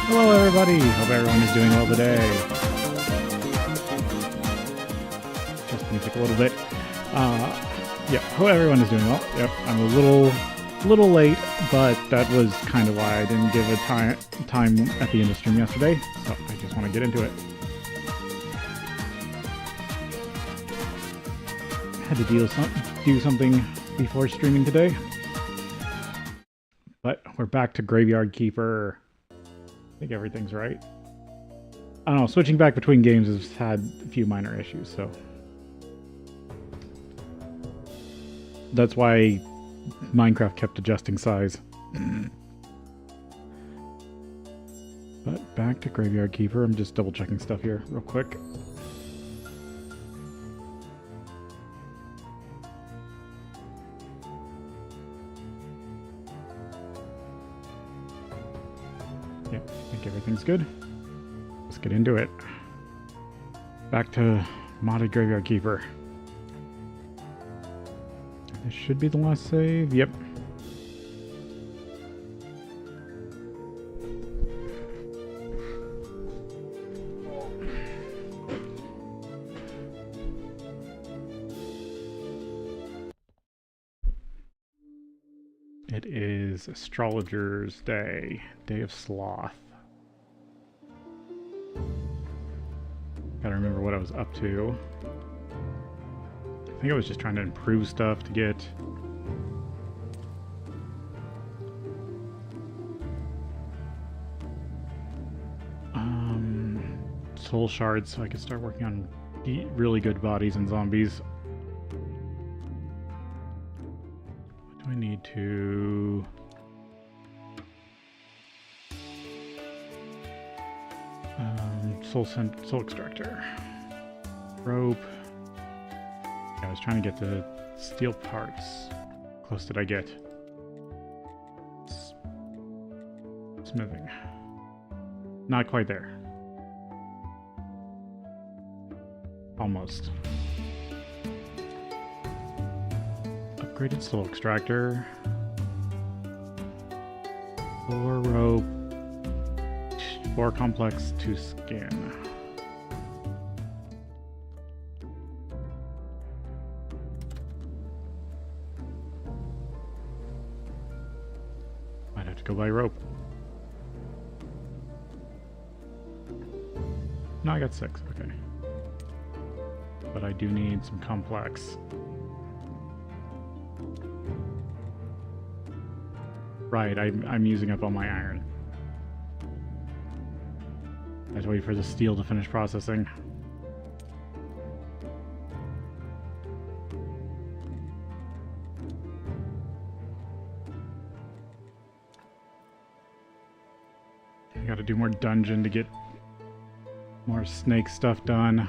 Hello everybody, hope everyone is doing well today. Just music a little bit. Yeah, hope everyone is doing well. Yep, I'm a little late, but that was kind of why I didn't give a time at the end of stream yesterday, so I just want to get into it. Had to do something before streaming today. But we're back to Graveyard Keeper. I think everything's right. I don't know, switching back between games has had a few minor issues, so that's why Minecraft kept adjusting size. But back to Graveyard Keeper. I'm just double checking stuff here real quick. Yeah, I think everything's good. Let's get into it. Back to modded Graveyard Keeper. This should be the last save. Yep. It is Astrologer's Day, Day of Sloth. Gotta remember what I was up to. I think I was just trying to improve stuff to get soul shards so I could start working on really good bodies and zombies. What do I need to... soul extractor. Rope. I was trying to get the steel parts. How close did I get? Smithing. Not quite there. Almost. Upgraded soul extractor. 4 rope. 4 complex, 2 skin. Might have to go buy rope. No, I got 6, okay. But I do need some complex. Right, I'm using up all my iron. I have to wait for the steel to finish processing. I gotta do more dungeon to get more snake stuff done.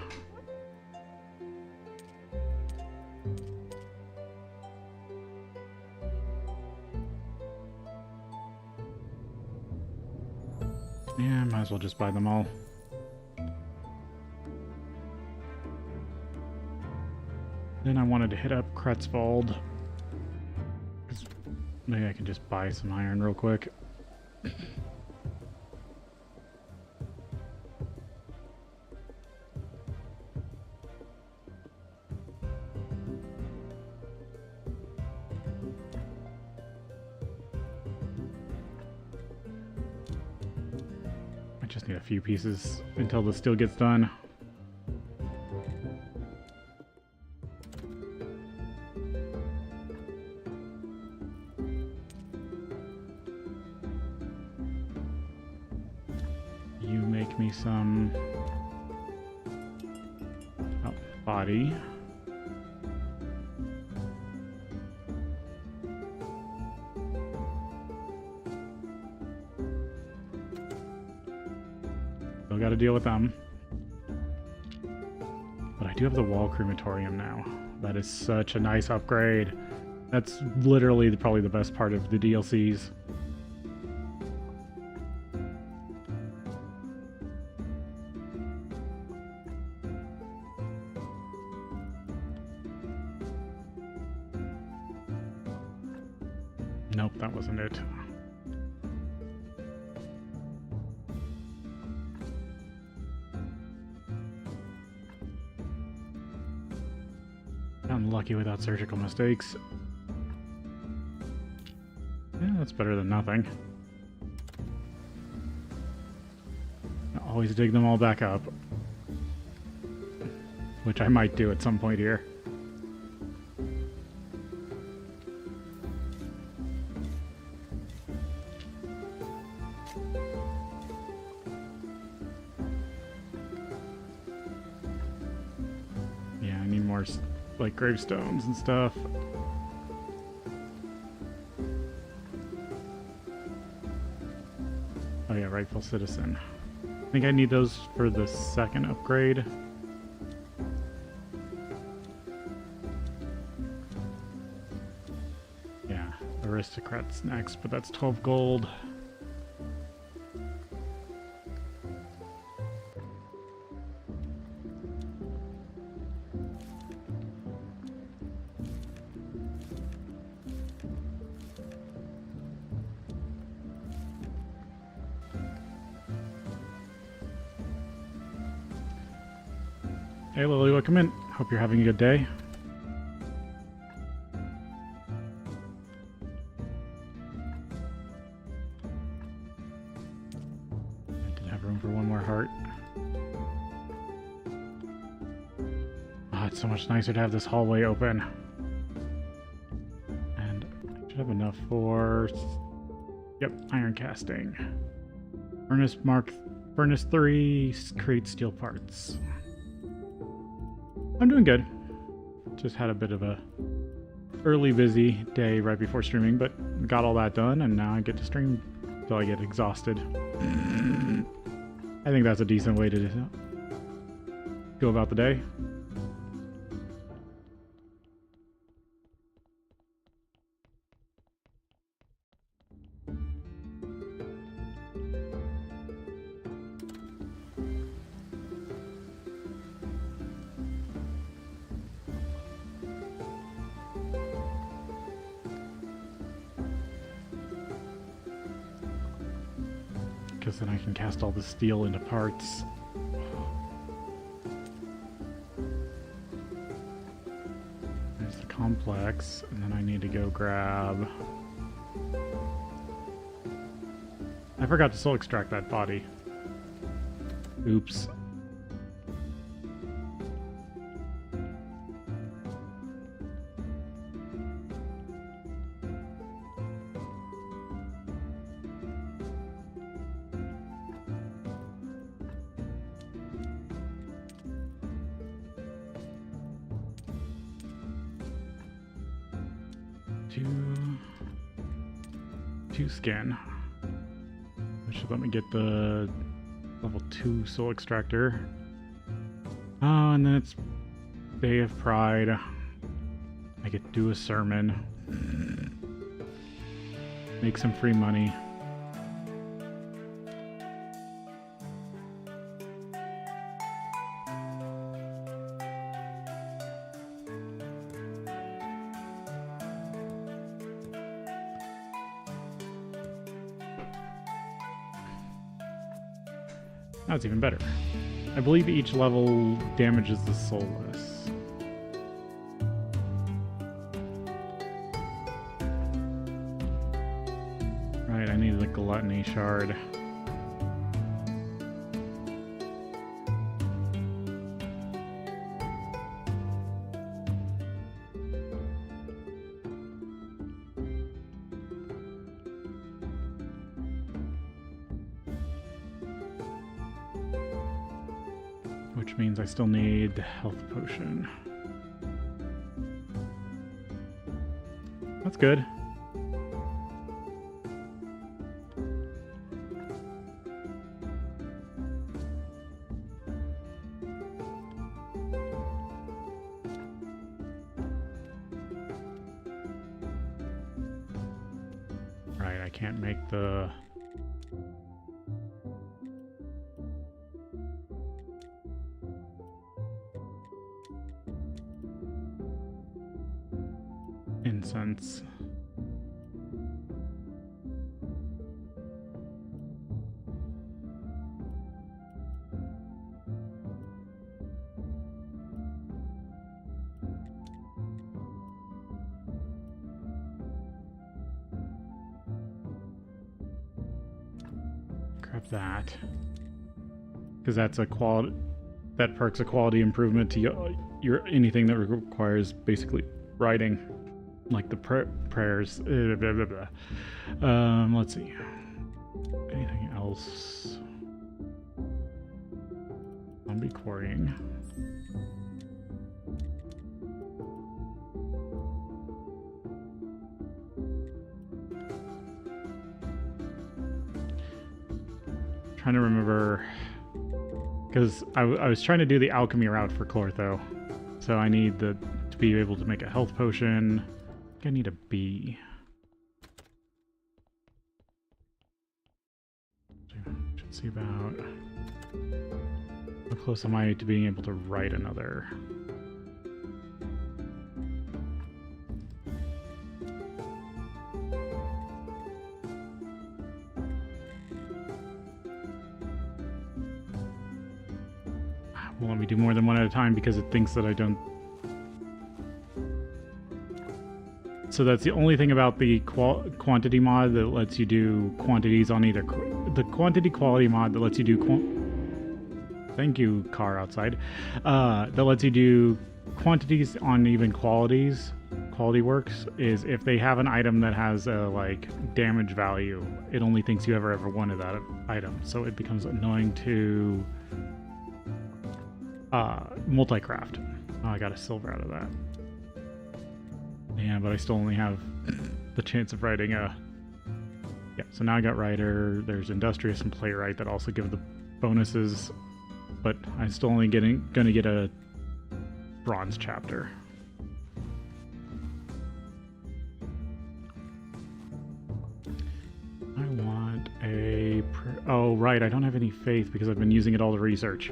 Yeah, might as well just buy them all. Then I wanted to hit up Kretzwald. Maybe I can just buy some iron real quick. I just need a few pieces until the steel gets done. You make me some body. Still got to deal with them. But I do have the wall crematorium now. That is such a nice upgrade. That's literally probably the best part of the DLCs. Nope, that wasn't it. lucky without surgical mistakes. Yeah, that's better than nothing. I'll always dig them all back up. Which I might do at some point here. Yeah, I need more, like, gravestones and stuff. Oh yeah, rightful citizen. I think I need those for the second upgrade. Yeah, aristocrats next, but that's 12 gold. Hey Lily, welcome in. Hope you're having a good day. I did have room for one more heart. Oh, it's so much nicer to have this hallway open. And I should have enough for... Yep, iron casting. Furnace 3 creates steel parts. I'm doing good. Just had a bit of a early busy day right before streaming, but got all that done, and now I get to stream until I get exhausted. I think that's a decent way to go about the day. Because then I can cast all the steel into parts. There's the complex, and then I need to go grab... I forgot to soul extract that body. Oops. Two skin, which should let me get the level 2 soul extractor. Oh, and then it's Day of Pride. I get to do a sermon, make some free money. That's even better. I believe each level damages the soulless. Right, I need the gluttony shard. Which means I still need the health potion. That's good. Right, I can't make the... incense. grab that. Because that's a quality... That perks a quality improvement to your anything that requires basically writing. Like the prayers. Blah, blah, blah. Let's see. Anything else? Zombie quarrying. Trying to remember, because I was trying to do the alchemy route for Clortho, so I need to be able to make a health potion. I think I need a bee. Should see about how close am I to being able to write another. Won't let me do more than one at a time because it thinks that I don't. So that's the only thing about the quantity mod that lets you do quantities on either the quantity quality mod that lets you do thank you, car outside. That lets you do quantities on even qualities. Quality works is if they have an item that has a like damage value, it only thinks you ever wanted that item, so it becomes annoying to multi-craft. Oh, I got a silver out of that. Yeah, but I still only have the chance of writing a... Yeah, so now I got writer, there's industrious and playwright that also give the bonuses, but I'm still only gonna get a bronze chapter. I want a... Oh, right, I don't have any faith because I've been using it all to research.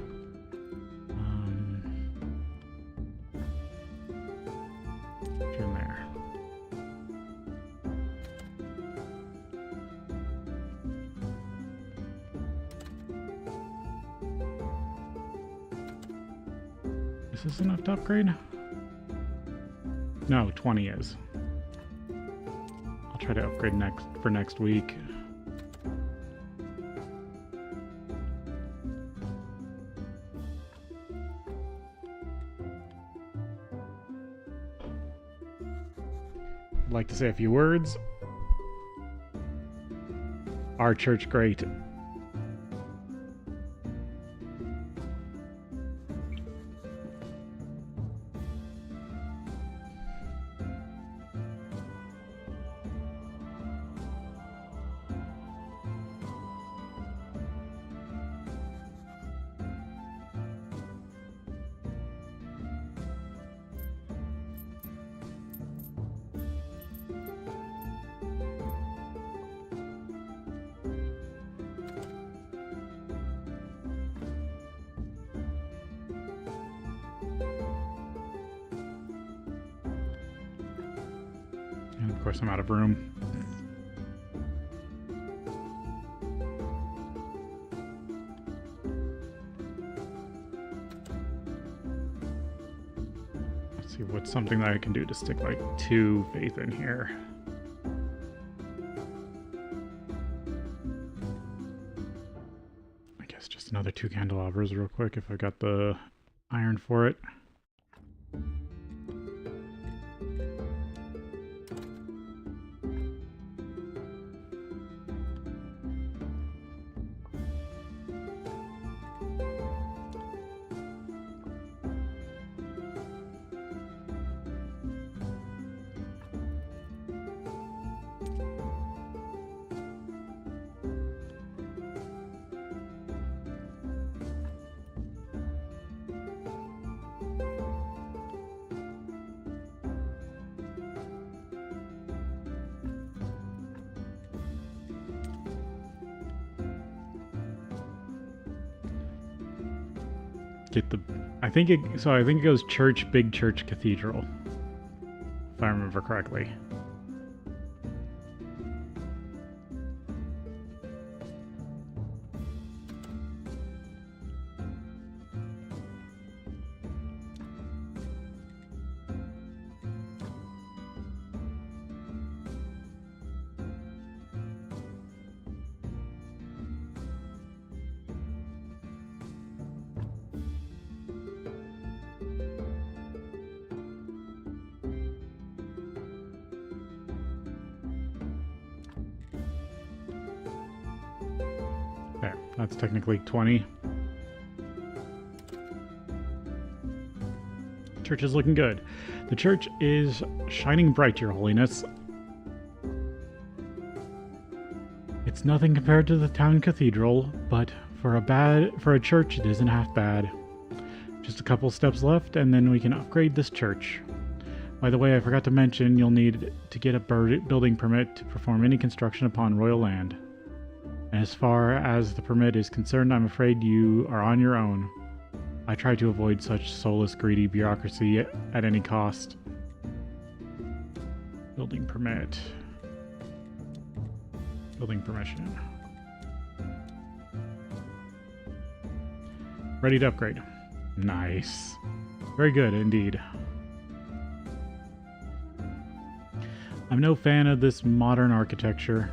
Is this enough to upgrade? No, 20 is. I'll try to upgrade for next week. I'd like to say a few words. Our church great. And of course I'm out of room. Let's see what's something that I can do to stick like 2 faith in here. I guess just another 2 candelabras real quick if I got the iron for it. Get the... I think it goes church, big church, cathedral. If I remember correctly. That's technically 20. Church is looking good. The church is shining bright, Your Holiness. It's nothing compared to the town cathedral, but for a church, it isn't half bad. Just a couple steps left, and then we can upgrade this church. By the way, I forgot to mention you'll need to get a building permit to perform any construction upon royal land. And as far as the permit is concerned, I'm afraid you are on your own. I try to avoid such soulless, greedy bureaucracy at any cost. Building permit. Building permission. Ready to upgrade. Nice. Very good indeed. I'm no fan of this modern architecture.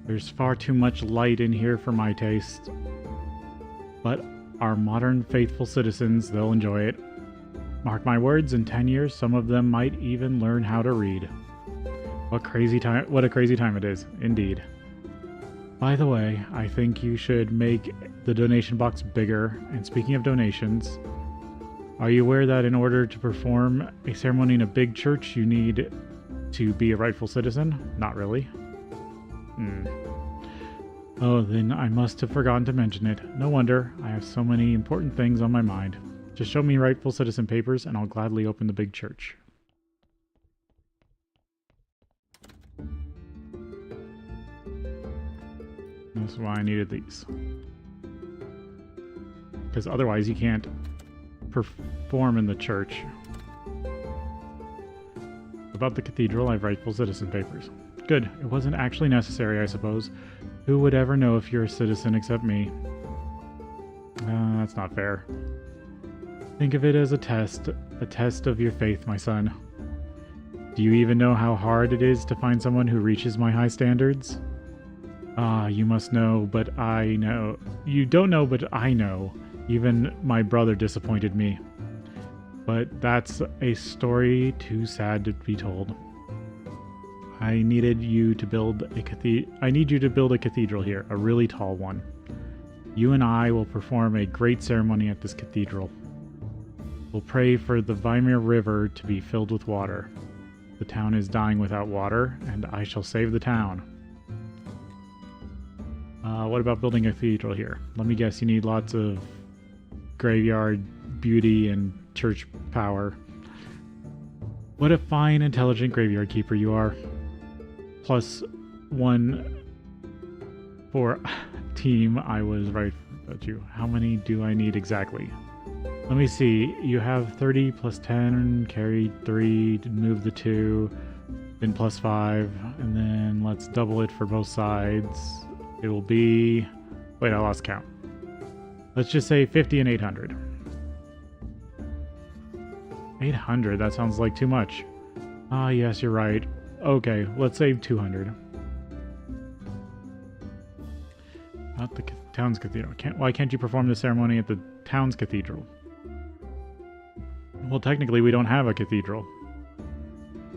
There's far too much light in here for my taste. But our modern faithful citizens, they'll enjoy it. Mark my words, in 10 years, some of them might even learn how to read. What a crazy time it is, indeed. By the way, I think you should make the donation box bigger. And speaking of donations, are you aware that in order to perform a ceremony in a big church, you need to be a rightful citizen? Not really. Oh, then I must have forgotten to mention it. No wonder, I have so many important things on my mind. Just show me rightful citizen papers and I'll gladly open the big church. That's why I needed these. Because otherwise you can't perform in the church. About the cathedral, I have rightful citizen papers. Good. It wasn't actually necessary, I suppose. Who would ever know if you're a citizen except me? That's not fair. Think of it as a test of your faith, my son. Do you even know how hard it is to find someone who reaches my high standards? Ah, you must know, but I know. You don't know, but I know. Even my brother disappointed me. But that's a story too sad to be told. I need you to build a cathedral here, a really tall one. You and I will perform a great ceremony at this cathedral. We'll pray for the Weimar River to be filled with water. The town is dying without water, and I shall save the town. What about building a cathedral here? Let me guess, you need lots of graveyard beauty and church power. What a fine, intelligent graveyard keeper you are. +1 for team. I was right about you. How many do I need exactly? Let me see. You have 30 plus 10, carry 3, move the 2, then +5, and then let's double it for both sides. It will be... Wait, I lost count. Let's just say 50 and 800. 800? That sounds like too much. Ah, yes, you're right. Okay, let's save 200. Not the town's cathedral. Why can't you perform the ceremony at the town's cathedral? Well, technically, we don't have a cathedral.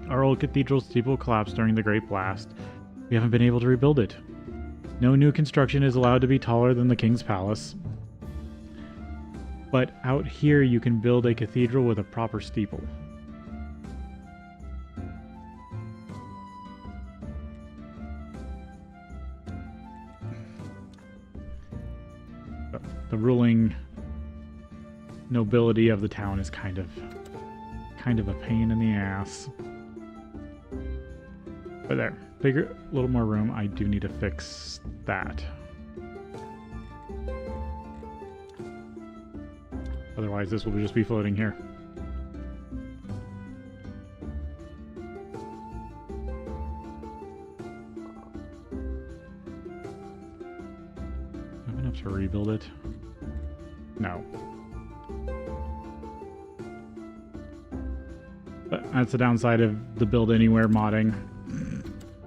Our old cathedral steeple collapsed during the Great Blast. We haven't been able to rebuild it. No new construction is allowed to be taller than the king's palace. But out here, you can build a cathedral with a proper steeple. The ruling nobility of the town is kind of a pain in the ass. But there, bigger, a little more room. I do need to fix that. Otherwise, this will just be floating here. I have enough to rebuild it. No. But that's the downside of the build anywhere modding.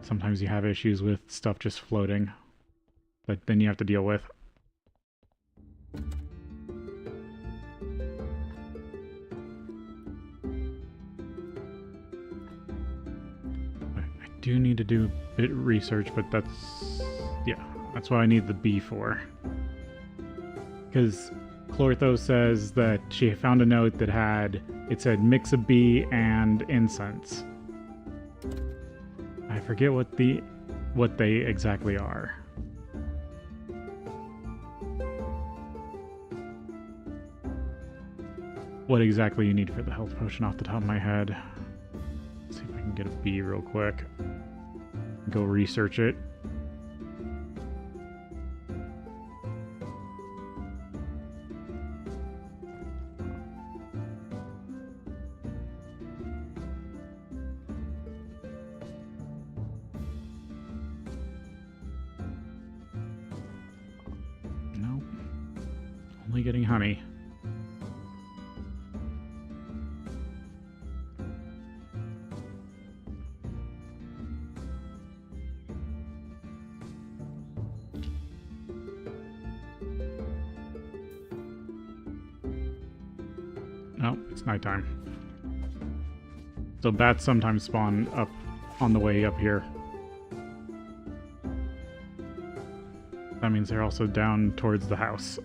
Sometimes you have issues with stuff just floating that then you have to deal with. I do need to do a bit of research, but that's... yeah, That's what I need the bee for. Because Clortho says that she found a note that it said mix of bee and incense. I forget what they exactly are. What exactly you need for the health potion off the top of my head. Let's see if I can get a bee real quick. Go research it. Nope. Only getting honey. No, it's nighttime. So bats sometimes spawn up on the way up here. That means they're also down towards the house.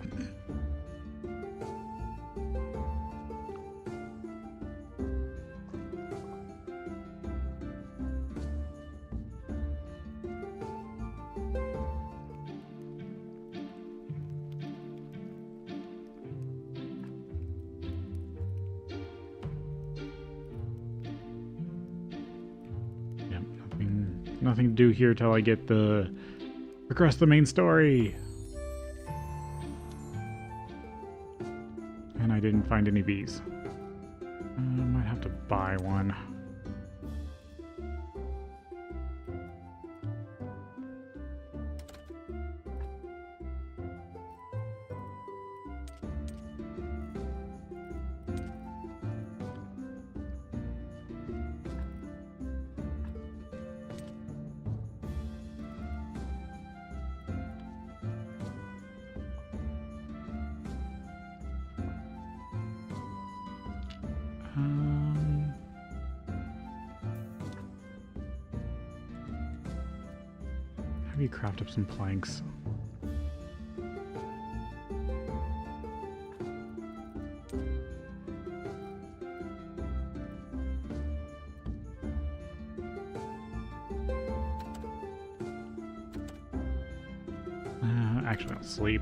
Nothing to do here till I get progress the main story. And I didn't find any bees. I might have to buy one. Have you craft up some planks? Actually, I'll sleep.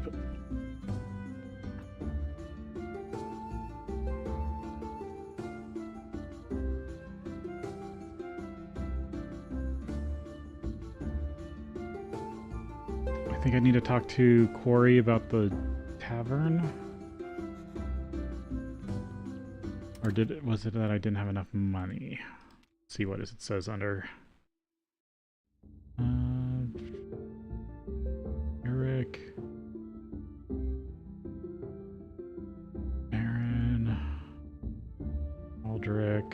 I think I need to talk to Quarry about the tavern. Or was it that I didn't have enough money? Let's see what it says under. Eric. Aaron. Aldrich.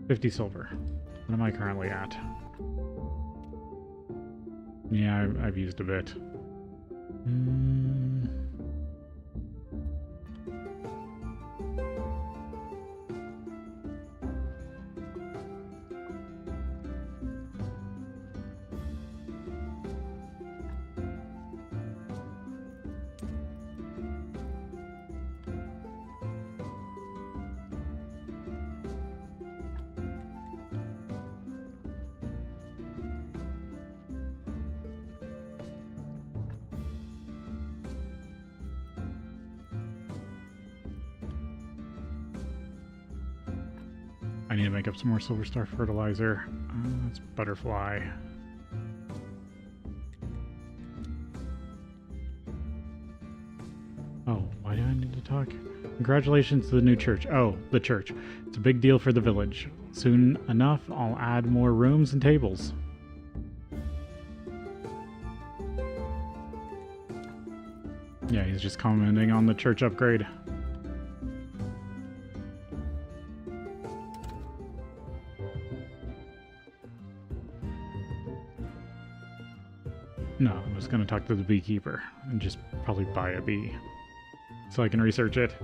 $50 silver. What am I currently at? Yeah, I've used a bit. I need to make up some more silver star fertilizer. That's butterfly. Oh, why do I need to talk? Congratulations to the new church. Oh, the church. It's a big deal for the village. Soon enough, I'll add more rooms and tables. Yeah, he's just commenting on the church upgrade. No, I'm just going to talk to the beekeeper and just probably buy a bee so I can research it.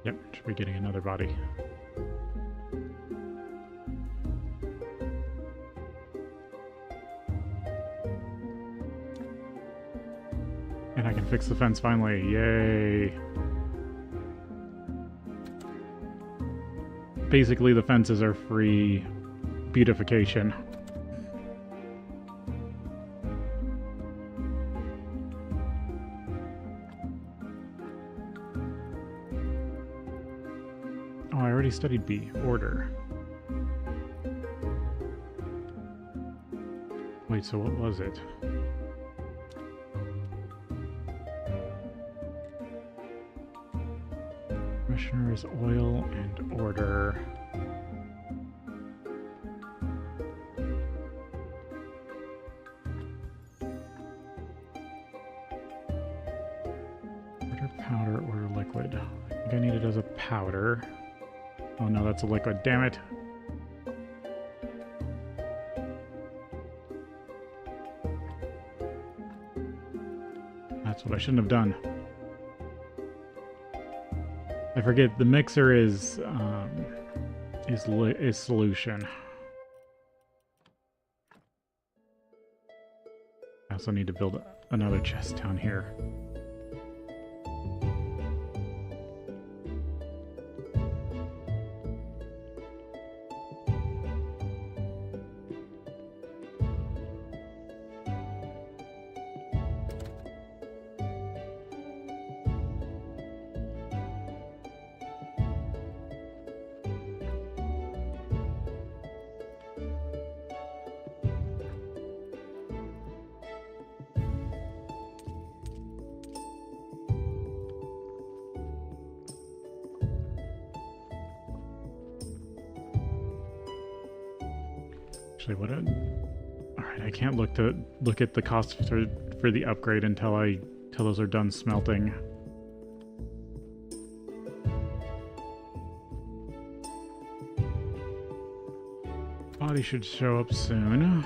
Yep, should be getting another body. And I can fix the fence finally. Yay! Basically, the fences are free beautification. Oh, I already studied B. Order. Wait, so what was it? Commissioner's oil and order. Order powder, order liquid. I think I need it as a powder. Oh no, that's a liquid, damn it. That's what I shouldn't have done. I forget the mixer is solution. I also need to build another chest down here. Actually, what? All right, I can't look at the cost for the upgrade until those are done smelting. Body should show up soon.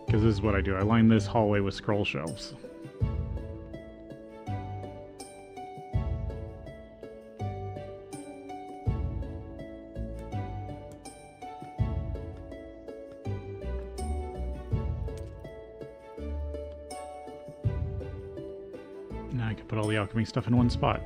Because this is what I do. I line this hallway with scroll shelves. Now I can put all the alchemy stuff in one spot.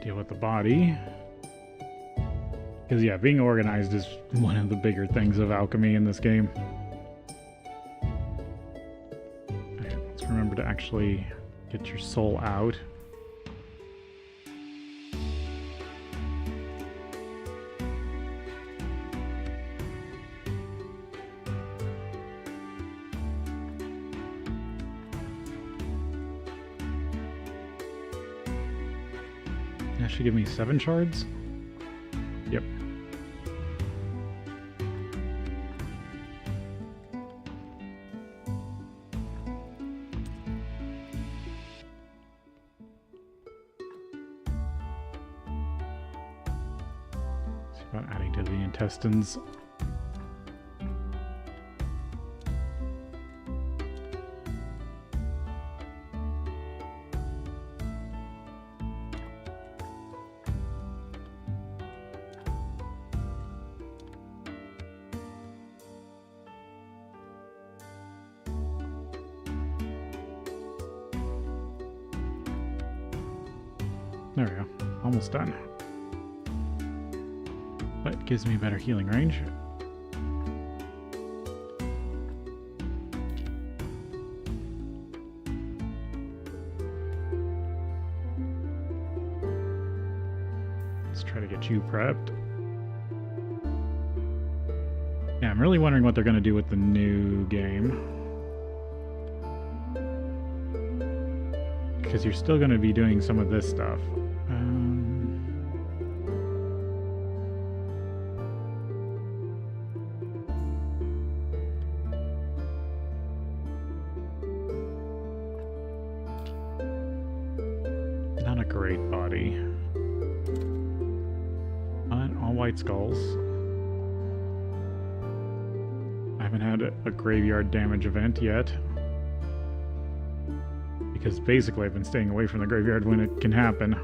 Deal with the body. Because, yeah, being organized is one of the bigger things of alchemy in this game. Okay, let's remember to actually get your soul out. That should give me 7 shards? Yep. It's about adding to the intestines. There we go. Almost done. But gives me better healing range. Let's try to get you prepped. Yeah, I'm really wondering what they're going to do with the new game. Because you're still going to be doing some of this stuff. Not a great body. All white skulls. I haven't had a graveyard damage event yet. Because basically I've been staying away from the graveyard when it can happen.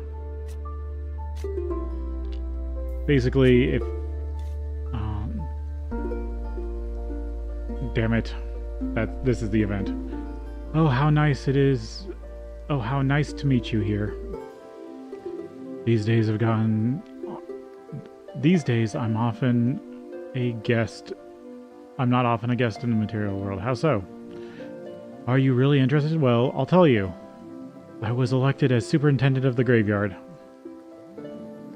Basically, if... damn it. This is the event. Oh, how nice it is. Oh, how nice to meet you here. These days have gone... These days, I'm often a guest. I'm not often a guest in the material world. How so? Are you really interested? Well, I'll tell you. I was elected as superintendent of the graveyard.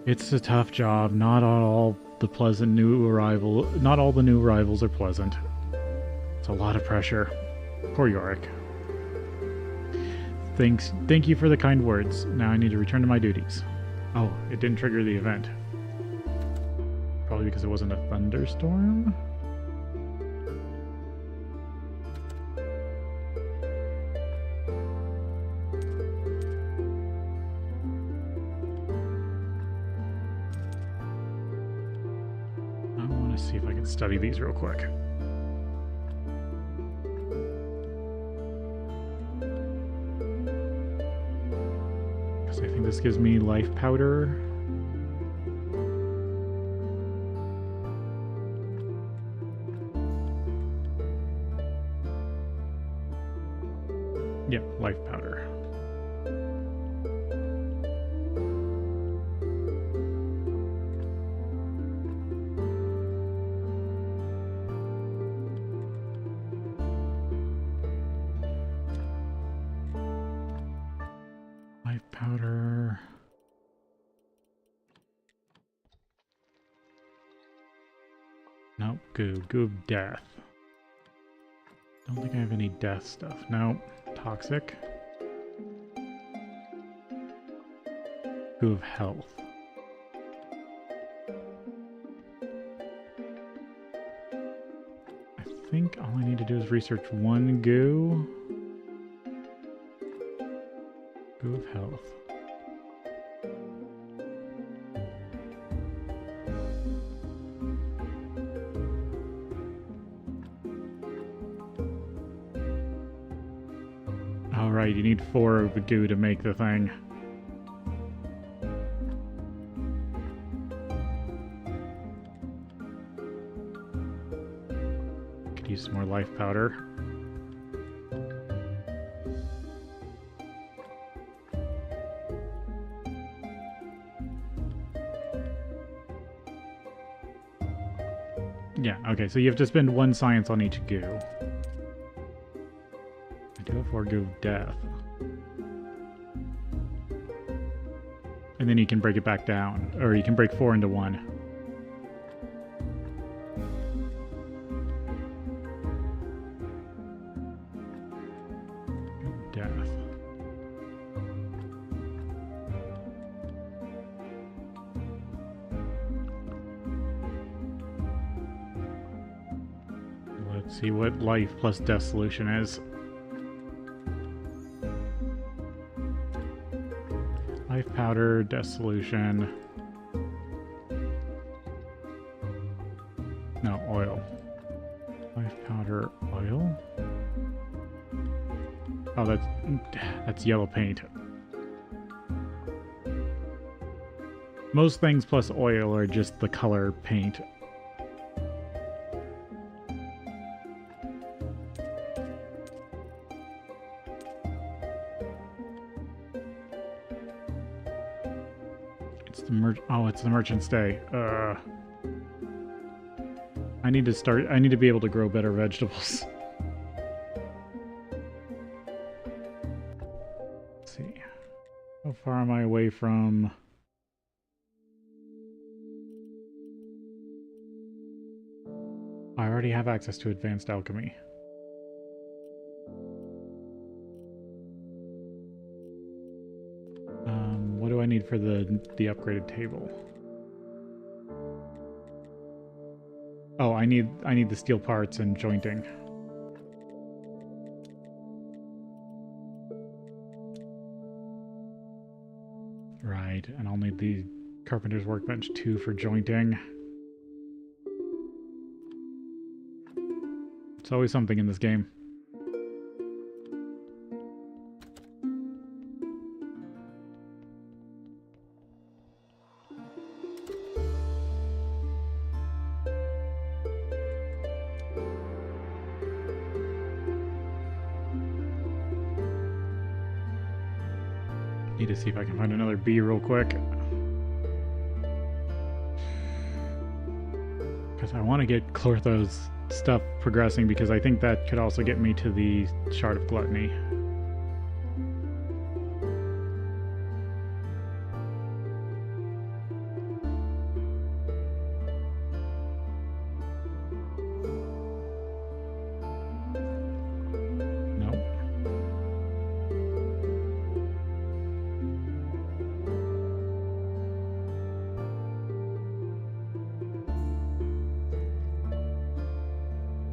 It's a tough job. Not all the new arrivals are pleasant. It's a lot of pressure. Poor Yorick. Thank you for the kind words. Now I need to return to my duties. Oh, it didn't trigger the event. Probably because it wasn't a thunderstorm? I want to see if I can study these real quick. Because I think this gives me life powder. Yep, life powder. Life powder. Nope, goo. Goo of death. Don't think I have any death stuff. Nope. Toxic. Goo of health. I think all I need to do is research one goo. Goo of health. Alright, you need 4 of the goo to make the thing. Could use some more life powder. Yeah, okay, so you have to spend 1 science on each goo. I do have 4 goo of death. And then you can break it back down, or you can break 4 into 1. Death. Let's see what life plus death solution is. Life powder, death solution. No, oil. Life powder, oil. Oh, that's yellow paint. Most things plus oil are just the color paint. Oh, it's the merchant's day. I need to be able to grow better vegetables. Let's see. How far am I away from... I already have access to advanced alchemy. What do I need for the upgraded table? Oh, I need the steel parts and jointing. Right, and I'll need the carpenter's workbench 2 for jointing. It's always something in this game. Need to see if I can find another bee real quick. Because I want to get Clortho's stuff progressing, because I think that could also get me to the Shard of Gluttony.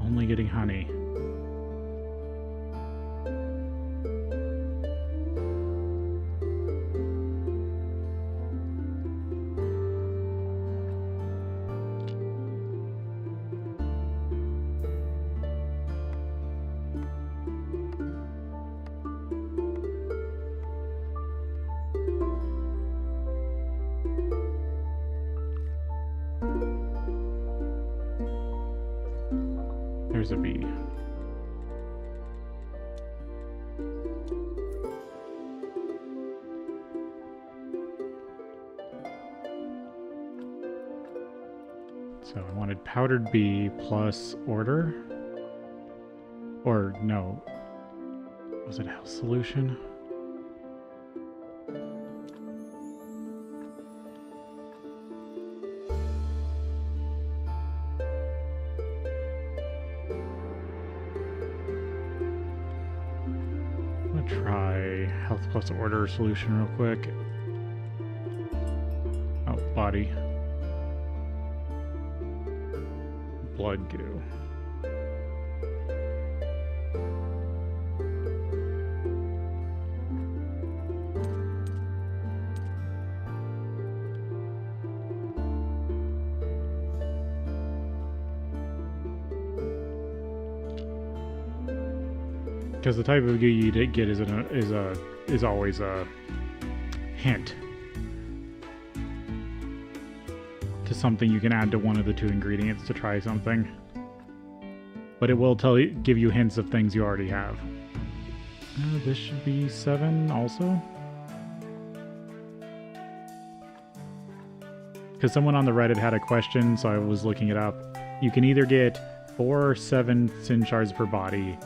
Only getting honey. There's a bee. So I wanted powdered bee plus order. Or no. Was it health solution? Try health plus order solution real quick. Oh, body. Blood goo. Because the type of goo you get is always a hint to something you can add to one of the 2 ingredients to try something. But it will give you hints of things you already have. This should be 7 also. Because someone on the Reddit had a question, so I was looking it up. You can either get 4 or 7 sin shards per body,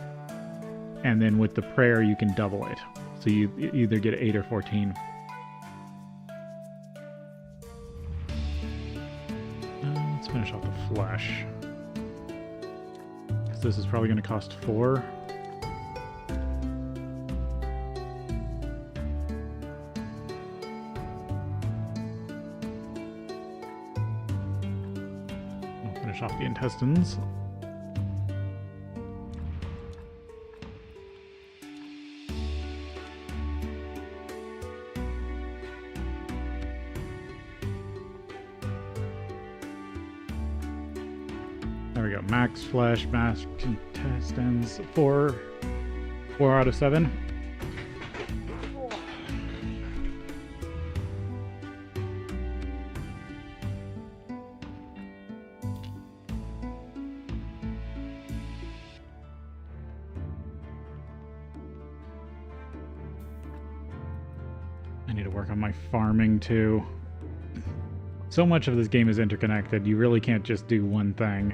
and then with the prayer you can double it. So you either get 8 or 14. Let's finish off the flesh. Because this is probably going to cost 4. I'll finish off the intestines. There we go. Max flesh, max intestines. 4 out of 7. I need to work on my farming too. So much of this game is interconnected, you really can't just do one thing.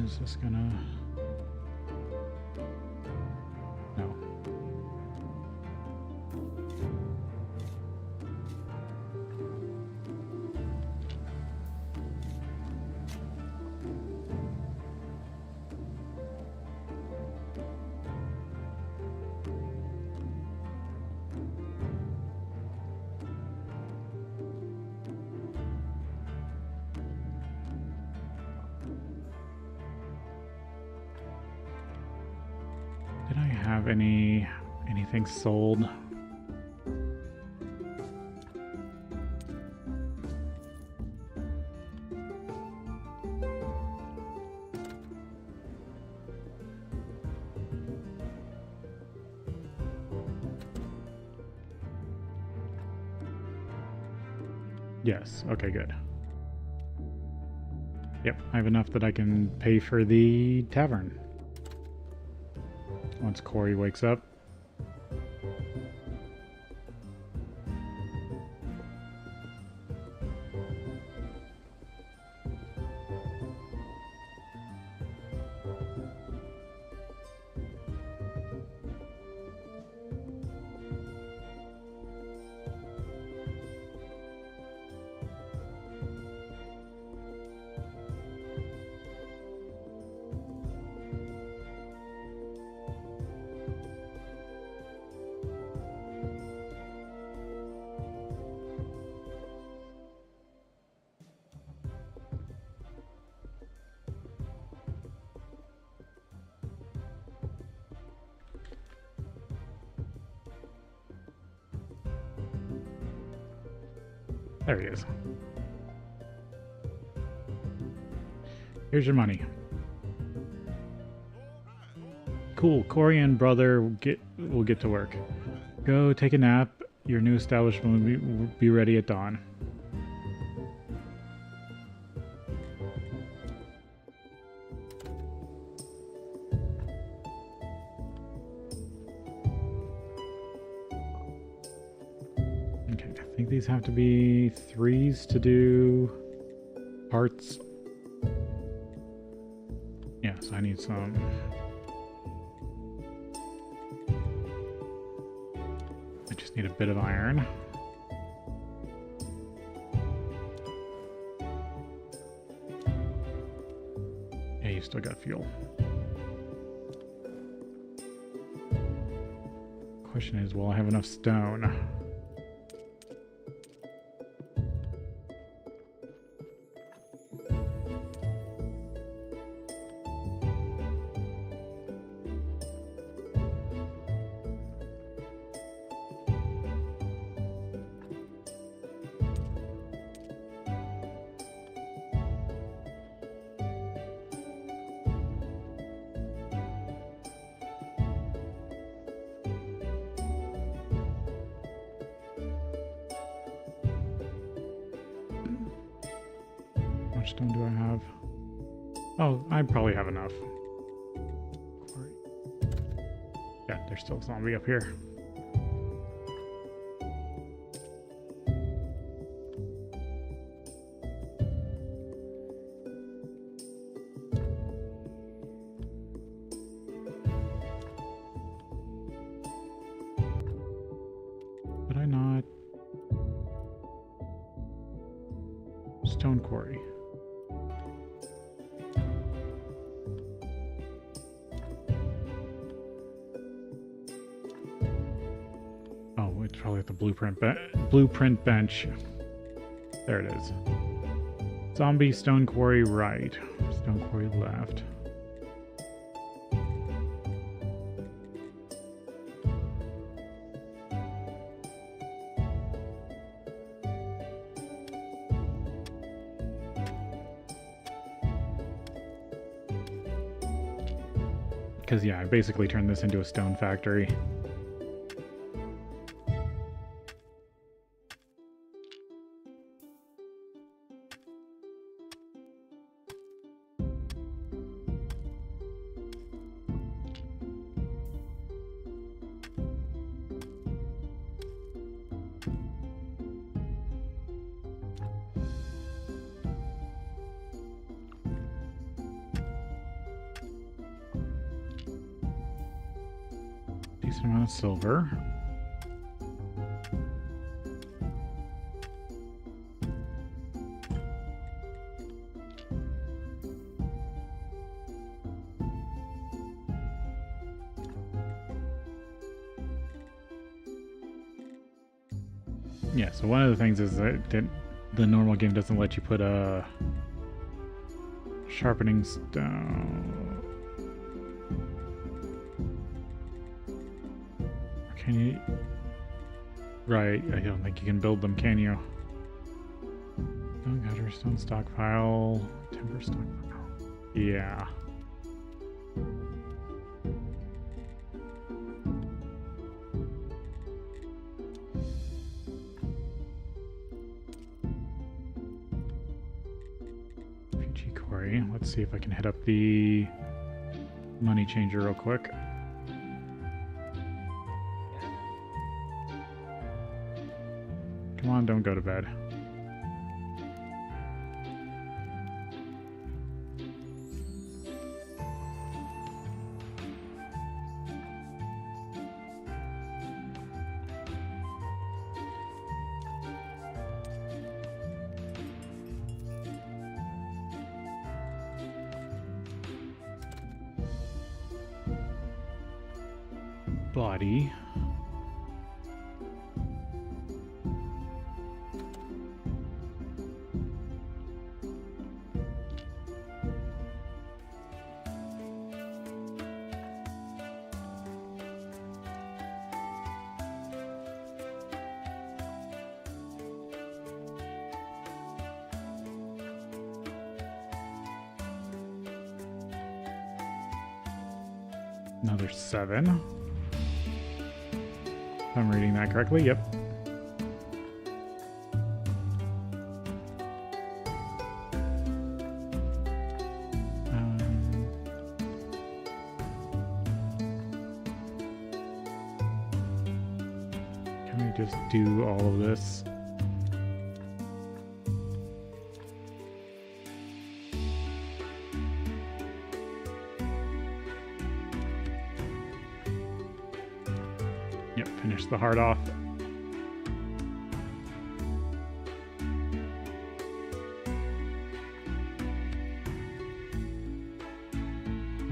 Is this gonna... No. Did I have anything sold? Yes, okay, good. Yep, I have enough that I can pay for the tavern. Once Corey wakes up. There he is. Here's your money. Cool. Corey and brother will get to work. Go take a nap. Your new establishment will be ready at dawn. Okay, I think these have to be 3s to do parts. Yes, I need some. I just need a bit of iron. Yeah, you still got fuel. Question is, will I have enough stone? How much stone do I have? Oh, I probably have enough. Yeah, there's still a zombie up here. Did I not? Stone quarry. Oh, it's probably at the blueprint bench. There it is. Zombie stone quarry right. Stone quarry left. Because, yeah, I basically turned this into a stone factory. Decent amount of silver. Yeah, so one of the things is that the normal game doesn't let you put a sharpening stone. Can you? Right, I don't think you can build them, can you? Stone gutter, stone stockpile, timber stockpile. Yeah. Let's see if I can hit up the money changer real quick. Come on, don't go to bed. Body. Another 7. If I'm reading that correctly, yep. Can we just do all of this? Yep, finish the heart off.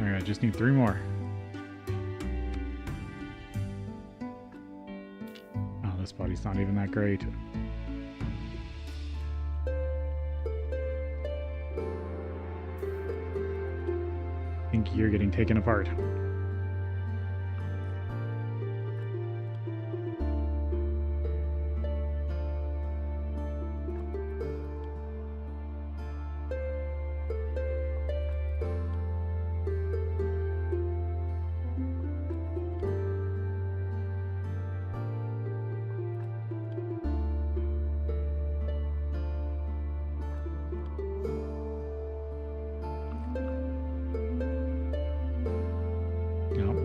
Alright, I just need 3 more. Oh, this body's not even that great. I think you're getting taken apart.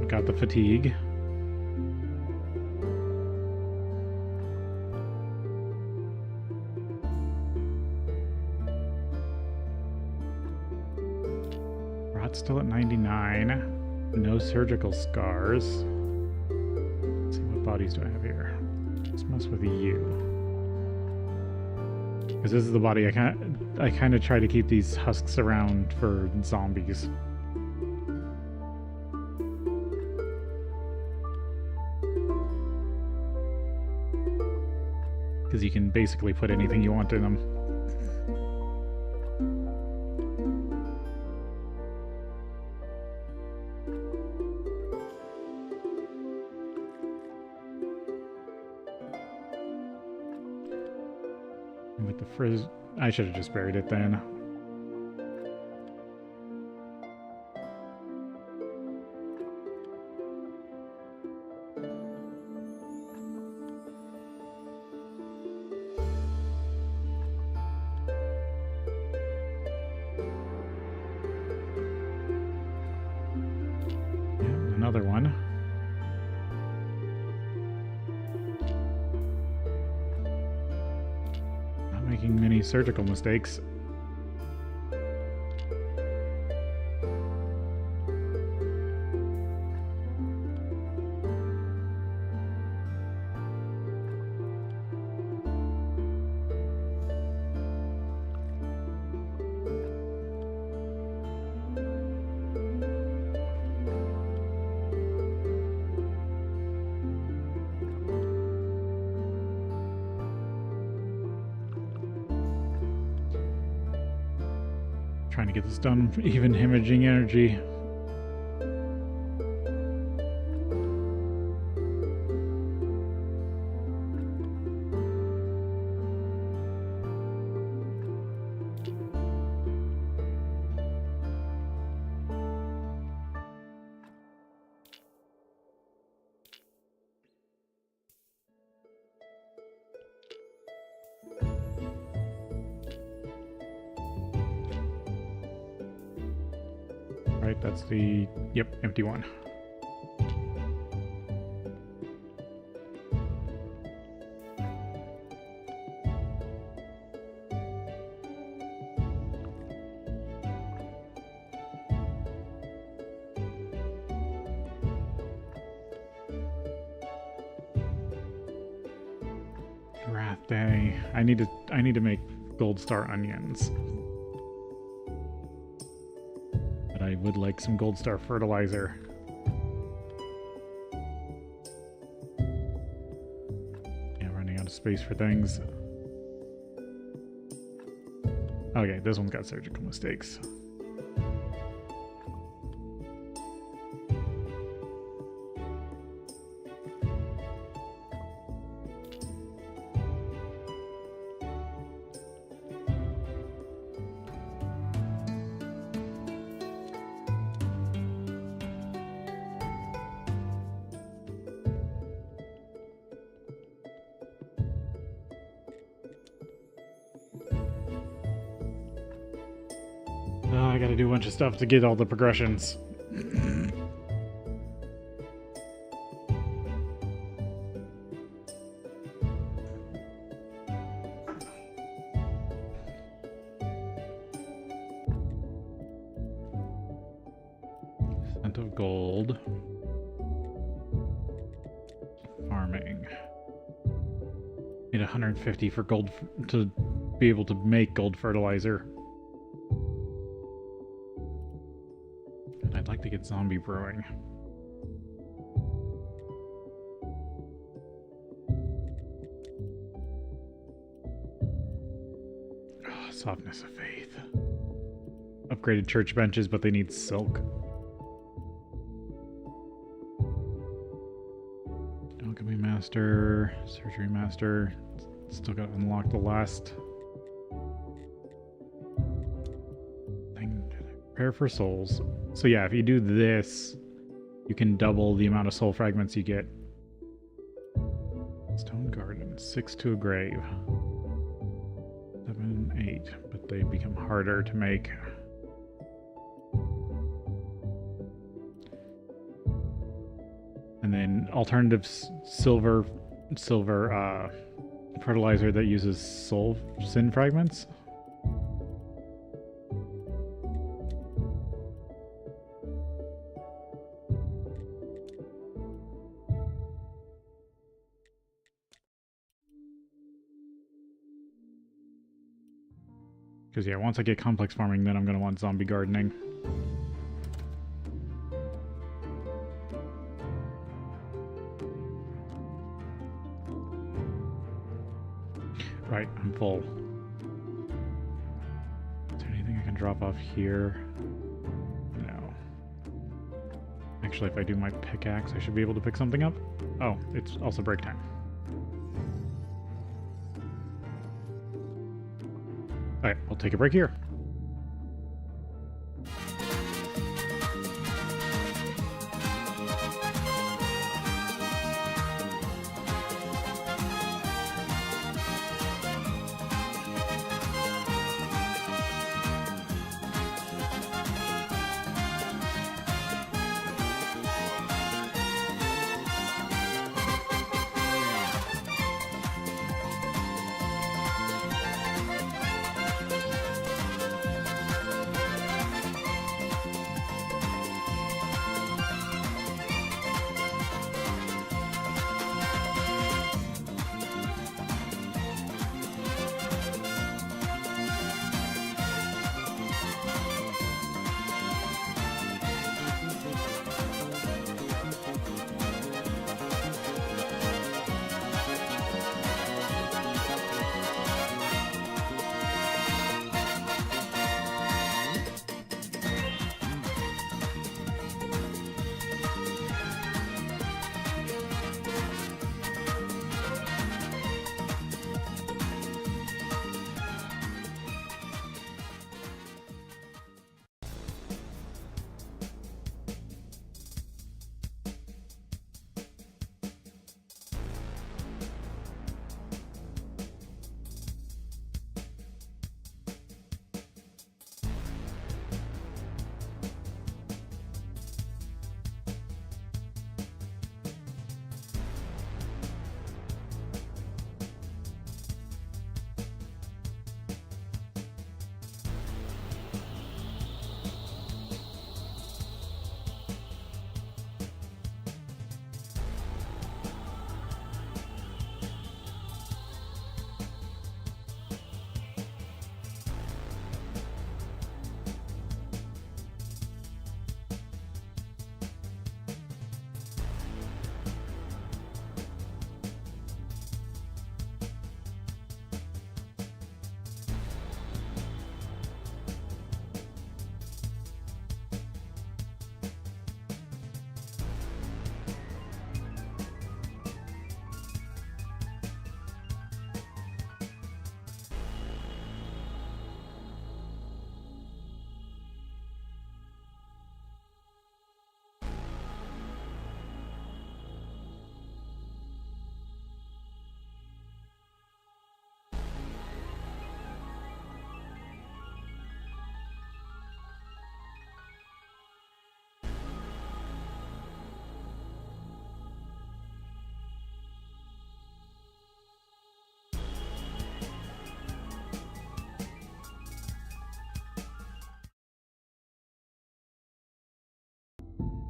Got the fatigue. Rot's still at 99. No surgical scars. Let's see, what bodies do I have here? Let's mess with you. Because this is the body I kind of try to keep these husks around for zombies. Because you can basically put anything you want in them. With the frizz, I should have just buried it then. Another one. Not making many surgical mistakes. Trying to get this done, even hemorrhaging energy. Right, that's the, yep, empty one. Wrath Day. I need to make gold star onions. I would like some gold star fertilizer. Yeah, running out of space for things. Okay, this one's got surgical mistakes. I gotta do a bunch of stuff to get all the progressions. Cent of gold. Farming. Need 150 for gold to be able to make gold fertilizer. I'd like to get zombie brewing. Oh, softness of faith. Upgraded church benches, but they need silk. Alchemy master, surgery master. Still gotta unlock the last thing. Prepare for souls. So yeah, if you do this, you can double the amount of soul fragments you get. Stone garden, 6 to a grave. 7, 8, but they become harder to make. And then alternative silver fertilizer that uses soul sin fragments. Because yeah, once I get complex farming, then I'm going to want zombie gardening. Right, I'm full. Is there anything I can drop off here? No. Actually, if I do my pickaxe, I should be able to pick something up. Oh, it's also break time. Alright, we'll take a break here.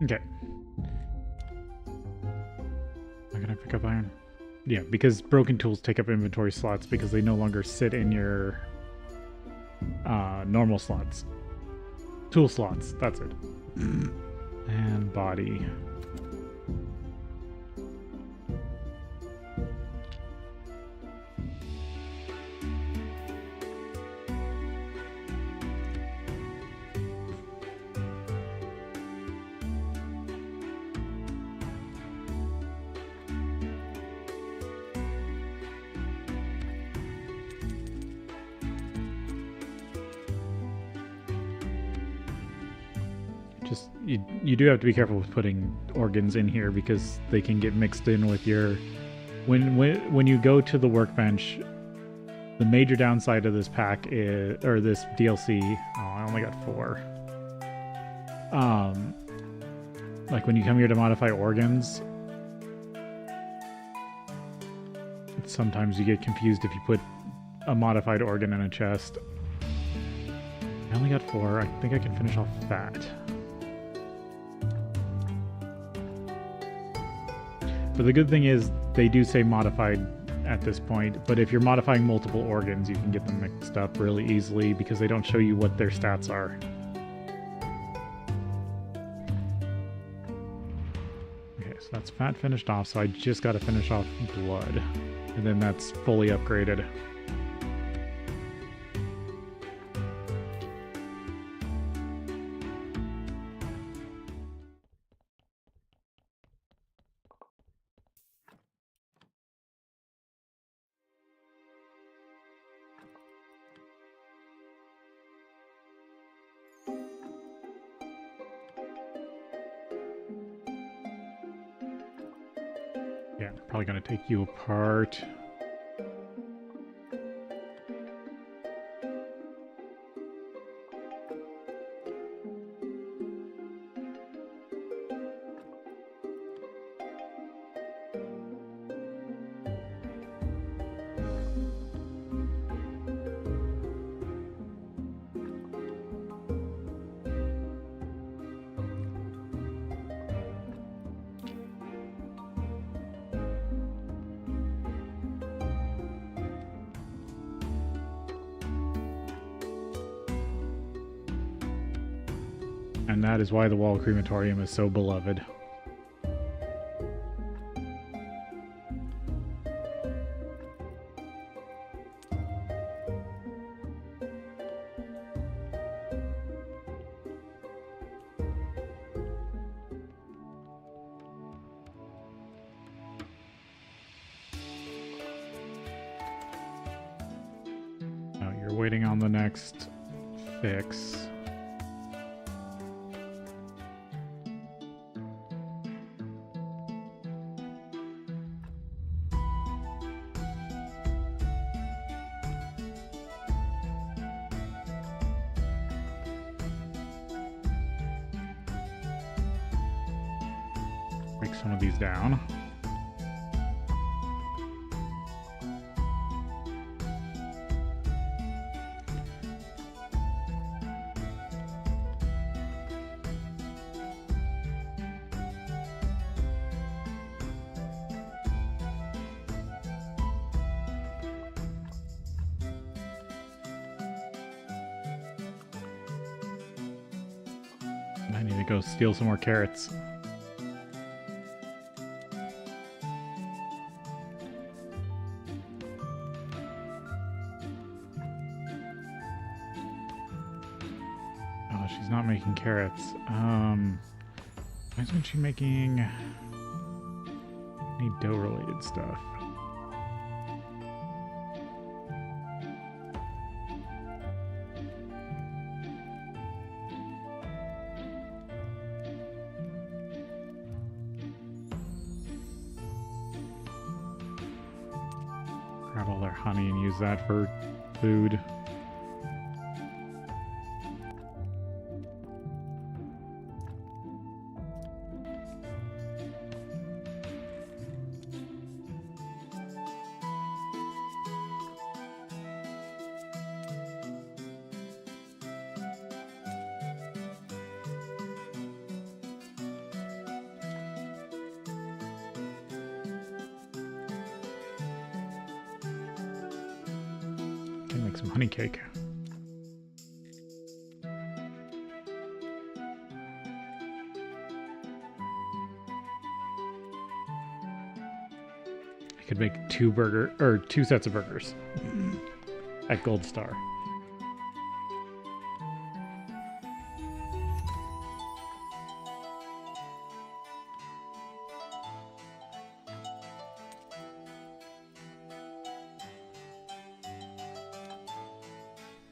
Okay. How can I pick up iron? Yeah, because broken tools take up inventory slots because they no longer sit in your normal slots. Tool slots, that's it. And body. Just you do have to be careful with putting organs in here because they can get mixed in with your when you go to the workbench. The major downside of this pack is, or this DLC, oh, I only got 4. Like when you come here to modify organs, sometimes you get confused if you put a modified organ in a chest. I only got 4. I think I can finish off that. But the good thing is they do say modified at this point, but if you're modifying multiple organs, you can get them mixed up really easily because they don't show you what their stats are. Okay, so that's fat finished off, so I just got to finish off blood, and then that's fully upgraded. Yeah, probably gonna take you apart. And that is why the wall crematorium is so beloved. Now you're waiting on the next fix. Break some of these down. I need to go steal some more carrots. Oh, she's not making carrots. Why isn't she making any dough-related stuff? Grab all their honey and use that for food. Can make some honey cake. I could make two sets of burgers at Gold Star.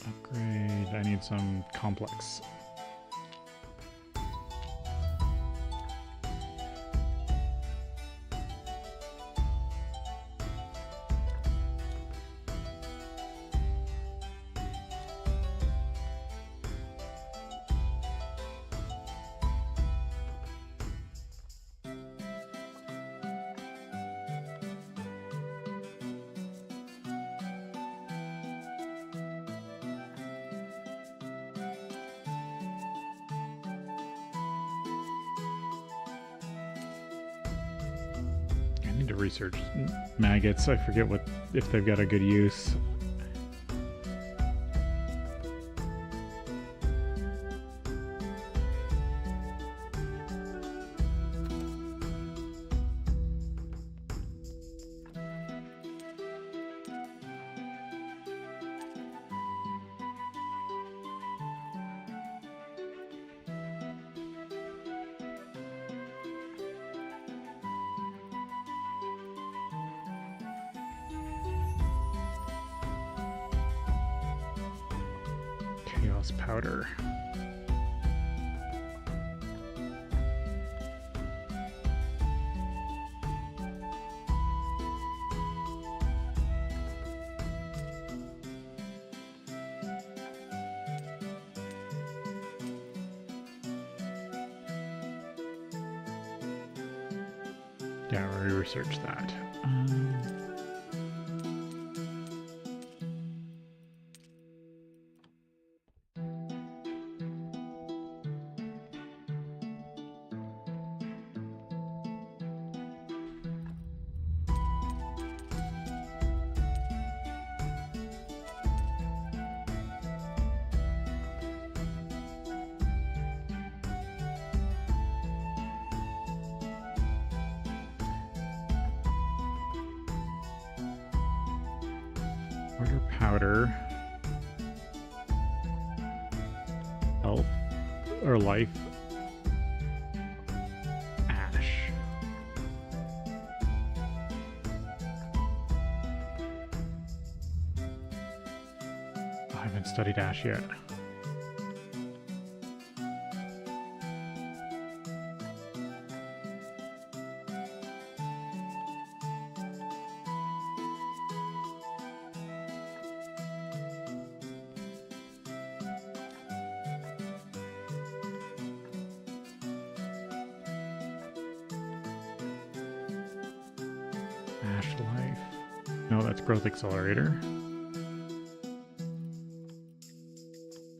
Upgrade. I need some complex. To research maggots. I forget if they've got a good use. Powder. Yeah, we researched that. Order powder. Health or life. Ash. I haven't studied ash yet. Ash life. No, that's growth accelerator.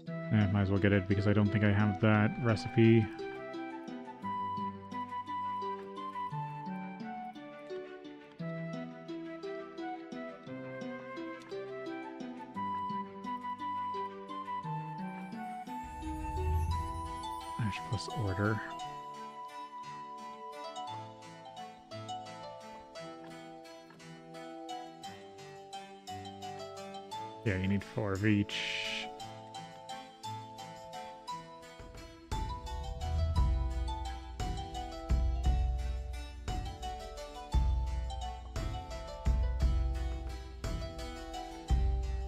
I might as well get it because I don't think I have that recipe. Ash plus order. Yeah, you need 4 of each. I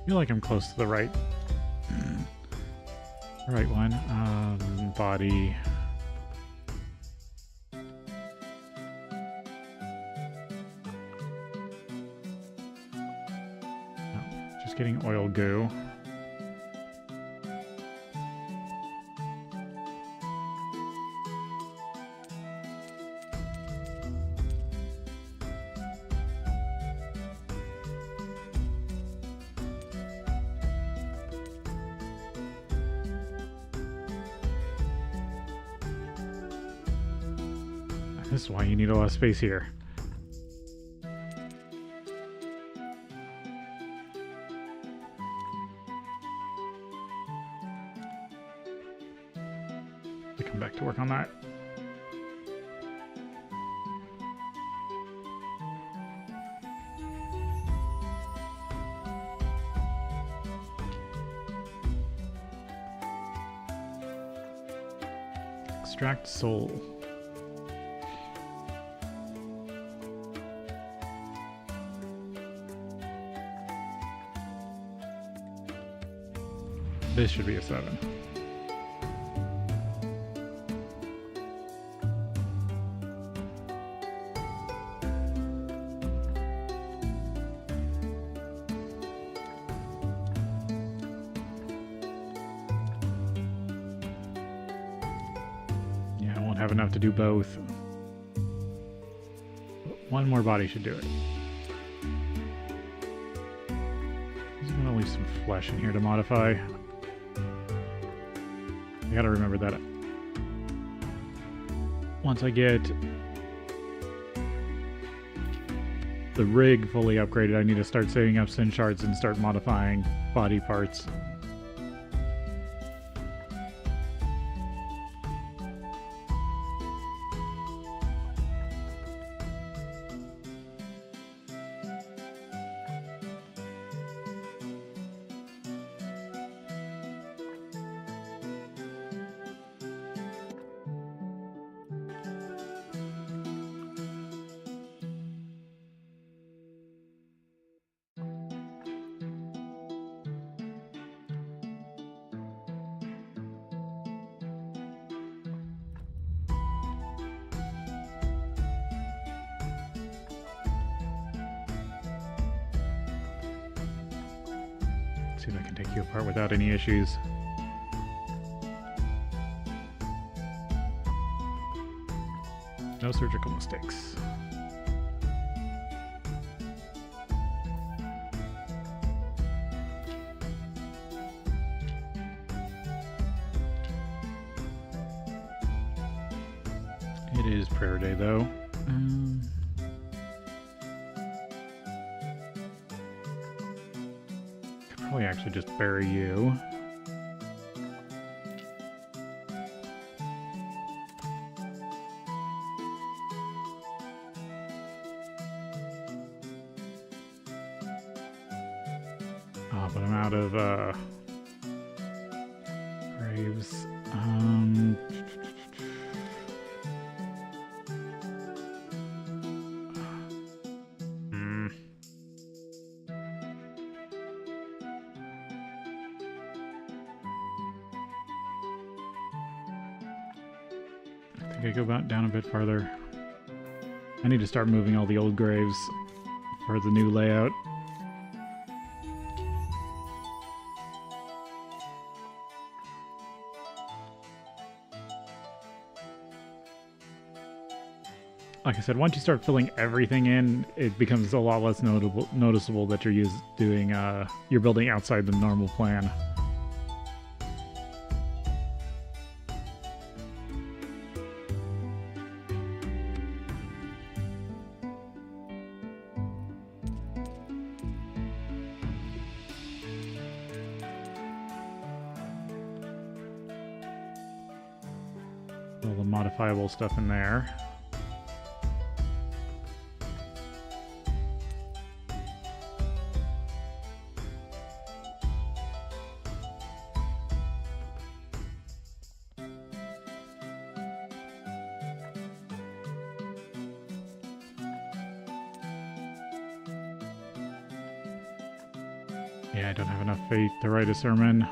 feel like I'm close to the right one. Body. Getting oil goo. This is why you need a lot of space here. to come back to work on that. Extract soul. This should be a 7. Yeah, I won't have enough to do both. One more body should do it. I'm gonna leave some flesh in here to modify. I gotta remember that once I get the rig fully upgraded, I need to start saving up sin shards and start modifying body parts. See if I can take you apart without any issues. No surgical mistakes. It is prayer day, though. Could probably actually just bury you. But I'm out of graves. I think I go down a bit farther. I need to start moving all the old graves for the new layout. Like I said, once you start filling everything in, it becomes a lot less noticeable that you're you're building outside the normal plan. All the modifiable stuff in there. Yeah, I don't have enough faith to write a sermon.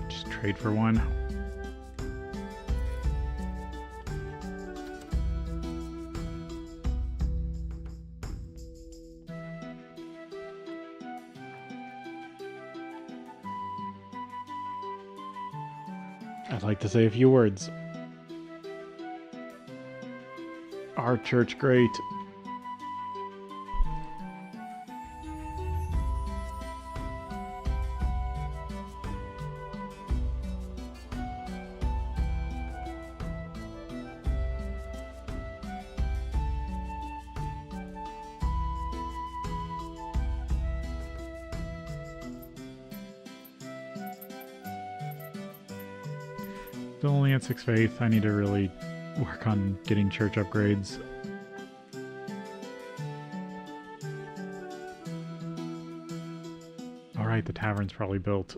Just trade for one. I'd like to say a few words. Our church great. Still only at 6 faith. I need to really work on getting church upgrades. Alright, the tavern's probably built.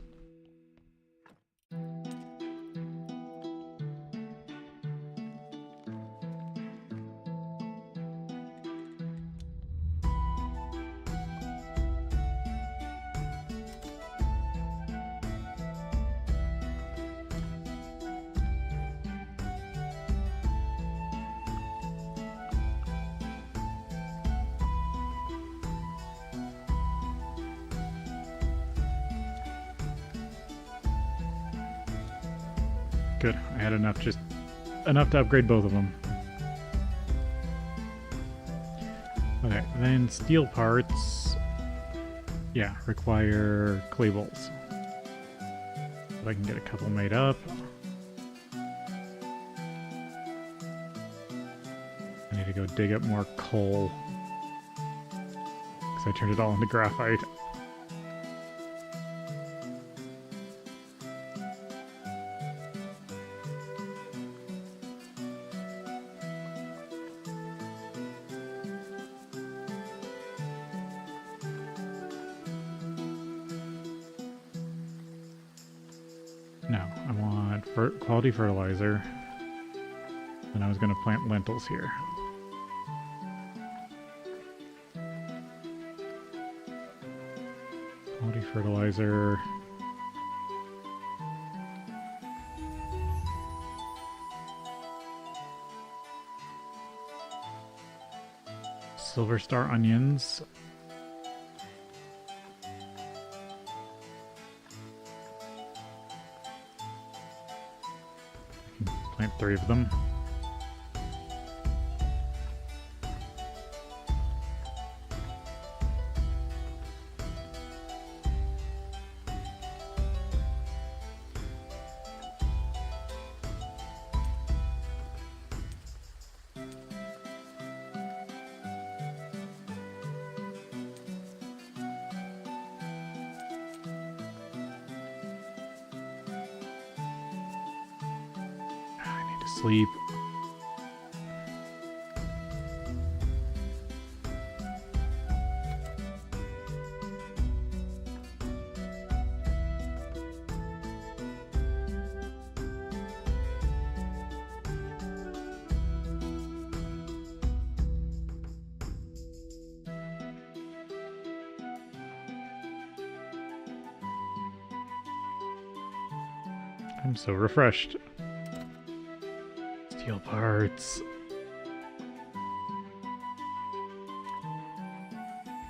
Good. I had enough to upgrade both of them. Okay, then steel parts, yeah, require clay bolts. But I can get a couple made up. I need to go dig up more coal, because I turned it all into graphite. No, I want quality fertilizer, and I was going to plant lentils here. Quality fertilizer. Silver star onions. Plant 3 of them. Sleep. I'm so refreshed. Steel parts.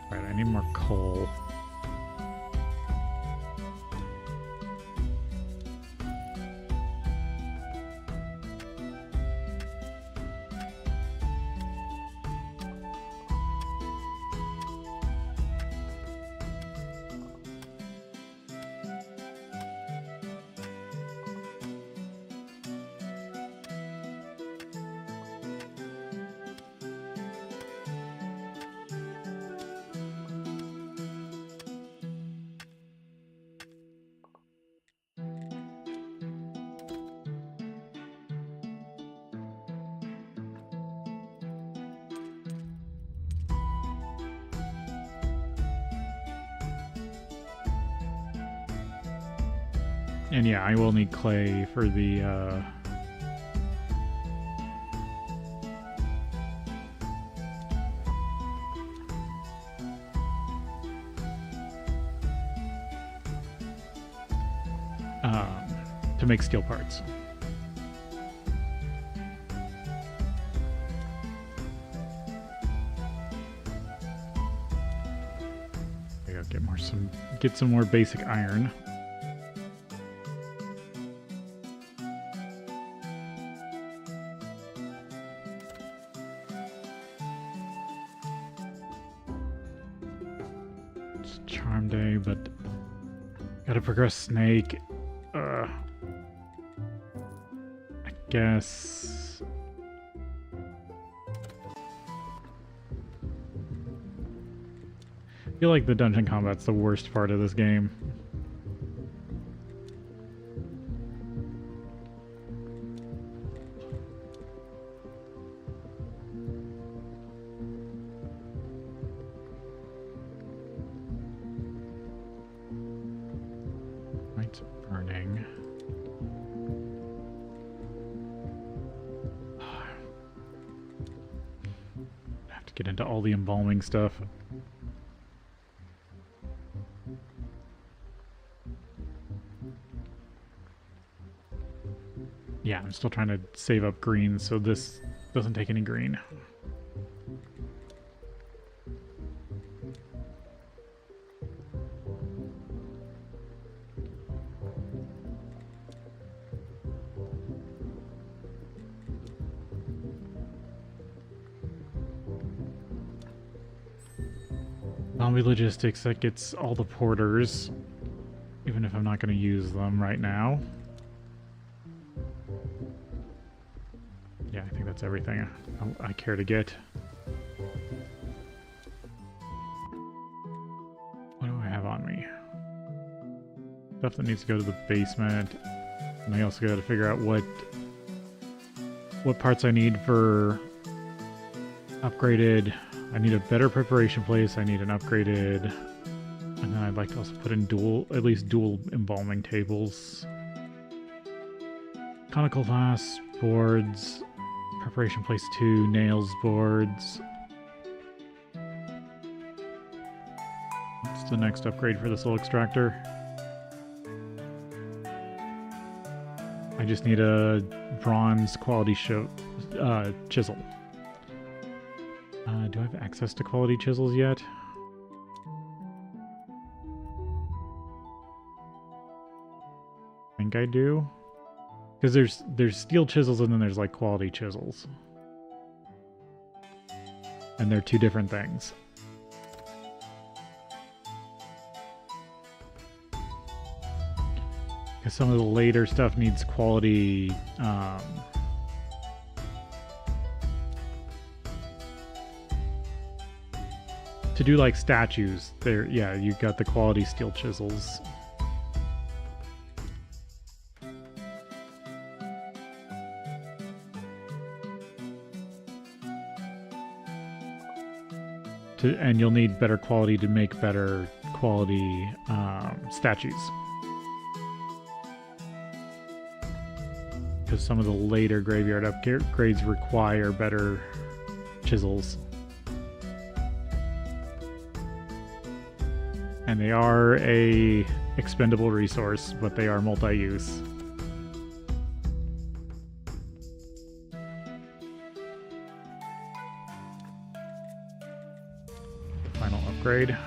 Right, I need more coal. And yeah, I will need clay for the to make steel parts. I gotta get some more basic iron. It's charm day, but gotta progress snake. I guess. I feel like the dungeon combat's the worst part of this game. get into all the embalming stuff. Yeah, I'm still trying to save up green so this doesn't take any green. Zombie logistics, that gets all the porters, even if I'm not going to use them right now. Yeah, I think that's everything I care to get. What do I have on me? Stuff that needs to go to the basement. And I also got to figure out what parts I need for upgraded. I need a better preparation place. I need an upgraded, and then I'd like to also put in at least dual embalming tables. Conical glass boards, preparation place 2, nails boards. What's the next upgrade for the soul extractor? I just need a bronze quality chisel. Do I have access to quality chisels yet? I think I do. Because there's steel chisels and then there's like quality chisels. And they're two different things. Because some of the later stuff needs quality to do like statues, there, yeah, you got the quality steel chisels. And you'll need better quality to make better quality statues. Because some of the later graveyard upgrades require better chisels. And they are a expendable resource, but they are multi-use. Final upgrade.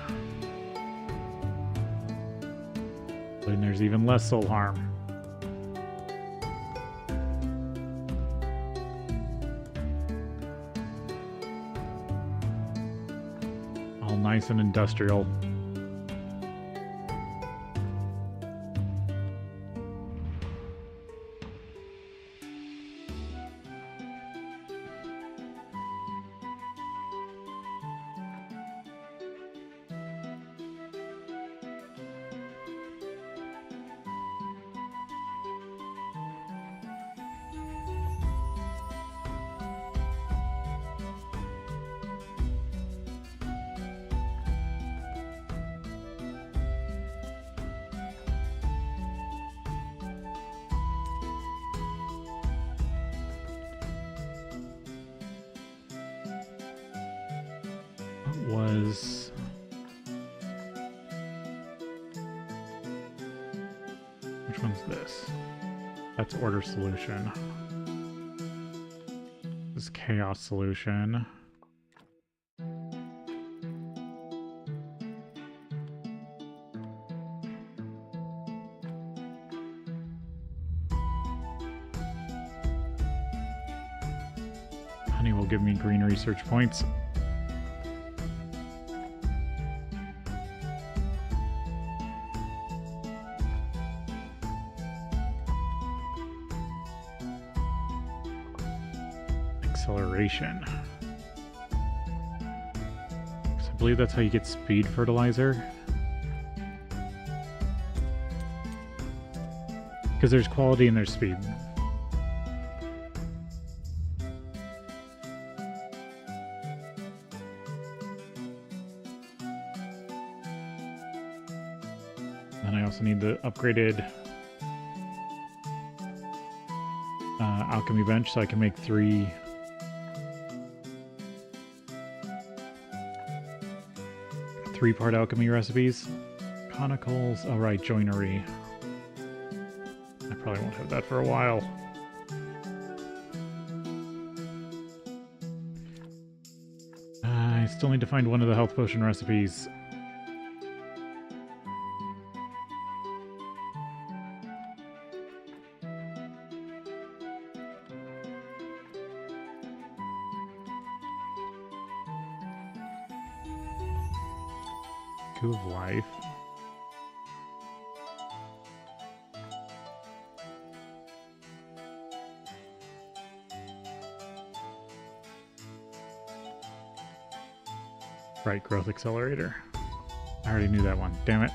And there's even less soul harm. All nice and industrial. Was which one's this? That's order solution. This is chaos solution. Honey will give me green research points. Acceleration. So I believe that's how you get speed fertilizer. Because there's quality and there's speed. And I also need the upgraded alchemy bench so I can make 3 3-part alchemy recipes. Conicals. Oh, right, joinery. I probably won't have that for a while. I still need to find one of the health potion recipes. Coup of Life. Right, growth accelerator. I already knew that one. Damn it.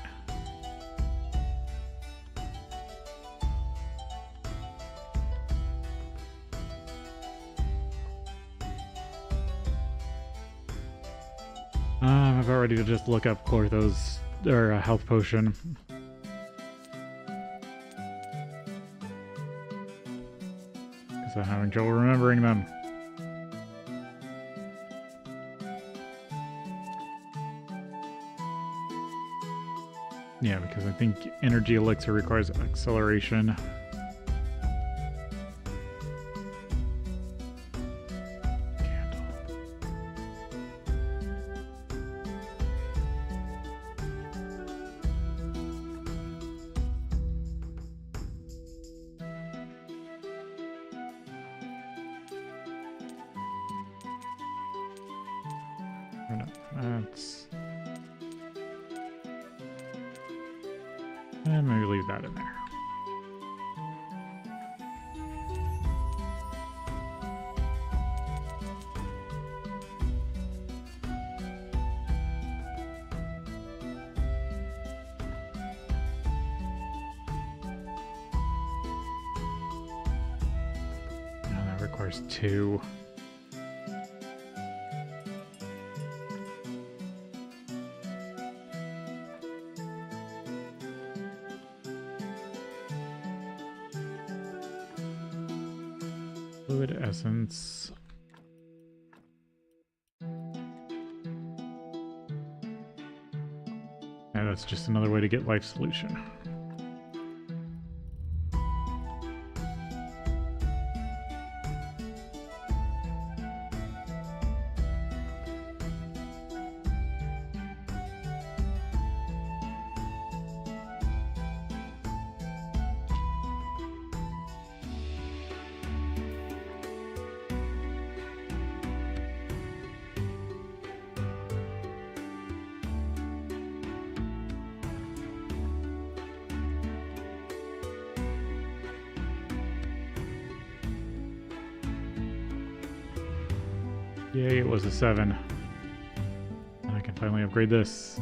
I'm about ready to just look up Clortho's or a health potion. Because I'm having trouble remembering them. Yeah, because I think energy elixir requires acceleration. Candle. Oh, no, that's... And maybe leave that in there. Now that requires 2. Fluid essence. And that's just another way to get life solution. Yay, it was a 7. And I can finally upgrade this.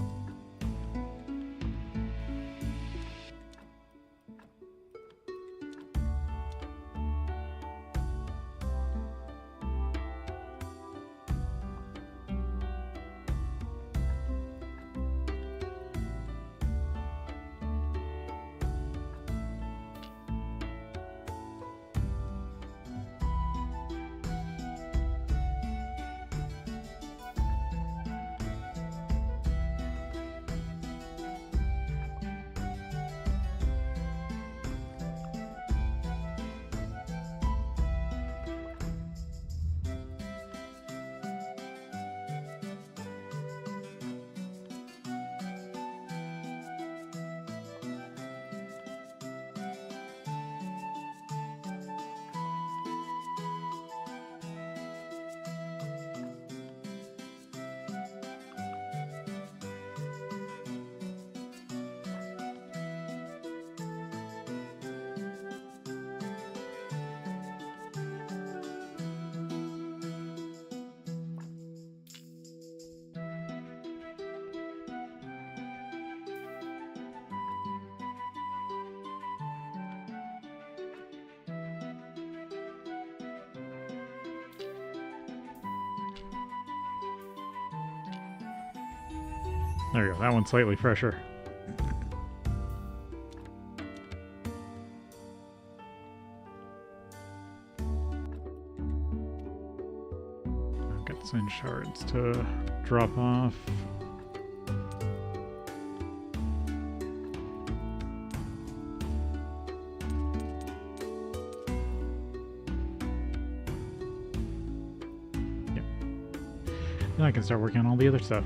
There you go, that one's slightly fresher. I've got some shards to drop off. Then I can start working on all the other stuff.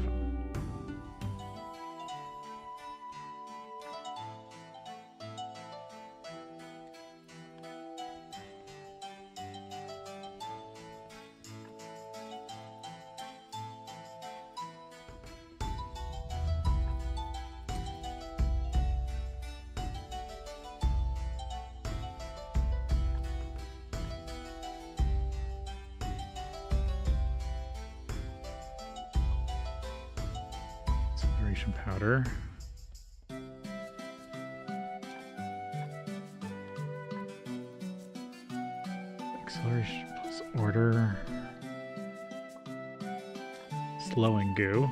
Powder. Acceleration plus order. Slowing goo.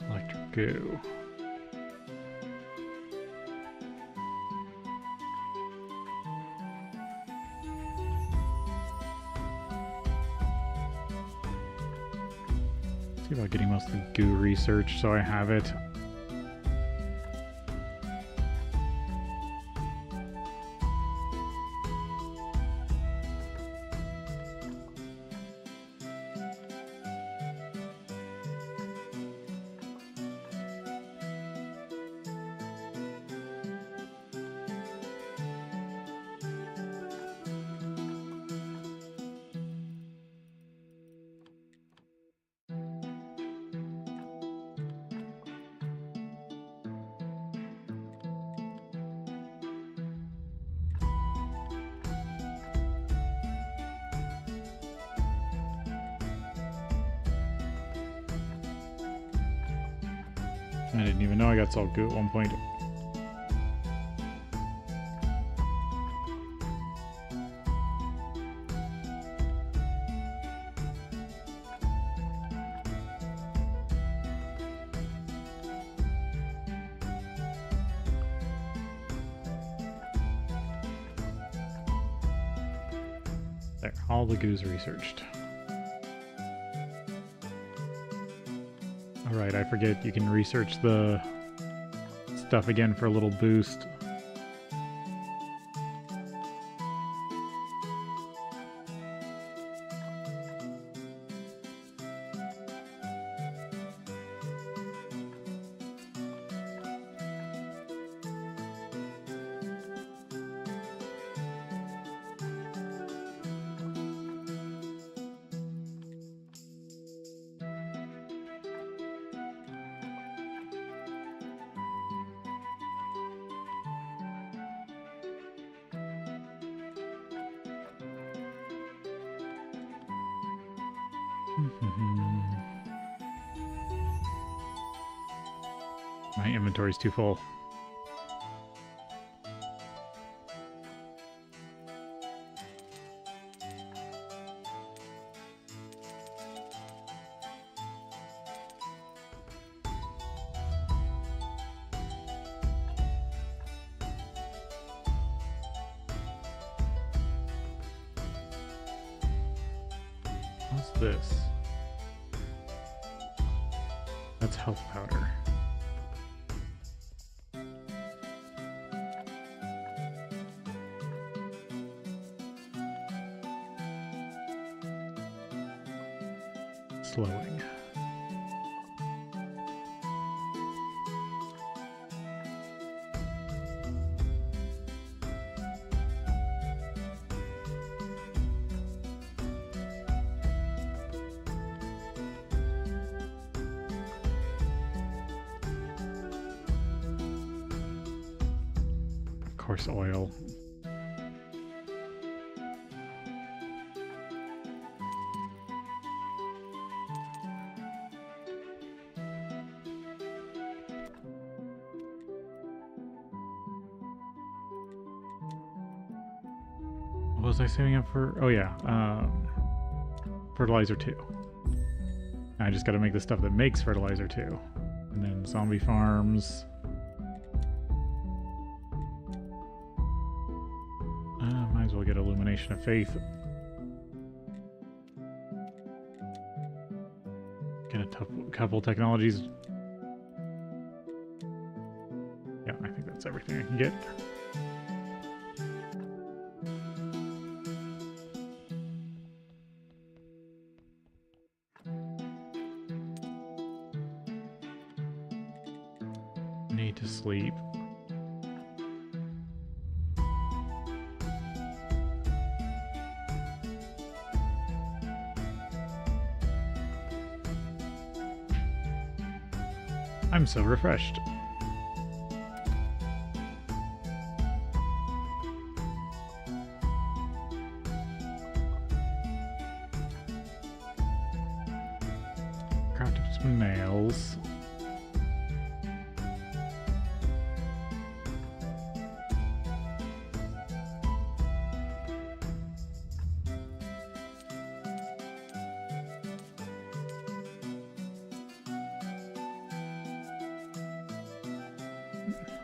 Electric goo. See about getting most of the goo research so I have it. I didn't even know I got salt goo at one point. There, all the goo's researched. Alright, I forget you can research the stuff again for a little boost. My inventory's too full. What's this? That's health powder. Slowing. Of course, oil. What was I saving up for? Oh yeah, fertilizer 2. I just got to make the stuff that makes fertilizer too. And then zombie farms. Might as well get Illumination of Faith. Get a couple technologies. Yeah, I think that's everything I can get. Need to sleep. I'm so refreshed. Craft up some nails.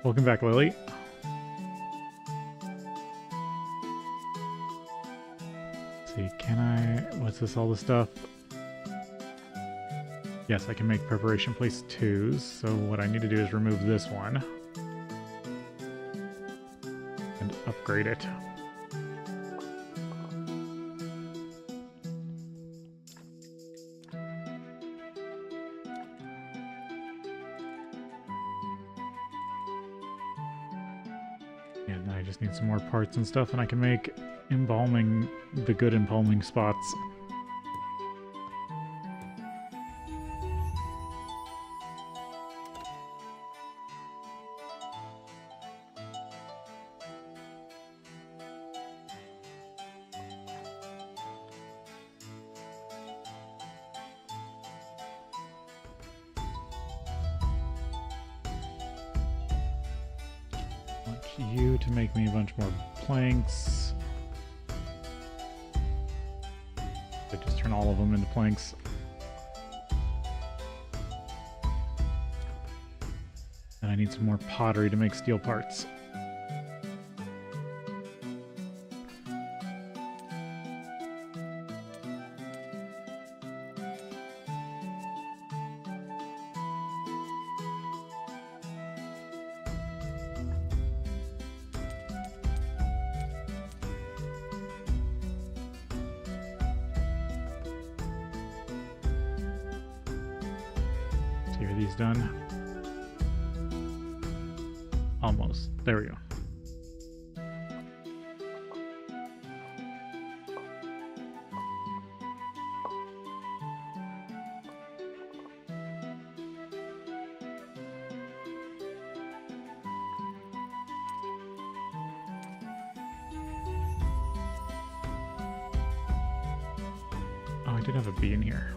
Welcome back, Lily. Let's see, can I... What's this, all the stuff? Yes, I can make preparation place 2s, so what I need to do is remove this one. And upgrade it. And then I just need some more parts and stuff, and I can make embalming, the good embalming spots. You to make me a bunch more planks. I just turn all of them into planks. And I need some more pottery to make steel parts. Here, are these done? Almost. There we go. Oh, I did have a bee in here.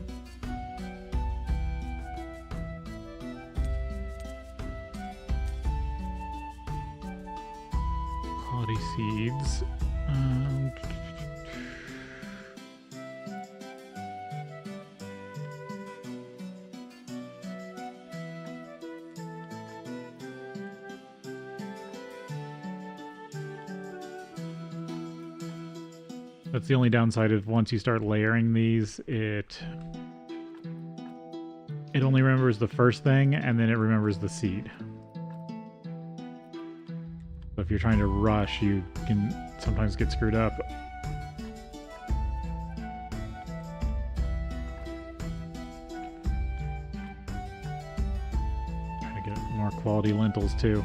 Seeds. That's the only downside of once you start layering these, it only remembers the first thing and then it remembers the seed. So if you're trying to rush, you can sometimes get screwed up. Trying to get more quality lentils too.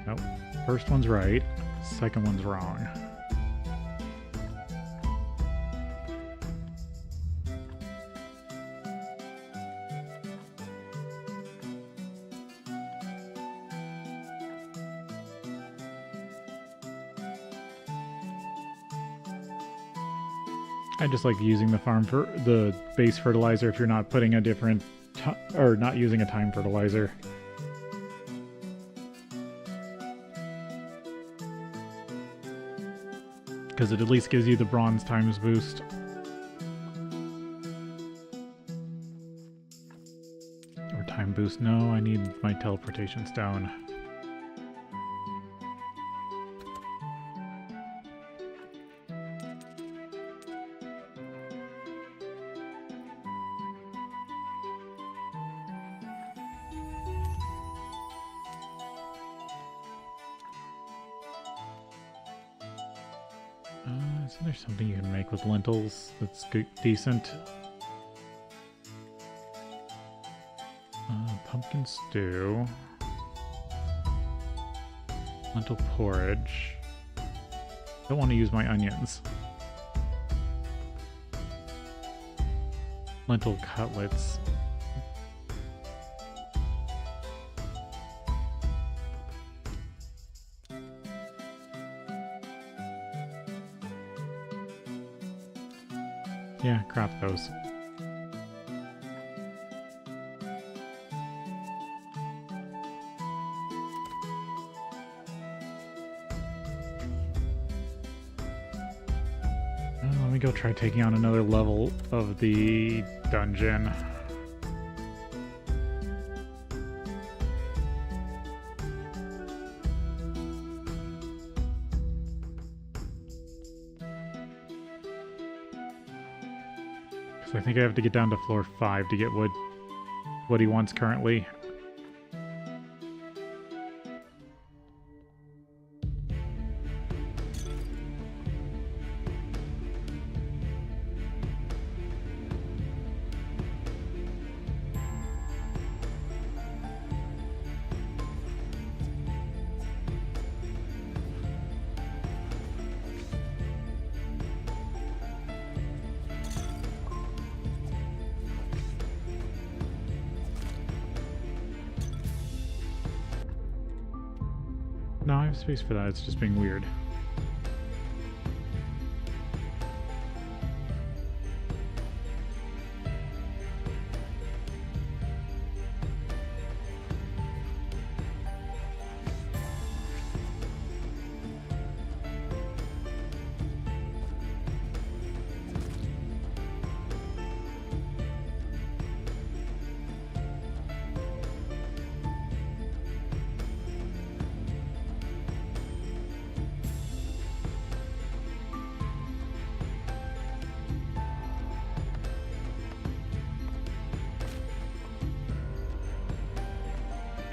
Nope. First one's right, second one's wrong. I just like using the farm for the base fertilizer if you're not putting a different or not using a time fertilizer. Because it at least gives you the bronze times boost. Or time boost. No, I need my teleportation stone. So there's something you can make with lentils that's good, decent. Pumpkin stew. Lentil porridge. Don't want to use my onions. Lentil cutlets. Yeah, craft those. Let me go try taking on another level of the dungeon. I think I have to get down to floor 5 to get what he wants currently. No, I have space for that, it's just being weird.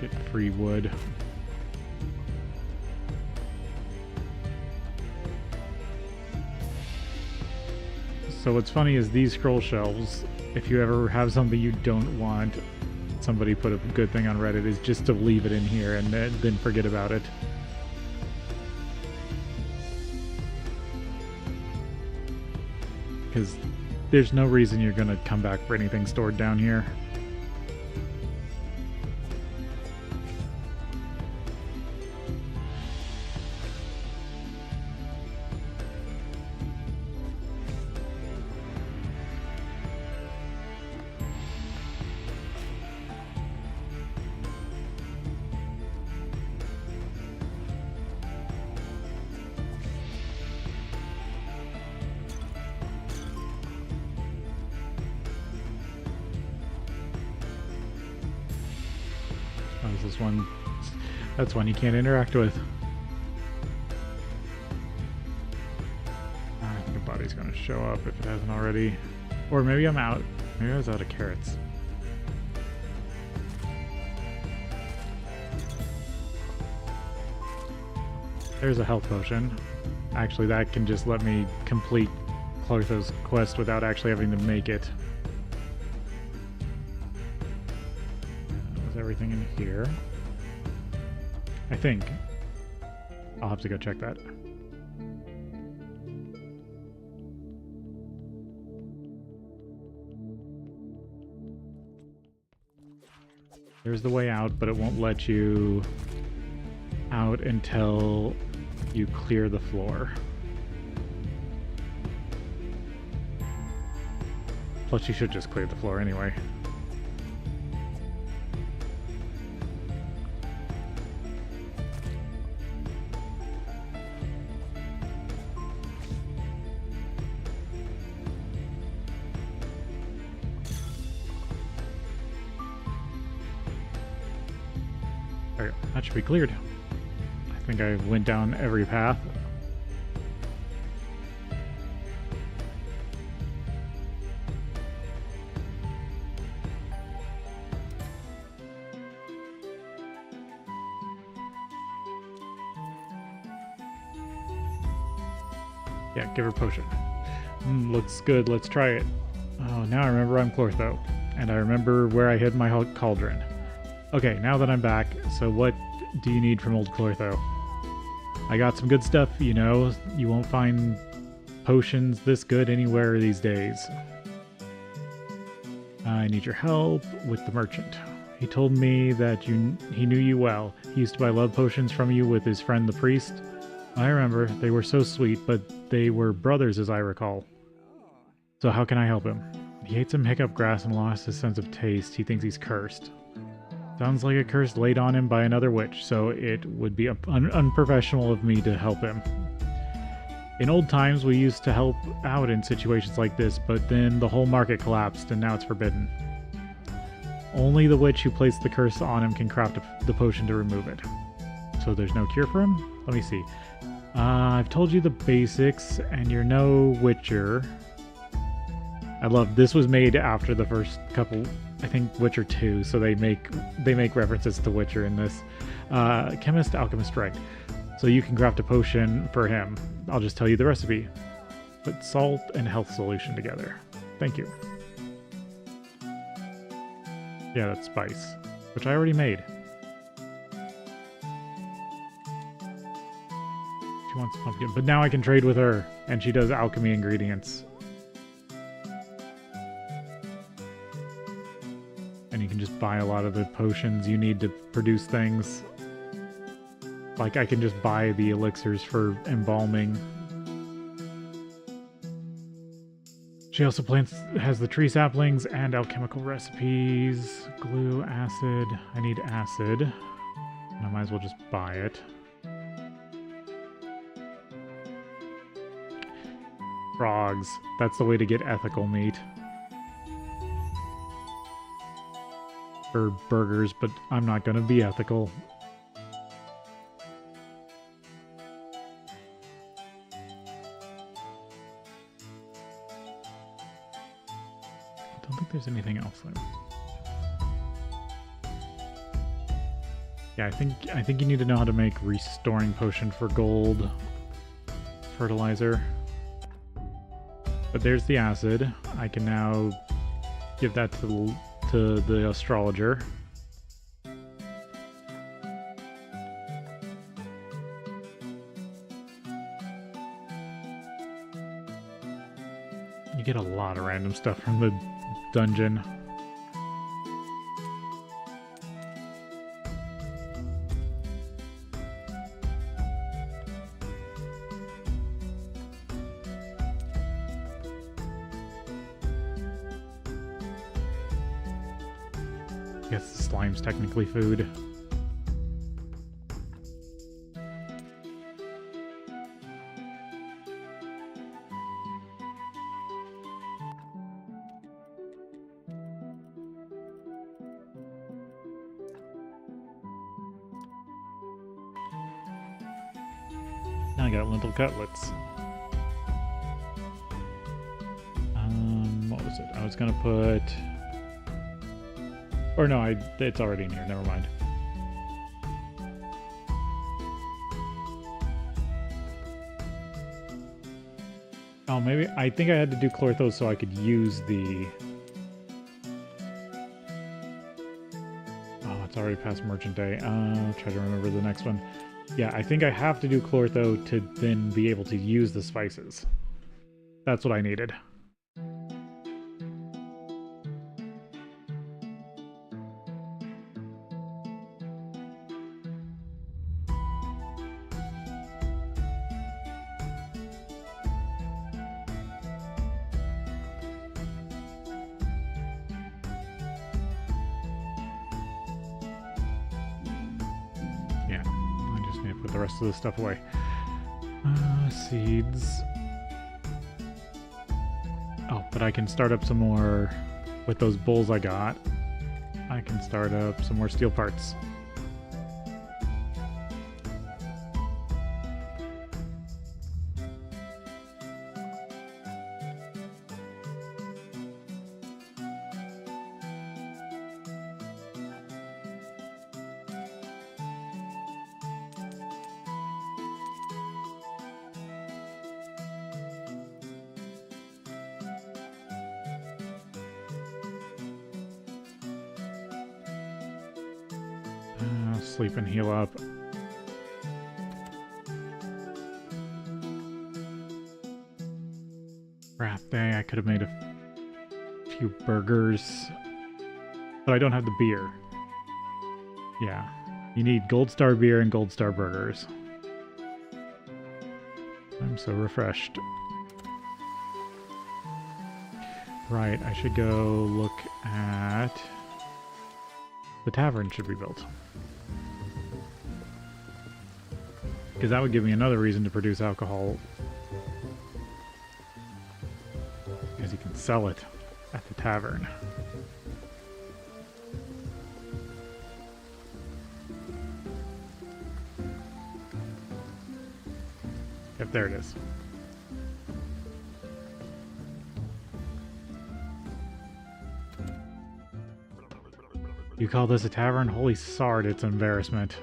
Get free wood. So what's funny is these scroll shelves, if you ever have something you don't want, somebody put a good thing on Reddit, is just to leave it in here and then forget about it. Because there's no reason you're gonna come back for anything stored down here. This one, that's one you can't interact with. I think the body's gonna show up if it hasn't already. Or maybe I'm out. Maybe I was out of carrots. There's a health potion. Actually, that can just let me complete Clotho's quest without actually having to make it. Everything in here, I think. I'll have to go check that. There's the way out, but it won't let you out until you clear the floor. Plus, you should just clear the floor anyway. Okay, that should be cleared. I think I went down every path. Yeah, give her a potion. Looks good, let's try it. Oh, now I remember I'm Clortho, and I remember where I hid my cauldron. Okay, now that I'm back, so what do you need from old Clortho? I got some good stuff, you know. You won't find potions this good anywhere these days. I need your help with the merchant. He told me that he knew you well. He used to buy love potions from you with his friend the priest. I remember, they were so sweet, but they were brothers as I recall. So how can I help him? He ate some hiccup grass and lost his sense of taste. He thinks he's cursed. Sounds like a curse laid on him by another witch, so it would be unprofessional of me to help him. In old times, we used to help out in situations like this, but then the whole market collapsed and now it's forbidden. Only the witch who placed the curse on him can craft the potion to remove it. So there's no cure for him? Let me see. I've told you the basics, and you're no witcher. I love this was made after the first couple, I think Witcher 2, so they make references to Witcher in this. Chemist, alchemist, right. So you can craft a potion for him. I'll just tell you the recipe. Put salt and health solution together. Thank you. Yeah, that's spice, which I already made. She wants pumpkin, but now I can trade with her, and she does alchemy ingredients. And you can just buy a lot of the potions you need to produce things. Like, I can just buy the elixirs for embalming. She also has the tree saplings and alchemical recipes. Glue, acid. I need acid. I might as well just buy it. Frogs. That's the way to get ethical meat. For burgers, but I'm not going to be ethical. I don't think there's anything else there. Yeah, I think you need to know how to make restoring potion for gold fertilizer. But there's the acid. I can now give that to the astrologer. You get a lot of random stuff from the dungeon. I guess the slime's technically food. Now I got lentil cutlets. What was it? I was gonna put... Or no, it's already in here, never mind. Oh, maybe, I think I had to do Clortho so I could use the... Oh, it's already past Merchant Day. I'll try to remember the next one. Yeah, I think I have to do Clortho to then be able to use the spices. That's what I needed. Put the rest of this stuff away. Seeds. Oh, but I can start up some more with those bowls I got. I can start up some more steel parts. sleep and heal up. Crap day, I could have made a few burgers. But I don't have the beer. Yeah. You need Gold Star beer and Gold Star burgers. I'm so refreshed. Right, I should go look at... The tavern should be built. Because that would give me another reason to produce alcohol. Because you can sell it at the tavern. Yep, there it is. You call this a tavern? Holy sard, it's an embarrassment.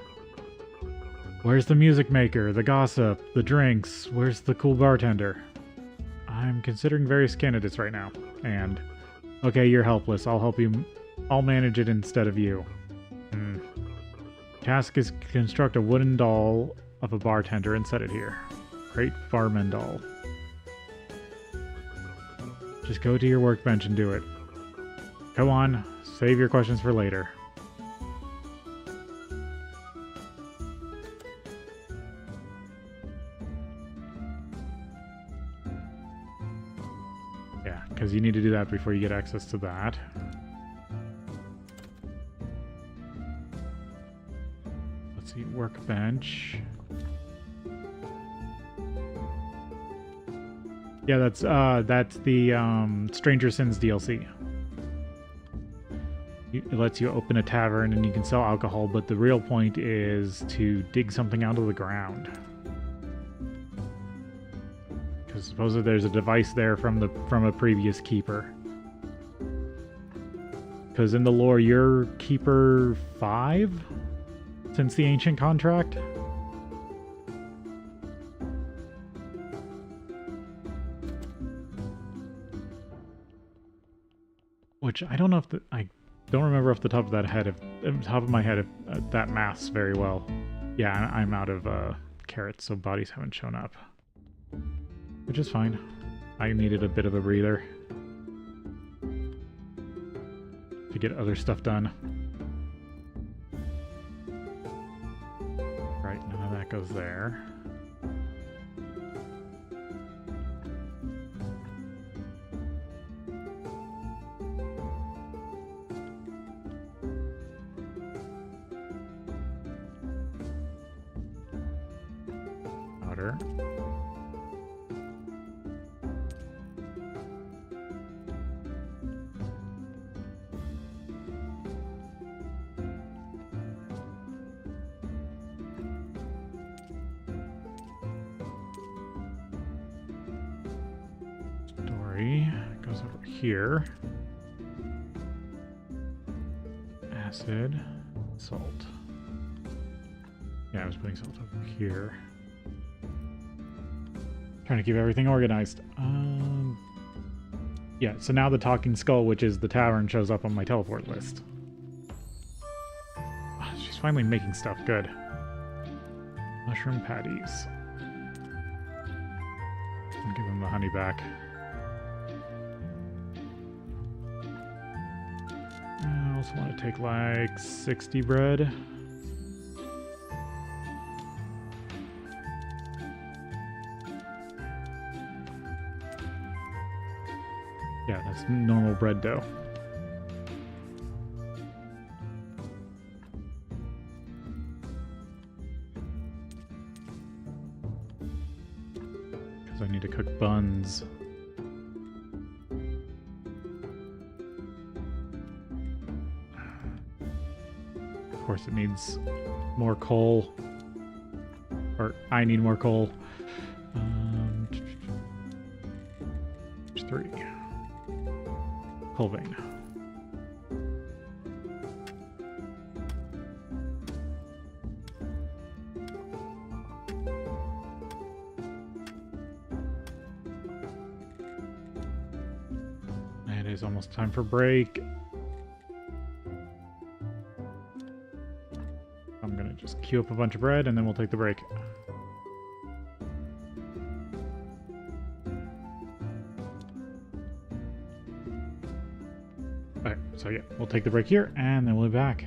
Where's the music maker, the gossip, the drinks? Where's the cool bartender? I'm considering various candidates right now. And, okay, you're helpless. I'll help you. I'll manage it instead of you. Task is construct a wooden doll of a bartender and set it here. Great barman doll. Just go to your workbench and do it. Go on, save your questions for later. Yeah, because you need to do that before you get access to that. Let's see, workbench. Yeah, that's the Stranger Sins DLC. It lets you open a tavern and you can sell alcohol, but the real point is to dig something out of the ground. Because supposedly there's a device there from a previous keeper. Because in the lore, you're Keeper 5 since the Ancient Contract. Which I don't know if I don't remember off the top of that head, top of my head, if that maths very well. Yeah, I'm out of carrots, so bodies haven't shown up, which is fine. I needed a bit of a breather to get other stuff done. Right, none of that goes there. Goes over here. Acid, salt. Yeah, I was putting salt over here. Trying to keep everything organized. Yeah, so now the Talking Skull, which is the tavern, shows up on my teleport list. Oh, she's finally making stuff good. Mushroom patties. I'll give him the honey back. I also want to take like 60 bread. Yeah, that's normal bread dough. Because I need to cook buns. Of course it needs more coal. Or I need more coal. There's 3. Coal vein. It is almost time for break. I'm gonna just queue up a bunch of bread and then we'll take the break. Alright, so yeah, we'll take the break here and then we'll be back.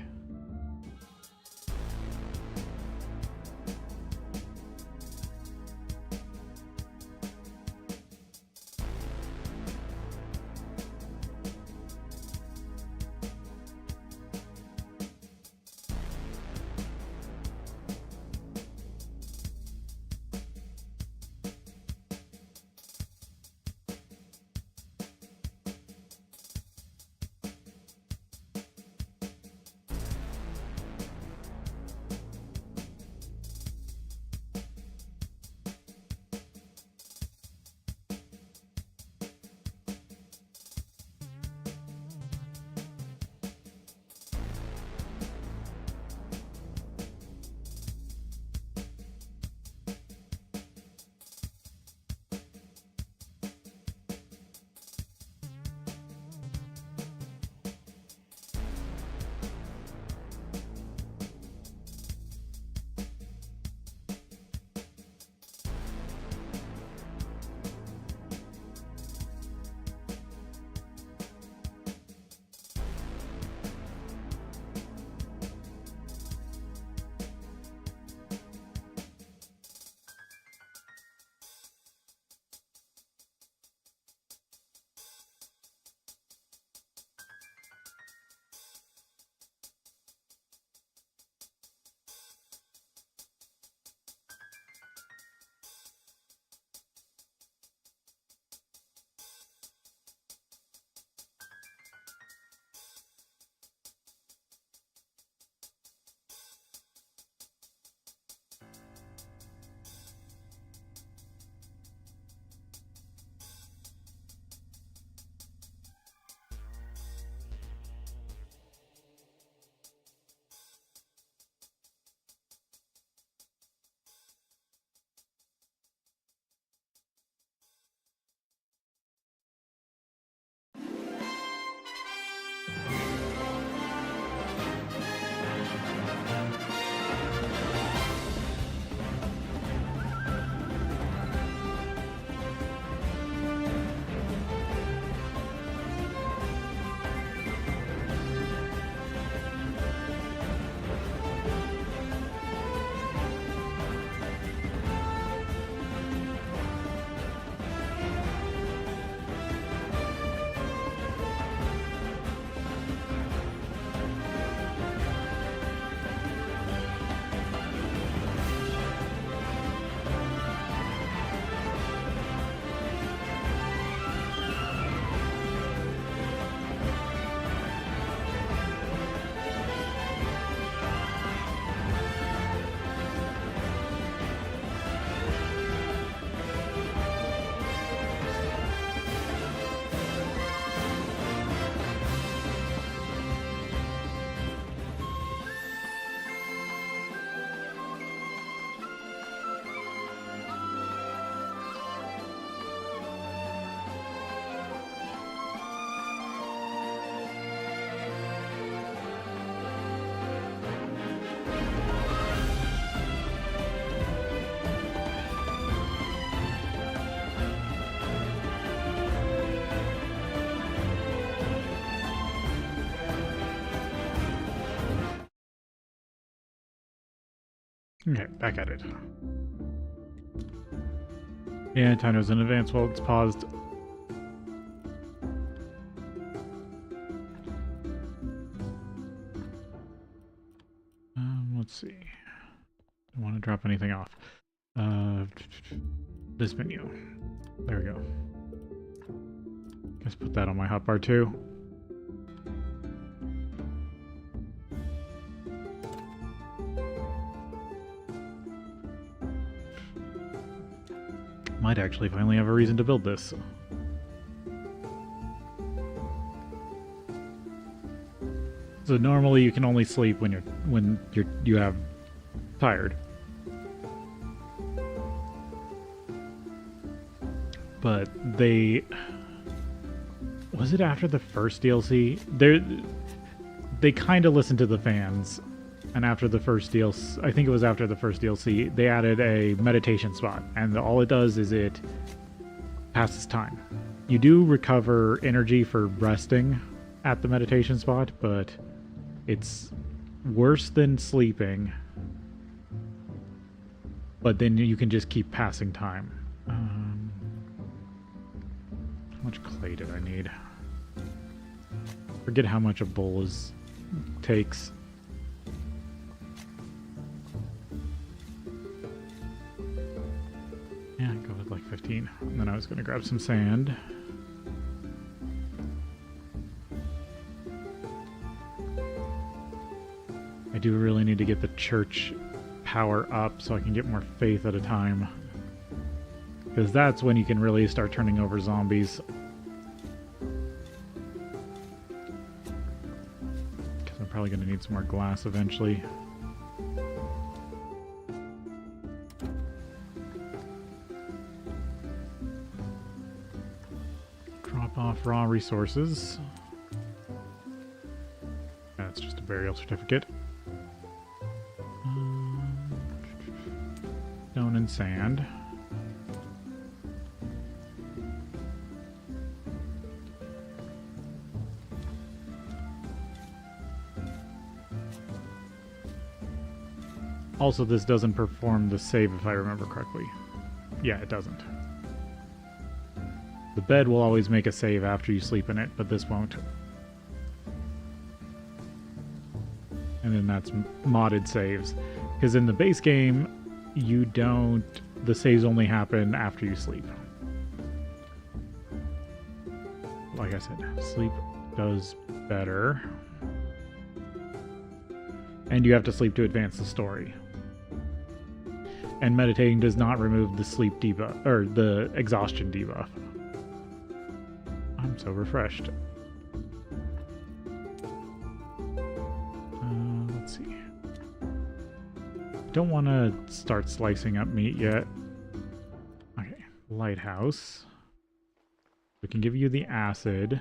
Okay, back at it. Yeah, time knows in advance while it's paused. Let's see. Don't want to drop anything off. This menu. There we go. Guess put that on my hotbar too. Might actually finally have a reason to build this. So normally you can only sleep when you have tired. But was it after the first DLC? They kind of listened to the fans And after the first DLC, I think it was after the first DLC, they added a meditation spot, and all it does is it passes time. You do recover energy for resting at the meditation spot, but it's worse than sleeping. But then you can just keep passing time. How much clay did I need? Forget how much a bowl takes. Yeah, go with like 15. And then I was going to grab some sand. I do really need to get the church power up so I can get more faith at a time. Because that's when you can really start turning over zombies. Because I'm probably going to need some more glass eventually. Drop off raw resources. That's just a burial certificate. Stone and sand. Also, this doesn't perform the save if I remember correctly. Yeah, it doesn't. The bed will always make a save after you sleep in it, but this won't. And then that's modded saves. Because in the base game, you don't... the saves only happen after you sleep. Like I said, sleep does better. And you have to sleep to advance the story. And meditating does not remove the sleep debuff, or the exhaustion debuff. I'm so refreshed. Let's see. Don't want to start slicing up meat yet. Okay, lighthouse. We can give you the acid,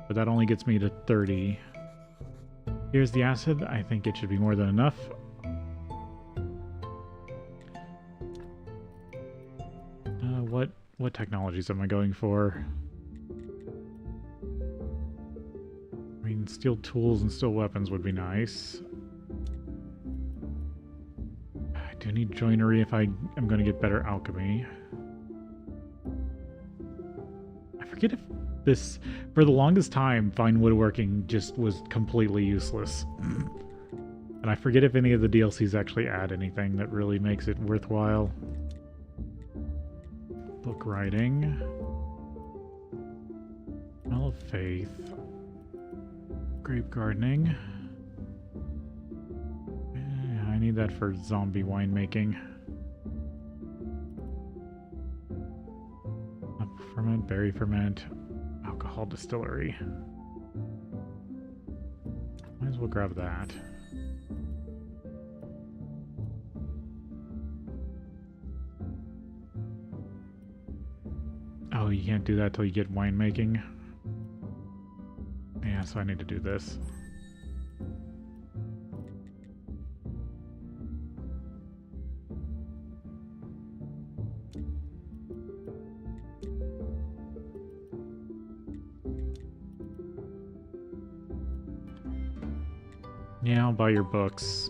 but that only gets me to 30. Here's the acid. I think it should be more than enough. What technologies am I going for? I mean, steel tools and steel weapons would be nice. I do need joinery if I am going to get better alchemy. I forget if this... for the longest time, fine woodworking just was completely useless. And I forget if any of the DLCs actually add anything that really makes it worthwhile. Book writing. Smell of faith. Grape gardening. Yeah, I need that for zombie winemaking. Ferment, berry ferment, alcohol distillery. Might as well grab that. Oh, you can't do that till you get winemaking? Yeah, so I need to do this. Yeah, I'll buy your books.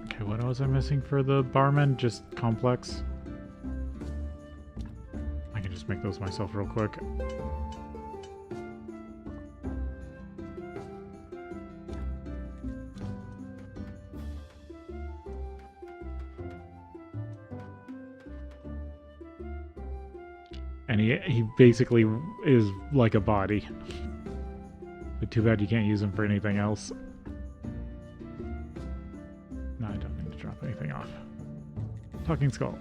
Okay, what was I missing for the barman? Just complex? I can just make those myself real quick. And he basically is like a body. But too bad you can't use him for anything else. No, I don't need to drop anything off. Talking skull.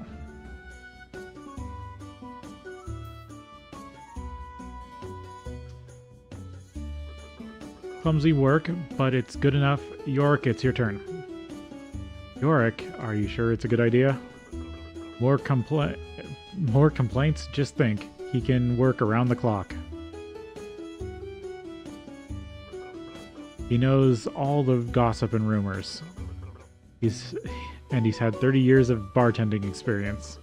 Clumsy work, but it's good enough. Yorick, it's your turn. Yorick, are you sure it's a good idea? More complaints? Just think. He can work around the clock. He knows all the gossip and rumors. He's had 30 years of bartending experience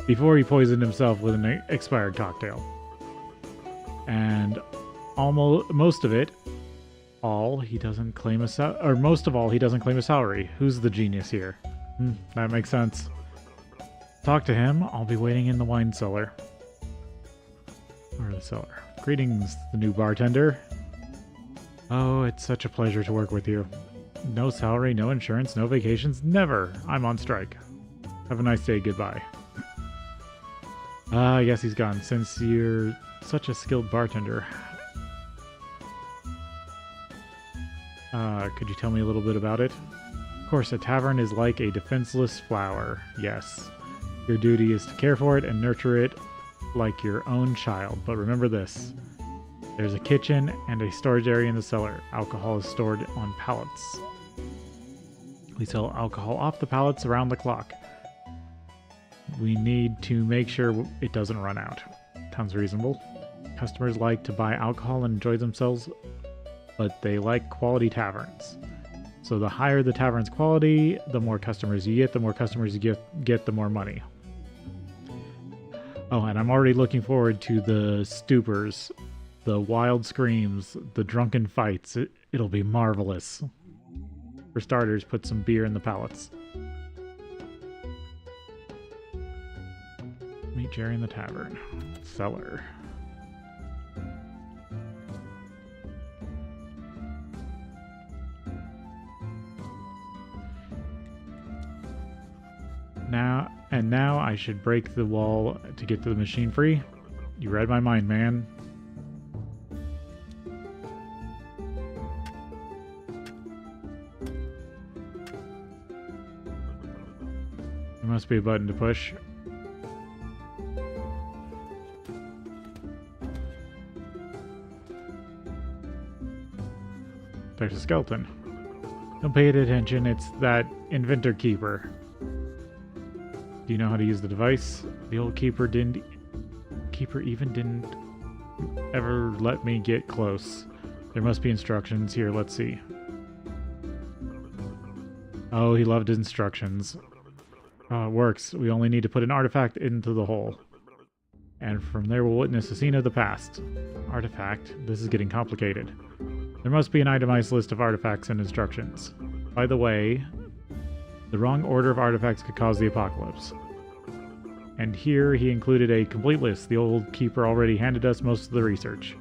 before he poisoned himself with an expired cocktail. And most of all, he doesn't claim a salary. Who's the genius here? That makes sense. Talk to him. I'll be waiting in the wine cellar. Or the cellar. Greetings, the new bartender. Oh, it's such a pleasure to work with you. No salary, no insurance, no vacations, never. I'm on strike. Have a nice day, goodbye. I guess he's gone. Since you're such a skilled bartender, could you tell me a little bit about it? Of course, a tavern is like a defenseless flower. Yes. Your duty is to care for it and nurture it like your own child. But remember this. There's a kitchen and a storage area in the cellar. Alcohol is stored on pallets. We sell alcohol off the pallets around the clock. We need to make sure it doesn't run out. Sounds reasonable. Customers like to buy alcohol and enjoy themselves, but they like quality taverns. So the higher the tavern's quality, the more customers you get. The more customers you get, the more money. Oh, and I'm already looking forward to the stupors, the wild screams, the drunken fights. It'll be marvelous. For starters, put some beer in the pallets. Meet Jerry in the tavern. Cellar. Now I should break the wall to get to the machine free. You read my mind, man. There must be a button to push. There's a skeleton. Don't pay it attention, it's that inventor keeper. Do you know how to use the device? The old keeper didn't ever let me get close. There must be instructions. Here, let's see. Oh, he loved instructions. It works. We only need to put an artifact into the hole. And from there we'll witness a scene of the past. Artifact? This is getting complicated. There must be an itemized list of artifacts and instructions. By the way, the wrong order of artifacts could cause the apocalypse. And here he included a complete list. The old keeper already handed us most of the research.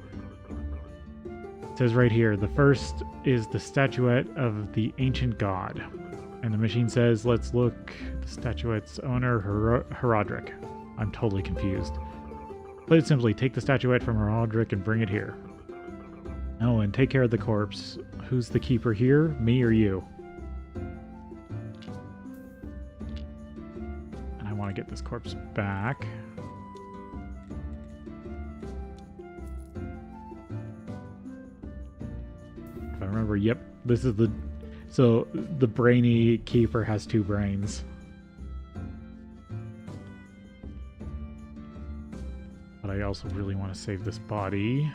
It says right here, the first is the statuette of the ancient god. And the machine says, let's look, the statuette's owner, Herodric. I'm totally confused. Put it simply, take the statuette from Herodric and bring it here. Oh, and take care of the corpse. Who's the keeper here? Me or you? And I want to get this corpse back. If I remember, yep, this is the... So, the brainy keeper has 2 brains. But I also really want to save this body.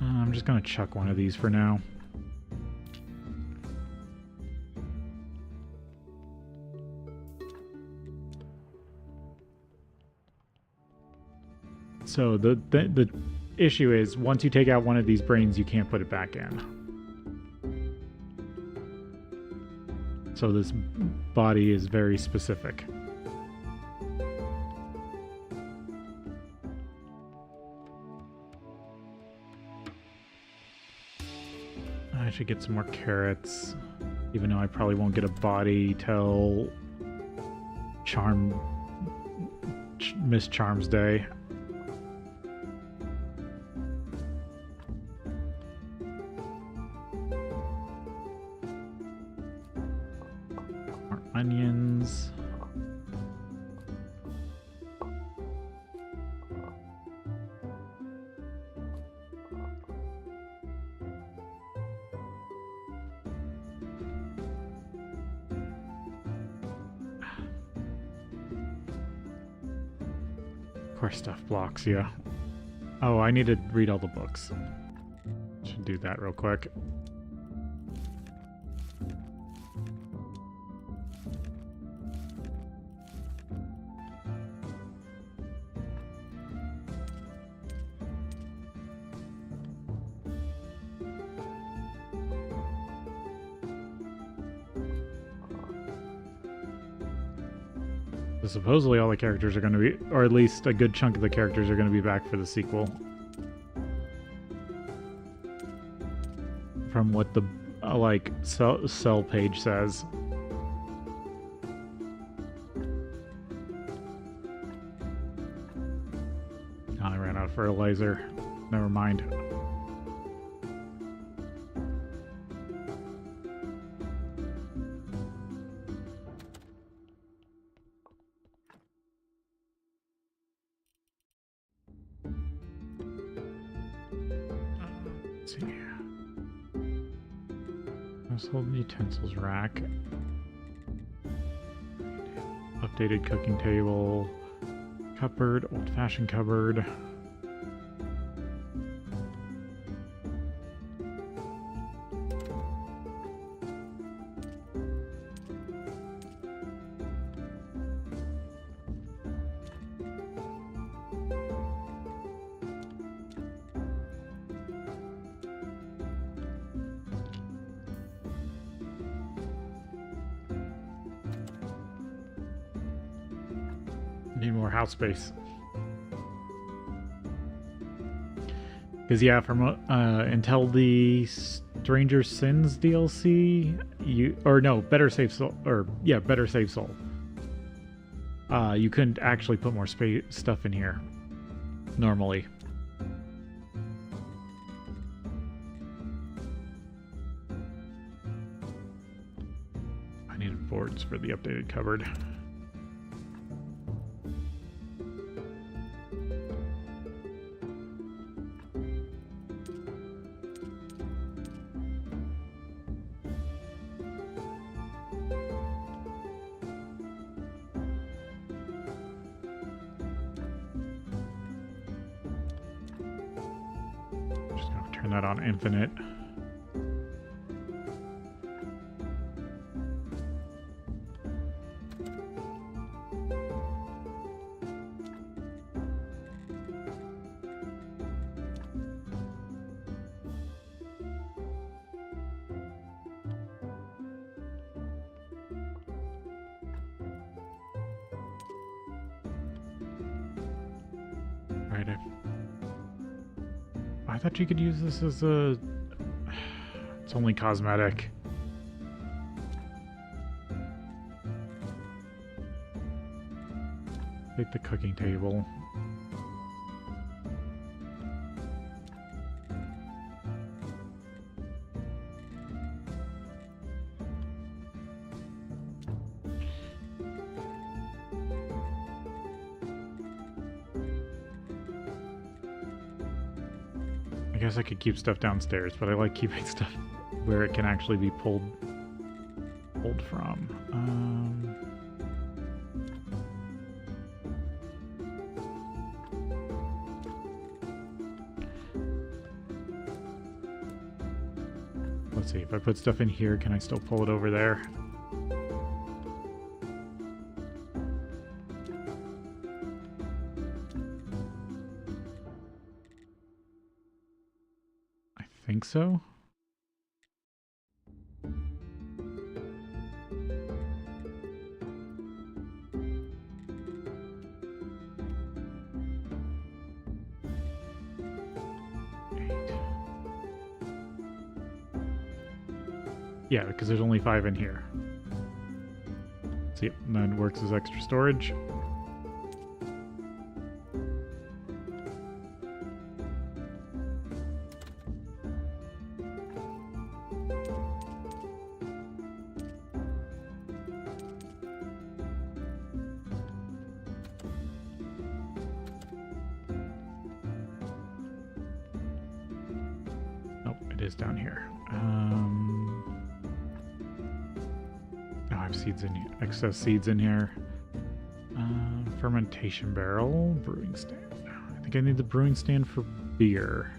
I'm just going to chuck one of these for now. So the issue is, once you take out one of these brains, you can't put it back in. So this body is very specific. I should get some more carrots, even though I probably won't get a body till Miss Charm's Day. More onions. Core stuff blocks, yeah. Oh, I need to read all the books. Should do that real quick. So supposedly all the characters are going to be, or at least a good chunk of the characters are going to be back for the sequel. From what the, like, sell page says. Oh, I ran out of fertilizer. Never mind. Let's see. Household utensils rack. Updated cooking table. Cupboard, old-fashioned cupboard. Need more house space. Because yeah, from until the Stranger Sins DLC, Better Save Soul, Better Save Soul. You couldn't actually put more stuff in here normally. I needed boards for the updated cupboard. Turn that on infinite. Right, I thought you could use this as a... It's only cosmetic. Take the cooking table. I guess I could keep stuff downstairs, but I like keeping stuff where it can actually be pulled from. Let's see, if I put stuff in here, can I still pull it over there? I think so. Yeah, because there's only 5 in here. See, and then works as extra storage. Nope, it is down here. I have seeds in here, excess seeds in here. Fermentation barrel, brewing stand. I think I need the brewing stand for beer.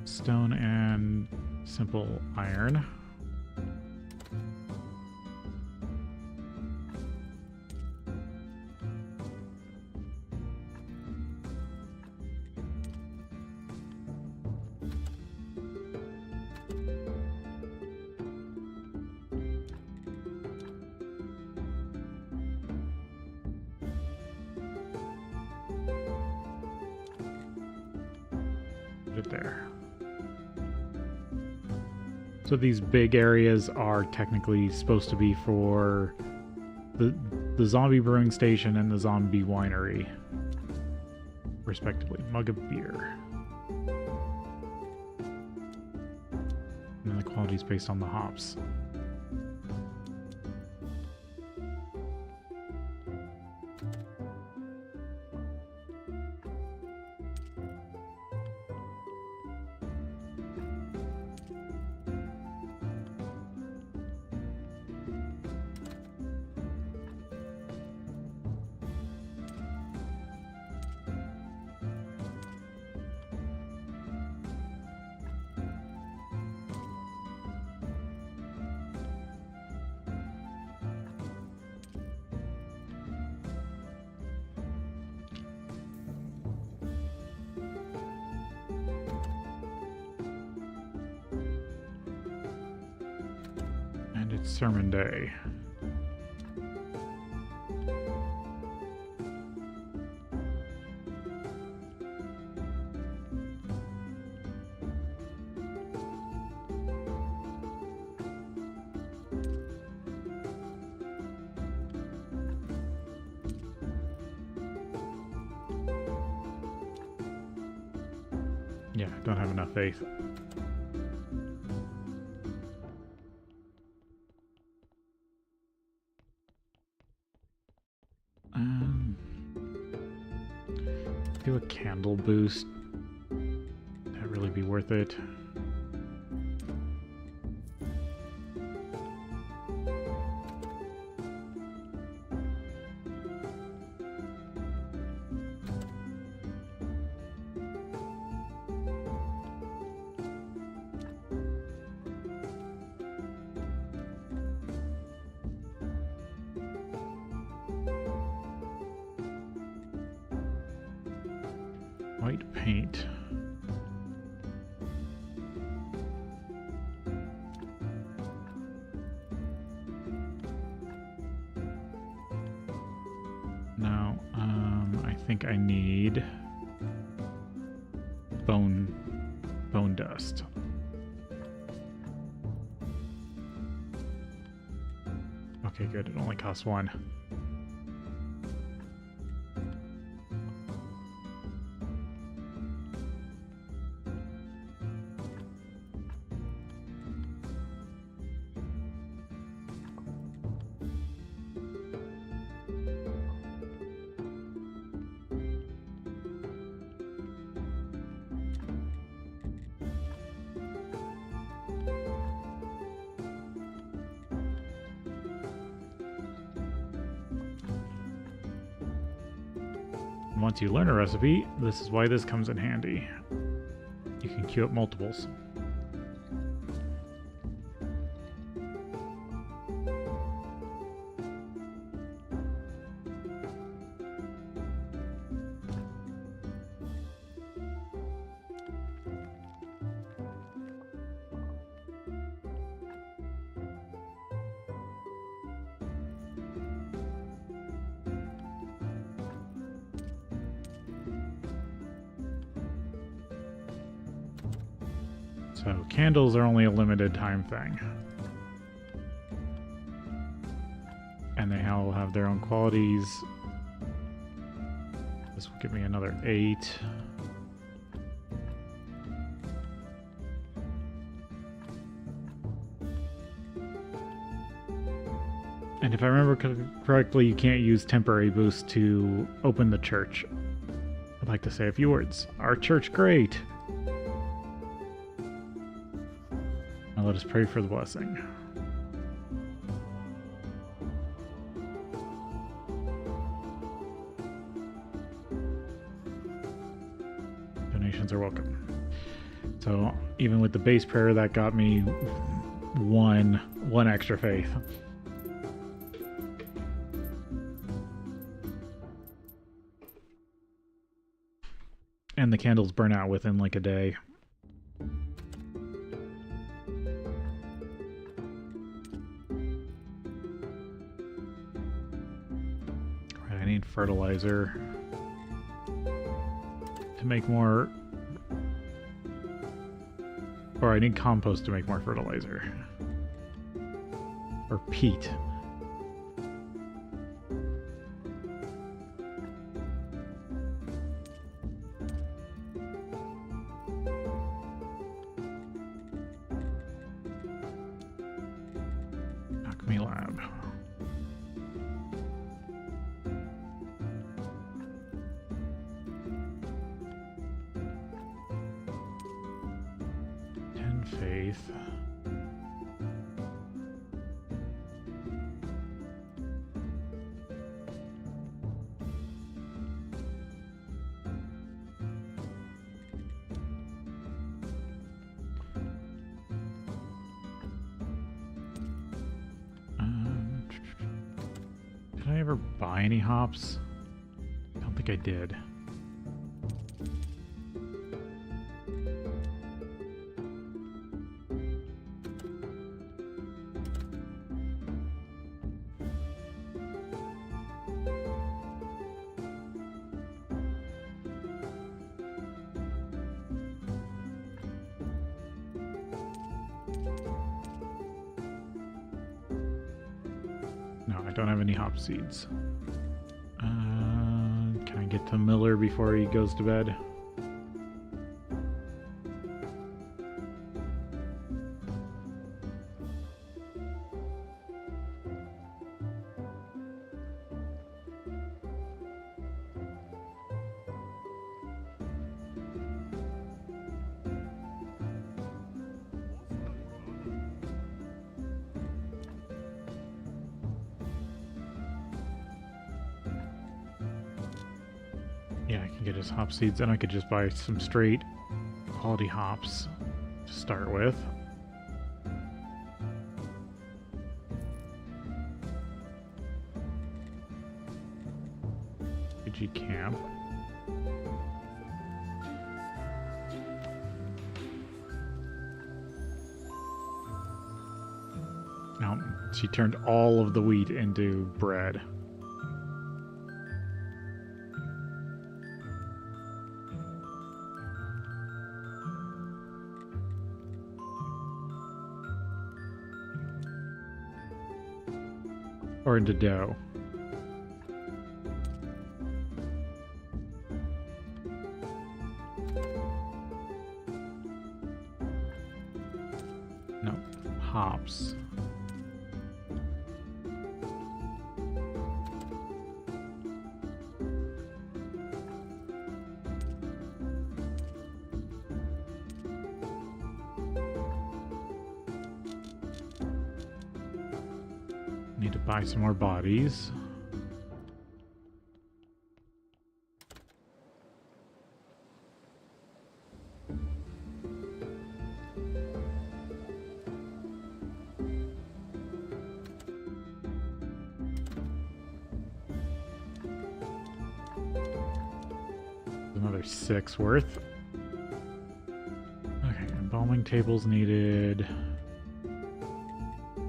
Stone and simple iron. Put it there. So these big areas are technically supposed to be for the zombie brewing station and the zombie winery, respectively. Mug of beer. And then the quality is based on the hops. It's sermon day. Yeah, don't have enough faith. Do a candle boost. That'd really be worth it. White paint. Now, I think I need bone dust. Okay, good. It only costs one. Once you learn a recipe, this is why this comes in handy. You can queue up multiples. So candles are only a limited time thing. And they all have their own qualities. This will give me another 8. And if I remember correctly, you can't use temporary boost to open the church. I'd like to say a few words. Our church great! Now let us pray for the blessing. donations are welcome. So even with the base prayer, that got me one extra faith. And the candles burn out within like a day. Right, I need fertilizer to make more, or I need compost to make more fertilizer. Or peat. Alchemy lab. Faith. Did I ever buy any hops? I don't think I did. I don't have any hop seeds. Can I get to Miller before he goes to bed? Yeah, I can get his hop seeds, and I could just buy some straight quality hops to start with. PG camp. Now, she turned all of the wheat into bread. Or into dough. No, hops. Need to buy some more bodies. Another 6 worth. Okay, embalming tables needed.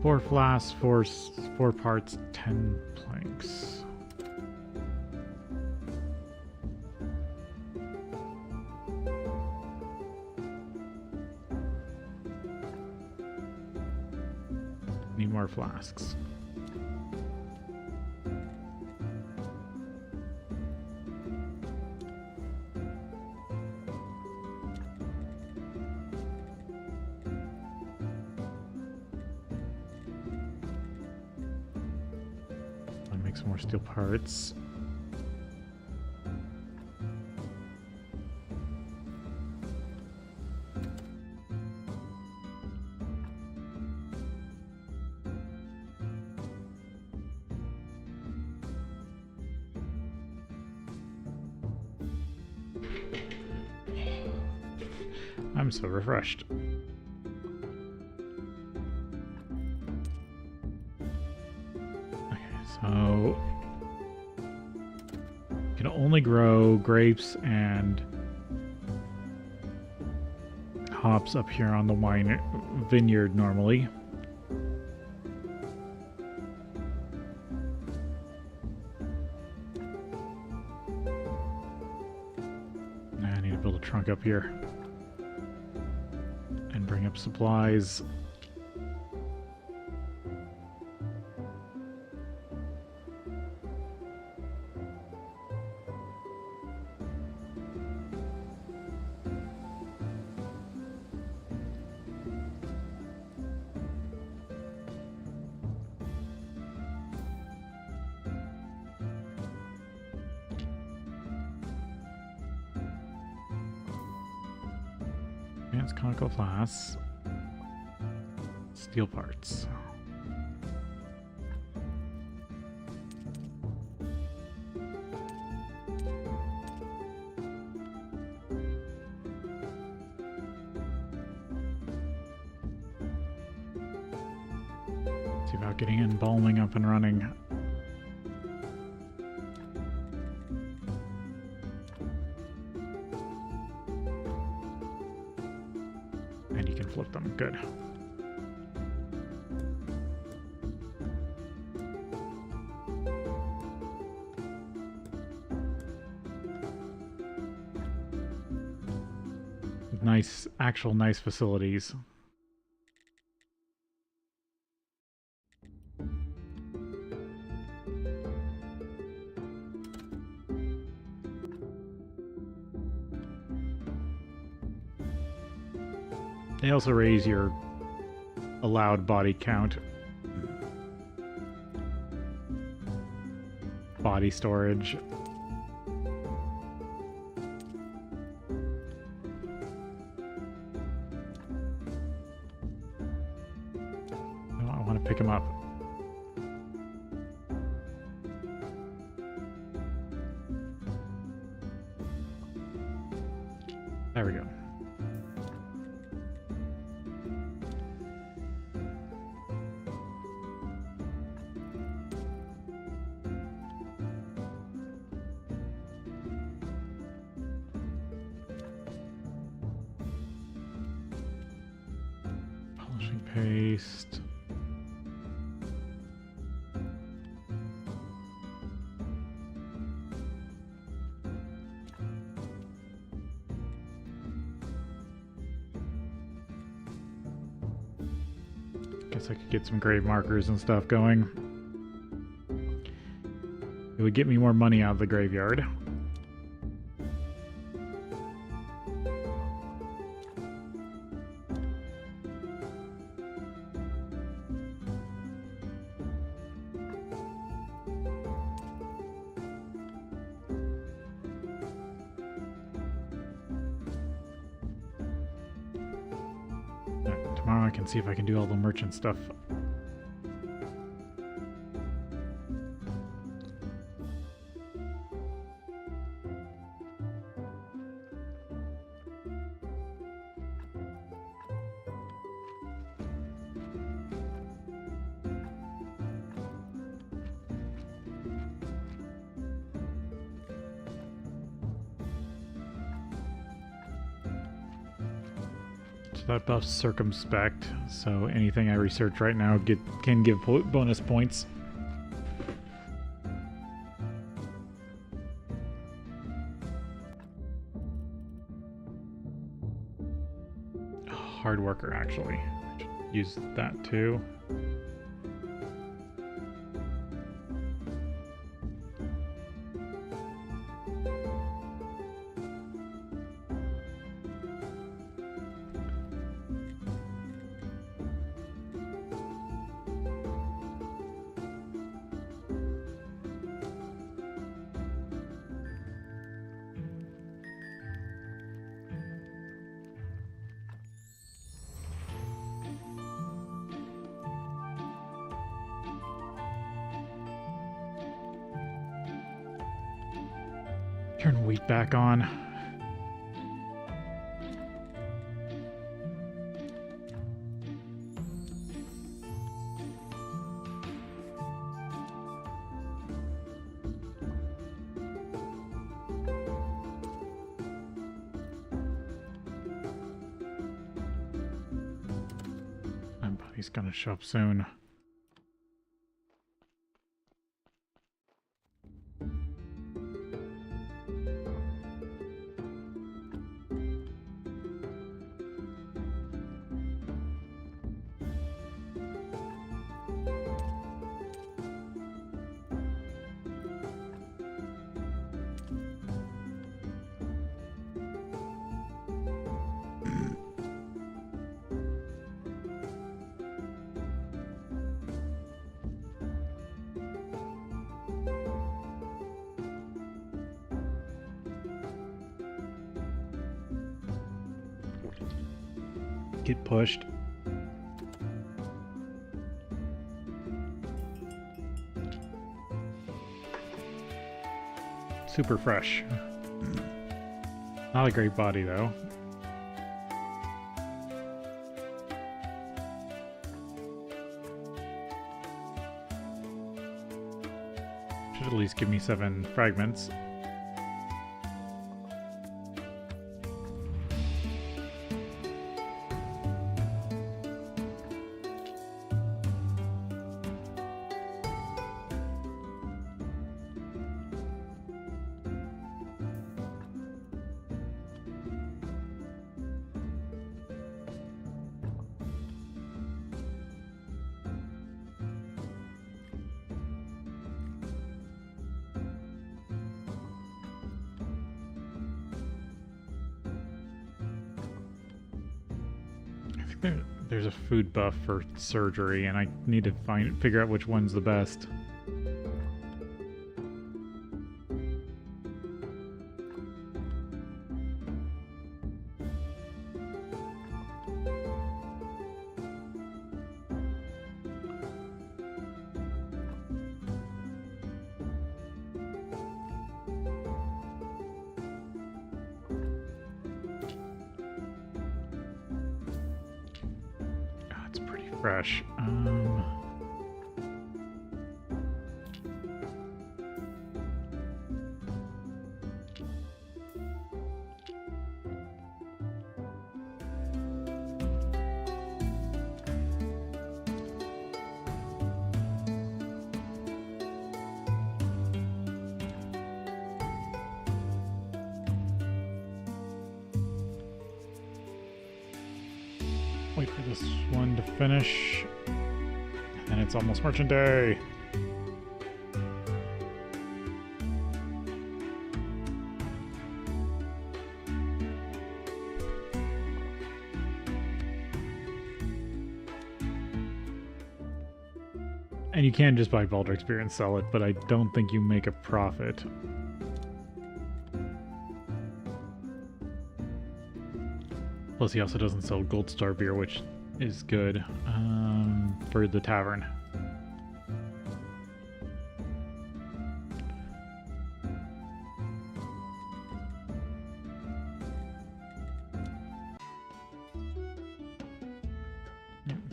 4 flasks, 4 parts, 10 planks. Need more flasks. Some more steel parts. I'm so refreshed. Okay, so you can only grow grapes and hops up here on the wine vineyard normally. I need to build a trunk up here and bring up supplies. Advanced conical glass. Steel parts. See about getting embalming up and running. And you can flip them. Good. Nice, actual nice facilities. They also raise your allowed body count. Body storage. Oh, I want to pick him up. There we go. Paste. Guess I could get some grave markers and stuff going. It would get me more money out of the graveyard. Tomorrow I can see if I can do all the merchant stuff. That buff's circumspect, so anything I research right now can give bonus points. Hard worker, actually. Use that too. Turn wheat back on. he's gonna show up soon. Get pushed. Super fresh. Not a great body though. Should at least give me 7 fragments. There's a food buff for surgery, and I need to figure out which one's the best. Fresh. Wait for this one to finish, and it's almost merchant day. And you can just buy Baldric Spear and sell it, but I don't think you make a profit. Plus, he also doesn't sell Gold Star beer, which is good for the tavern.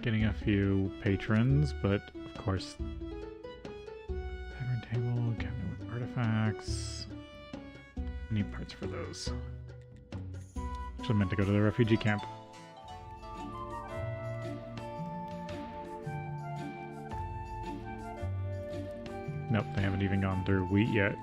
Getting a few patrons, but of course, tavern table, cabinet with artifacts. I need parts for those. I meant to go to the refugee camp. Nope, they haven't even gone through wheat yet.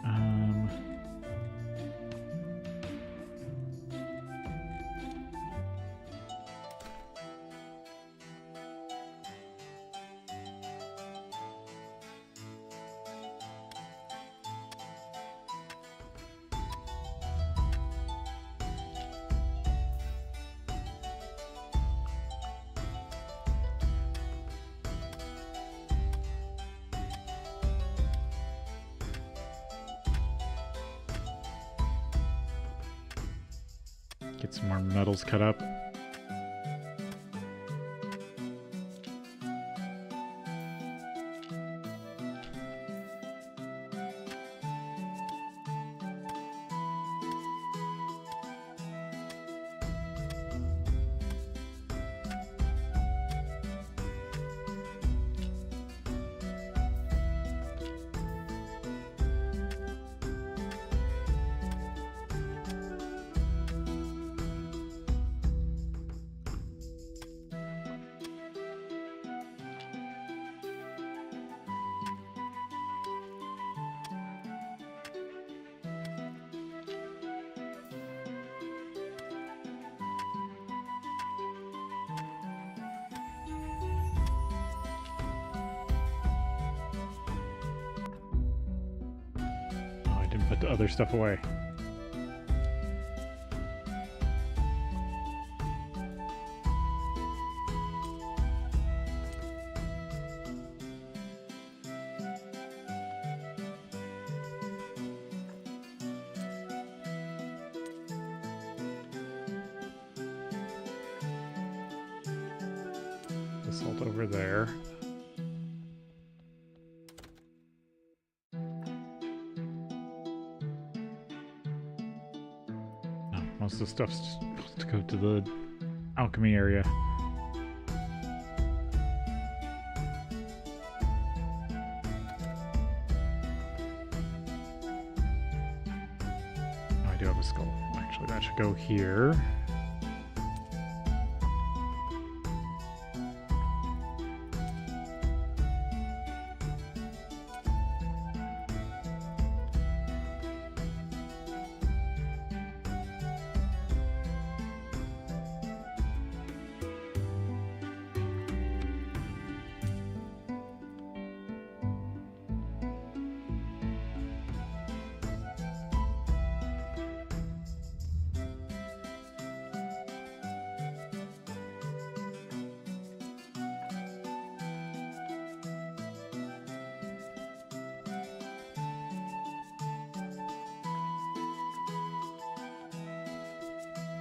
Get some more metals cut up. put the other stuff away. The salt over there. Most of the stuff's supposed to go to the alchemy area. Oh, I do have a skull. Actually, that should go here.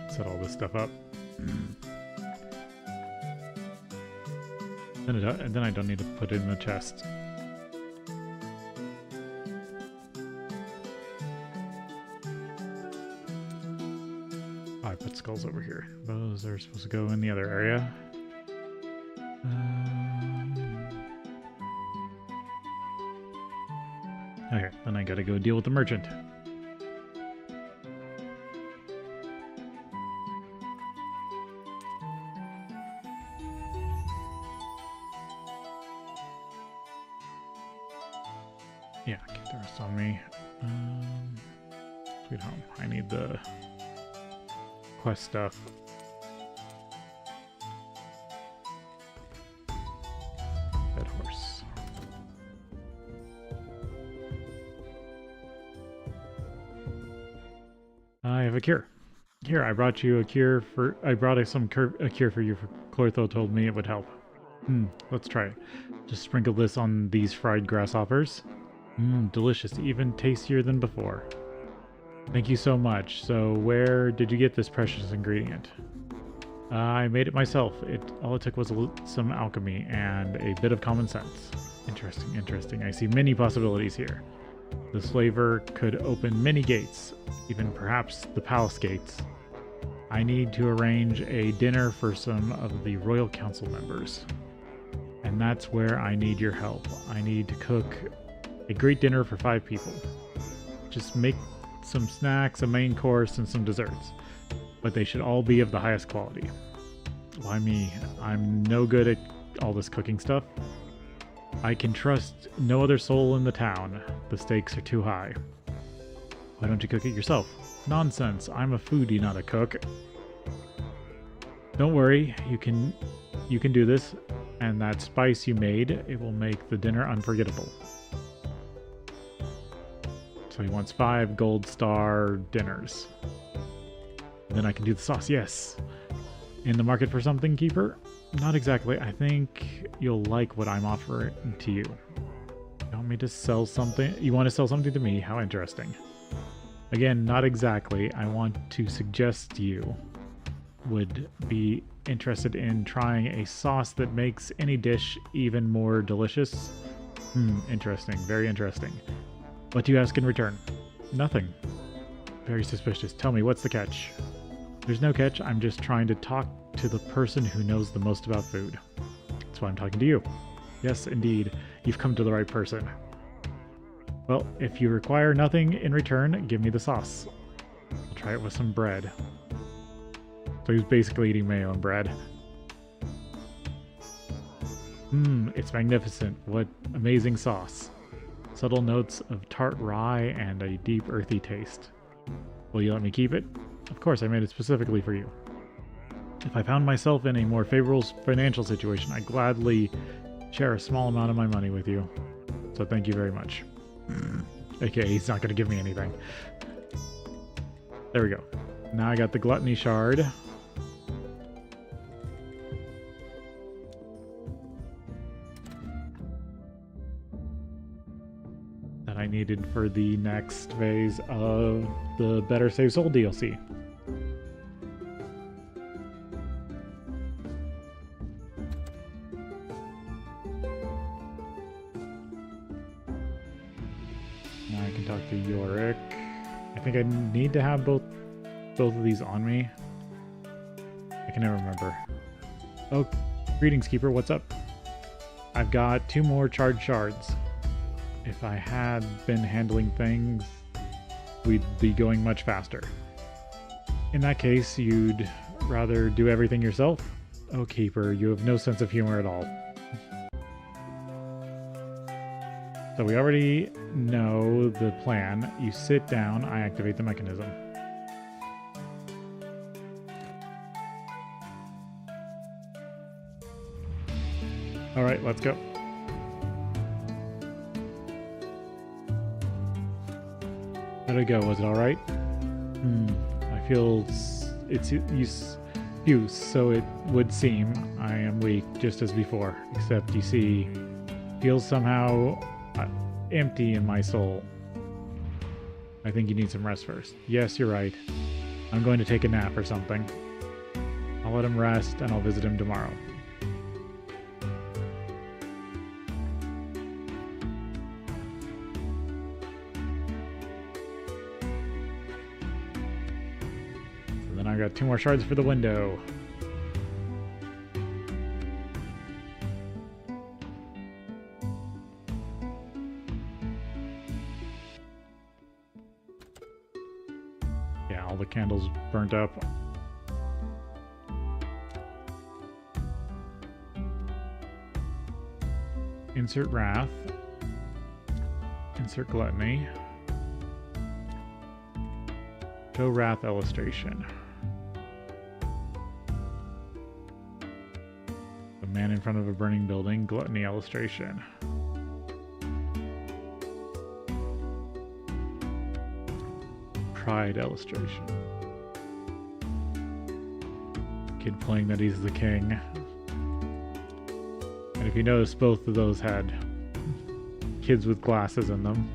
Set all this stuff up. Then I don't need to put it in the chest. Oh, I put skulls over here. Those are supposed to go in the other area. Okay, then I gotta go deal with the merchant. Yeah, keep the rest on me. Sweet home. I need the quest stuff. Dead horse. I have a cure. Here, I brought you a cure for. I brought a cure for you. For Clortho told me it would help. Let's try it. Just sprinkle this on these fried grasshoppers. Delicious, even tastier than before. Thank you so much. So where did you get this precious ingredient? I made it myself. All it took was some alchemy and a bit of common sense. Interesting, interesting. I see many possibilities here. This flavor could open many gates, even perhaps the palace gates. I need to arrange a dinner for some of the royal council members. And that's where I need your help. I need to cook a great dinner for 5 people. Just make some snacks, a main course, and some desserts. But they should all be of the highest quality. Why me? I'm no good at all this cooking stuff. I can trust no other soul in the town. The stakes are too high. Why don't you cook it yourself? Nonsense. I'm a foodie, not a cook. Don't worry. You can do this. And that spice you made, it will make the dinner unforgettable. So he wants 5 gold star dinners. And then I can do the sauce, yes. In the market for something, keeper? Not exactly. I think you'll like what I'm offering to you. You want me to sell something? You want to sell something to me? How interesting. Again, not exactly. I want to suggest you would be interested in trying a sauce that makes any dish even more delicious. Interesting. Very interesting. What do you ask in return? Nothing. Very suspicious. Tell me, what's the catch? There's no catch. I'm just trying to talk to the person who knows the most about food. That's why I'm talking to you. Yes, indeed. You've come to the right person. Well, if you require nothing in return, give me the sauce. I'll try it with some bread. So he's basically eating mayo and bread. It's magnificent. What amazing sauce. Subtle notes of tart rye and a deep earthy taste. Will you let me keep it? Of course, I made it specifically for you. If I found myself in a more favorable financial situation, I'd gladly share a small amount of my money with you. So thank you very much. Okay, he's not going to give me anything. There we go. Now I got the gluttony shard. That I needed for the next phase of the Better Save Soul DLC. Now I can talk to Yorick. I think I need to have both of these on me. I can never remember. Oh, greetings, Keeper. What's up? I've got 2 more charged shards. If I had been handling things, we'd be going much faster. In that case, you'd rather do everything yourself? Oh, Keeper, you have no sense of humor at all. So we already know the plan. You sit down, I activate the mechanism. Alright, let's go. How'd it go? Was it alright? I feel it's use, so it would seem I am weak just as before. Except, you see, feels somehow empty in my soul. I think you need some rest first. Yes, you're right. I'm going to take a nap or something. I'll let him rest and I'll visit him tomorrow. So then I've got 2 more shards for the window. All the candles burnt up. Insert wrath. Insert gluttony. Show wrath illustration. The man in front of a burning building. Gluttony illustration. Pride illustration. Kid playing that he's the king. And if you notice, both of those had kids with glasses in them.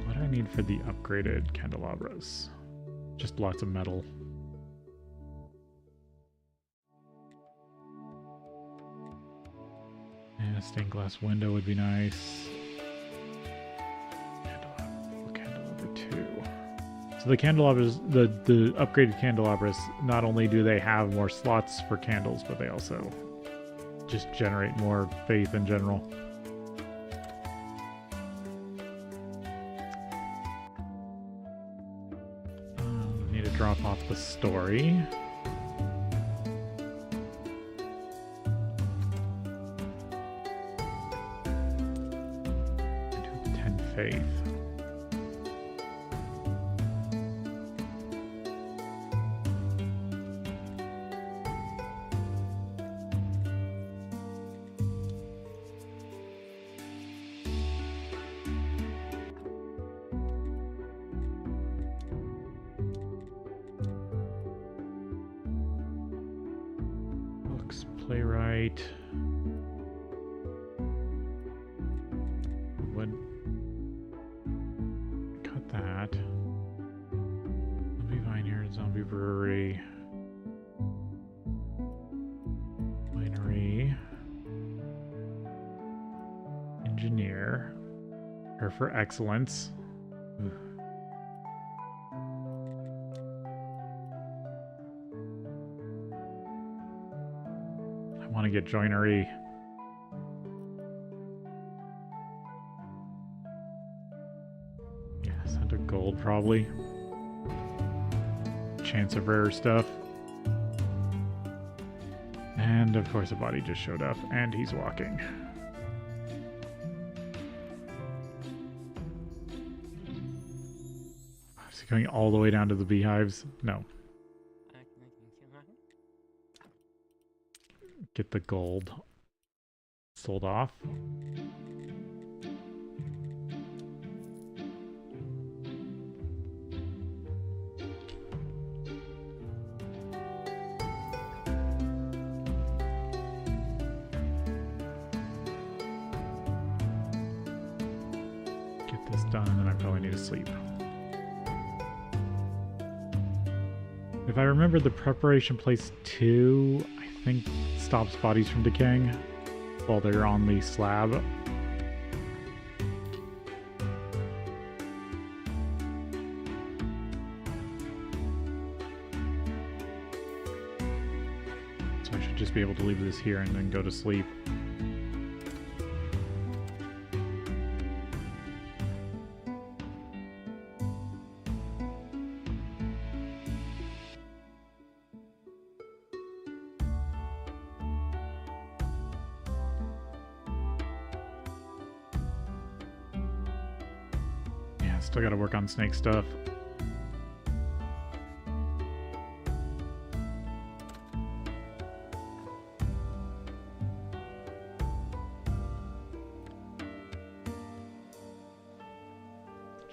What do I need for the upgraded candelabras? Just lots of metal. A stained glass window would be nice. Candelabra 2. So the candelabras, the upgraded candelabras, not only do they have more slots for candles, but they also just generate more faith in general. Need to drop off the story. 10 faith. Books, playwright. Would cut that. Zombie Vineyard, Zombie Brewery. Winery. Engineer. Her for excellence. Ooh. I want to get joinery. Yeah, scent of gold probably. Chance of rare stuff. And of course a body just showed up and he's walking. Is he going all the way down to the beehives? No. get the gold sold off. Get this done, and then I probably need to sleep. If I remember, the preparation place 2, I think, stops bodies from decaying while they're on the slab. So I should just be able to leave this here and then go to sleep. Still gotta work on snake stuff.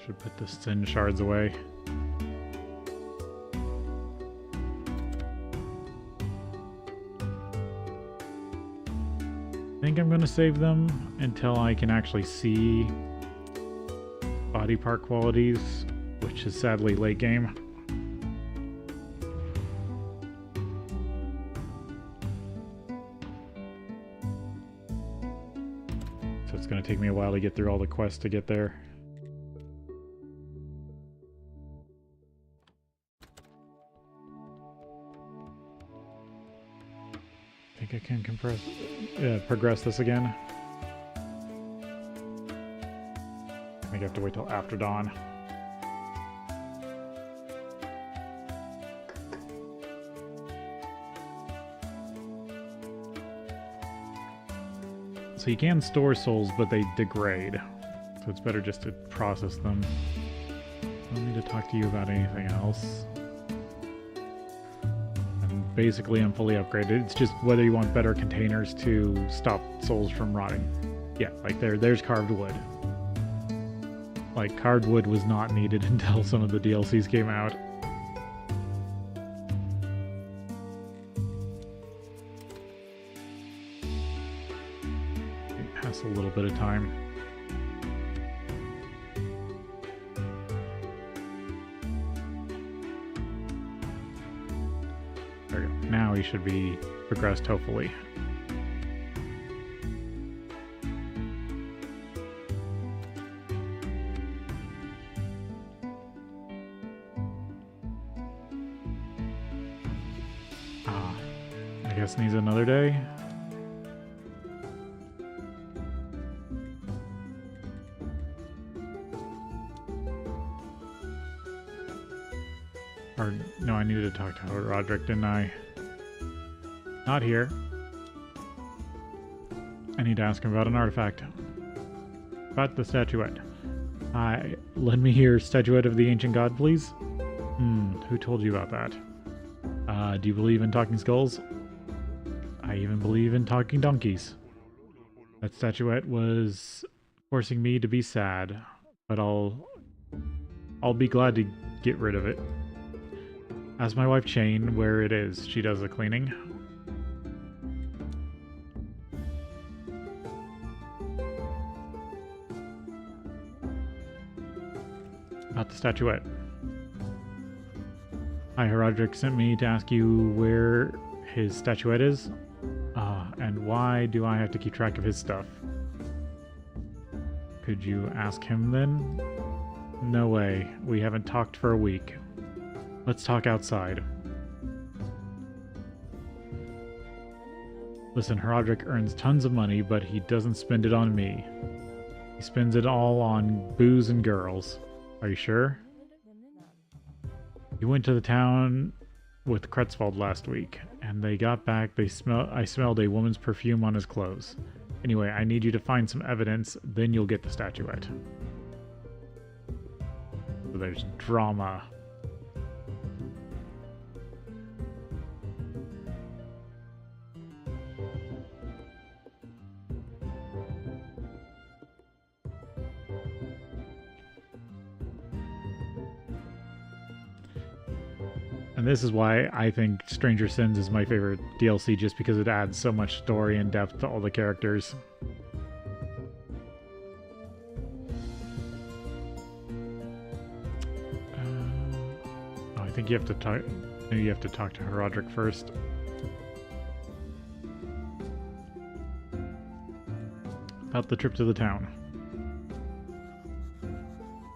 Should put the sin shards away. I think I'm gonna save them until I can actually see body part qualities, which is sadly late game. So it's going to take me a while to get through all the quests to get there. I think I can progress this again. I think I have to wait till after dawn. So you can store souls, but they degrade. So it's better just to process them. I don't need to talk to you about anything else. And basically I'm fully upgraded. It's just whether you want better containers to stop souls from rotting. Yeah, like there's carved wood. Like, carved wood was not needed until some of the DLCs came out. It has a little bit of time. There we go. Now he should be progressed, hopefully. I guess needs another day. Or, no, I needed to talk to Roderick, didn't I? Not here. I need to ask him about an artifact. About the statuette. Lend me your statuette of the ancient god, please? Who told you about that? Do you believe in talking skulls? I even believe in talking donkeys. That statuette was forcing me to be sad, but I'll be glad to get rid of it. Ask my wife Chain where it is. She does the cleaning. About the statuette. Hi, Roderick sent me to ask you where his statuette is. And why do I have to keep track of his stuff? Could you ask him then? No way. We haven't talked for a week. Let's talk outside. Listen, Roderick earns tons of money, but he doesn't spend it on me. He spends it all on booze and girls. Are you sure? He went to the town with Kretzwald last week, and they got back. I smelled a woman's perfume on his clothes. Anyway, I need you to find some evidence, then you'll get the statuette. So there's drama. And this is why I think Stranger Sins is my favorite DLC, just because it adds so much story and depth to all the characters. I think you have to talk. Maybe you have to talk to Roderick first. About the trip to the town.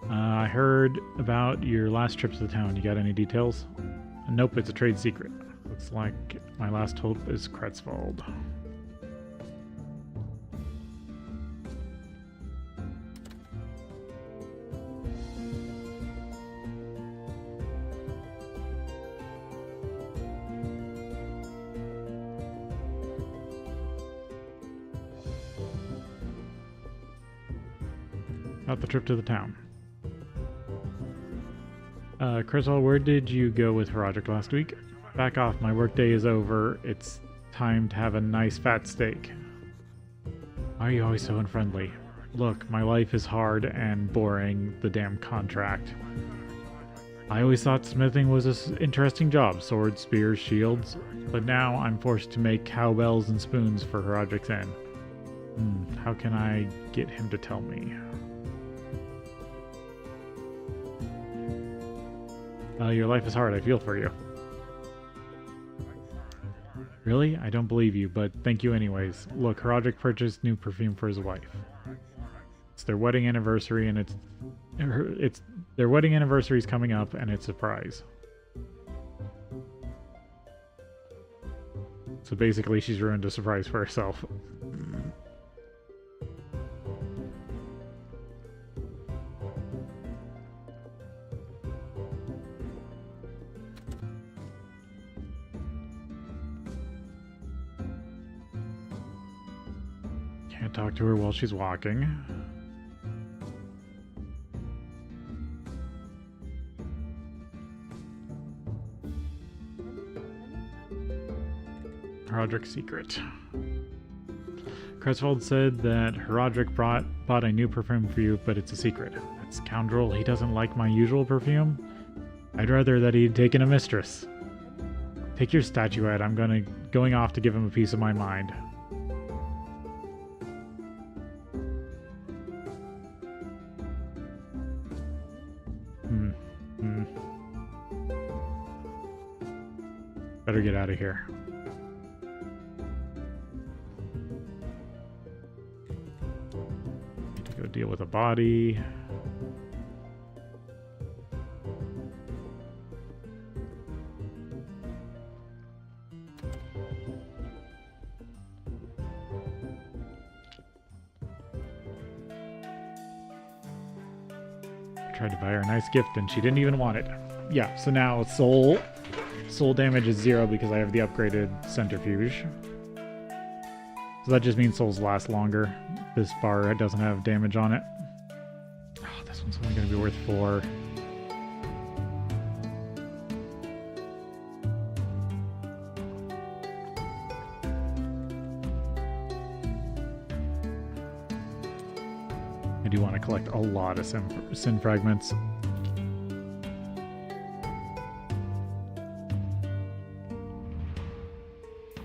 I heard about your last trip to the town. You got any details? Nope, it's a trade secret. Looks like my last hope is Kretzwald. About the trip to the town. Kretzwald, where did you go with Roderick last week? Back off, my workday is over. It's time to have a nice fat steak. Why are you always so unfriendly? Look, my life is hard and boring, the damn contract. I always thought smithing was an interesting job, swords, spears, shields, but now I'm forced to make cowbells and spoons for Roderick's Inn. How can I get him to tell me? Your life is hard, I feel for you. Really? I don't believe you, but thank you anyways. Look, Roderick purchased new perfume for his wife. It's their wedding anniversary, and it's their wedding anniversary's coming up, and it's a surprise. So basically, she's ruined a surprise for herself. Can't talk to her while she's walking. Roderick's secret. Kretzwald said that Roderick bought a new perfume for you, but it's a secret. That scoundrel, he doesn't like my usual perfume. I'd rather that he'd taken a mistress. Take your statuette. I'm going off to give him a piece of my mind. Better get out of here. Need to go deal with a body. Tried to buy her a nice gift and she didn't even want it. Yeah, so now soul damage is 0 because I have the upgraded centrifuge. So that just means souls last longer. This bar doesn't have damage on it. Oh, this one's only going to be worth 4. I do want to collect a lot of sin fragments.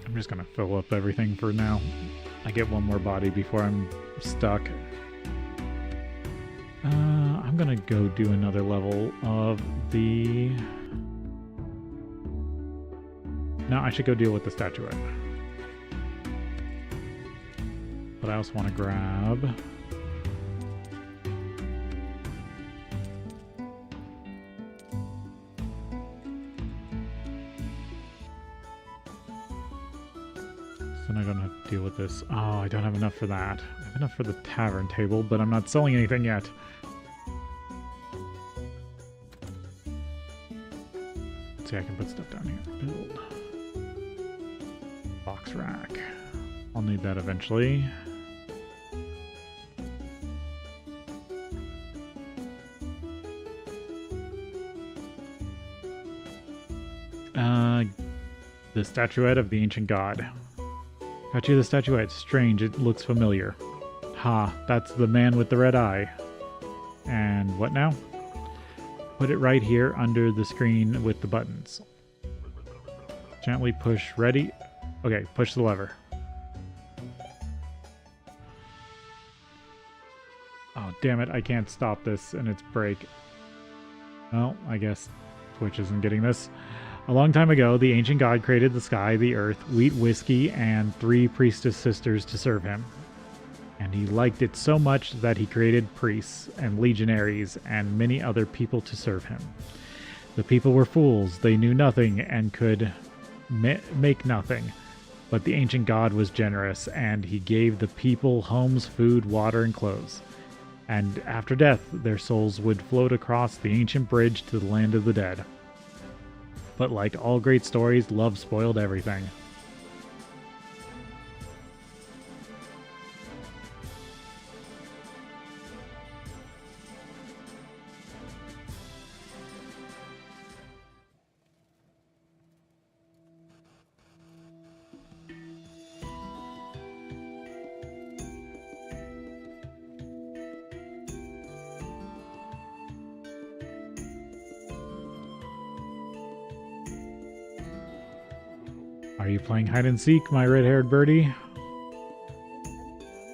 I'm just gonna fill up everything for now. I get one more body before I'm stuck. I'm gonna go do another level of the... No, I should go deal with the statuette. But I also want to grab... Then I don't have to deal with this. Oh, I don't have enough for that. I have enough for the tavern table, but I'm not selling anything yet. Let's see, I can put stuff down here. Build. Box rack. I'll need that eventually. The statuette of the ancient god. Got you the statuette. Strange, it looks familiar. Ha, that's the man with the red eye. And what now? Put it right here under the screen with the buttons. Gently push. Ready? Okay, push the lever. Oh, damn it. I can't stop this and it's break. Well, I guess Twitch isn't getting this. A long time ago, the ancient god created the sky, the earth, wheat, whiskey, and 3 priestess sisters to serve him. And he liked it so much that he created priests and legionaries and many other people to serve him. The people were fools. They knew nothing and could make nothing. But the ancient god was generous, and he gave the people homes, food, water, and clothes. And after death, their souls would float across the ancient bridge to the land of the dead. But like all great stories, love spoiled everything. Are you playing hide and seek, my red-haired birdie?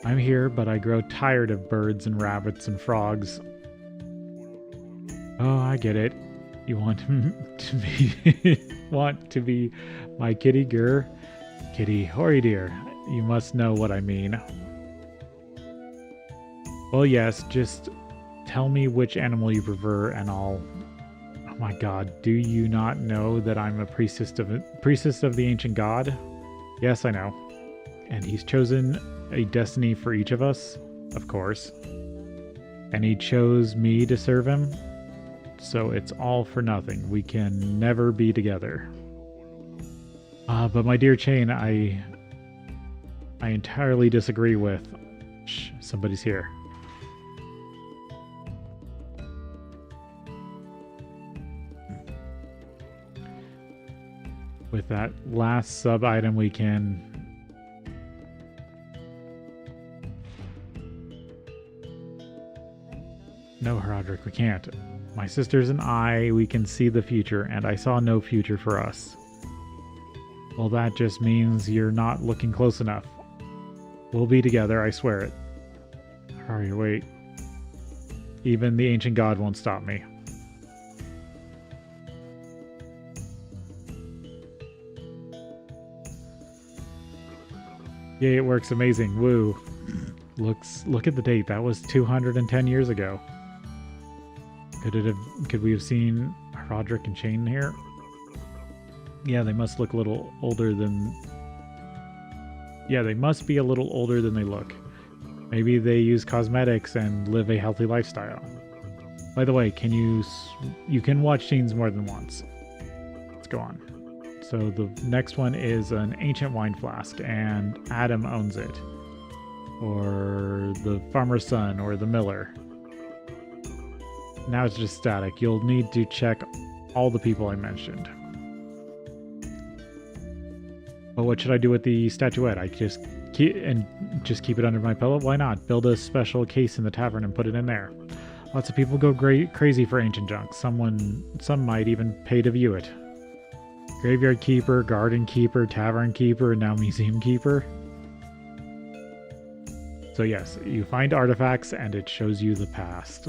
I'm here, but I grow tired of birds and rabbits and frogs. Oh, I get it. You want to be my kitty gur? Kitty, hoary dear, you must know what I mean. Well, yes, just tell me which animal you prefer and I'll... Oh my god, do you not know that I'm a priestess of the ancient god? Yes, I know. And he's chosen a destiny for each of us, of course. And he chose me to serve him. So it's all for nothing. We can never be together. But my dear Chain, I entirely disagree with... Shh, somebody's here. With that last sub-item we can... No, Roderick, we can't. My sisters and I, we can see the future, and I saw no future for us. Well, that just means you're not looking close enough. We'll be together, I swear it. Hurry, wait. Even the ancient god won't stop me. Yay, it works amazing. Woo. Look at the date. That was 210 years ago. Could we have seen Roderick and Chain here? Yeah, they must look a little older than... Yeah, they must be a little older than they look. Maybe they use cosmetics and live a healthy lifestyle. By the way, you can watch scenes more than once. Let's go on. So the next one is an ancient wine flask, and Adam owns it. Or the farmer's son, or the miller. Now it's just static. You'll need to check all the people I mentioned. But what should I do with the statuette? I just keep it under my pillow? Why not? Build a special case in the tavern and put it in there. Lots of people go crazy for ancient junk. Some might even pay to view it. Graveyard keeper, garden keeper, tavern keeper, and now museum keeper. So yes, you find artifacts and it shows you the past.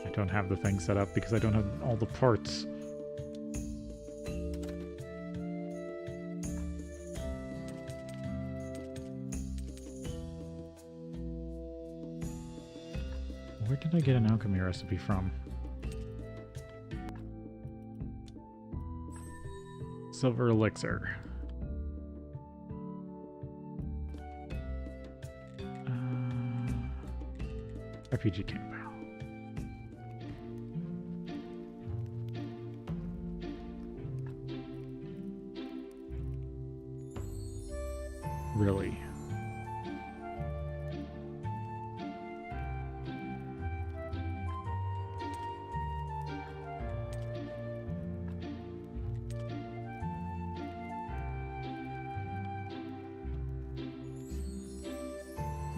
I don't have the thing set up because I don't have all the parts. Where did I get an alchemy recipe from? Silver elixir. RPG camp. Really?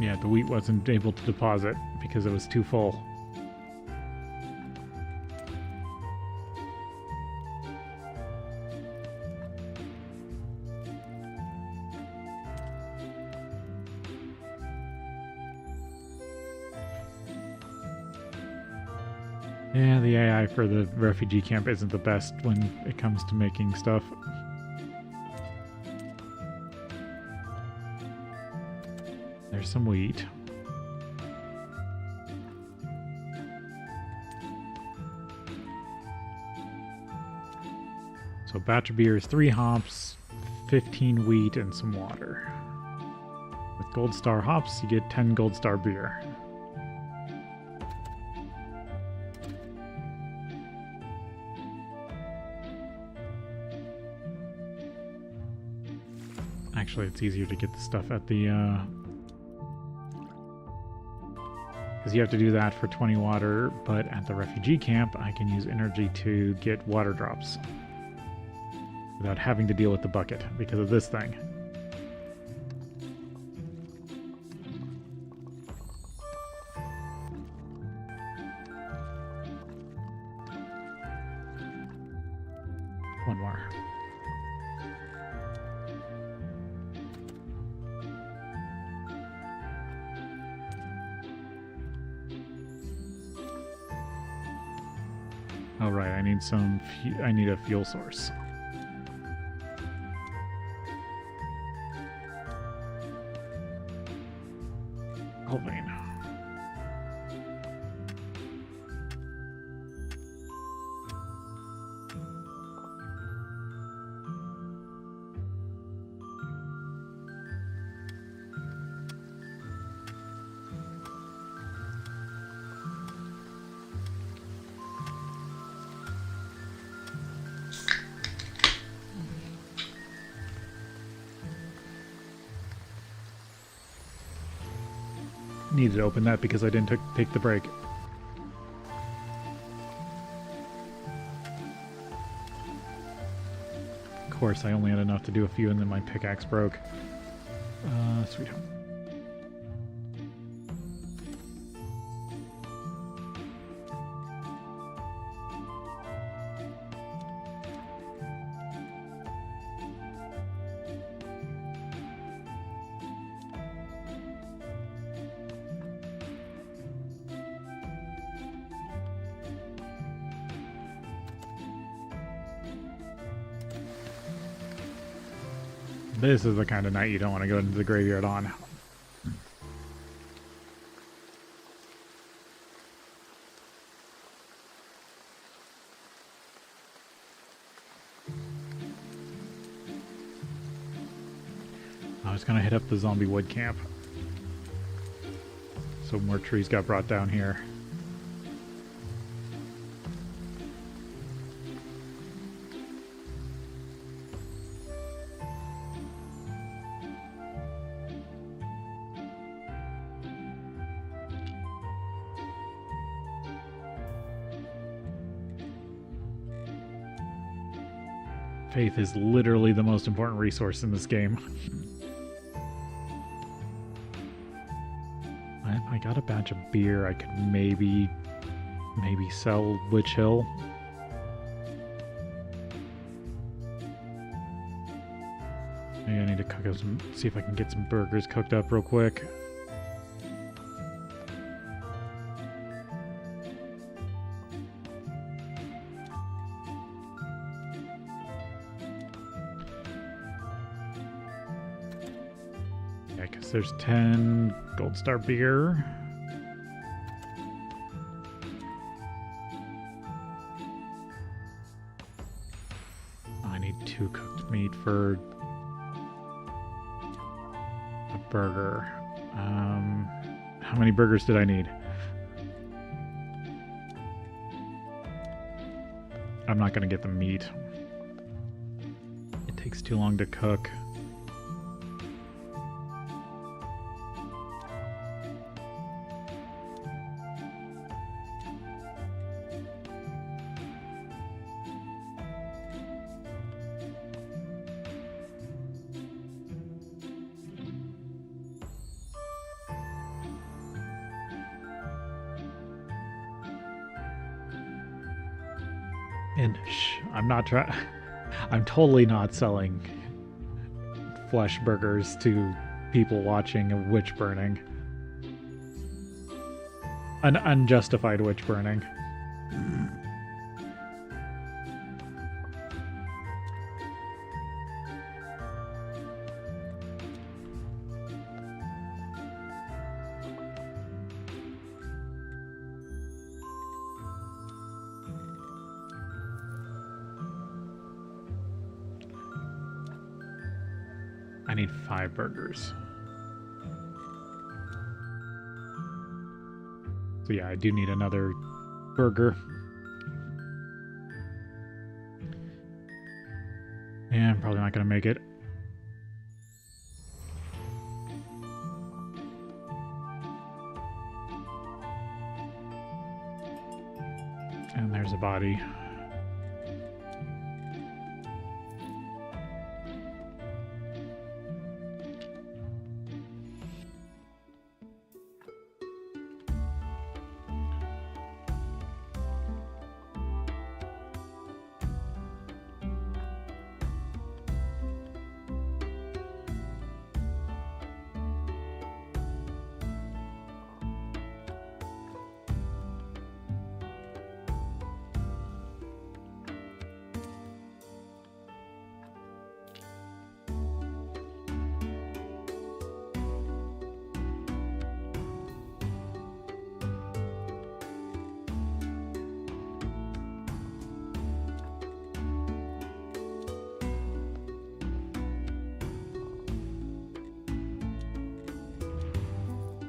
Yeah, the wheat wasn't able to deposit because it was too full. Yeah, the AI for the refugee camp isn't the best when it comes to making stuff. There's some wheat. So batch of beer is 3 hops, 15 wheat, and some water. With gold star hops, you get 10 gold star beer. Actually, it's easier to get the stuff at the, because you have to do that for 20 water, but at the refugee camp, I can use energy to get water drops without having to deal with the bucket because of this thing. One more. All right, I need I need a fuel source. Vein. Needed to open that because I didn't take the break. Of course, I only had enough to do a few and then my pickaxe broke. Sweet home. This is the kind of night you don't want to go into the graveyard on. I was going to hit up the zombie wood camp. So more trees got brought down here. Faith is literally the most important resource in this game. If I got a batch of beer, I could maybe sell Witch Hill. Maybe I need to cook up see if I can get some burgers cooked up real quick. There's 10 gold star beer. I need 2 cooked meat for a burger. How many burgers did I need? I'm not gonna get the meat. It takes too long to cook. And I'm totally not selling flesh burgers to people watching a witch burning. An unjustified witch burning. I need 5 burgers. So yeah, I do need another burger. Yeah, I'm probably not going to make it. And there's a body.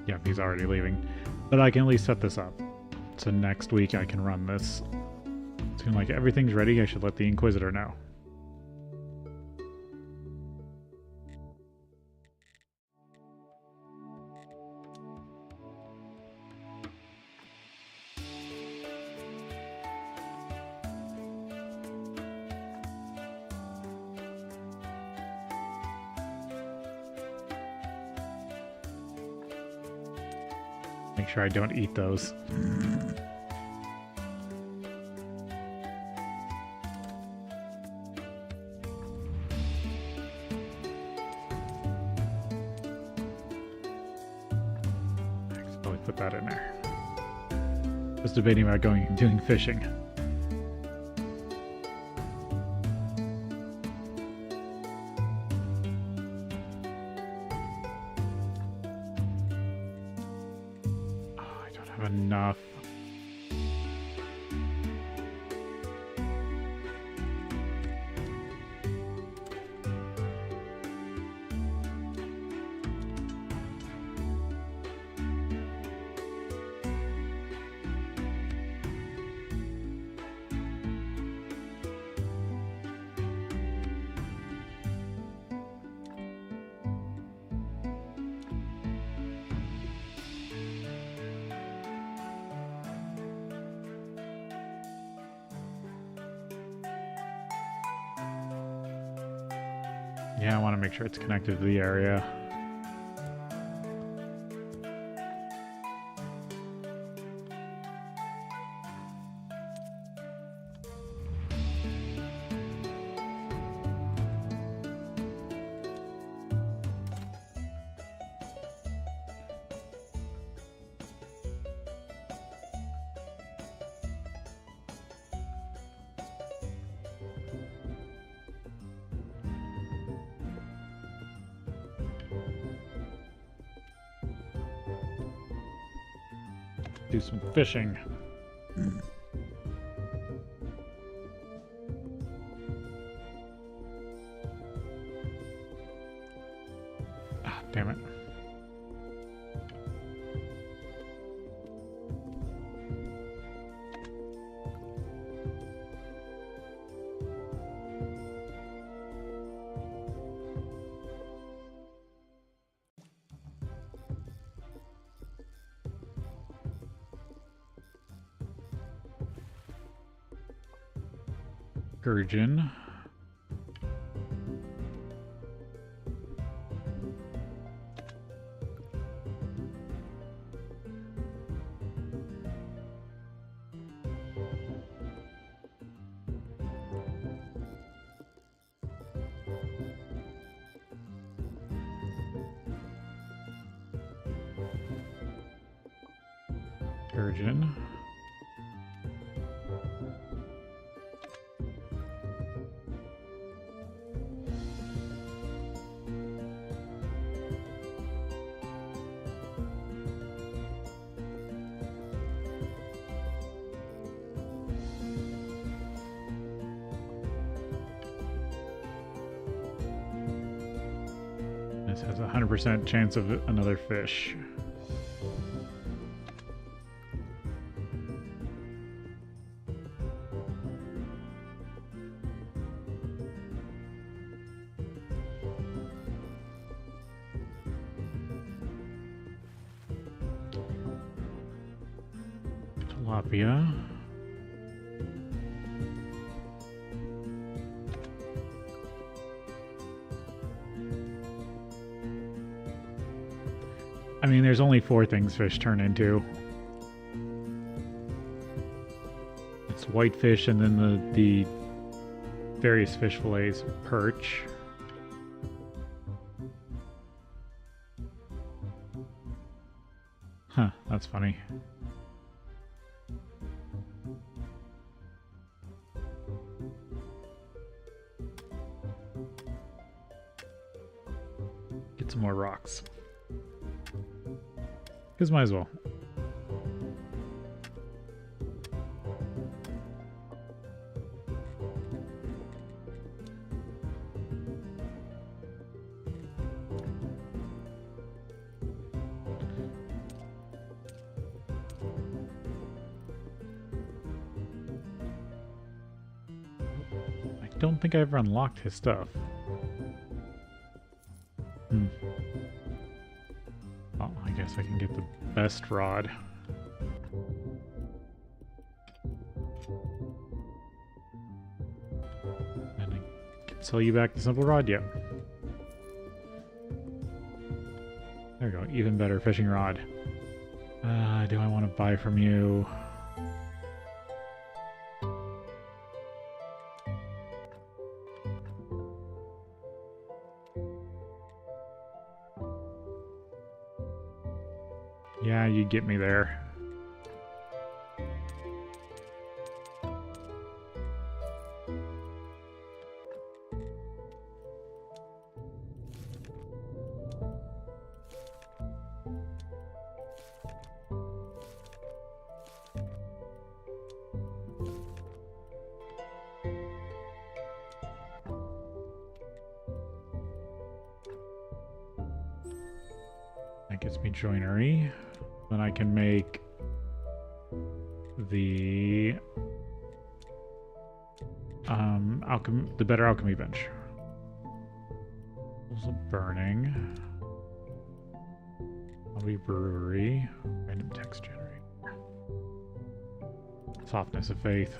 Yeah, he's already leaving. But I can at least set this up. So next week I can run this. Seems like everything's ready. I should let the Inquisitor know. Make sure I don't eat those. I can probably put that in there. Just debating about going and doing fishing. Enough. Yeah, I want to make sure it's connected to the area. Do some fishing. Ah, damn it. Gurgin. Gurgin. this has a 100% chance of another fish. Tilapia. I mean, there's only 4 things fish turn into. It's whitefish and then the various fish fillets, perch. Huh, that's funny. Get some more rocks. Because might as well. I don't think I ever unlocked his stuff. Oh, I guess I can get the best rod. And I can sell you back the simple rod yet. There we go, even better fishing rod. Do I want to buy from you? Yeah, you get me there. That gets me joinery. Then I can make the the better alchemy bench. Also burning. Hobby brewery. Random text generator. Softness of faith.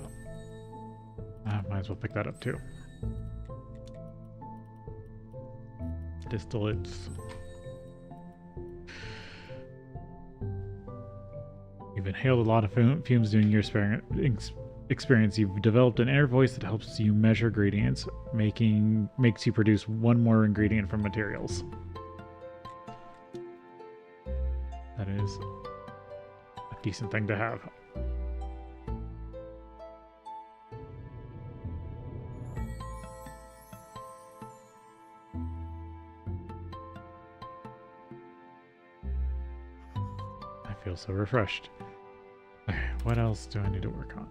Might as well pick that up too. Distillates. You've inhaled a lot of fumes during your experience. You've developed an inner voice that helps you measure ingredients, makes you produce one more ingredient from materials. That is a decent thing to have. I feel so refreshed. Okay, what else do I need to work on?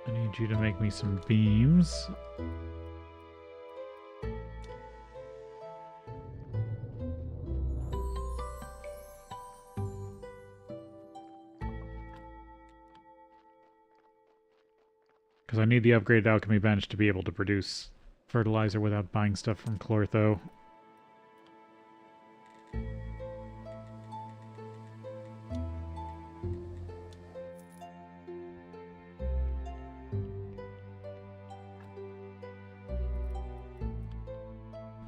I need you to make me some beams. Because I need the upgraded alchemy bench to be able to produce fertilizer without buying stuff from Clortho.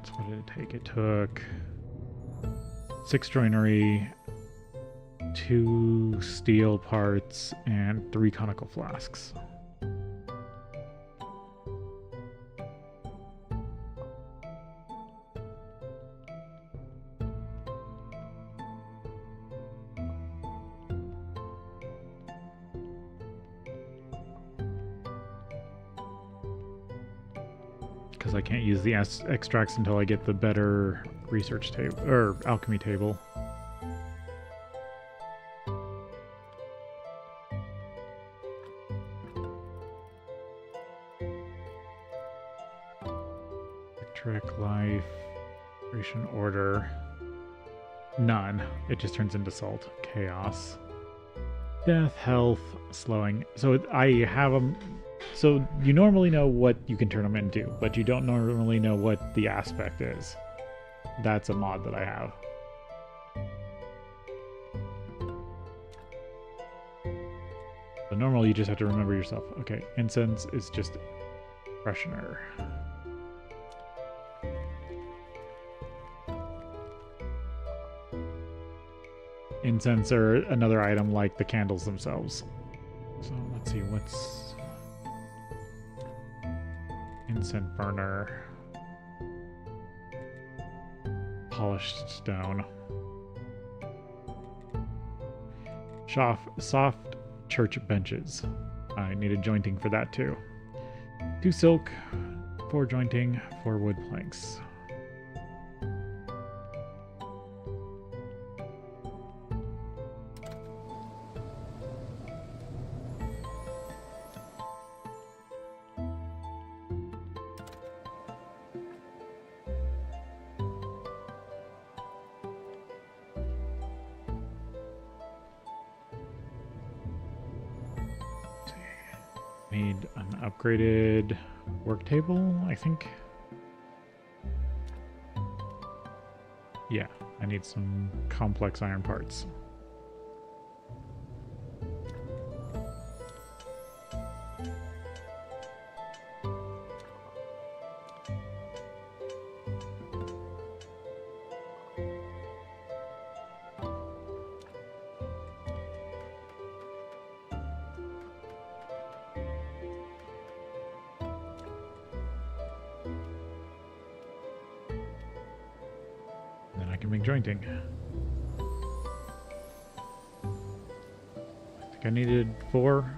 So what did it take? It took 6 joinery, 2 steel parts, and 3 conical flasks. because I can't use the extracts until I get the better research table or alchemy table. Electric, life, creation order. None. It just turns into salt. Chaos. Death, health, slowing. So I have them. So you normally know what you can turn them into, but you don't normally know what the aspect is. That's a mod that I have. So normally you just have to remember yourself. Okay, incense is just freshener. Incense are another item like the candles themselves. So let's see, what's incense burner, polished stone, soft church benches. I needed jointing for that too. 2 silk, 4 jointing, 4 wood planks. Need an upgraded work table, I think. Yeah, I need some complex iron parts. Jointing. I think I needed 4.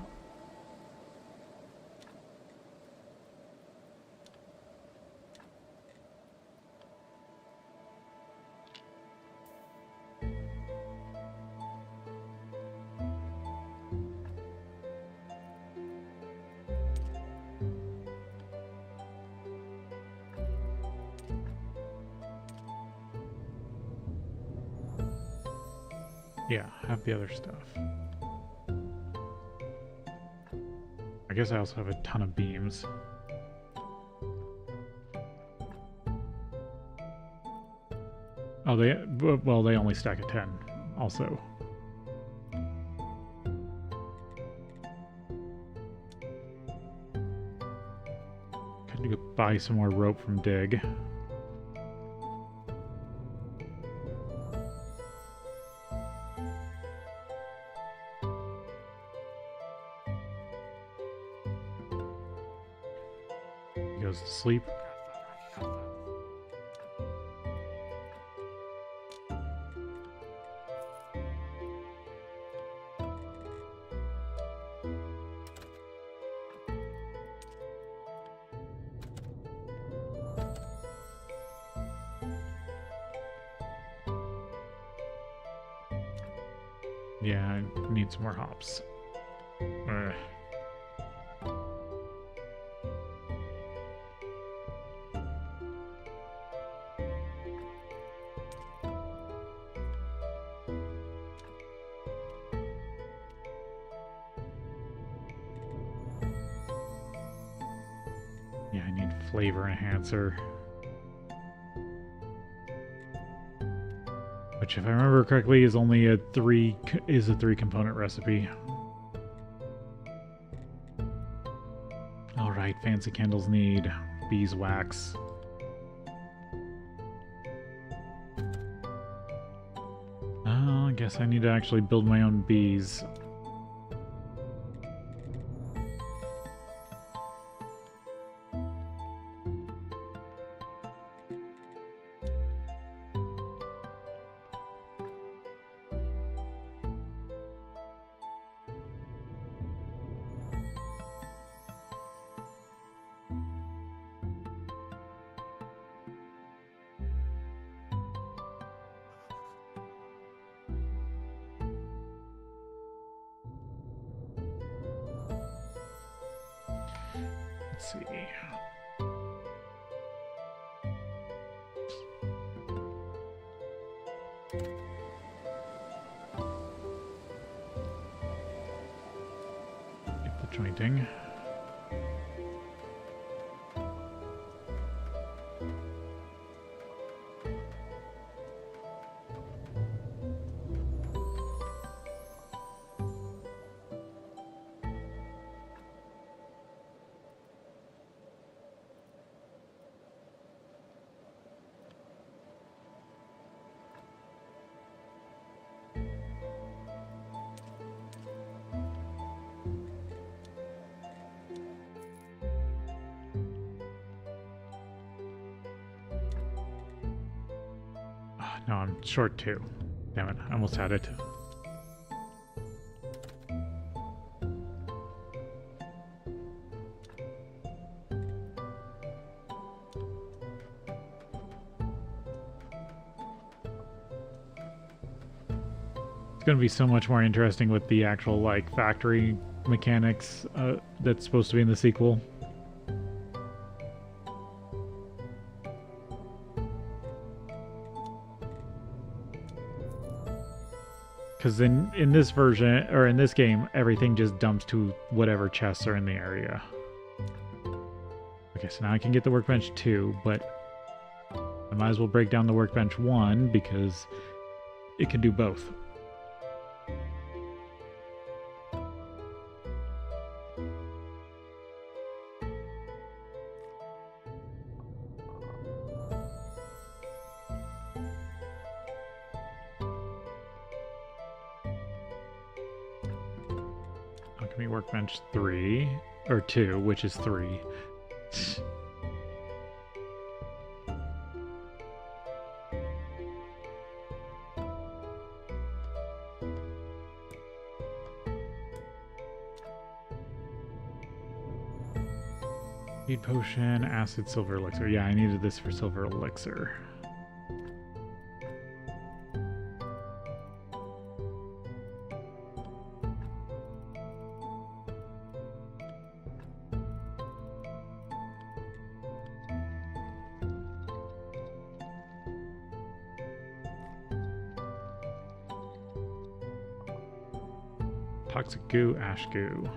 Yeah, have the other stuff. I guess I also have a ton of beams. Oh, they only stack at 10 also. Could go buy some more rope from Dig. Goes to sleep. Yeah, I need some more hops. Yeah, I need flavor enhancer. Which, if I remember correctly, is only a 3 component recipe. Alright, fancy candles need beeswax. Oh, I guess I need to actually build my own bees. Let's see. Get the jointing. No, I'm short 2. Damn it, I almost had it. It's going to be so much more interesting with the actual, like, factory mechanics that's supposed to be in the sequel. Because in this version, or in this game, everything just dumps to whatever chests are in the area. Okay, so now I can get the workbench 2, but I might as well break down the workbench 1 because it can do both. Alchemy workbench 3, or 2, which is 3. Speed potion, acid, silver elixir. Yeah, I needed this for silver elixir. Toxic goo, ash goo.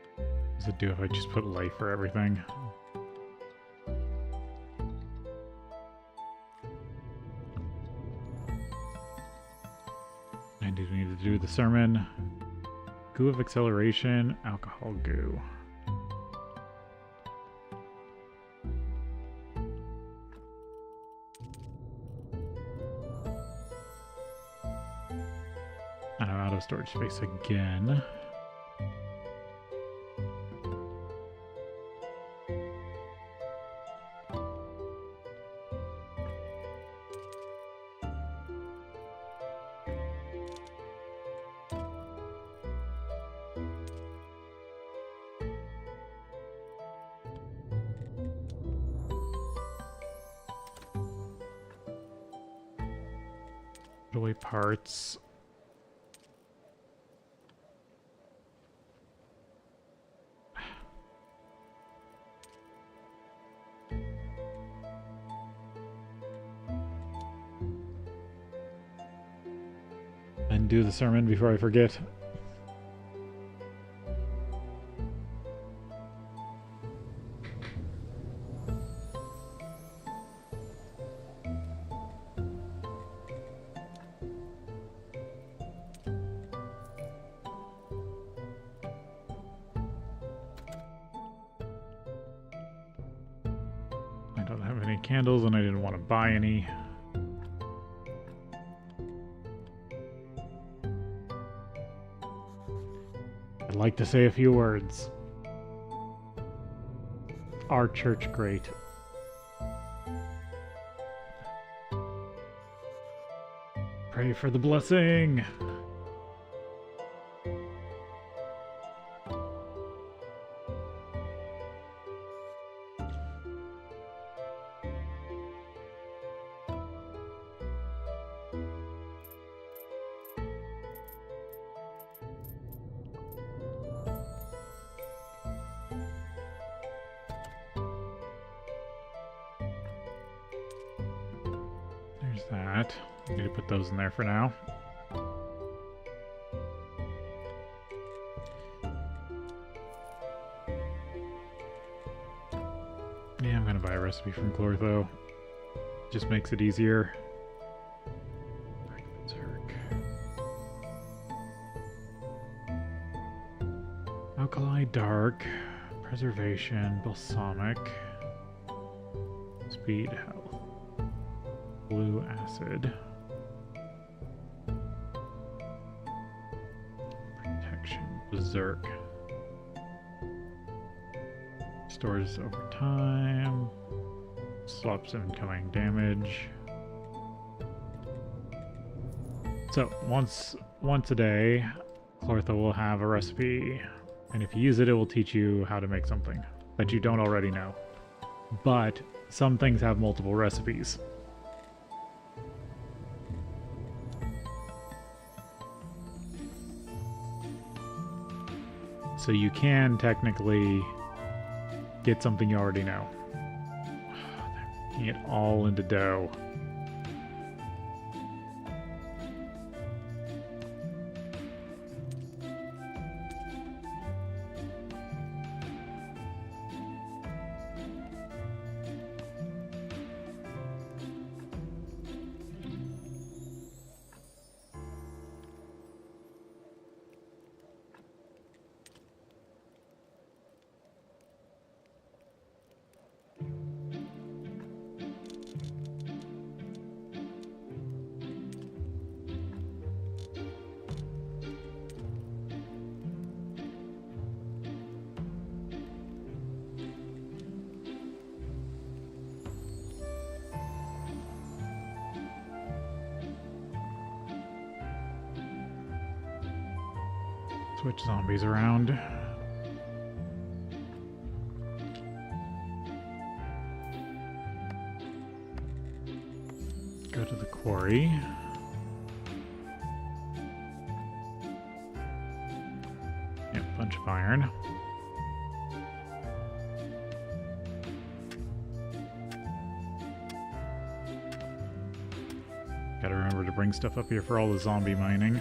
What does it do if I just put life for everything? I do need to do the sermon. Goo of acceleration, alcohol goo. And I'm out of storage space again. Put away parts. And do the sermon before I forget. I don't have any candles and I didn't want to buy any. I'd like to say a few words. Our church great. Pray for the blessing. that. Need to put those in there for now. Yeah, I'm gonna buy a recipe from Clortho. Just makes it easier. Alkali Dark, Preservation, Balsamic, Speed, Health, Blue Acid, Protection, Berserk, stores over time, stops incoming damage. So once a day, Clortho will have a recipe. And if you use it, it will teach you how to make something that you don't already know. But some things have multiple recipes. So you can technically get something you already know. They're making it all into dough. Switch zombies around. Go to the quarry. Yep, bunch of iron. Gotta remember to bring stuff up here for all the zombie mining.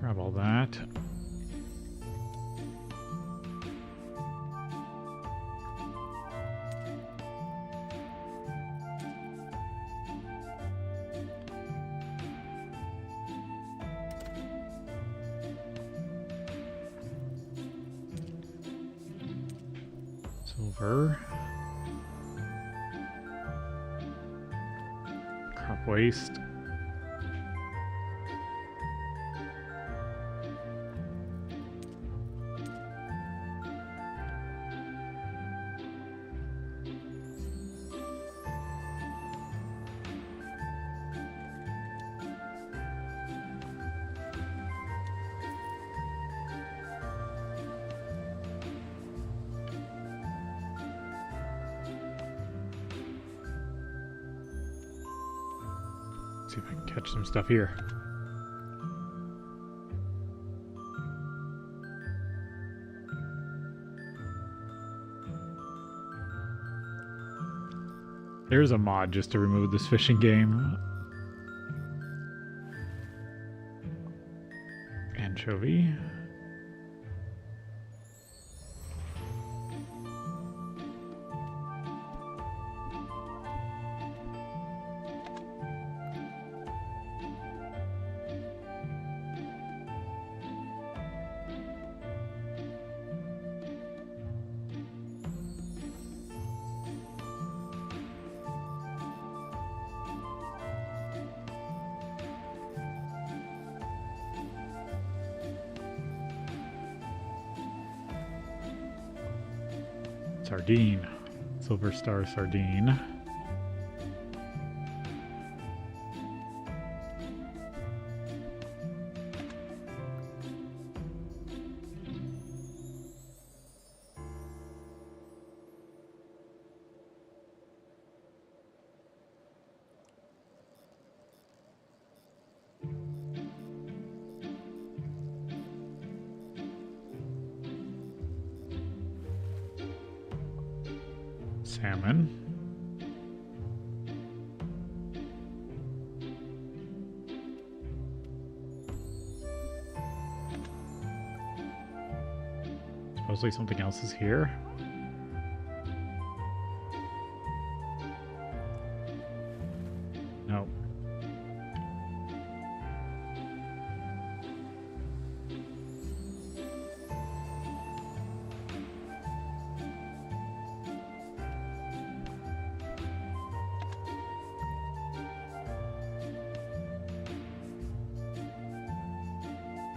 Grab all that. Silver. Crop waste. See if I can catch some stuff here. There's a mod just to remove this fishing game. Anchovy. Sardine. Silver star sardine. Salmon. Supposedly something else is here. No.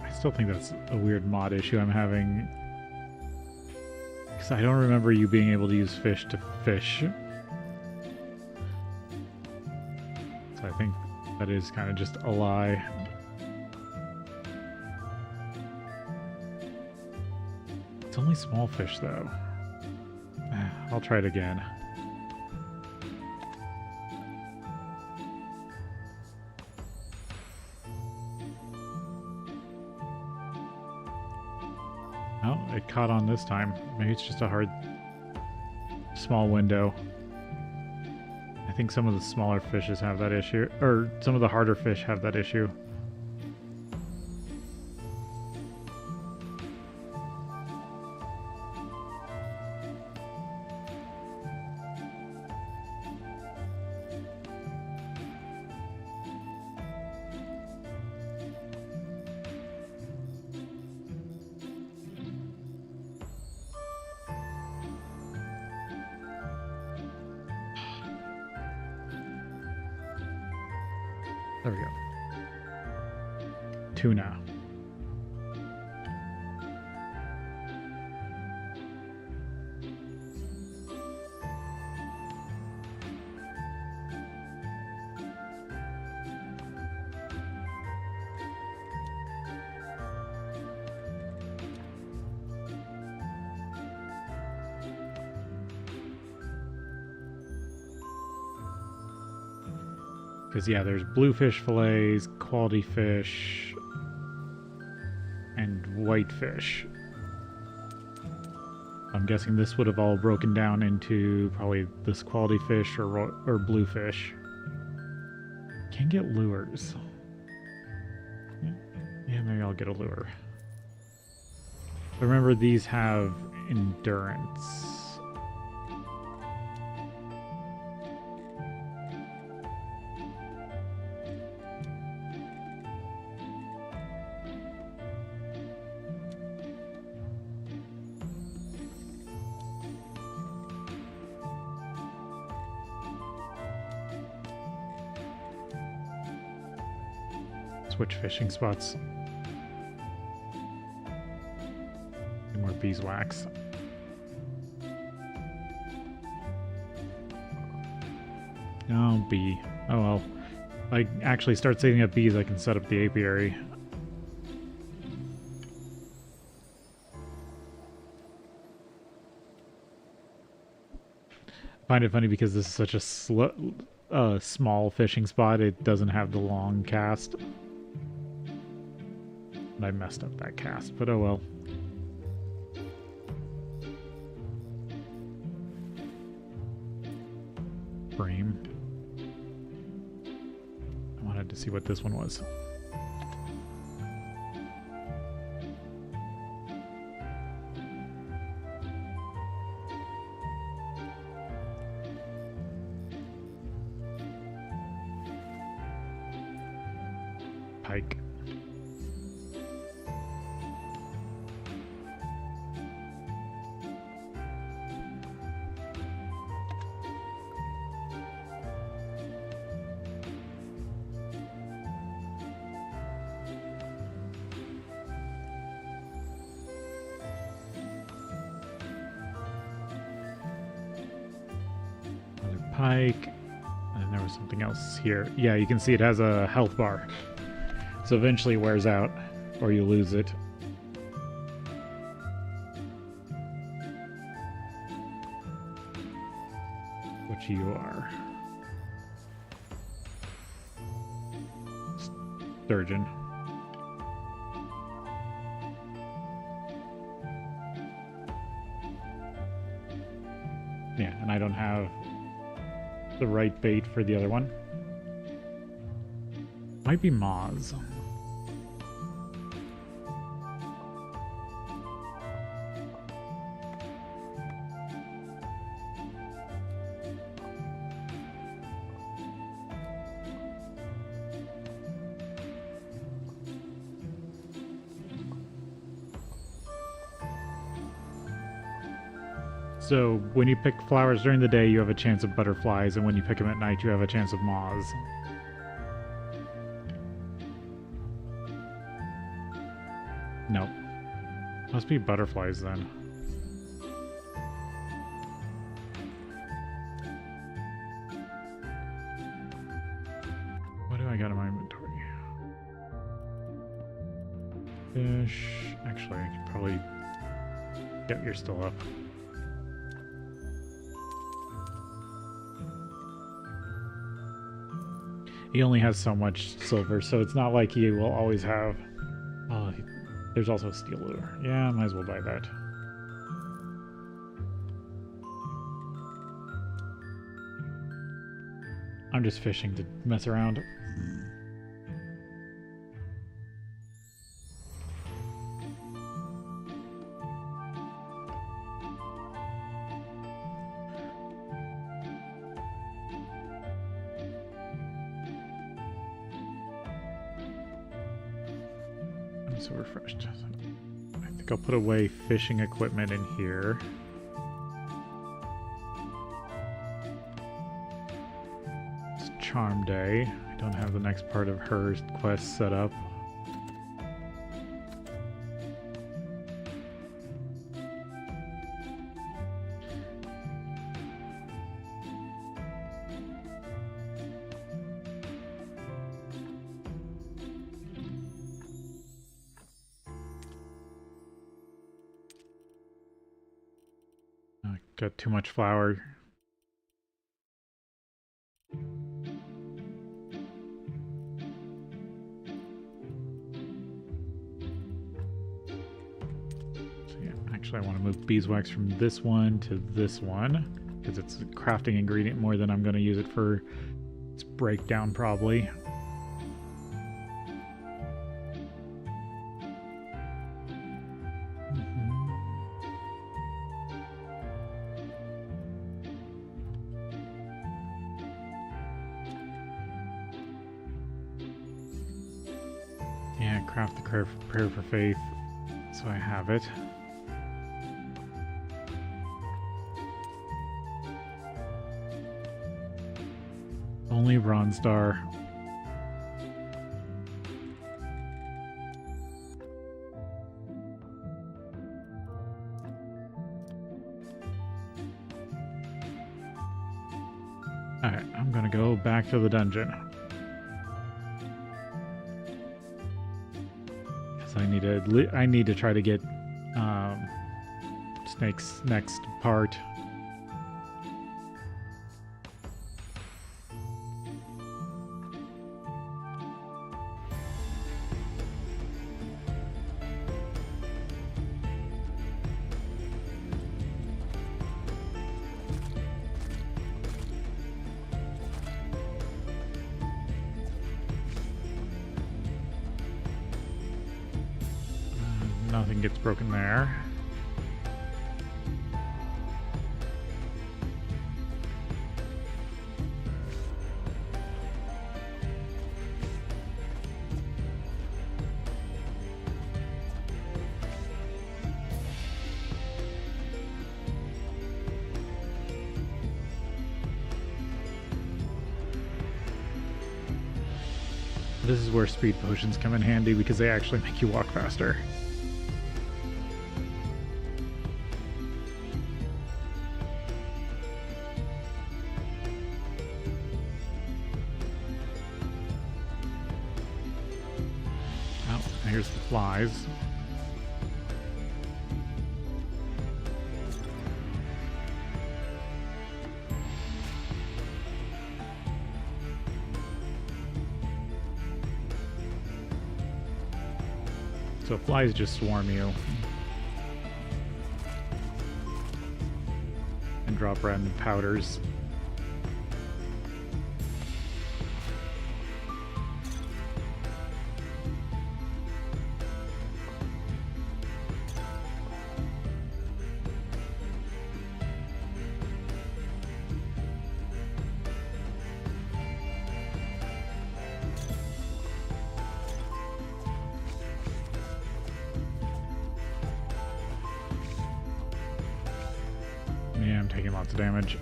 I still think that's a weird mod issue I'm having. Because I don't remember you being able to use fish to fish. So I think that is kind of just a lie. It's only small fish though. I'll try it again. Oh, it caught on this time. Maybe it's just a hard, small window. I think some of the smaller fishes have that issue, or some of the harder fish have that issue. There we go. Tuna. Because, yeah, there's bluefish fillets, quality fish, and whitefish. I'm guessing this would have all broken down into probably this quality fish or bluefish. Can't get lures. Yeah, maybe I'll get a lure. Remember, these have endurance. Switch fishing spots. More beeswax. Oh, bee. Oh well. I actually start setting up bees, I can set up the apiary. I find it funny because this is such a small fishing spot, it doesn't have the long cast. I messed up that cast, but oh well. Frame. I wanted to see what this one was. Pike. pike. And there was something else here. Yeah, you can see it has a health bar. So eventually it wears out, or you lose it. Which you are. Sturgeon. Yeah, and I don't have the right bait for the other one. Might be Moz. So when you pick flowers during the day, you have a chance of butterflies, and when you pick them at night, you have a chance of moths. Nope. Must be butterflies then. What do I got in my inventory? Fish. Actually, I could probably... Yep, you're still up. He only has so much silver, so it's not like he will always have... Oh, there's also steel lure. Yeah, might as well buy that. I'm just fishing to mess around. So refreshed. I think I'll put away fishing equipment in here. It's Charm Day. I don't have the next part of her quest set up. Got too much flour. So yeah, actually I want to move beeswax from this one to this one because it's a crafting ingredient more than I'm going to use it for its breakdown probably. Yeah, craft the prayer for faith, so I have it. Only Bronze Star. Alright, I'm gonna go back to the dungeon. I need to try to get Snake's next part. Nothing gets broken there. This is where speed potions come in handy because they actually make you walk faster. Here's the flies. So flies just swarm you. And drop random powders. Yeah, I'm taking lots of damage.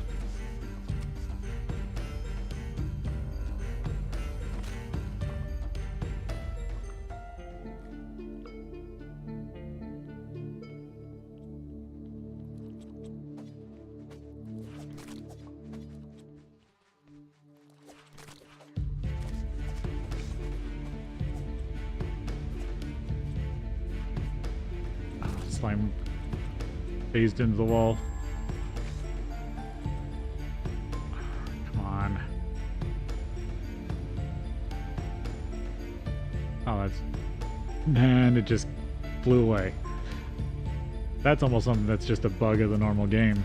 Slime phased into the wall. Come on. Oh, that's... Man, it just flew away. That's almost something that's just a bug of the normal game.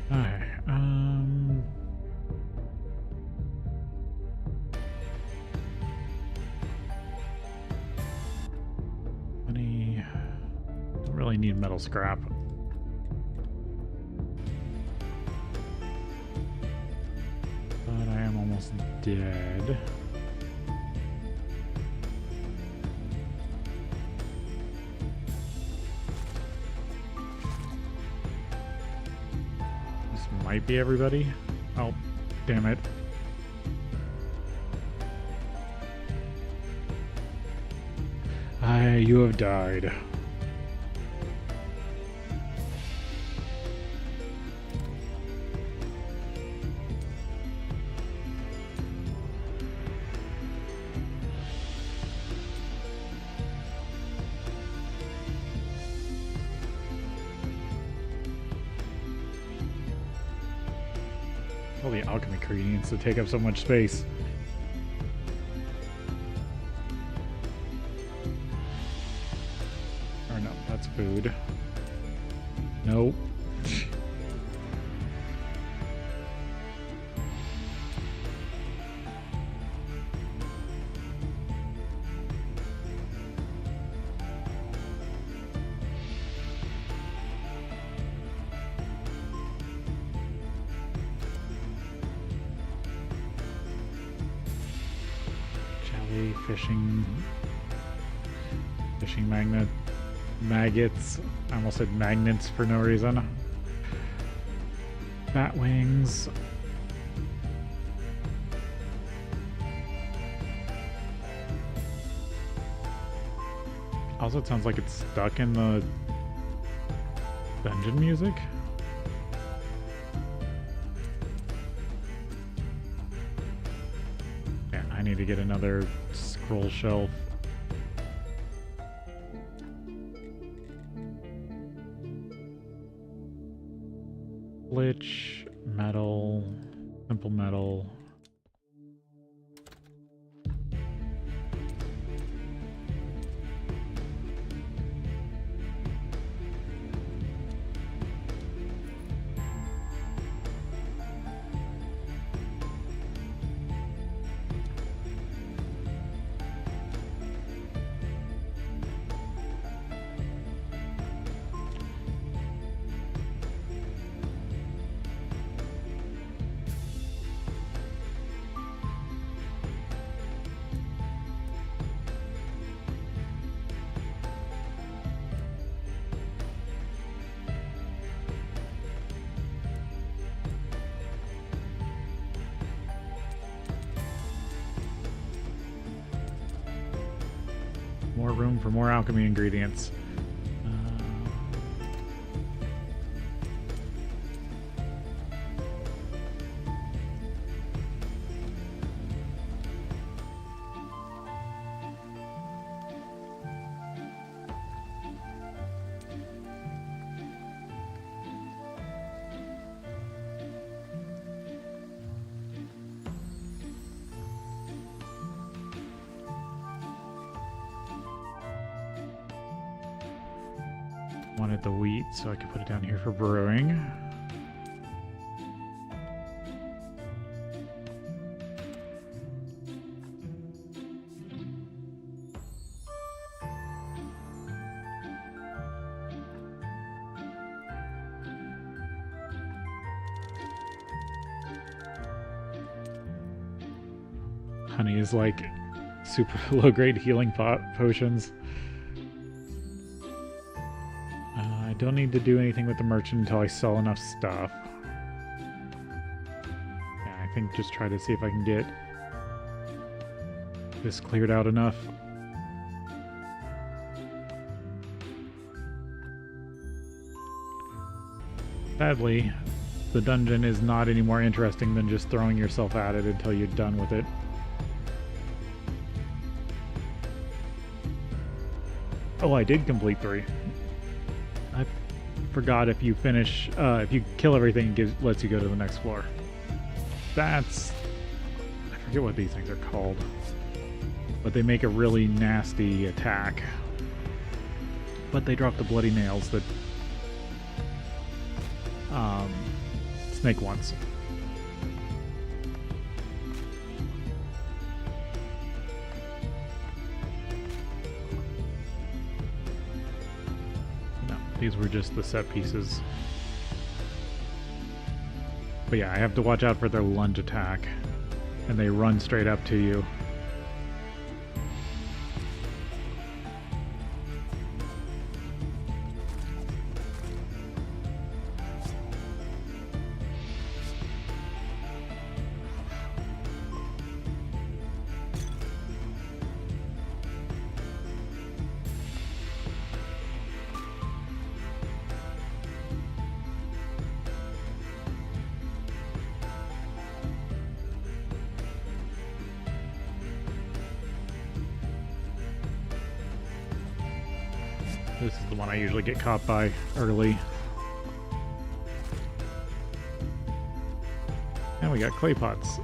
Alright, don't really need metal scrap. But I am almost dead. This might be everybody. Oh, damn it. You have died. All the alchemy ingredients to take up so much space. Or no, that's food. Nope. Fishing magnet, maggots. I almost said magnets for no reason. Bat wings. Also, it sounds like it's stuck in the dungeon music. Yeah, I need to get another scroll shelf. Lich, metal, simple metal. More room for more alchemy ingredients. wanted the wheat, so I could put it down here for brewing. Honey is like super low-grade healing potions. I don't need to do anything with the merchant until I sell enough stuff. Yeah, I think just try to see if I can get this cleared out enough. Sadly, the dungeon is not any more interesting than just throwing yourself at it until you're done with it. Oh, I did complete 3. I forgot if you finish, if you kill everything, it lets you go to the next floor. That's... I forget what these things are called. But they make a really nasty attack. But they drop the bloody nails that Snake wants. These were just the set pieces. But yeah, I have to watch out for their lunge attack. And they run straight up to you. This is the one I usually get caught by early. And we got clay pots.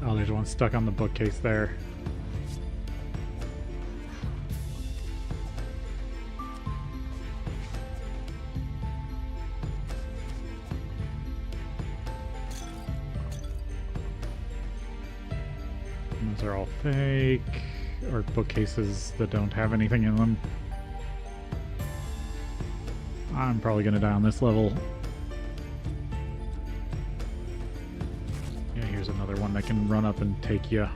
Oh, there's one stuck on the bookcase there. And those are all fake, or bookcases that don't have anything in them. I'm probably gonna die on this level. Here's another one that can run up and take you.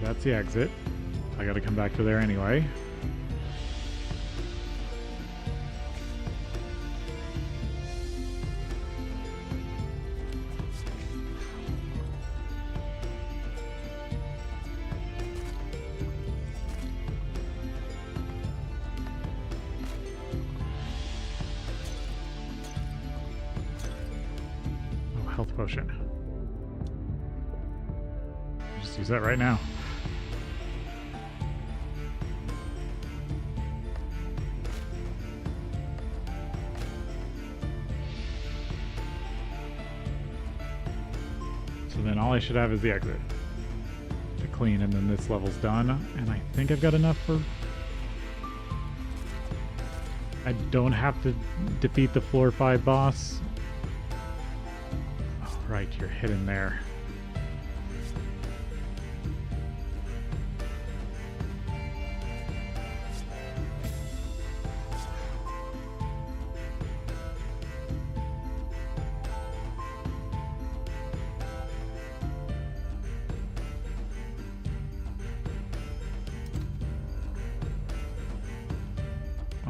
That's the exit. I gotta come back to there anyway. Oh, health potion. Just use that right now. So then all I should have is the exit to clean, and then this level's done. And I think I've got enough for... I don't have to defeat the floor 5 boss. Oh, right, you're hidden there.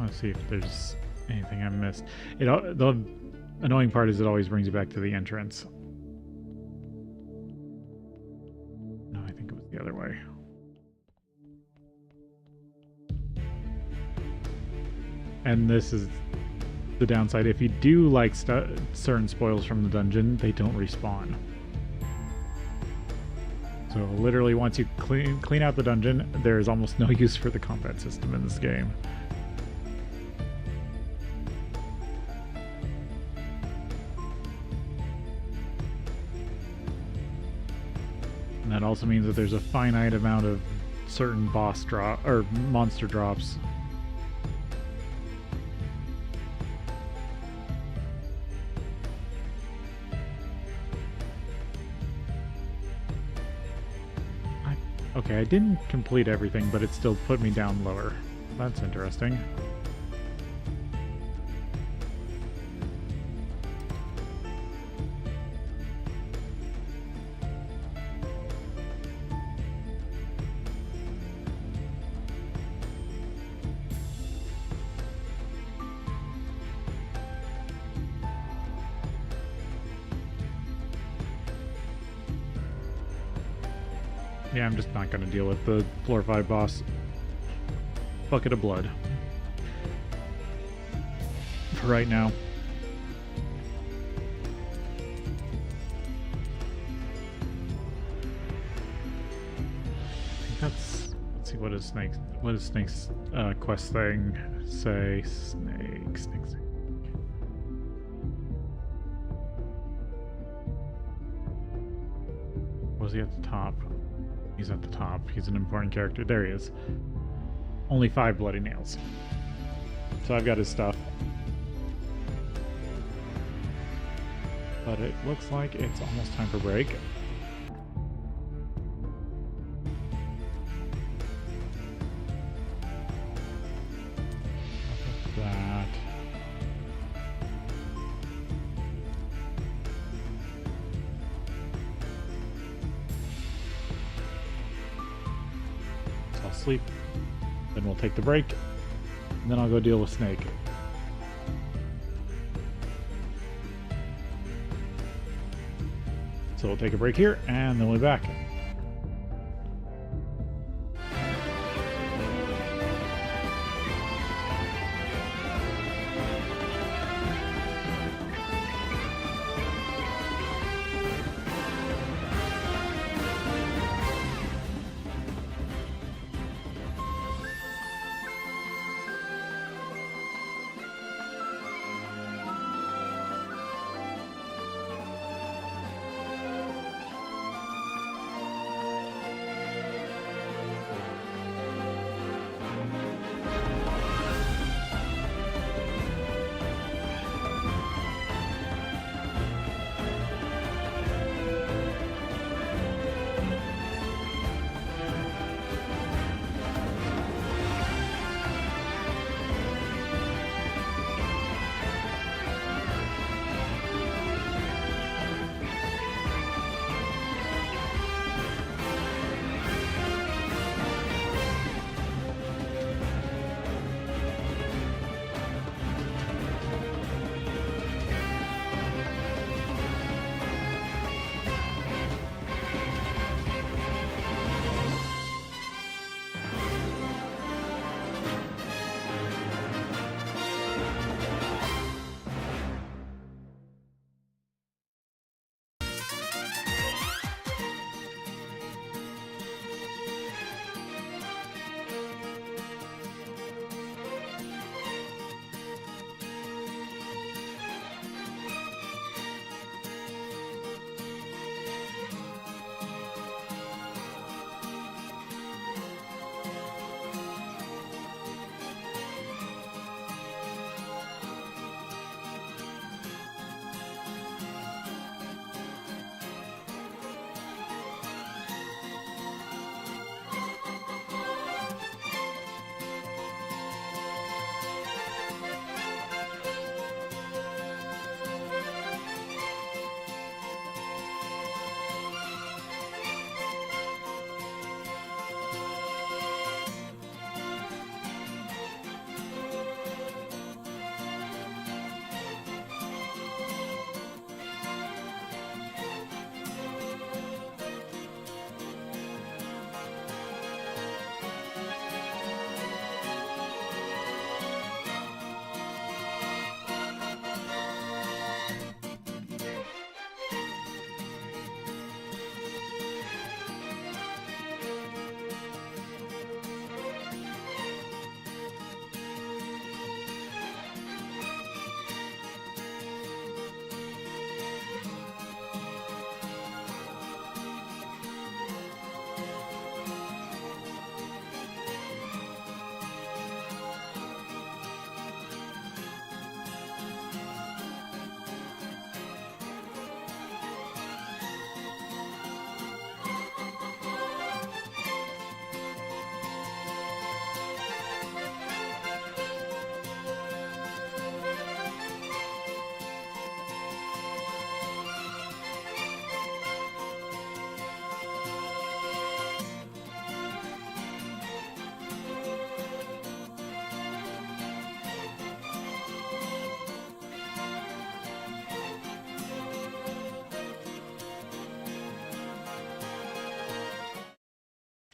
Let's see if there's anything I missed. The annoying part is it always brings you back to the entrance. No, I think it was the other way. And this is the downside. If you do like certain spoils from the dungeon, they don't respawn. So literally once you clean out the dungeon, there's almost no use for the combat system in this game. And that also means that there's a finite amount of certain boss drop or monster drops. Okay, I didn't complete everything, but it still put me down lower. That's interesting. Yeah, I'm just not going to deal with the floor 5 boss. Bucket of blood. For right now. I think that's... Let's see, what does Snake's quest thing say? Snake. Was he at the top? He's at the top. He's an important character. There he is. Only 5 bloody nails. So I've got his stuff. But it looks like it's almost time for break. Look at that. I'll sleep, then we'll take the break, and then I'll go deal with Snake. So we'll take a break here, and then we'll be back.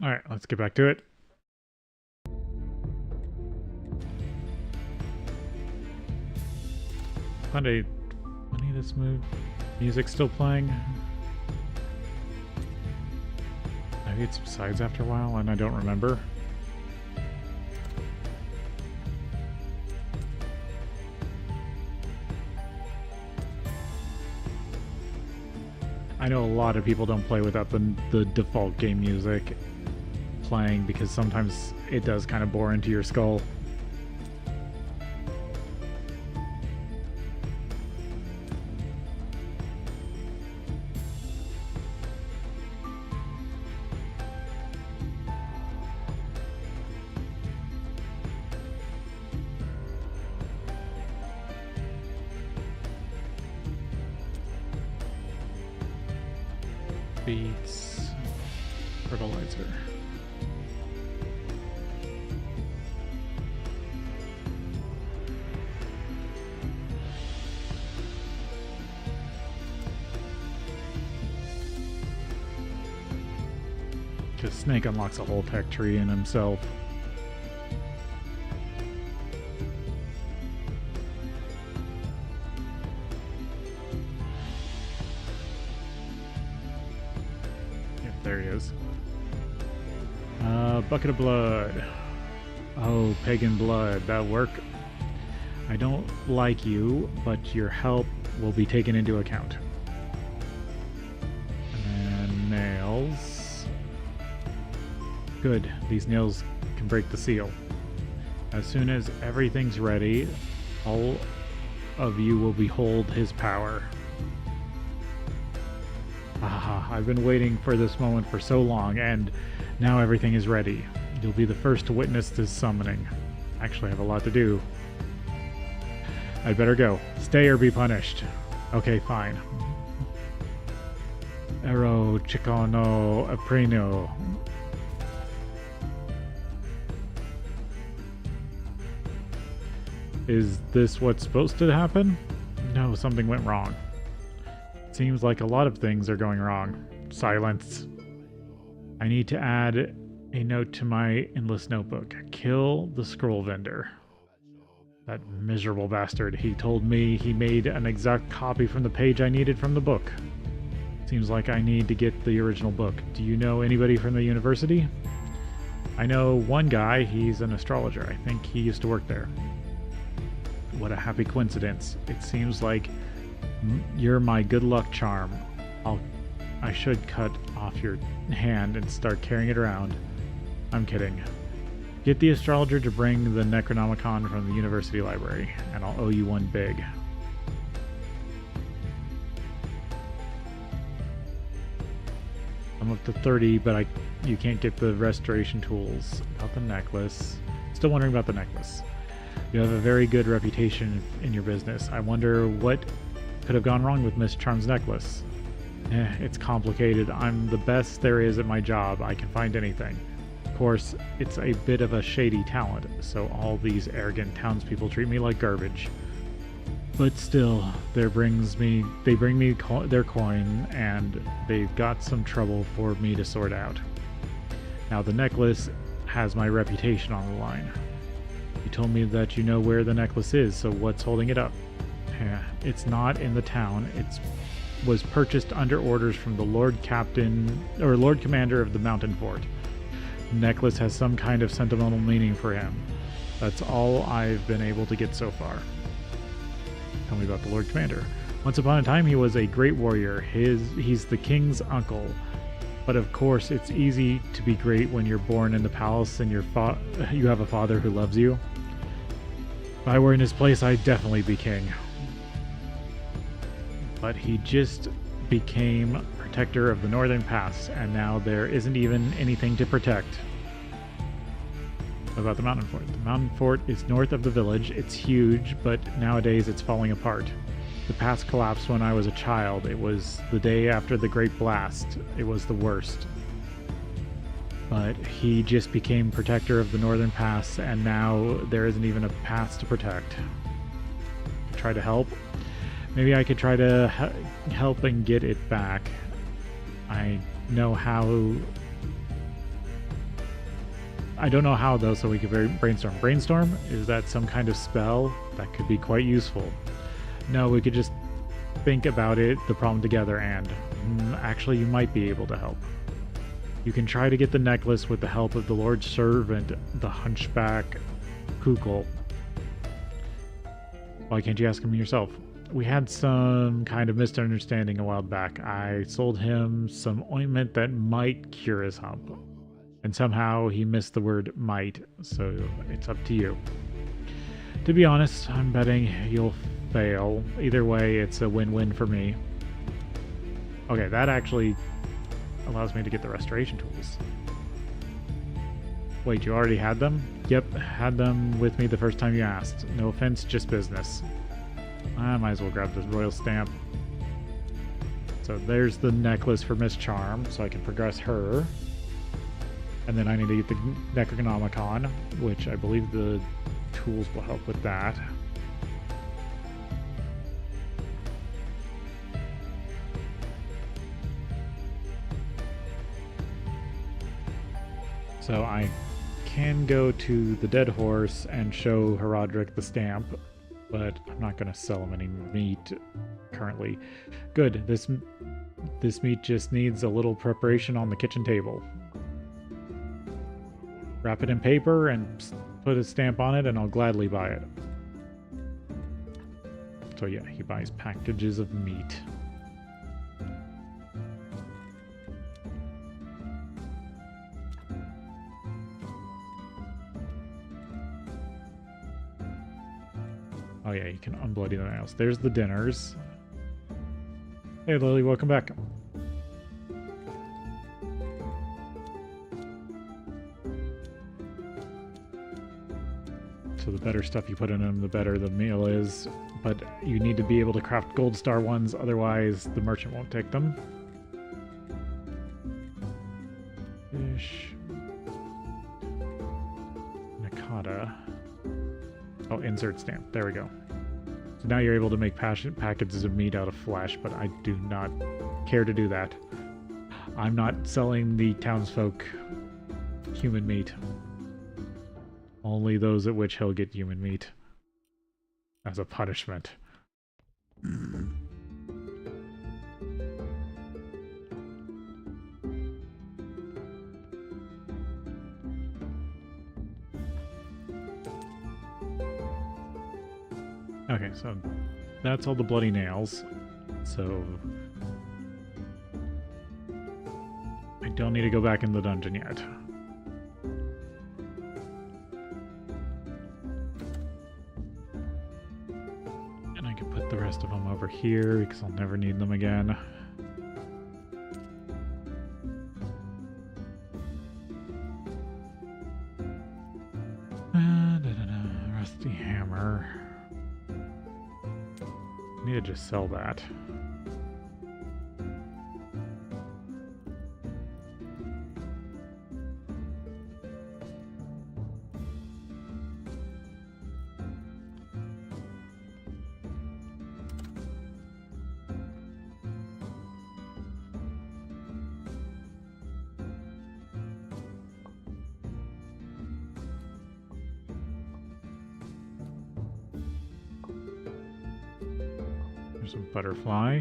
Alright, let's get back to it. Funny this music's still playing. Maybe it subsides after a while and I don't remember. I know a lot of people don't play without the default game music playing because sometimes it does kind of bore into your skull. Beets, fertilizer. Because Snake unlocks a whole tech tree in himself. There he is. Bucket of blood. Oh, pagan blood. That'll work. I don't like you, but your help will be taken into account. And nails. Good. These nails can break the seal. As soon as everything's ready, all of you will behold his power. I've been waiting for this moment for so long, and now everything is ready. You'll be the first to witness this summoning. Actually, I have a lot to do. I'd better go. Stay or be punished. Okay, fine. Ero Chicono Aprino. Is this what's supposed to happen? No, something went wrong. Seems like a lot of things are going wrong. Silence. I need to add a note to my endless notebook. Kill the scroll vendor. That miserable bastard. He told me he made an exact copy from the page I needed from the book. Seems like I need to get the original book. Do you know anybody from the university? I know one guy. He's an astrologer. I think he used to work there. What a happy coincidence. It seems like you're my good luck charm. I should cut off your hand and start carrying it around. I'm kidding. Get the astrologer to bring the Necronomicon from the university library, and I'll owe you one big. I'm up to 30, but you can't get the restoration tools. About the necklace. Still wondering about the necklace. You have a very good reputation in your business. I wonder what could have gone wrong with Miss Charm's necklace. It's complicated. I'm the best there is at my job. I can find anything. Of course, it's a bit of a shady talent, so all these arrogant townspeople treat me like garbage. But still, they bring me their coin, and they've got some trouble for me to sort out. Now the necklace has my reputation on the line. You told me that you know where the necklace is, so what's holding it up? It's not in the town. It was purchased under orders from the Lord Commander of the Mountain Fort. The necklace has some kind of sentimental meaning for him. That's all I've been able to get so far. Tell me about the Lord Commander. Once upon a time, he was a great warrior. He's the king's uncle. But of course, it's easy to be great when you're born in the palace and you have a father who loves you. If I were in his place, I'd definitely be king. But he just became protector of the Northern Pass, and now there isn't even anything to protect. What about the Mountain Fort? The Mountain Fort is north of the village. It's huge, but nowadays it's falling apart. The pass collapsed when I was a child. It was the day after the Great Blast. It was the worst. But he just became protector of the Northern Pass, and now there isn't even a pass to protect. Try to help? Maybe I could try to help and get it back. I know how I don't know how though, so we could brainstorm. Brainstorm, is that some kind of spell? That could be quite useful. No, we could just think about it, the problem together, and actually you might be able to help. You can try to get the necklace with the help of the Lord's servant, the hunchback Kukul. Why can't you ask him yourself? We had some kind of misunderstanding a while back. I sold him some ointment that might cure his hump. And somehow he missed the word might, so it's up to you. To be honest, I'm betting you'll fail. Either way, it's a win-win for me. Okay, that actually allows me to get the restoration tools. Wait, you already had them? Yep, had them with me the first time you asked. No offense, just business. I might as well grab the royal stamp. So there's the necklace for Miss Charm, so I can progress her. And then I need to get the Necronomicon, which I believe the tools will help with that. So I can go to the dead horse and show Herodric the stamp, but I'm not going to sell him any meat currently. Good, this meat just needs a little preparation on the kitchen table. Wrap it in paper and put a stamp on it and I'll gladly buy it. So yeah, he buys packages of meat. Oh yeah, you can unbloody the nails. There's the dinners. Hey Lily, welcome back. So the better stuff you put in them, the better the meal is. But you need to be able to craft gold star ones, otherwise the merchant won't take them. Fish. Nakata. Oh, insert stamp. There we go. So now you're able to make packages of meat out of flesh, but I do not care to do that. I'm not selling the townsfolk human meat. Only those at which he'll get human meat. As a punishment. Okay, so that's all the bloody nails. So I don't need to go back in the dungeon yet. And I can put the rest of them over here because I'll never need them again. Rusty hammer. I need to just sell that. There's a butterfly.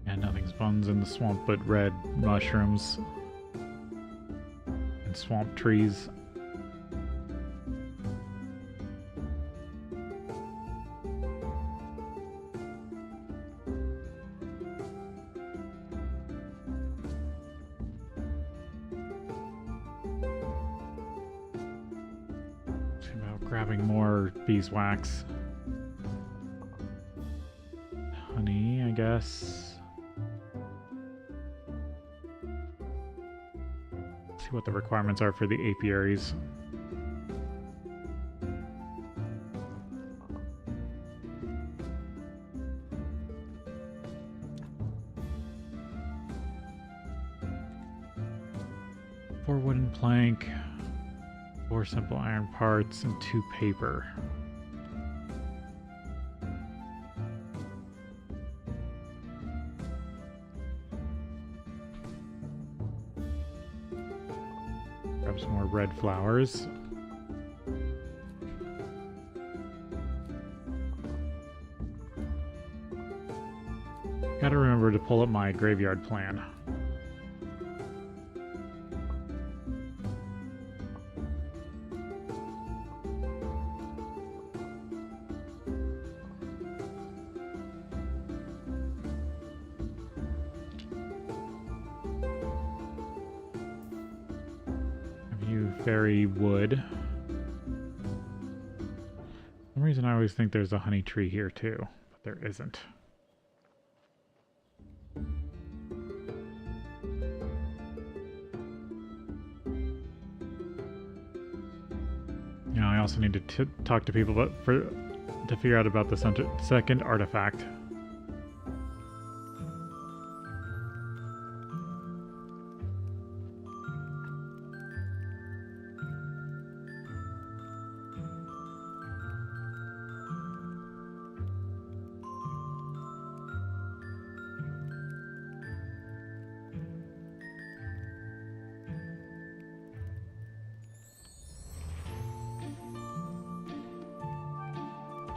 And nothing spawns in the swamp but red mushrooms and swamp trees. Grabbing more beeswax. Honey, I guess. Let's see what the requirements are for the apiaries. Four wooden plank. 4 simple iron parts and 2 paper. Grab some more red flowers. Gotta remember to pull up my graveyard plan. Fairy wood. For some reason I always think there's a honey tree here too, but there isn't. You know, I also need to talk to people to figure out about the second artifact.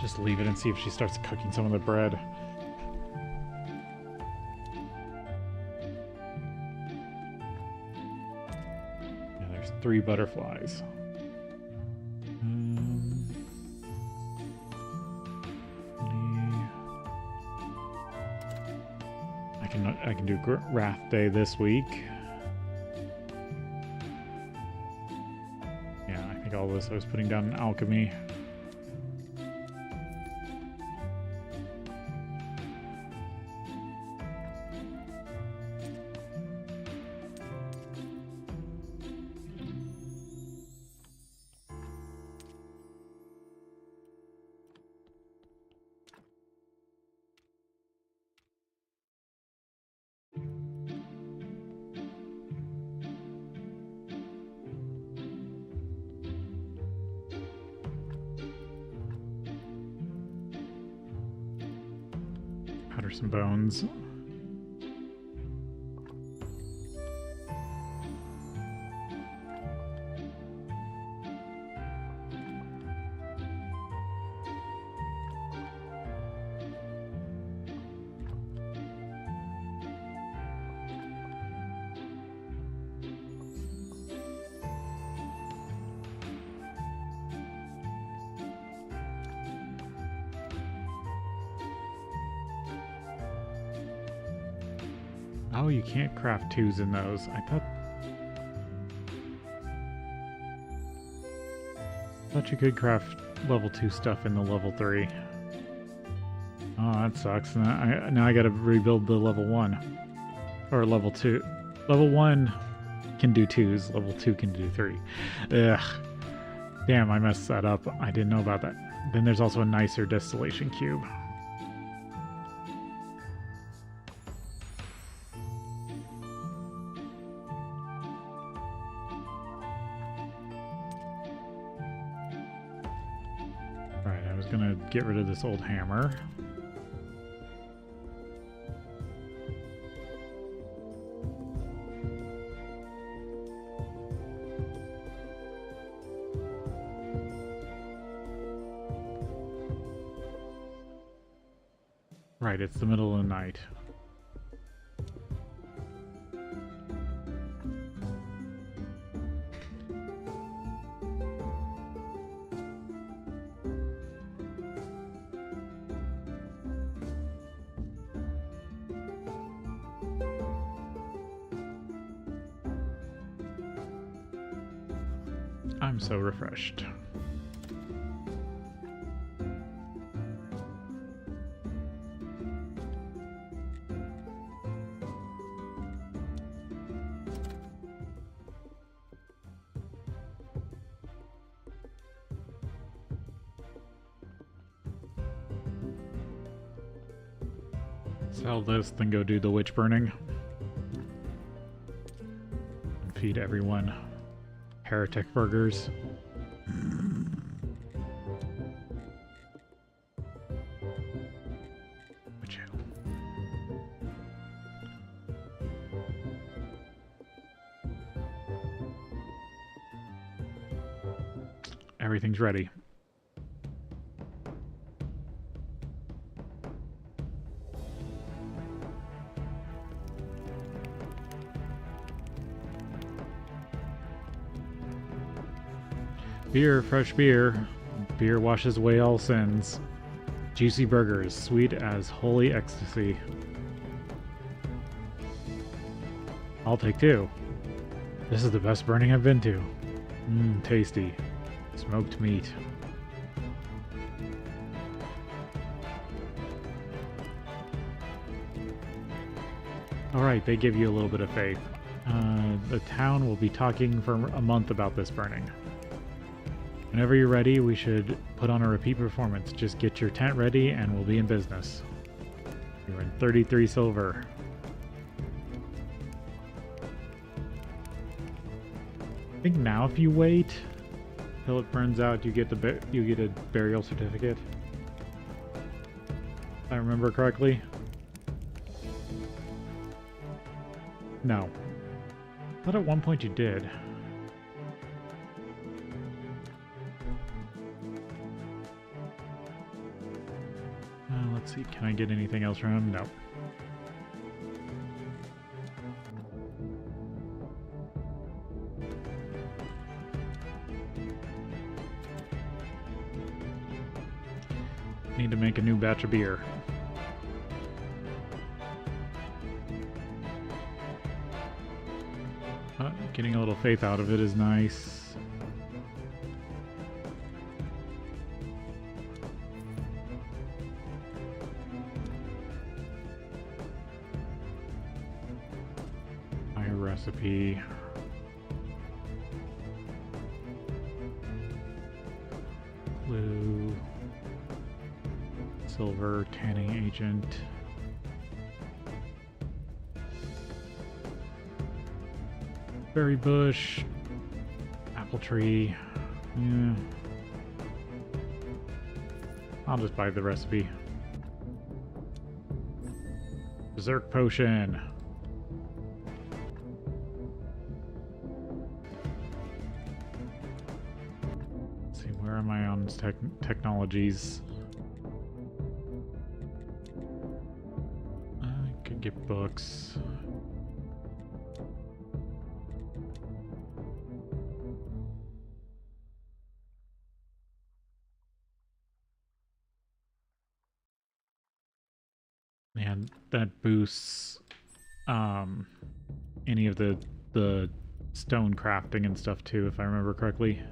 Just leave it and see if she starts cooking some of the bread. Yeah, there's 3 butterflies. I can do Wrath Day this week. Yeah, I think all this I was putting down in alchemy. Powder some bones. Oh, you can't craft 2s in those. I thought you could craft level 2 stuff in the level 3. Oh, that sucks. Now I gotta rebuild the level 1. Or level 2. Level 1 can do 2s, level 2 can do 3. Ugh. Damn, I messed that up. I didn't know about that. Then there's also a nicer distillation cube. Gonna get rid of this old hammer. Right, it's the middle of the night. I'm so refreshed. Sell this, then go do the witch burning. And feed everyone heretic burgers. Witch ale. everything's ready. Beer, fresh beer. Beer washes away all sins. Juicy burgers, sweet as holy ecstasy. I'll take 2. This is the best burning I've been to. Mmm, tasty. Smoked meat. Alright, they give you a little bit of faith. The town will be talking for a month about this burning. Whenever you're ready, we should put on a repeat performance. Just get your tent ready and we'll be in business. You're in 33 silver. I think now if you wait till it burns out, you get a burial certificate. If I remember correctly. No. I thought at one point you did. Let's see, can I get anything else from him? No. Need to make a new batch of beer. Getting a little faith out of it is nice. Recipe. Clue. Silver, tanning agent. Berry bush. Apple tree. Yeah. I'll just buy the recipe. Berserk potion. Technologies. I could get books. And that boosts any of the stone crafting and stuff too, if I remember correctly.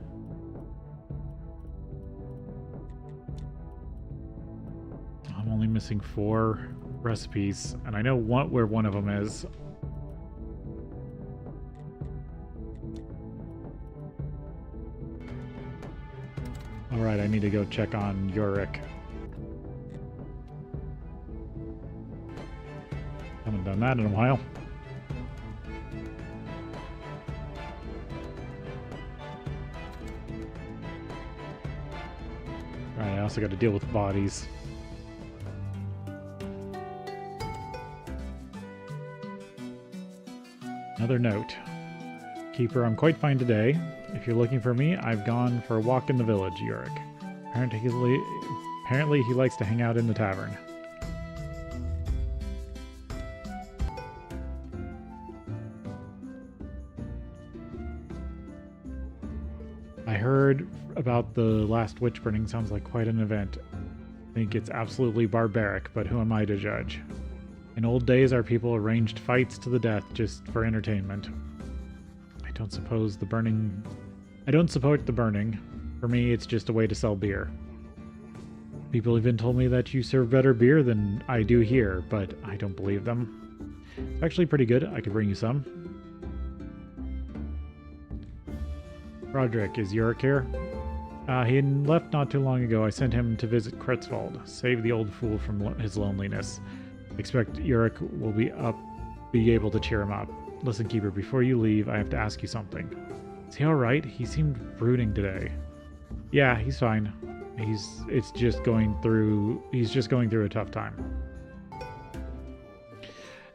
I'm only missing 4 recipes, and I know where one of them is. Alright, I need to go check on Yorick. Haven't done that in a while. Alright, I also got to deal with bodies. Another note. Keeper, I'm quite fine today. If you're looking for me, I've gone for a walk in the village, Yorick. Apparently he likes to hang out in the tavern. I heard about the last witch burning. Sounds like quite an event. I think it's absolutely barbaric, but who am I to judge? In old days, our people arranged fights to the death just for entertainment. I don't support the burning. For me, it's just a way to sell beer. People even told me that you serve better beer than I do here, but I don't believe them. It's actually pretty good. I could bring you some. Roderick, is Yorick here? He left not too long ago. I sent him to visit Kretzwald, save the old fool from his loneliness. Expect Yorick will be able to cheer him up. Listen, Keeper, before you leave, I have to ask you something. Is he alright? He seemed brooding today. Yeah, he's fine. He's just going through a tough time.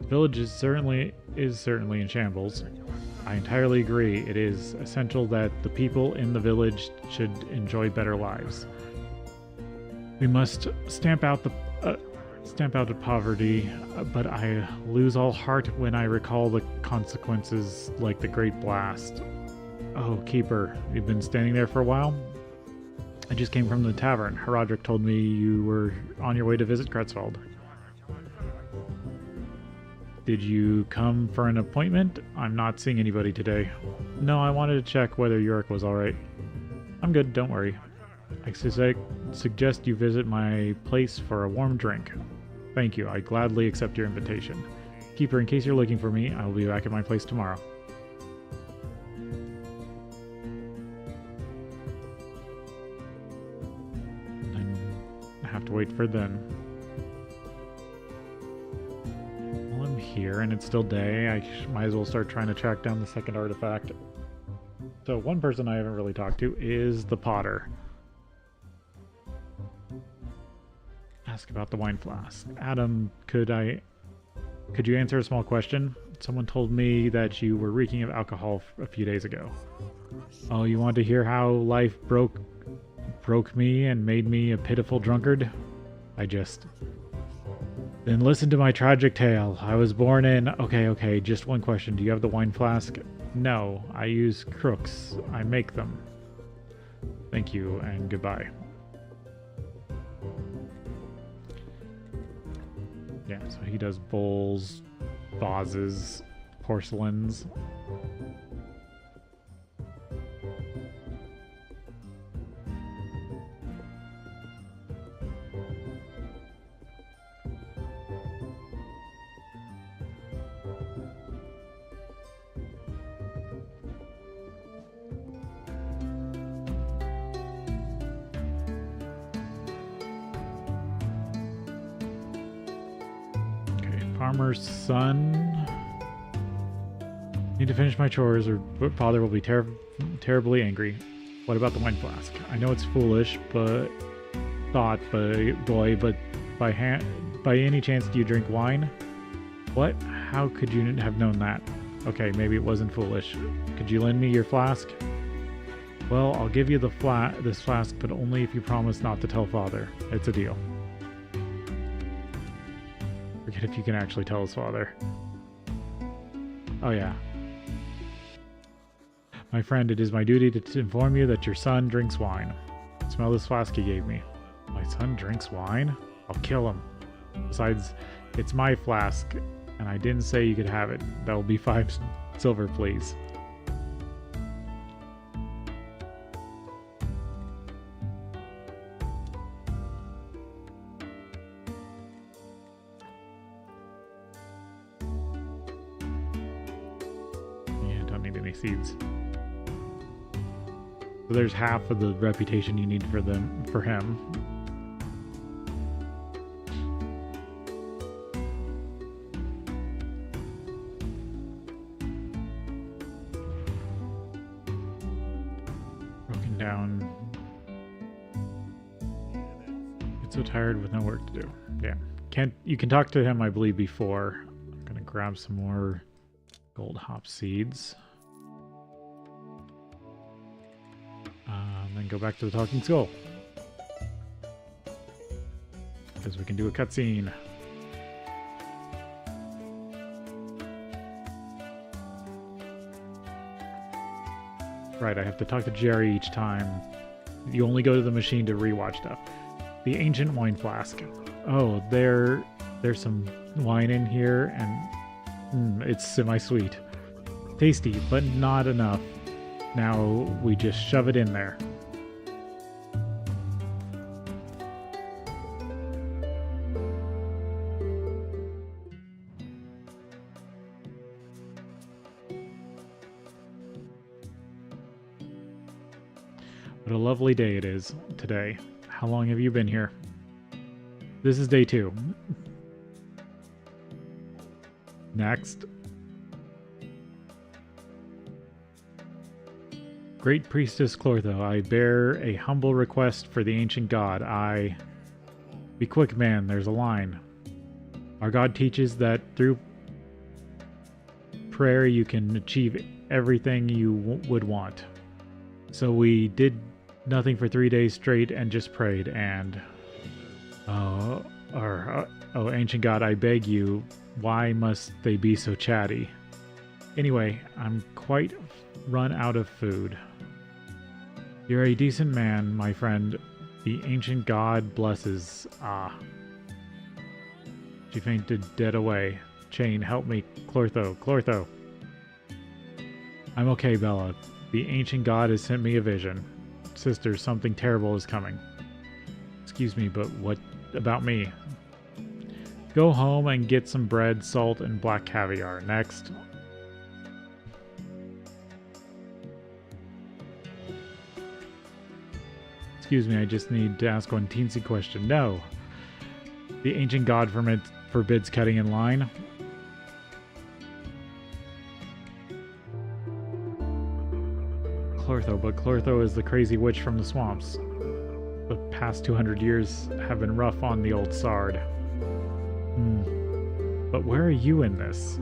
The village is certainly in shambles. I entirely agree. It is essential that the people in the village should enjoy better lives. We must stamp out the poverty, but I lose all heart when I recall the consequences like the Great Blast. Oh, Keeper, you've been standing there for a while? I just came from the tavern. Herodric told me you were on your way to visit Kretzfeld. Did you come for an appointment? I'm not seeing anybody today. No, I wanted to check whether Yorick was alright. I'm good, don't worry. I suggest you visit my place for a warm drink. Thank you, I gladly accept your invitation. Keeper, in case you're looking for me, I will be back at my place tomorrow. And I have to wait for then. Well, I'm here and it's still day. I might as well start trying to track down the second artifact. So one person I haven't really talked to is the Potter. Ask about the wine flask. Adam, could you answer a small question? Someone told me that you were reeking of alcohol a few days ago. Oh, you want to hear how life broke me and made me a pitiful drunkard? Then listen to my tragic tale. I was born in... Okay, just one question. Do you have the wine flask? No, I use crooks. I make them. Thank you, and goodbye. Yeah, so he does bowls, vases, porcelains. Farmer's son. Need to finish my chores or father will be terribly angry. What about the wine flask? I know it's foolish, but by any chance do you drink wine? What? How could you have known that? Okay, maybe it wasn't foolish. Could you lend me your flask? Well, I'll give you this flask, but only if you promise not to tell father. It's a deal. Forget if you can actually tell his father. Oh yeah. My friend, it is my duty to inform you that your son drinks wine. Smell this flask he gave me. My son drinks wine? I'll kill him. Besides, it's my flask, and I didn't say you could have it. That will be 5 silver, please. Seeds. So there's half of the reputation you need for him. Broken down. Get so tired with no work to do. Yeah. You can talk to him, I believe, before. I'm gonna grab some more gold hop seeds. Then go back to the Talking Skull. Because we can do a cutscene. Right, I have to talk to Jerry each time. You only go to the machine to rewatch stuff. The ancient wine flask. Oh, there's some wine in here, and it's semi-sweet. Tasty, but not enough. Now we just shove it in there. What a lovely day it is today. How long have you been here? This is day 2. Next. Great Priestess Clortho, I bear a humble request for the ancient god. Be quick, man, there's a line. Our god teaches that through prayer you can achieve everything you would want. So we did nothing for 3 days straight and just prayed and... Oh, ancient god, I beg you, why must they be so chatty? Anyway, I'm quite run out of food. You're a decent man, my friend. The ancient god blesses. Ah. She fainted dead away. Chain, help me. Clortho, Clortho. I'm okay, Bella. The ancient god has sent me a vision. Sister, something terrible is coming. Excuse me, but what about me? Go home and get some bread, salt, and black caviar. Next. Excuse me, I just need to ask one teensy question. No. The ancient god forbids cutting in line. Clortho, but Clortho is the crazy witch from the swamps. The past 200 years have been rough on the old Sard. But where are you in this?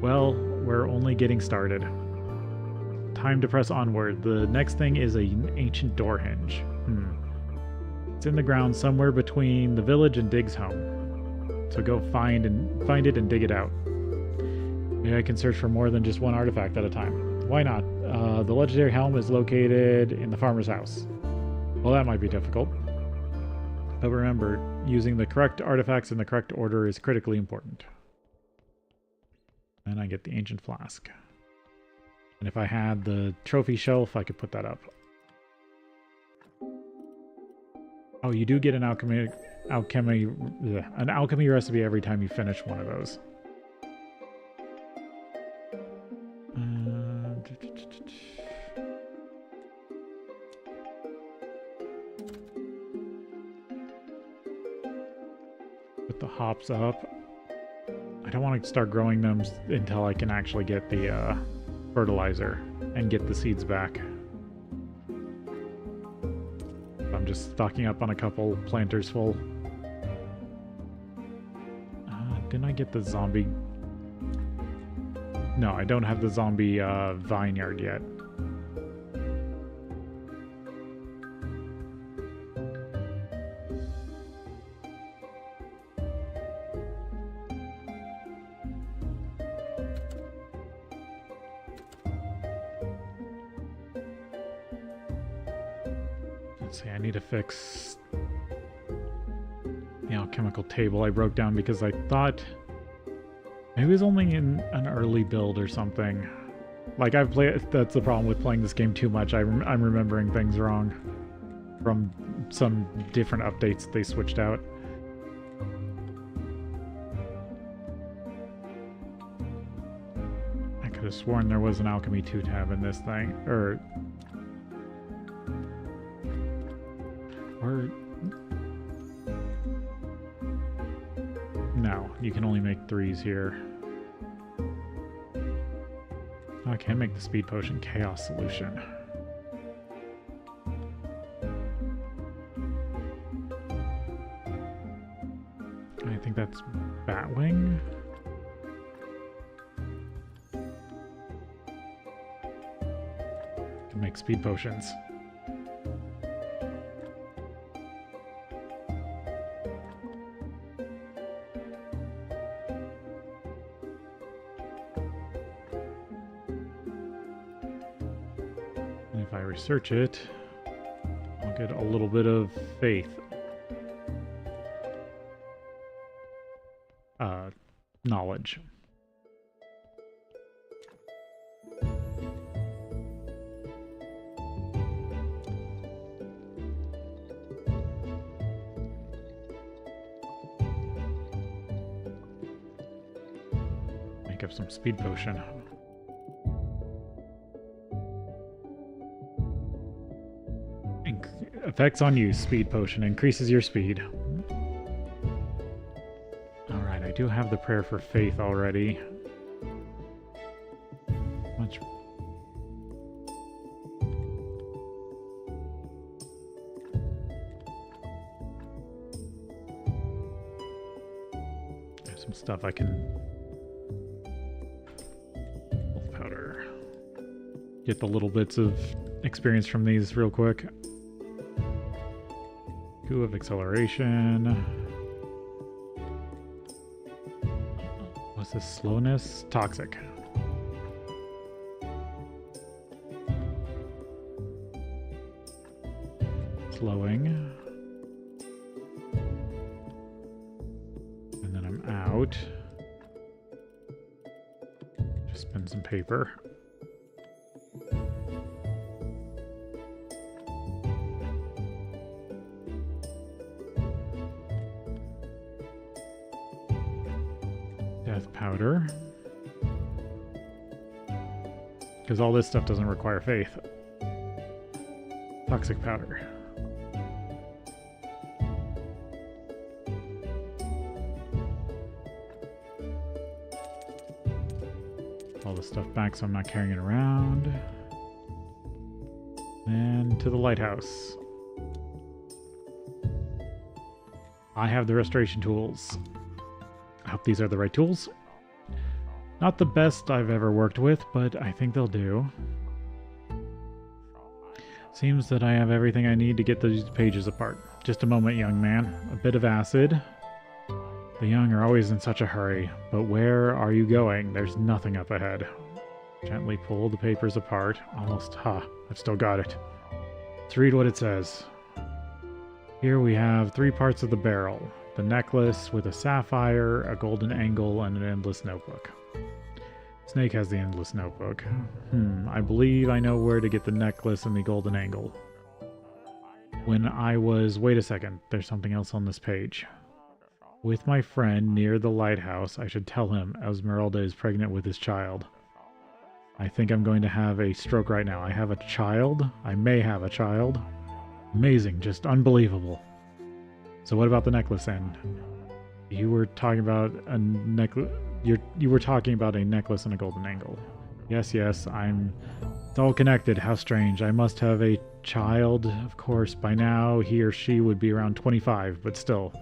Well, we're only getting started. Time to press onward. The next thing is an ancient door hinge. It's in the ground somewhere between the village and Dig's home. So go find it and dig it out. Maybe I can search for more than just one artifact at a time. Why not? The legendary helm is located in the farmer's house. Well, that might be difficult. But remember, using the correct artifacts in the correct order is critically important. And I get the ancient flask. And if I had the trophy shelf, I could put that up. Oh, you do get an alchemy recipe every time you finish one of those. Put the hops up. I don't want to start growing them until I can actually get the fertilizer and get the seeds back. I'm just stocking up on a couple planters full. Didn't I get the zombie? No, I don't have the zombie vineyard yet. Let's see, I need to fix the alchemical table I broke down because I thought maybe it was only in an early build or something. Like I've played, that's the problem with playing this game too much. I'm remembering things wrong from some different updates they switched out. I could have sworn there was an Alchemy 2 tab in this thing, or no, you can only make 3s here. Oh, I can't make the speed potion chaos solution. I think that's Batwing. Can make speed potions. If I research it, I'll get a little bit of faith. Knowledge. Make up some speed potion. Effects on use. Speed potion increases your speed. Alright, I do have the prayer for faith already. Much. There's some stuff I can... Wolf powder. get the little bits of experience from these real quick. Coup of acceleration. What's this? Slowness? Toxic. Slowing. And then I'm out. Just spin some paper. Death powder. Because all this stuff doesn't require faith. Toxic powder. All the stuff back so I'm not carrying it around. And to the lighthouse. I have the restoration tools. I hope these are the right tools. Not the best I've ever worked with, but I think they'll do. Seems that I have everything I need to get these pages apart. Just a moment, young man. A bit of acid. The young are always in such a hurry, but where are you going? There's nothing up ahead. Gently pull the papers apart. Almost, I've still got it. Let's read what it says. Here we have 3 parts of the barrel. The necklace with a sapphire, a golden angle, and an endless notebook. Snake has the endless notebook. I believe I know where to get the necklace and the golden angle. Wait a second, there's something else on this page. With my friend near the lighthouse, I should tell him Esmeralda is pregnant with his child. I think I'm going to have a stroke right now. I have a child? I may have a child. Amazing, just unbelievable. So what about the necklace end? You were talking about a necklace. You were talking about a necklace and a golden angle. Yes, it's all connected. How strange. I must have a child. Of course, by now he or she would be around 25, but still.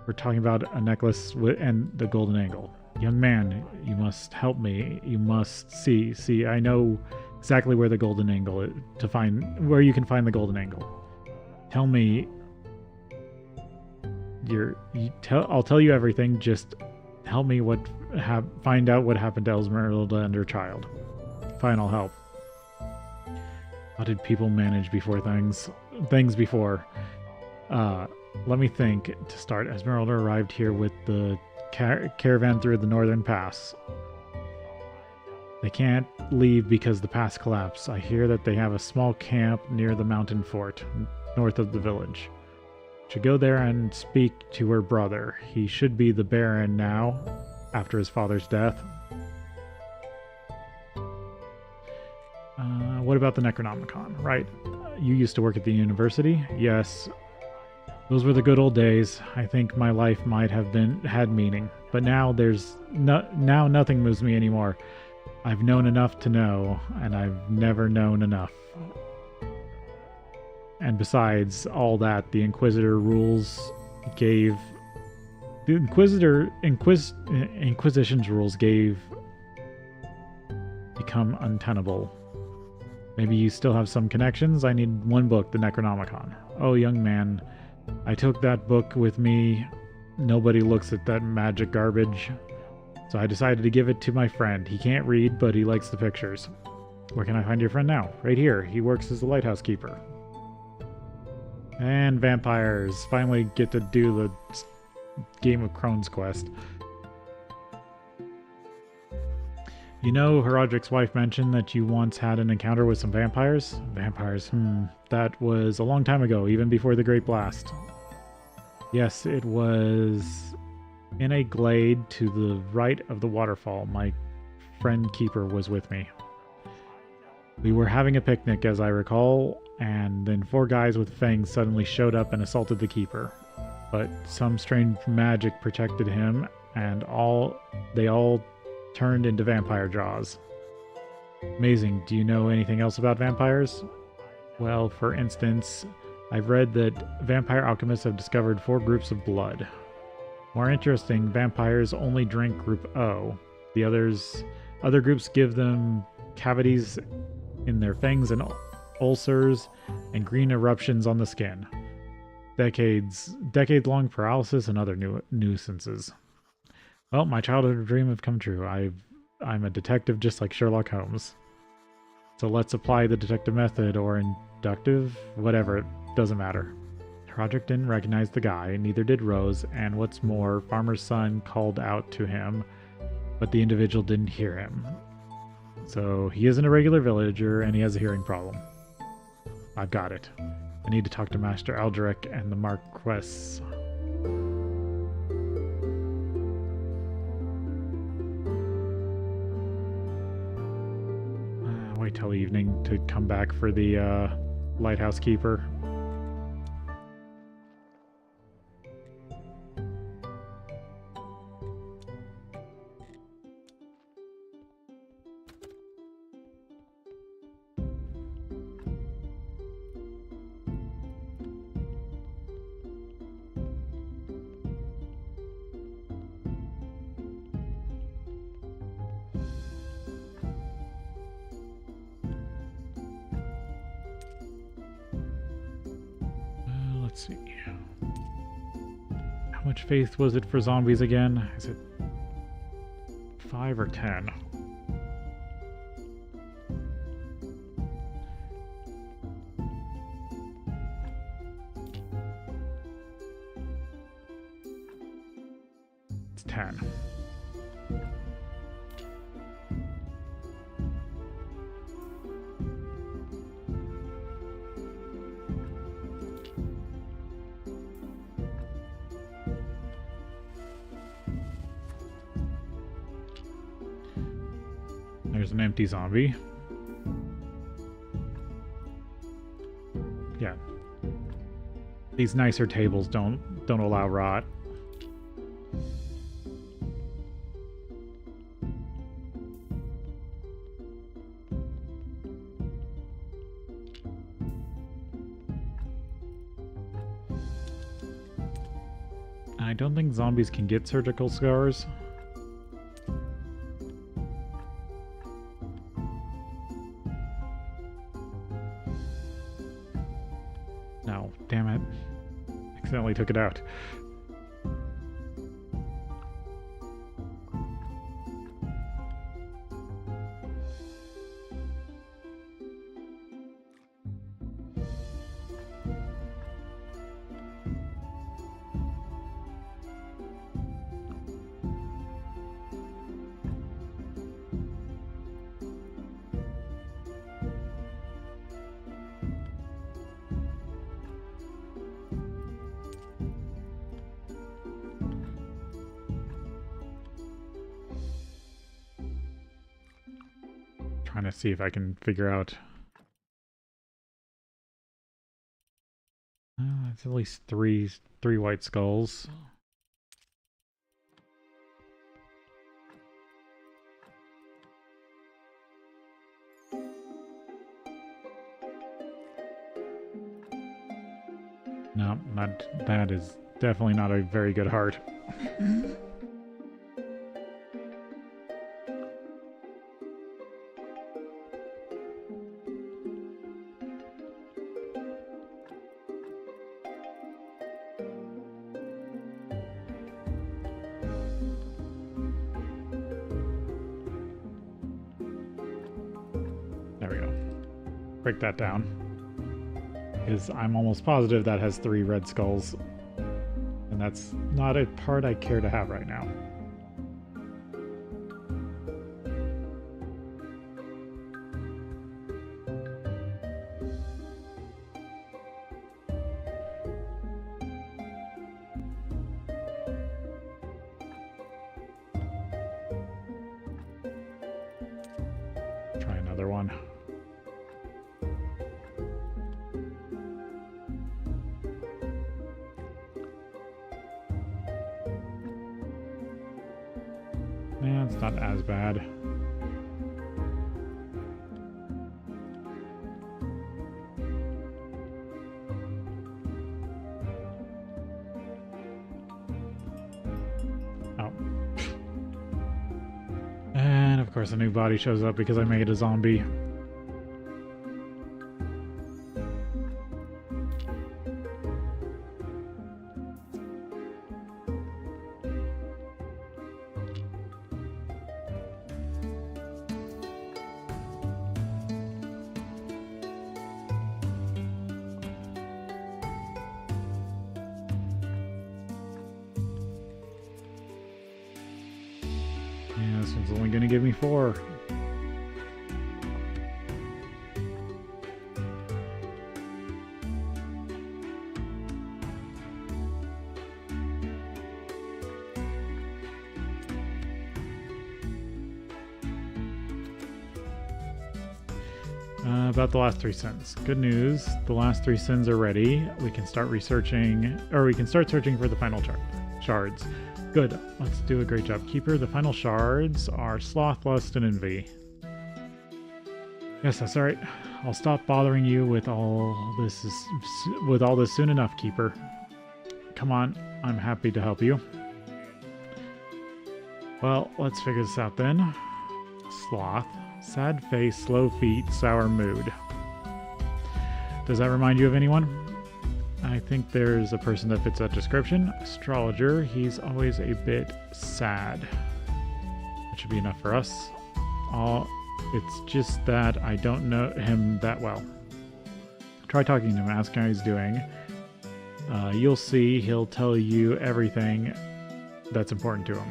We're talking about a necklace and the golden angle. Young man, you must help me. You must see. I know exactly where the golden angle is, where you can find the golden angle. Tell me. I'll tell you everything. Just help me find out what happened to Esmeralda and her child. Fine, I'll help. How did people manage things before? Let me think. To start, Esmeralda arrived here with the caravan through the northern pass. They can't leave because the pass collapsed. I hear that they have a small camp near the mountain fort, north of the village. Should go there and speak to her brother. He should be the Baron now, after his father's death. What about the Necronomicon? Right. You used to work at the university? Yes. Those were the good old days. I think my life might have had meaning. But now now nothing moves me anymore. I've known enough to know, and I've never known enough. And besides all that, the Inquisitor rules gave... The Inquisition's rules become untenable. Maybe you still have some connections? I need one book, the Necronomicon. Oh, young man, I took that book with me. Nobody looks at that magic garbage. So I decided to give it to my friend. He can't read, but he likes the pictures. Where can I find your friend now? Right here. He works as the lighthouse keeper. And vampires. Finally get to do the Game of Crones quest. You know, Herodric's wife mentioned that you once had an encounter with some vampires? Vampires, that was a long time ago, even before the Great Blast. Yes, it was in a glade to the right of the waterfall. My friend Keeper was with me. We were having a picnic, as I recall, and then 4 guys with fangs suddenly showed up and assaulted the Keeper. But some strange magic protected him, and they all turned into vampire jaws. Amazing. Do you know anything else about vampires? Well, for instance, I've read that vampire alchemists have discovered 4 groups of blood. More interesting, vampires only drink group O. The other groups give them cavities in their fangs and ulcers, and green eruptions on the skin. Decade-long paralysis and other nuisances. Well, my childhood dream have come true. I'm a detective just like Sherlock Holmes. So let's apply the detective method or inductive, whatever, it doesn't matter. Project didn't recognize the guy, neither did Rose, and what's more, Farmer's son called out to him, but the individual didn't hear him. So he isn't a regular villager, and he has a hearing problem. I've got it. I need to talk to Master Aldrich and the Marquess. Wait till evening to come back for the lighthouse keeper. Let's see. How much faith was it for zombies again? Is it 5 or 10? It's 10. There's an empty zombie. Yeah. These nicer tables don't allow rot. I don't think zombies can get surgical scars. No, damn it. Accidentally took it out. Trying to see if I can figure out. It's at least three white skulls. No, that is definitely not a very good heart. There we go. Break that down. Because I'm almost positive that has 3 red skulls. And that's not a part I care to have right now. Try another one. Yeah, it's not as bad. Oh. And of course, a new body shows up because I made a zombie. Yeah, this one's only gonna give me 4. About the last 3 sins. Good news, the last 3 sins are ready. We can start researching, or we can start searching for the final shards. Good, let's do a great job. Keeper, the final shards are sloth, lust, and envy. Yes, that's alright. I'll stop bothering you with all this soon enough, Keeper. Come on, I'm happy to help you. Well, let's figure this out then. Sloth. Sad face, slow feet, sour mood. Does that remind you of anyone? I think there's a person that fits that description. Astrologer, he's always a bit sad. That should be enough for us. It's just that I don't know him that well. Try talking to him, ask how he's doing. You'll see he'll tell you everything that's important to him.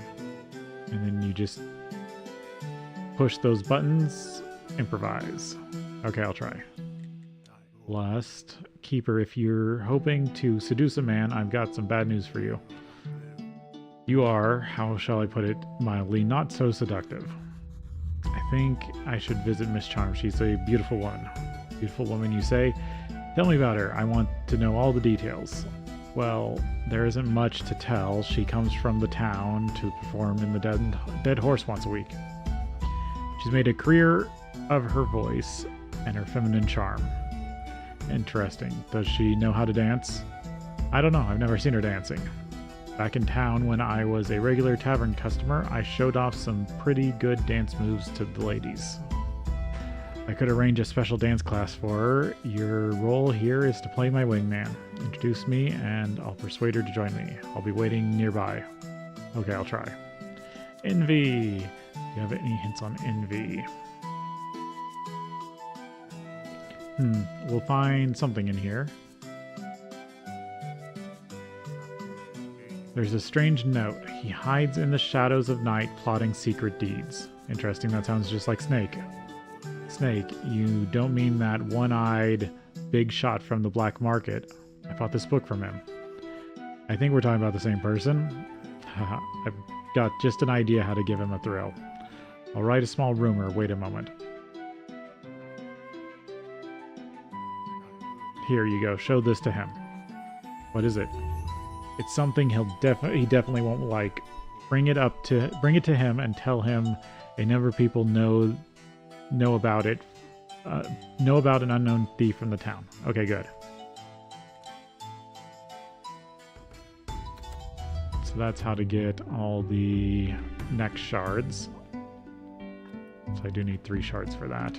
And then you just push those buttons, improvise. Okay, I'll try. Lust. Keeper, if you're hoping to seduce a man, I've got some bad news for you. You are, how shall I put it mildly, not so seductive. I think I should visit Miss Charm. She's a beautiful woman. Beautiful woman, you say? Tell me about her. I want to know all the details. Well, there isn't much to tell. She comes from the town to perform in the Dead Horse once a week. She's made a career of her voice and her feminine charm. Interesting. Does she know how to dance? I don't know. I've never seen her dancing. Back in town when I was a regular tavern customer, I showed off some pretty good dance moves to the ladies. I could arrange a special dance class for her. Your role here is to play my wingman. Introduce me and I'll persuade her to join me. I'll be waiting nearby. Okay, I'll try. Envy. Do you have any hints on envy? We'll find something in here. There's a strange note. He hides in the shadows of night, plotting secret deeds. Interesting, that sounds just like Snake. Snake, you don't mean that one-eyed big shot from the black market. I bought this book from him. I think we're talking about the same person. I've got just an idea how to give him a thrill. I'll write a small rumor. Wait a moment. Here you go. Show this to him. What is it? It's something he definitely won't like. Bring it to him and tell him a number of people know about it. Know about an unknown thief from the town. Okay, good. So that's how to get all the next shards. So I do need 3 shards for that.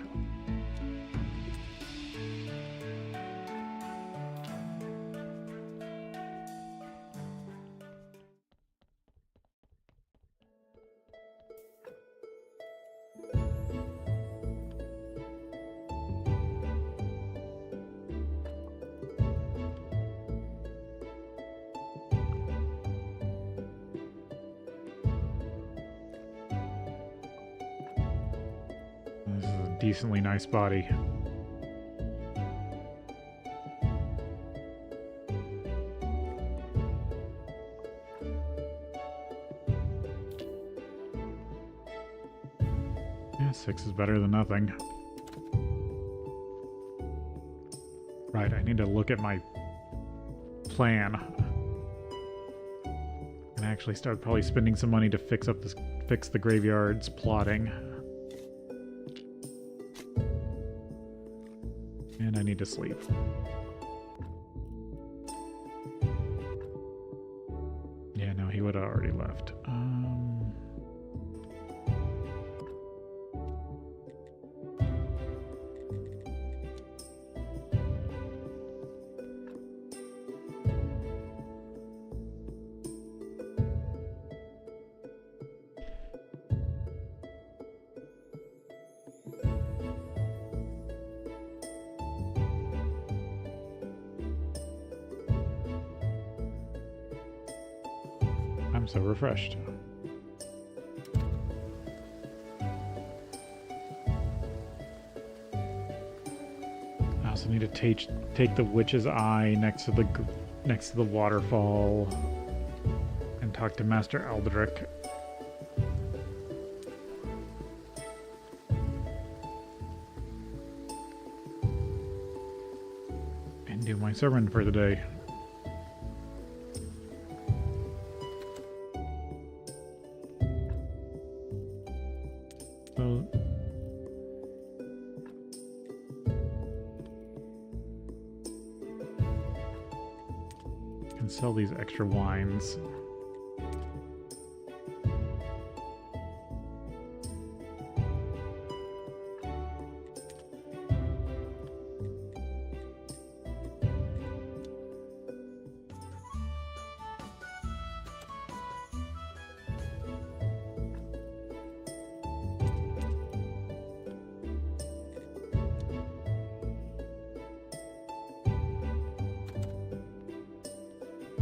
This is a decently nice body. Yeah, 6 is better than nothing. Right, I need to look at my plan. And actually start probably spending some money to fix the graveyard's plotting. And I need to sleep. Yeah, no, he would have already left. I'm so refreshed. I also need to take the witch's eye next to the waterfall and talk to Master Aldrich. And do my sermon for the day. So can sell these extra wines.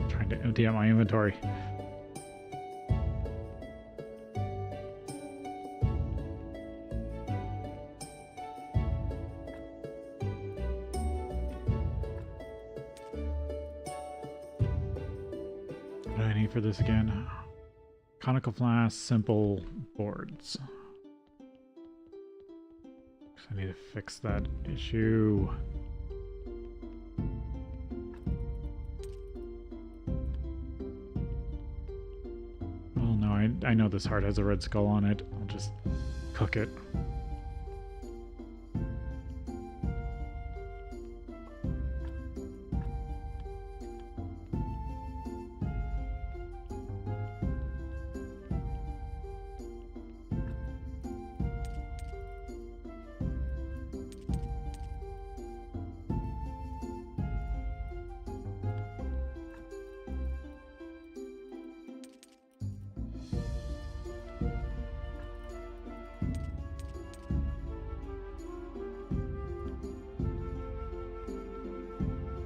Trying to empty out my inventory. What do I need for this again? Conical flask, simple boards. So I need to fix that issue. Well, no, I know this heart has a red skull on it. I'll just cook it.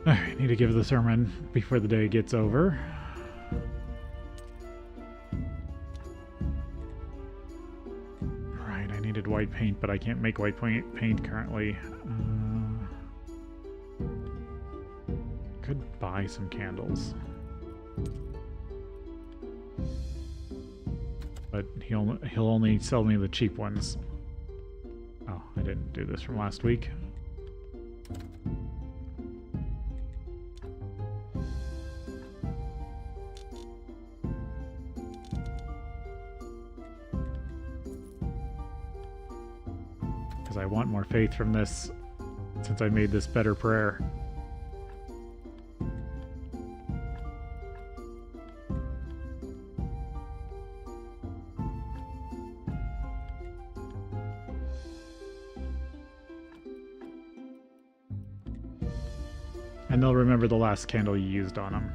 Alright, need to give the sermon before the day gets over. Right, I needed white paint, but I can't make white paint currently. Could buy some candles. But he'll only sell me the cheap ones. Oh, I didn't do this from last week. I want more faith from this since I made this better prayer. And they'll remember the last candle you used on them.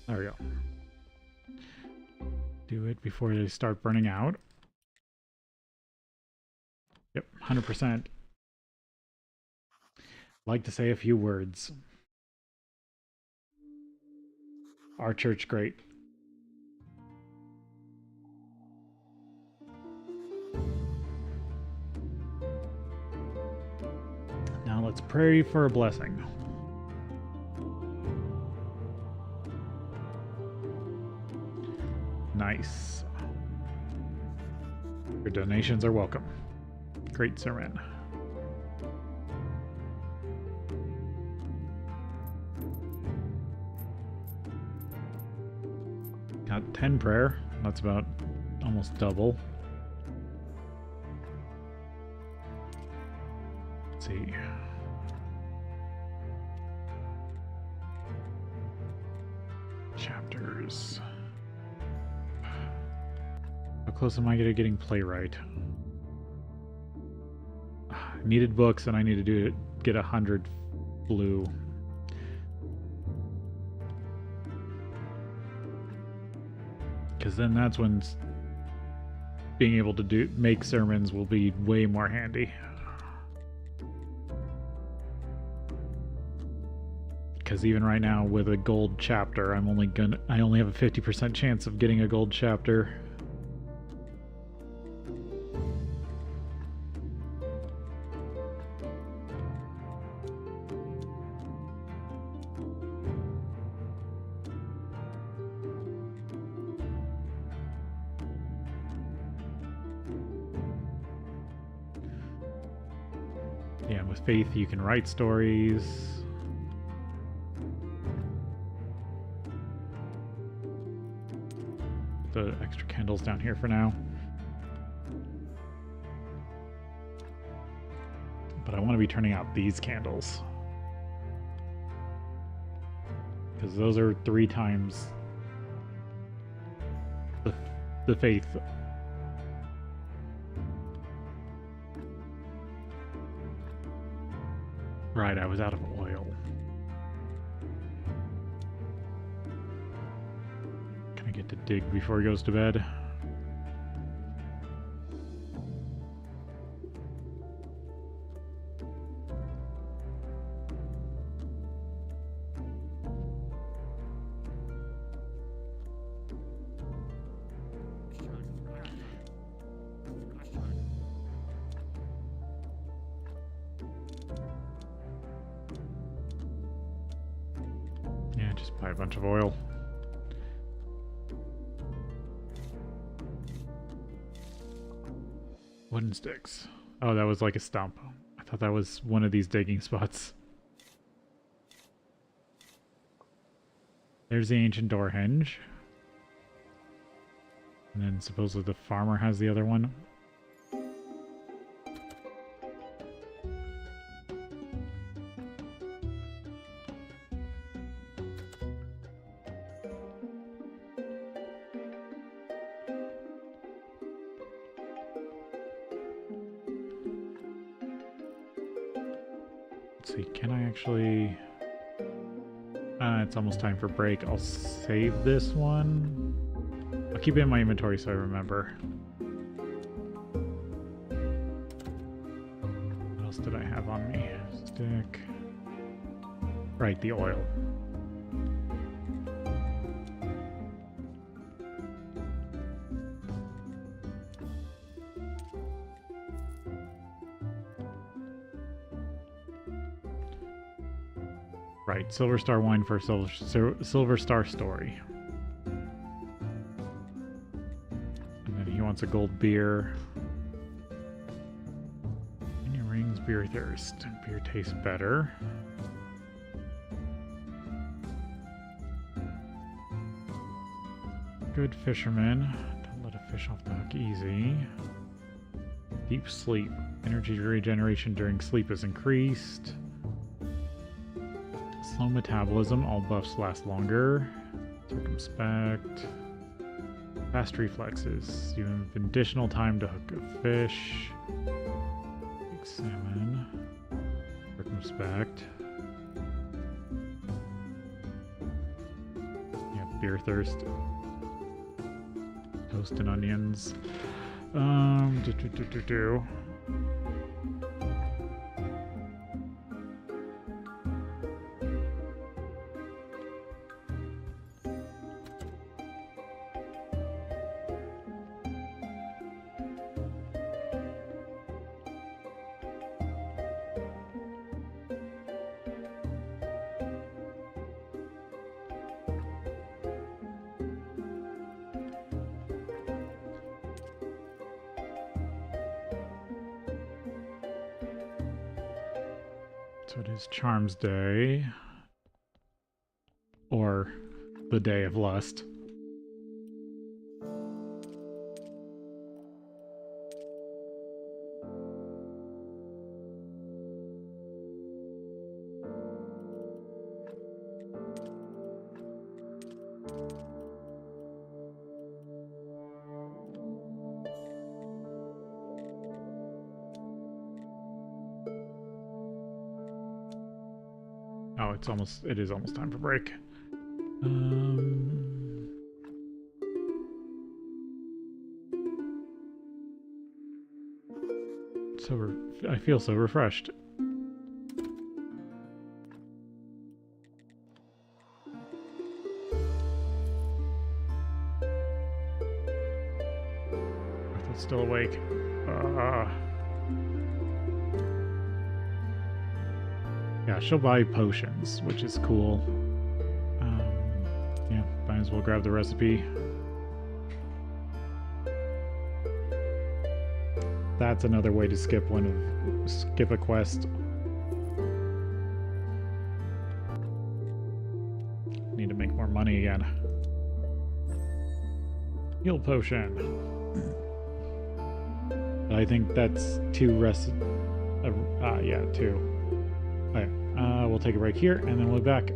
There we go. Do it before they start burning out. Yep, 100%. Like to say a few words. Our church great. Now let's pray for a blessing. Nice. Your donations are welcome. Great sermon. Got 10 prayer. That's about almost double. Let's see. Chapters. How close am I to getting playwright? Needed books, and I need to get 100 blue. Because then that's when being able to make sermons will be way more handy. Because even right now with a gold chapter, I only have a 50% chance of getting a gold chapter. Yeah, with faith you can write stories. The extra candles down here for now. But I want to be turning out these candles. Because those are 3 times the faith. Right, I was out of oil. Can I get to dig before he goes to bed? Yeah, just buy a bunch of oil. Wooden sticks. Oh, that was like a stump. I thought that was one of these digging spots. There's the ancient door hinge. And then supposedly the farmer has the other one. Let's see, can I actually... it's almost time for break. I'll save this one. I'll keep it in my inventory so I remember. What else did I have on me? Stick. Right, the oil. Right, Silver Star wine for Silver Star story. And then he wants a gold beer. Onion rings, beer thirst. Beer tastes better. Good fisherman. Don't let a fish off the hook easy. Deep sleep. Energy regeneration during sleep is increased. Slow metabolism, all buffs last longer. Circumspect. Fast reflexes. You have additional time to hook a fish. Examine. Circumspect. Yeah, beer thirst. Toast and onions. Do. So it is Charms Day, or the Day of Lust. Oh, it is almost time for break. I feel so refreshed. Arthur's still awake. Yeah, she'll buy potions, which is cool. Yeah, might as well grab the recipe. That's another way to skip a quest. Need to make more money again. Heal potion. I think that's yeah, 2. Okay, we'll take a break here, and then we'll be back.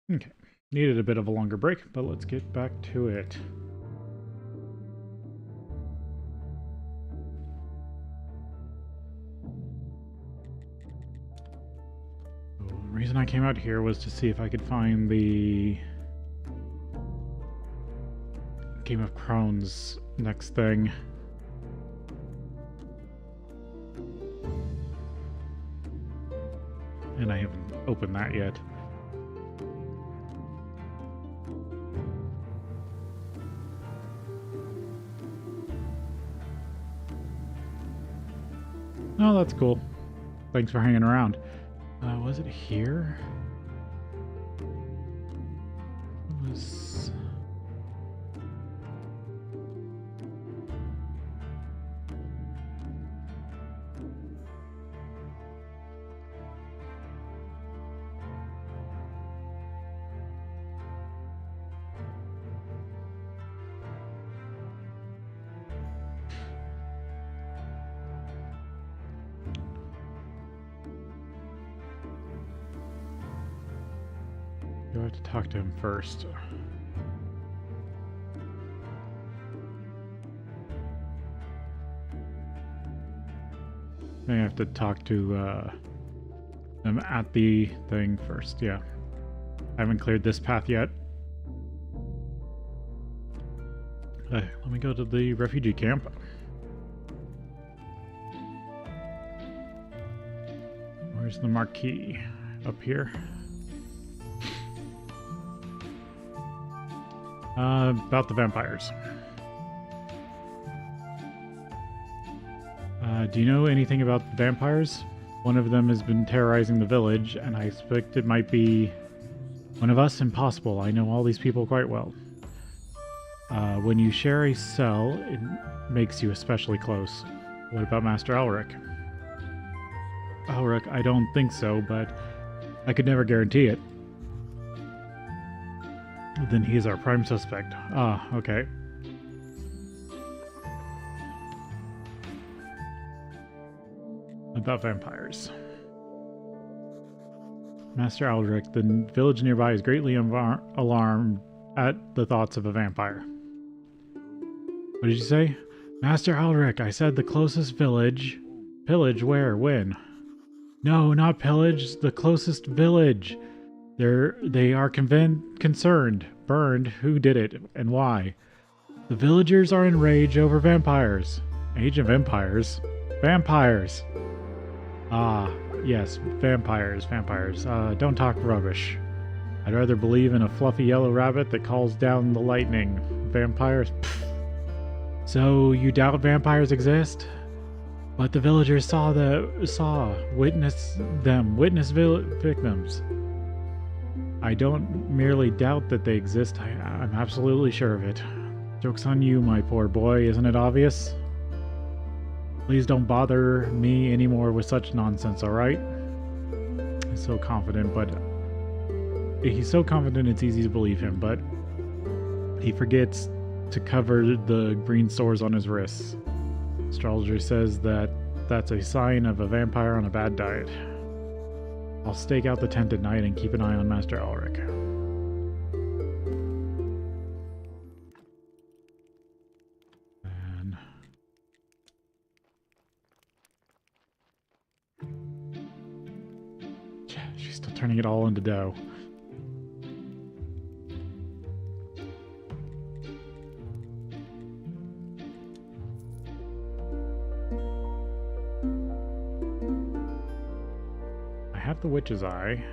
Okay. Needed a bit of a longer break, but let's get back to it. The reason I came out here was to see if I could find the Game of Crones next thing. And I haven't opened that yet. Oh, that's cool. Thanks for hanging around. Was it here? It was... Do I have to talk to him first? I have to talk to them at the thing first, yeah. I haven't cleared this path yet. Let me go to the refugee camp. Where's the marquee? Up here? About the vampires. Do you know anything about the vampires? One of them has been terrorizing the village, and I suspect it might be one of us. Impossible. I know all these people quite well. When you share a cell, it makes you especially close. What about Master Elric? Elric, I don't think so, but I could never guarantee it. Then he is our prime suspect. Ah, okay. About vampires. Master Aldrich, the village nearby is greatly alarmed at the thoughts of a vampire. What did you say? Master Aldrich, I said the closest village. Pillage where? When? No, not pillage. The closest village. They are concerned. Burned. Who did it and why? The villagers are enraged over vampires. Age of Empires? Vampires! Ah, yes, vampires. Don't talk rubbish. I'd rather believe in a fluffy yellow rabbit that calls down the lightning. Vampires? Pfft. So, you doubt vampires exist? But the villagers witness victims. I don't merely doubt that they exist, I'm absolutely sure of it. Joke's on you, my poor boy, isn't it obvious? Please don't bother me anymore with such nonsense, alright? He's so confident it's easy to believe him, but he forgets to cover the green sores on his wrists. Astrologer says that that's a sign of a vampire on a bad diet. I'll stake out the tent at night and keep an eye on Master Elric. And... yeah, she's still turning it all into dough. The witch's eye.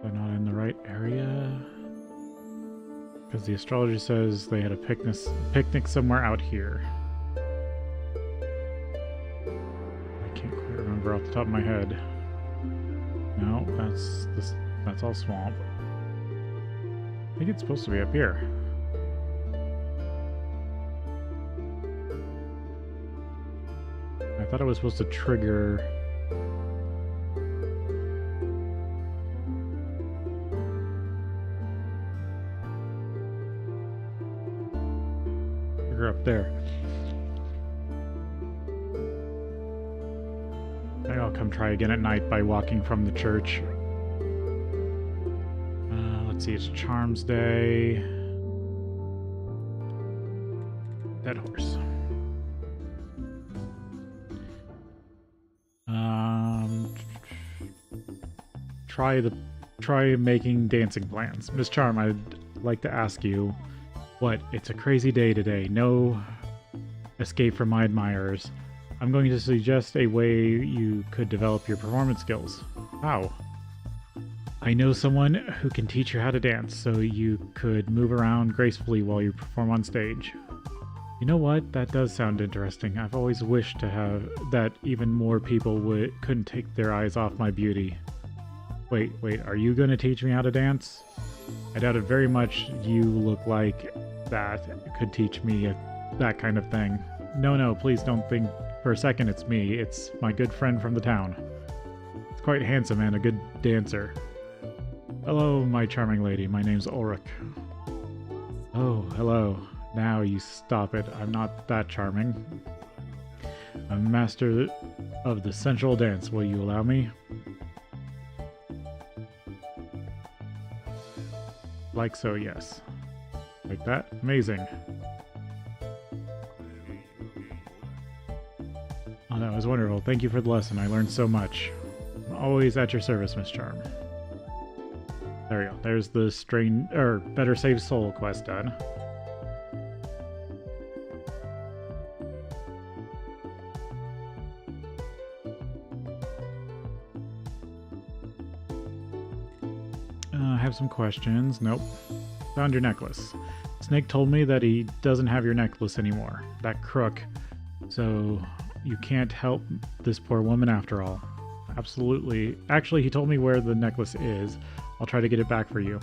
They're not in the right area because the astrologer says they had a picnic somewhere out here. Off the top of my head. No, that's all swamp. I think it's supposed to be up here. I thought it was supposed to trigger her up there. Maybe I'll come try again at night by walking from the church. Let's see, it's Charms Day. Dead horse. Try making dancing plans. Miss Charm, I'd like to ask you, what? It's a crazy day today. No escape from my admirers. I'm going to suggest a way you could develop your performance skills. How? I know someone who can teach you how to dance, so you could move around gracefully while you perform on stage. You know what? That does sound interesting. I've always wished to have that even more people couldn't take their eyes off my beauty. Wait, are you going to teach me how to dance? I doubt it very much you look like that could teach me that kind of thing. No, please don't think for a second it's me. It's my good friend from the town. It's quite handsome and a good dancer. Hello, my charming lady. My name's Ulrich. Oh, hello. Now you stop it. I'm not that charming. I'm master of the sensual dance. Will you allow me? Like so, yes. Like that? Amazing. Oh, that was wonderful. Thank you for the lesson. I learned so much. I'm always at your service, Miss Charm. There we go. There's the Better Save Soul quest done. I have some questions. Nope. Found your necklace. Snake told me that he doesn't have your necklace anymore. That crook. So you can't help this poor woman after all. Absolutely. Actually, he told me where the necklace is. I'll try to get it back for you.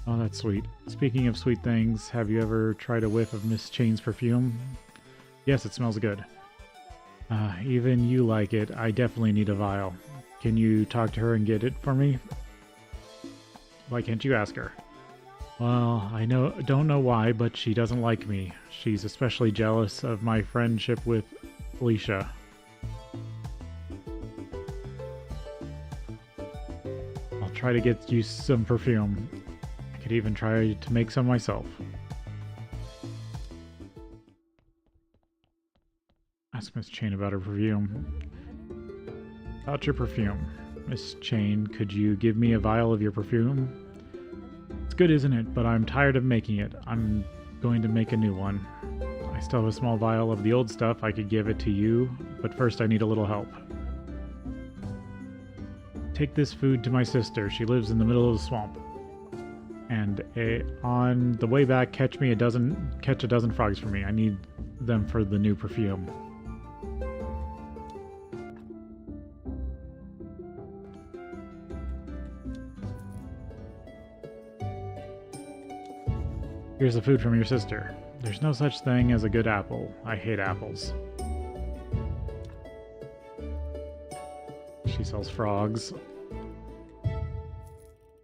Oh, that's sweet. Speaking of sweet things, have you ever tried a whiff of Miss Chain's perfume? Yes, it smells good. Even you like it. I definitely need a vial. Can you talk to her and get it for me? Why can't you ask her? Well, don't know why, but she doesn't like me. She's especially jealous of my friendship with Felicia. I'll try to get you some perfume. I could even try to make some myself. Ask Miss Chain about her perfume. About your perfume. Miss Chain, could you give me a vial of your perfume? It's good, isn't it? But I'm tired of making it. I'm going to make a new one. I still have a small vial of the old stuff. I could give it to you, but first I need a little help. Take this food to my sister. She lives in the middle of the swamp. And on the way back, catch a dozen frogs for me. I need them for the new perfume. Here's the food from your sister. There's no such thing as a good apple. I hate apples. She sells frogs.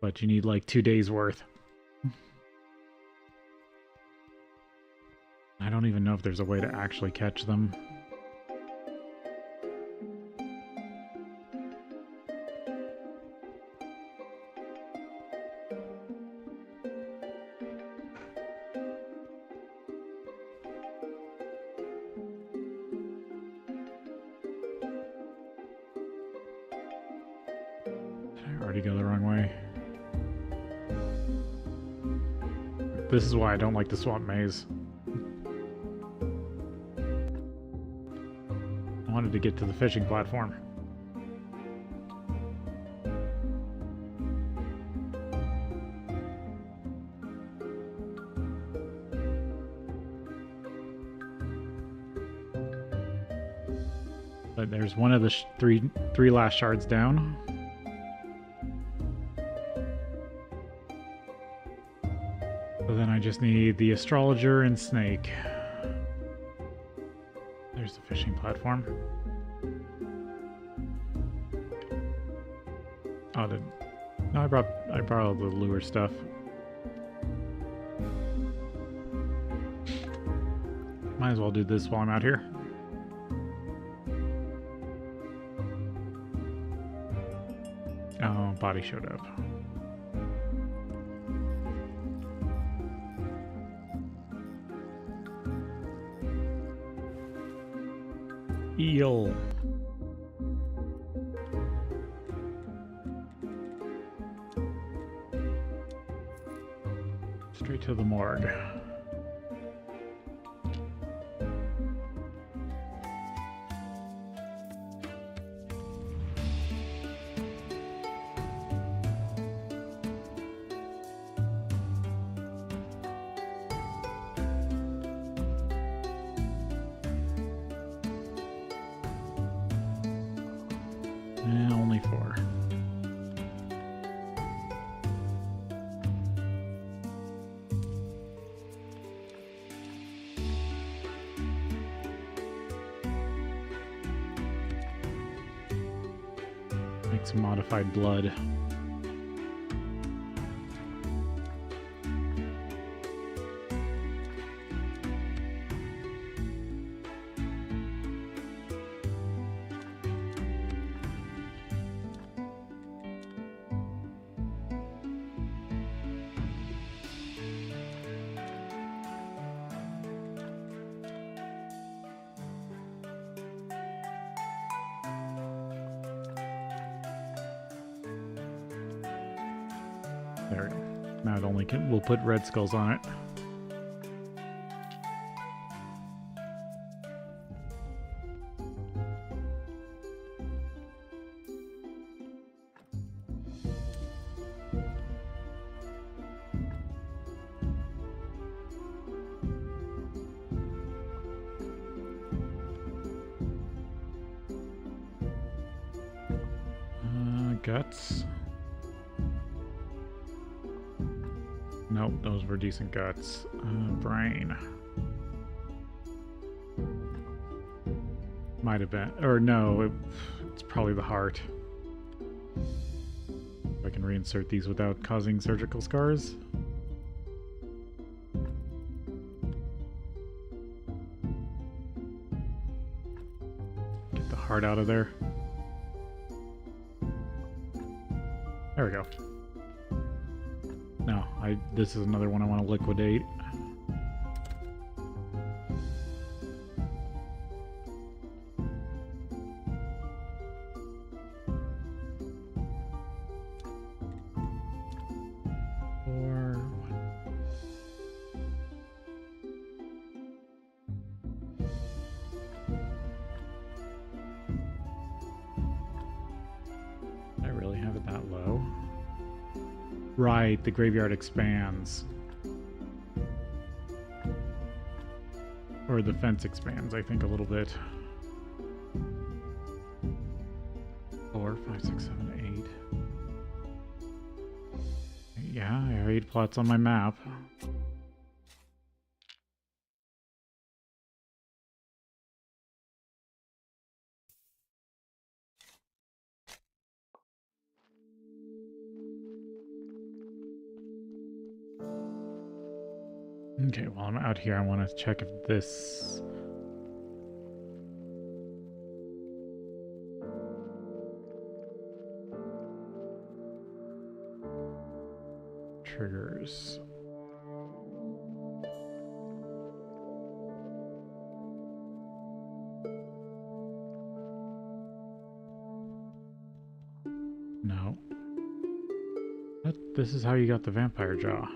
But you need like 2 days worth. I don't even know if there's a way to actually catch them. Go the wrong way. This is why I don't like the swamp maze. I wanted to get to the fishing platform. But there's one of the three last shards down. So then I just need the astrologer and snake. There's the fishing platform. Oh, no, I borrowed the lure stuff. Might as well do this while I'm out here. Oh, body showed up. Eel. Straight to the morgue. Only 4. Make some modified blood. There we go. Now it only can, we'll put red skulls on it. Guts. Nope, those were decent guts. Brain. Might have been, or no, it's probably the heart. I can reinsert these without causing surgical scars. Get the heart out of there. There we go. No, this is another one I want to liquidate. I really have it that low? Right, the graveyard expands. Or the fence expands, I think, a little bit. 4, 5, 6, 7, 8. Yeah, I have 8 plots on my map. Okay, while I'm out here, I want to check if this... triggers. No. This is how you got the vampire jaw.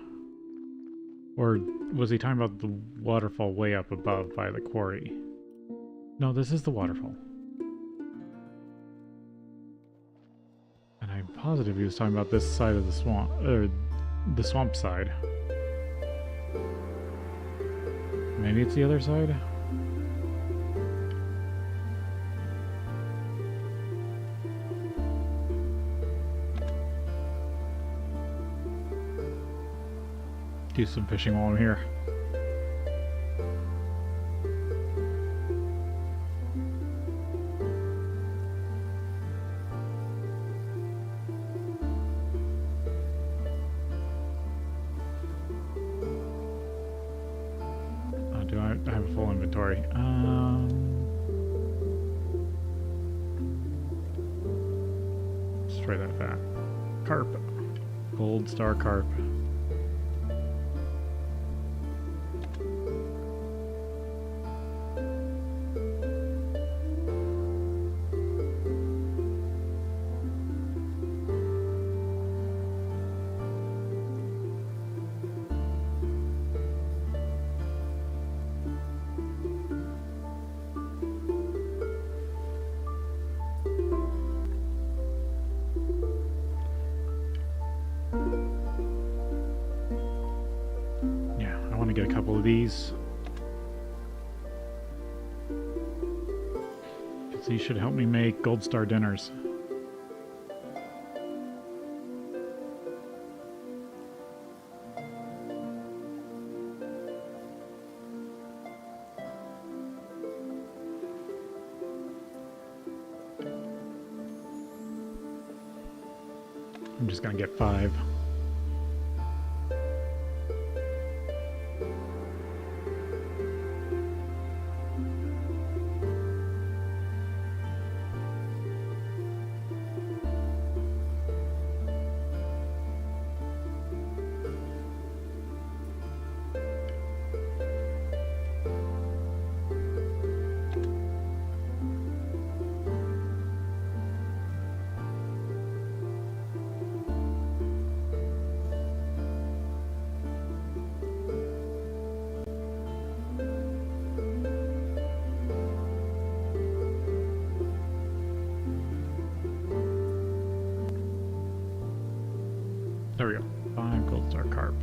Or was he talking about the waterfall way up above by the quarry? No, this is the waterfall. And I'm positive he was talking about this side of the swamp, or the swamp side. Maybe it's the other side? Do some fishing while I'm here. Oh, do I have a full inventory. Straight out of that. Carp. Gold star carp. Get a couple of these. These should help me make gold star dinners. I'm just gonna get 5. There we go. 5 gold star carp.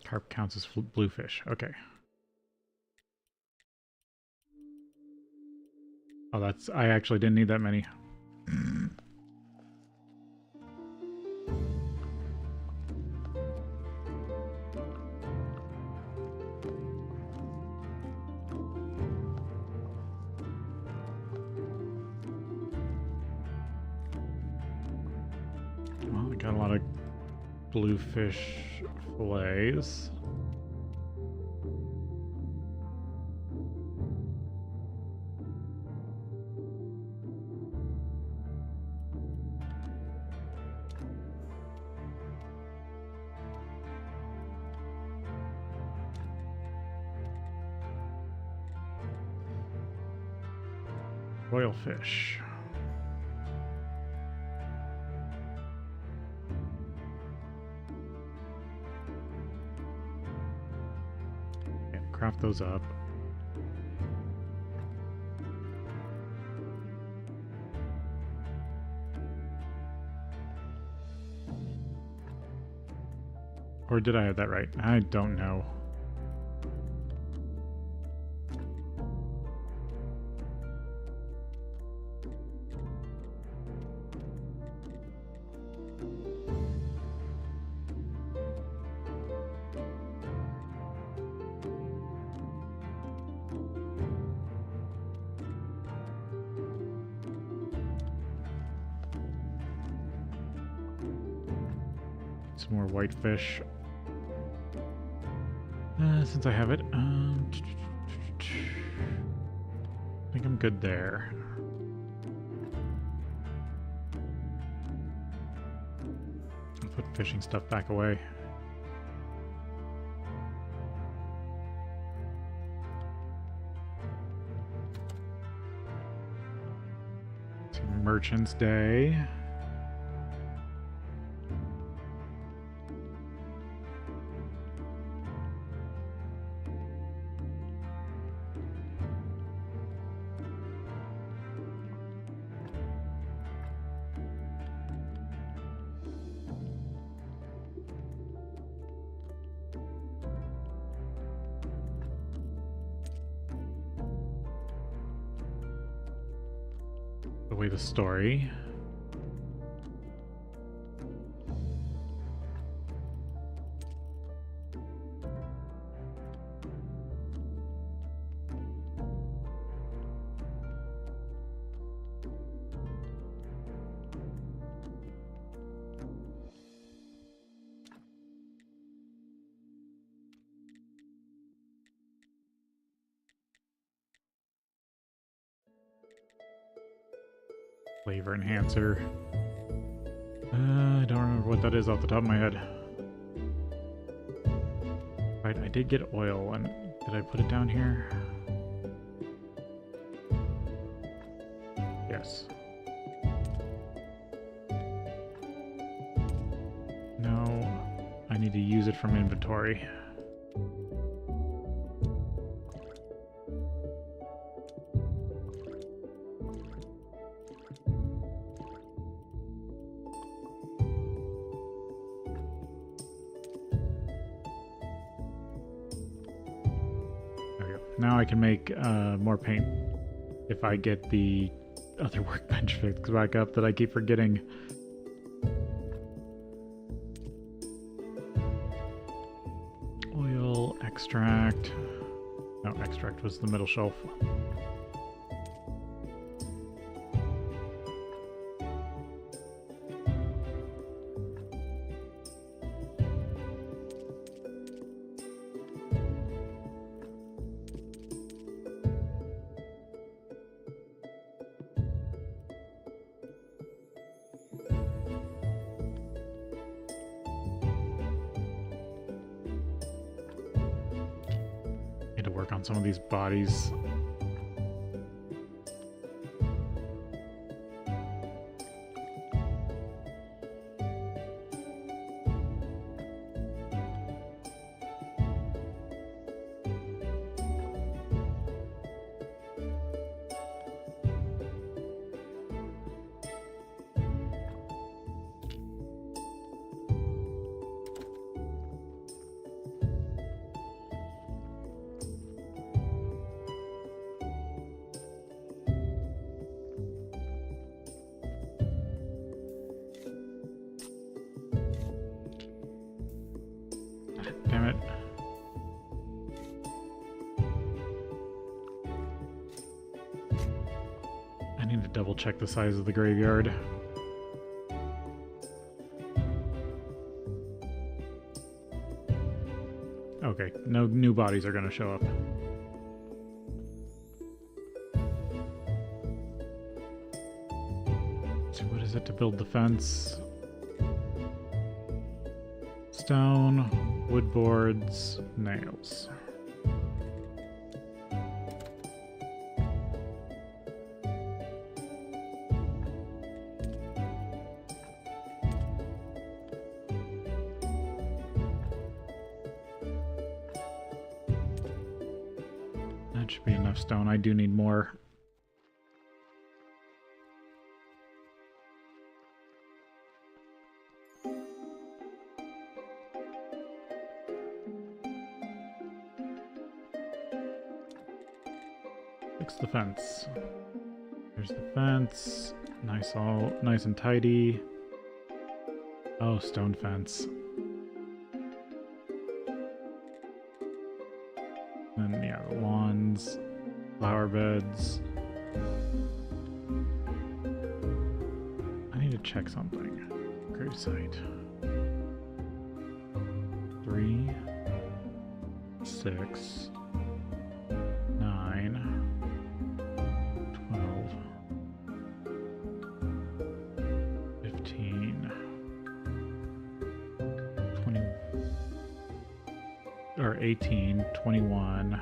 Carp counts as bluefish. Okay. Oh, that's... I actually didn't need that many. Well, I got a lot of bluefish fillets. Royal fish. Yeah, craft those up. Or did I have that right? I don't know. Some more whitefish. Since I have it, I think I'm good there. I'll put fishing stuff back away. It's Merchant's Day. The way the story. Flavor enhancer. I don't remember what that is off the top of my head. Right, I did get oil, and did I put it down here? Yes. No, I need to use it from inventory. Now I can make more paint if I get the other workbench fixed back up that I keep forgetting. Oil, extract. No, extract was the middle shelf. Work on some of these bodies. Damn it. I need to double check the size of the graveyard. Okay, no new bodies are going to show up. So what is it to build the fence? Stone, wood boards, nails. That should be enough stone. I do need more. Fix the fence. There's the fence. Nice, all nice and tidy. Oh, stone fence. And yeah, the lawns, flower beds. I need to check something. Gravesite. 3, 6, 9, 12, 15, 20, or 18, 21,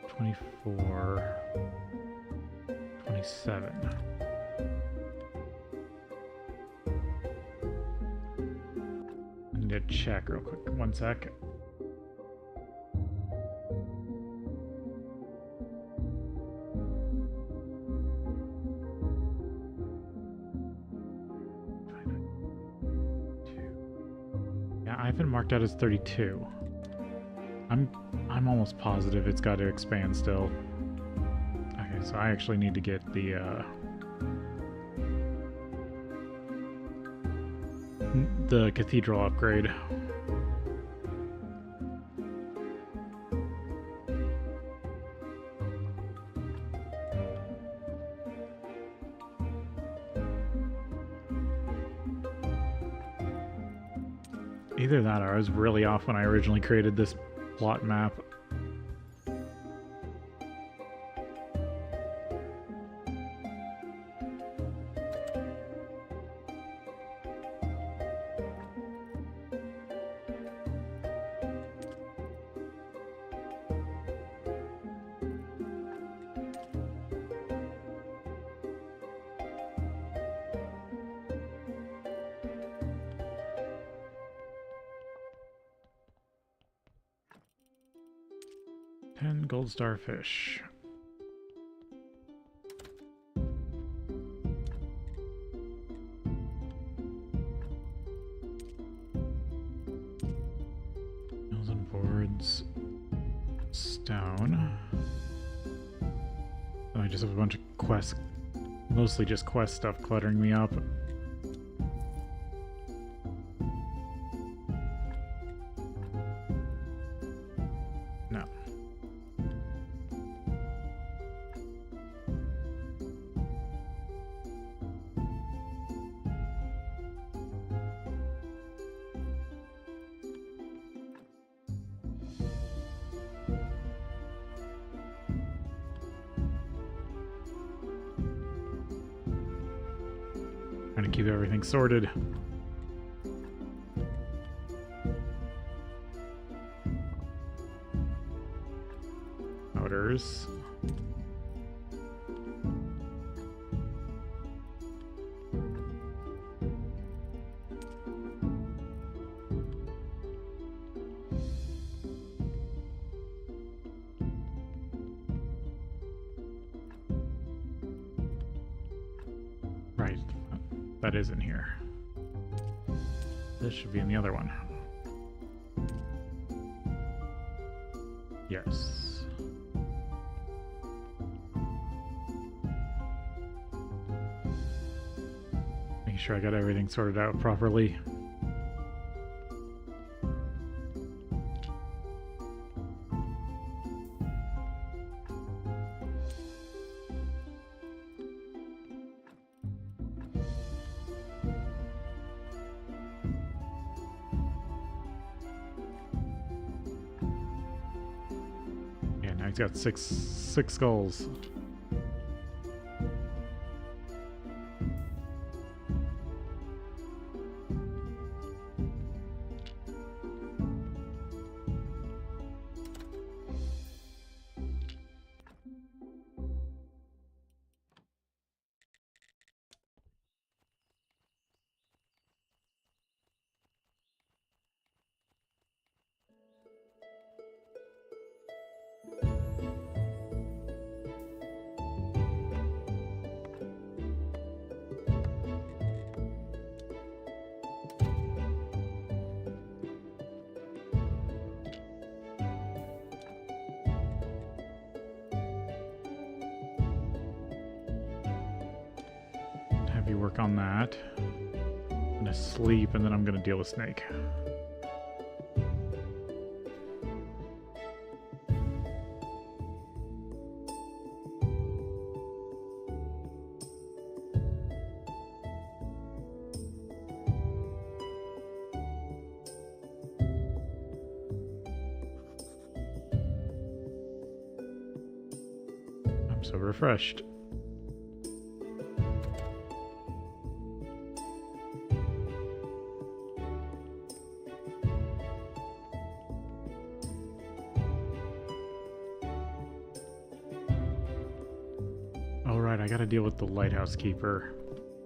24, 27. I need to check real quick. 1 sec. Yeah, I have it marked out as 32. I'm almost positive it's got to expand still. Okay, so I actually need to get the cathedral upgrade. Either that or I was really off when I originally created this plot map. 10 gold starfish. Nails and boards. Stone. And I just have a bunch of quests, mostly just quest stuff cluttering me up. No. Trying to keep everything sorted. Powders. Right. That is in here. This should be in the other one. Yes. Making sure I got everything sorted out properly. He's got six skulls. Have you work on that. I'm gonna sleep and then I'm gonna deal with Snake. I'm so refreshed. Alright, I gotta deal with the lighthouse keeper.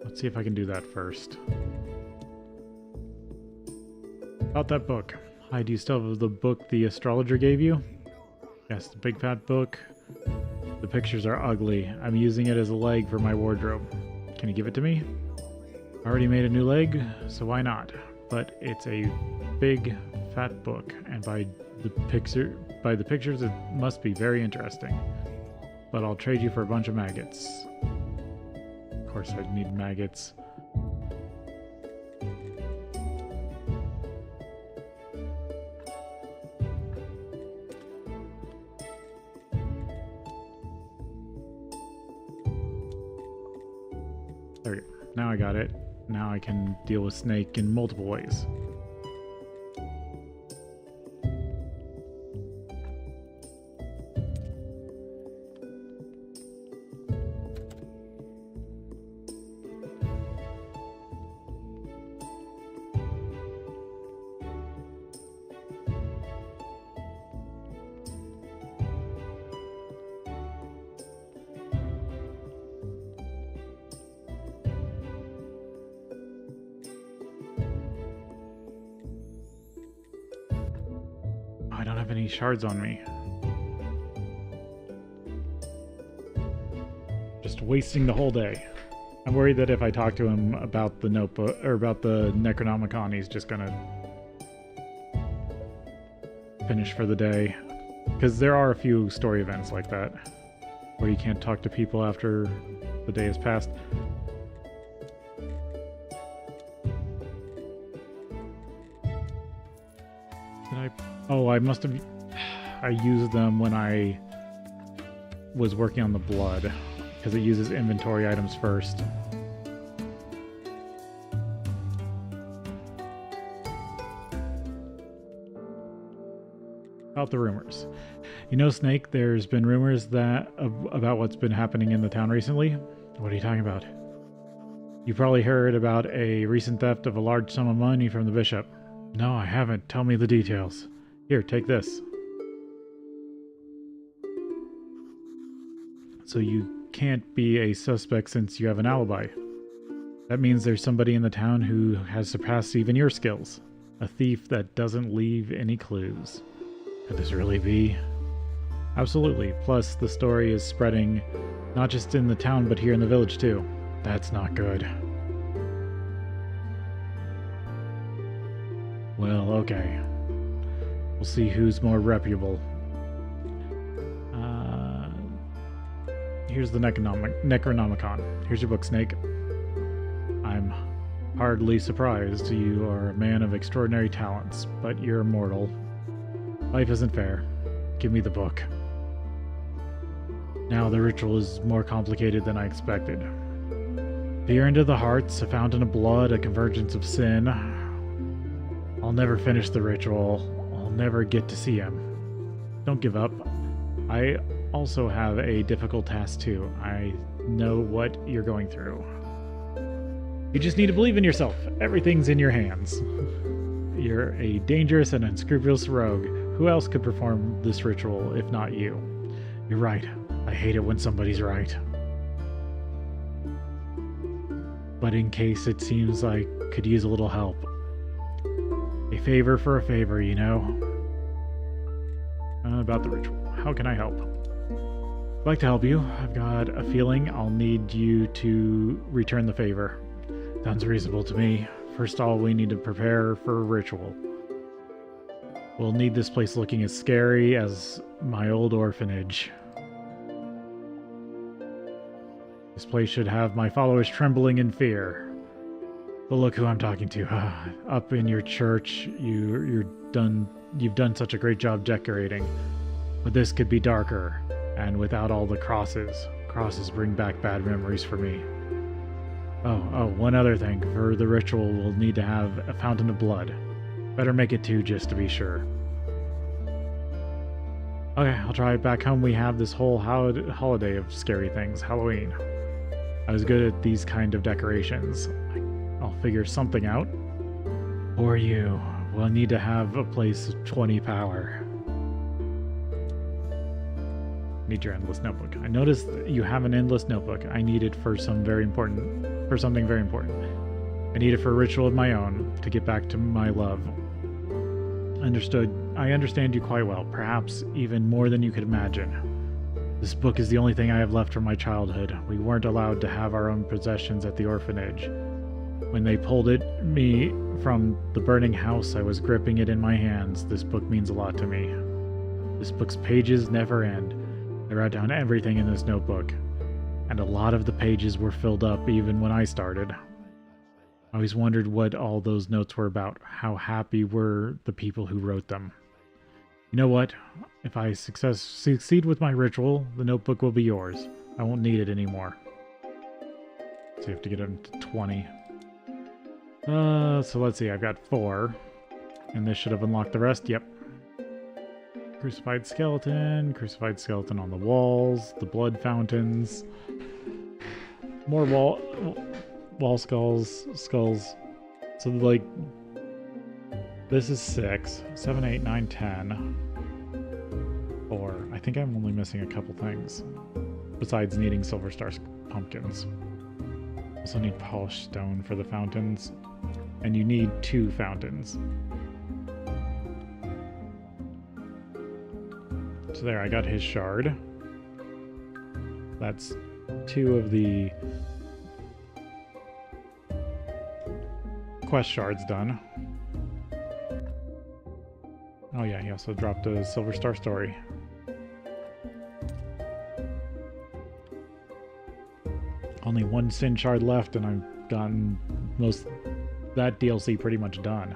Let's see if I can do that first. About that book. Hi, do you still have the book the astrologer gave you? Yes, the big fat book. The pictures are ugly. I'm using it as a leg for my wardrobe. Can you give it to me? I already made a new leg, so why not? But it's a big fat book, and by the pictures it must be very interesting. But I'll trade you for a bunch of maggots. Of course I'd need maggots. There we go. Now I got it. Now I can deal with Snake in multiple ways. I don't have any shards on me. Just wasting the whole day. I'm worried that if I talk to him about the notebook, or about the Necronomicon, he's just gonna finish for the day. Because there are a few story events like that, where you can't talk to people after the day has passed. Oh, I must have... I used them when I was working on the blood, because it uses inventory items first. About the rumors. You know, Snake, there's been rumors about what's been happening in the town recently. What are you talking about? You probably heard about a recent theft of a large sum of money from the bishop. No, I haven't. Tell me the details. Here, take this. So you can't be a suspect since you have an alibi. That means there's somebody in the town who has surpassed even your skills. A thief that doesn't leave any clues. Could this really be? Absolutely. Plus, the story is spreading not just in the town, but here in the village too. That's not good. Well, okay. We'll see who's more reputable. Here's the Necronomicon. Here's your book, Snake. I'm hardly surprised. You are a man of extraordinary talents, but you're immortal. Life isn't fair. Give me the book. Now the ritual is more complicated than I expected. Peer into the hearts, a fountain of blood, a convergence of sin. I'll never finish the ritual. I'll never get to see him. Don't give up. I also have a difficult task too. I know what you're going through. You just need to believe in yourself. Everything's in your hands. You're a dangerous and unscrupulous rogue. Who else could perform this ritual if not you? You're right. I hate it when somebody's right. But in case it seems like could use a little help. A favor for a favor, you know? About the ritual. How can I help? I'd like to help you. I've got a feeling I'll need you to return the favor. Sounds reasonable to me. First of all, we need to prepare for a ritual. We'll need this place looking as scary as my old orphanage. This place should have my followers trembling in fear. But look who I'm talking to. Up in your church, you've done such a great job decorating. But this could be darker, and without all the crosses. Crosses bring back bad memories for me. Oh, one other thing. For the ritual, we'll need to have a fountain of blood. Better make it two just to be sure. Okay, I'll try it. Back home we have this whole holiday of scary things. Halloween. I was good at these kind of decorations. I'll figure something out. Or you. We'll need to have a place of 20 power. Need your endless notebook. I noticed that you have an endless notebook. I need it for something very important. I need it for a ritual of my own to get back to my love. Understood. I understand you quite well, perhaps even more than you could imagine. This book is the only thing I have left from my childhood. We weren't allowed to have our own possessions at the orphanage. When they pulled me from the burning house, I was gripping it in my hands. This book means a lot to me. This book's pages never end. I wrote down everything in this notebook, and a lot of the pages were filled up even when I started. I always wondered what all those notes were about. How happy were the people who wrote them? You know what? If I succeed with my ritual, the notebook will be yours. I won't need it anymore. So you have to get them to 20. So let's see. I've got 4. And this should have unlocked the rest. Yep. Crucified skeleton on the walls, the blood fountains, more wall skulls. So like, this is 6, 7, 8, 9, 10, 4. I think I'm only missing a couple things, besides needing silver star pumpkins. Also need polished stone for the fountains, and you need 2 fountains. So there, I got his shard. That's 2 of the quest shards done. Oh yeah, he also dropped a Silver Star story. Only 1 Sin shard left, and I've gotten most that DLC pretty much done.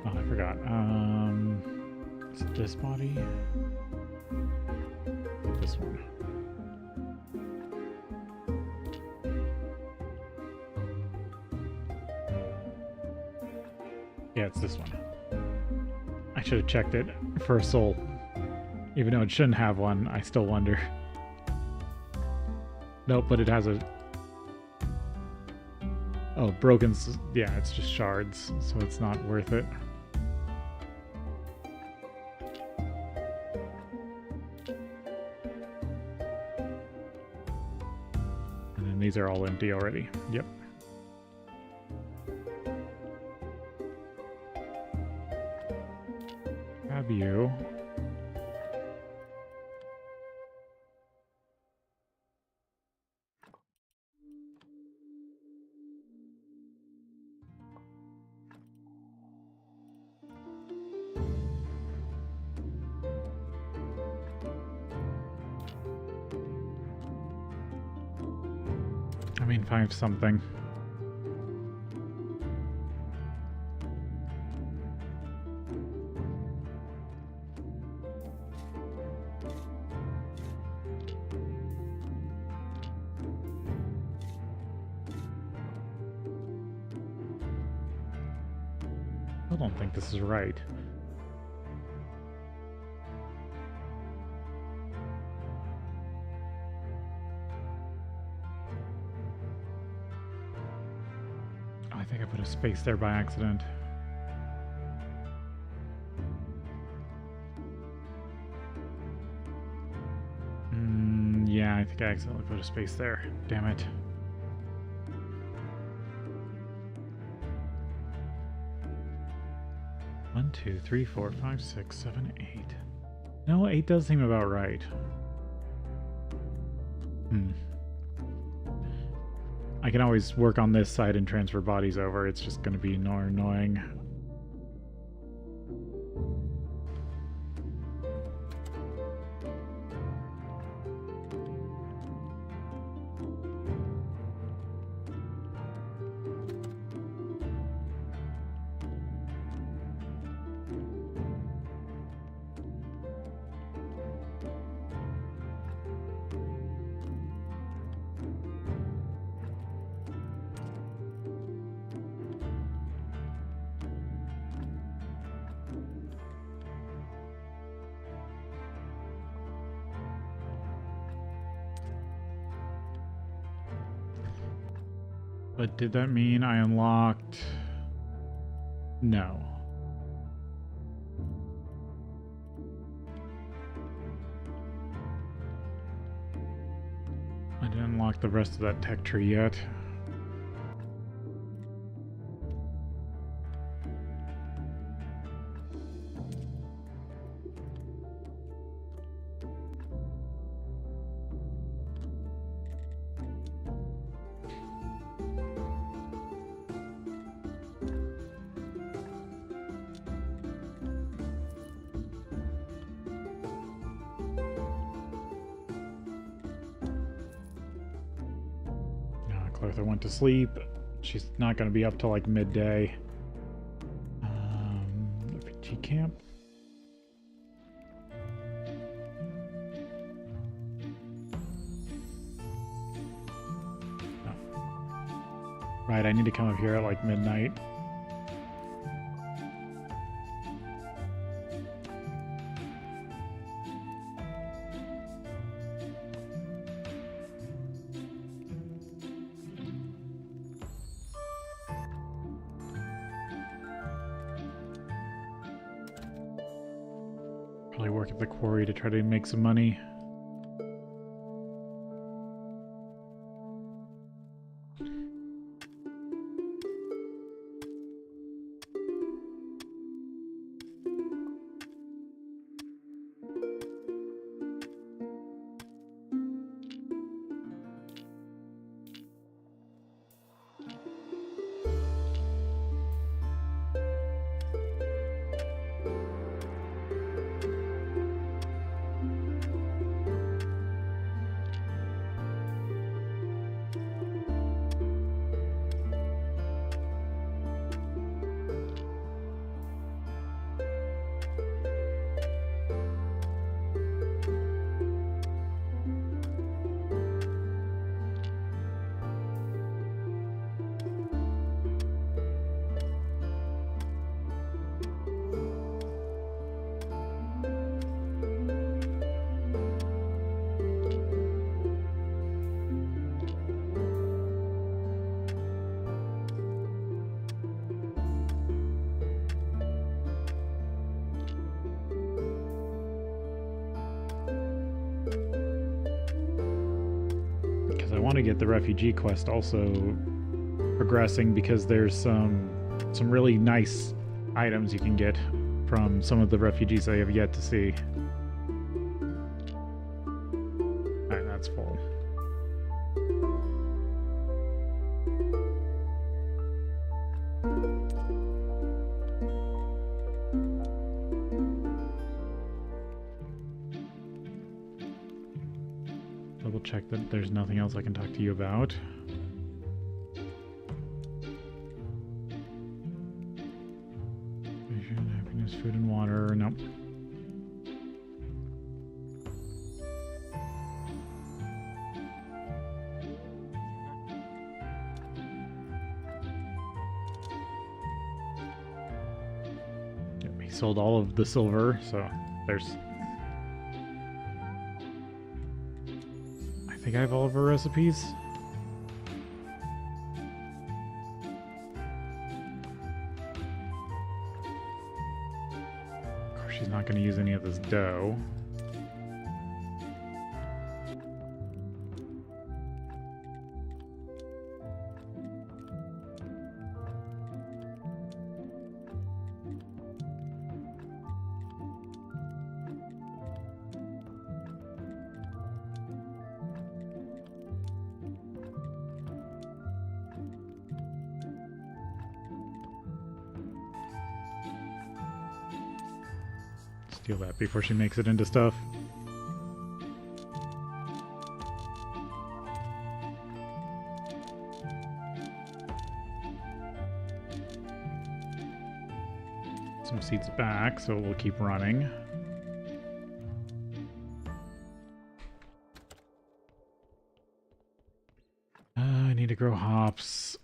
Oh, I forgot. Is it this body? This one. Yeah, it's this one. I should have checked it for a soul. Even though it shouldn't have one, I still wonder. Nope, but it has a... Oh, broken... Yeah, it's just shards, so it's not worth it. And then these are all empty already. Yep. Have you... I mean, 5 something. I don't think this is right. I think I put a space there by accident. Yeah, I think I accidentally put a space there. Damn it. One, 2, 3, 4, 5, 6, 7, 8. No, 8 does seem about right. I can always work on this side and transfer bodies over. It's just going to be more annoying. But did that mean I unlocked... No. I didn't unlock the rest of that tech tree yet. Clotho went to sleep. She's not going to be up till like midday. Refugee camp. Oh. Right, I need to come up here at like midnight. Probably work at the quarry to try to make some money. I want to get the refugee quest also progressing because there's some really nice items you can get from some of the refugees I have yet to see. Alright, that's full. Double check that there's nothing else I can talk to you about. Happiness, food and water. Nope. Yep, he sold all of the silver, so there's... I think I have all of her recipes. Of course, she's not going to use any of this dough. Steal that before she makes it into stuff. Some seeds back, so we'll keep running. I need to grow hops.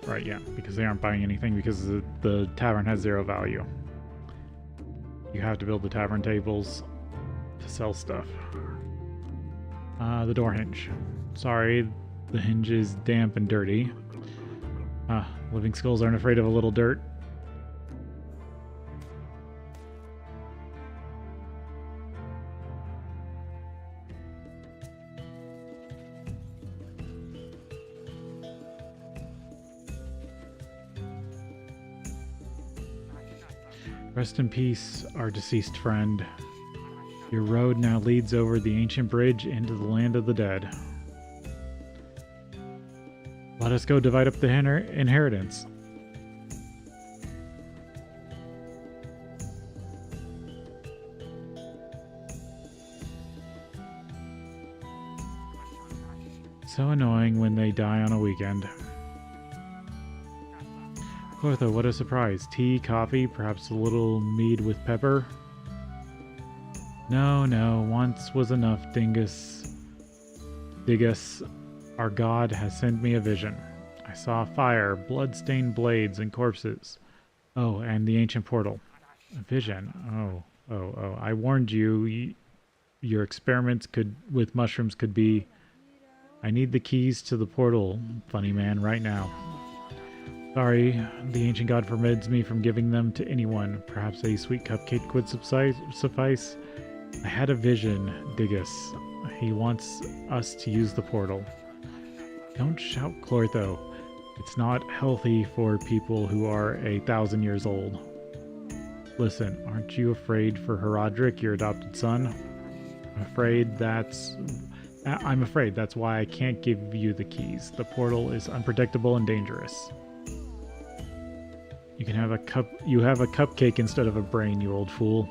Right, yeah, because they aren't buying anything because the tavern has 0 value. You have to build the tavern tables to sell stuff. The door hinge. Sorry, the hinge is damp and dirty. Living skulls aren't afraid of a little dirt. Rest in peace, our deceased friend. Your road now leads over the ancient bridge into the land of the dead. Let us go divide up the inheritance. So annoying when they die on a weekend. Clotho, what a surprise. Tea, coffee, perhaps a little mead with pepper? No, no, once was enough, Dingus. Digus, our god has sent me a vision. I saw fire, blood-stained blades, and corpses. Oh, and the ancient portal. A vision. Oh. I warned you. Your experiments with mushrooms could be... I need the keys to the portal, funny man, right now. Sorry, the ancient god forbids me from giving them to anyone. Perhaps a sweet cupcake would suffice? I had a vision, Digus. He wants us to use the portal. Don't shout, Clortho. It's not healthy for people who are 1,000 years old. Listen, aren't you afraid for Herodric, your adopted son? I'm afraid that's why I can't give you the keys. The portal is unpredictable and dangerous. You have a cupcake instead of a brain, you old fool.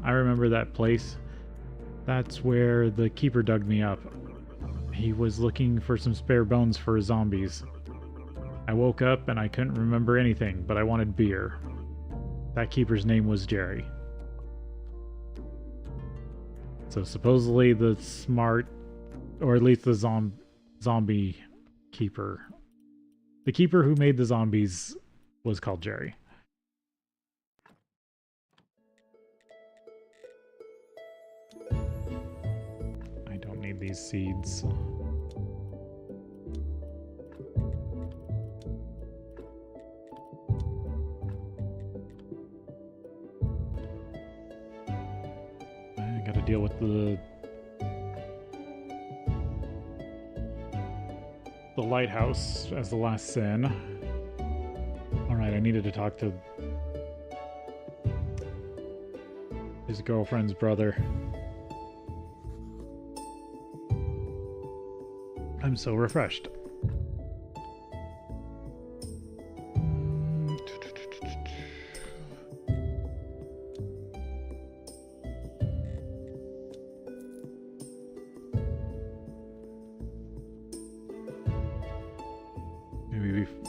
I remember that place. That's where the keeper dug me up. He was looking for some spare bones for his zombies. I woke up and I couldn't remember anything, but I wanted beer. That keeper's name was Jerry. So supposedly the smart, or at least the zombie keeper. The keeper who made the zombies was called Jerry. I don't need these seeds. Gotta deal with the lighthouse as the last sin. Alright, I needed to talk to his girlfriend's brother. I'm so refreshed.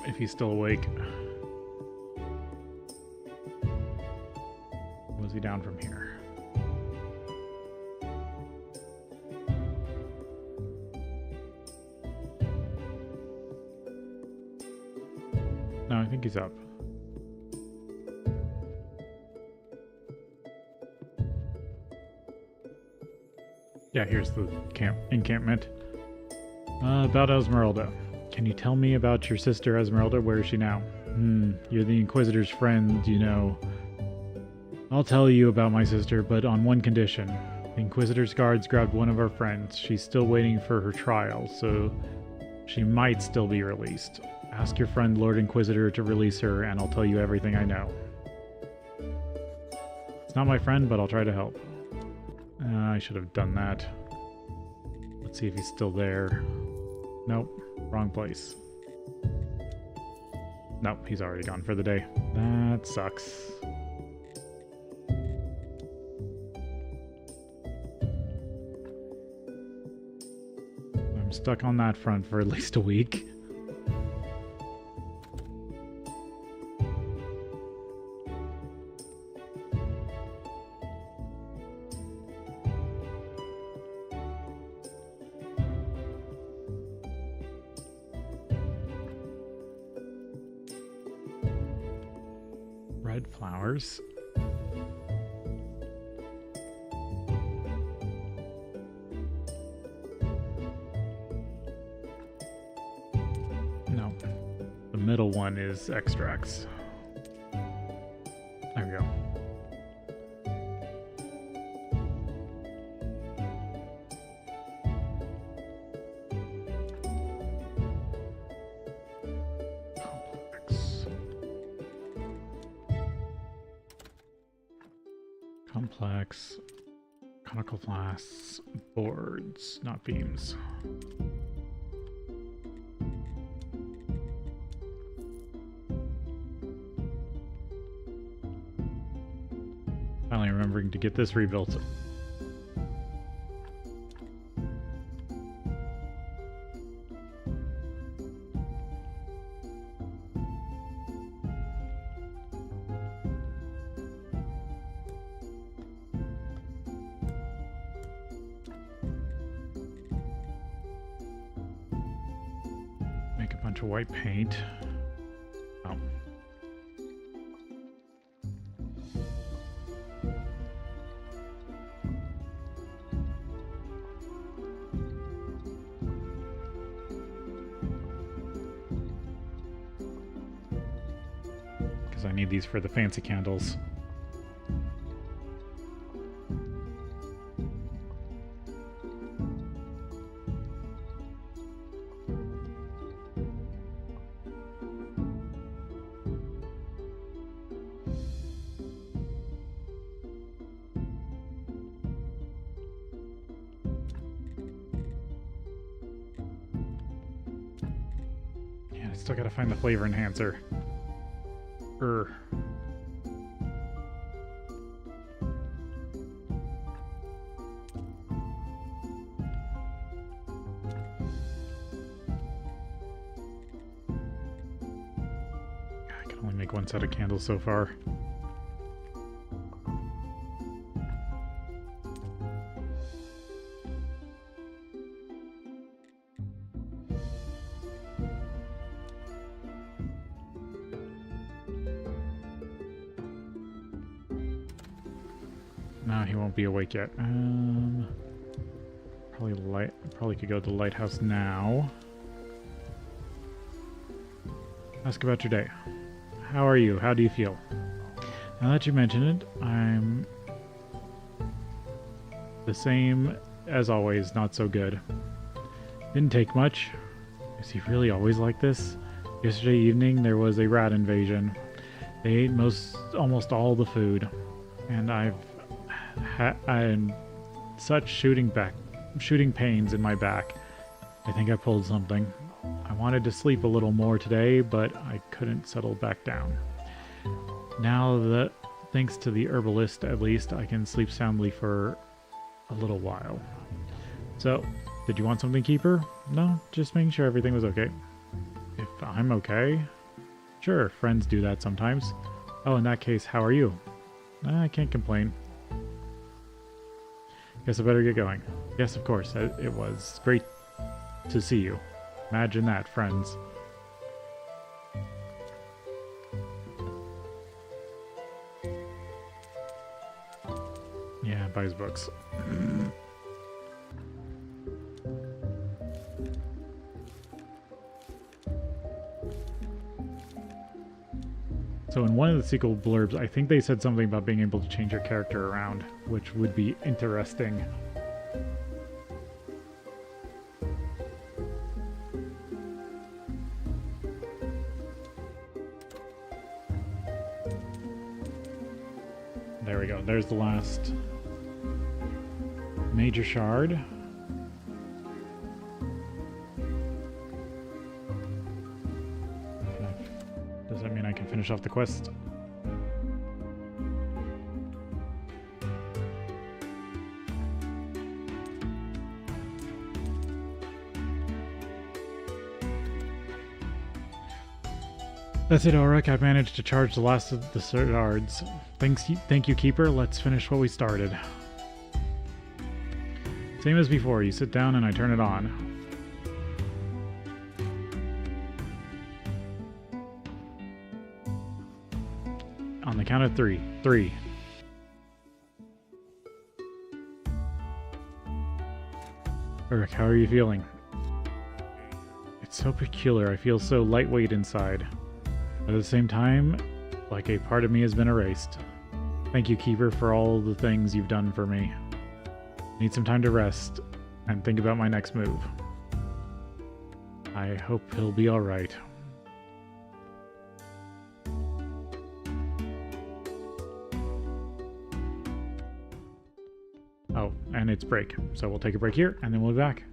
If he's still awake. Was he down from here? No, I think he's up. Yeah, here's the encampment. About Esmeralda. Can you tell me about your sister Esmeralda? Where is she now? You're the Inquisitor's friend, you know. I'll tell you about my sister, but on one condition. The Inquisitor's guards grabbed one of our friends. She's still waiting for her trial, so she might still be released. Ask your friend Lord Inquisitor to release her, and I'll tell you everything I know. It's not my friend, but I'll try to help. I should have done that. Let's see if he's still there. Nope. Wrong place. Nope, he's already gone for the day. That sucks. I'm stuck on that front for at least a week. Red flowers. No. The middle one is extracts. There we go. Complex, conical flasks, boards, not beams. Finally remembering to get this rebuilt. bunch of white paint. Oh. Because I need these for the fancy candles. Still gotta find the flavor enhancer. I can only make one set of candles so far. No, he won't be awake yet. Probably could go to the lighthouse now. Ask about your day. How are you? How do you feel? Now that you mention it, I'm the same as always, not so good. Didn't take much. Is he really always like this? Yesterday evening there was a rat invasion. They ate almost all the food, and I'm such shooting pains in my back. I think I pulled something. I wanted to sleep a little more today, but I couldn't settle back down. Now that, thanks to the herbalist, at least I can sleep soundly for a little while. So, did you want something, Keeper? No, just making sure everything was okay. If I'm okay? Sure, friends do that sometimes. Oh, in that case, how are you? I can't complain. Guess I better get going. Yes, of course, it was great to see you. Imagine that, friends. Yeah, buys books. So in one of the sequel blurbs, I think they said something about being able to change your character around, which would be interesting. There we go. There's the last major shard. Does that mean I can finish off the quest? That's it, Ulrich. I managed to charge the last of the shards. Thank you, Keeper. Let's finish what we started. Same as before. You sit down and I turn it on. On the count of three. 3. Ulrich, how are you feeling? It's so peculiar. I feel so lightweight inside. But at the same time, like a part of me has been erased. Thank you, Keeper, for all the things you've done for me. Need some time to rest and think about my next move. I hope he'll be alright. Oh, and it's break. So we'll take a break here, and then we'll be back.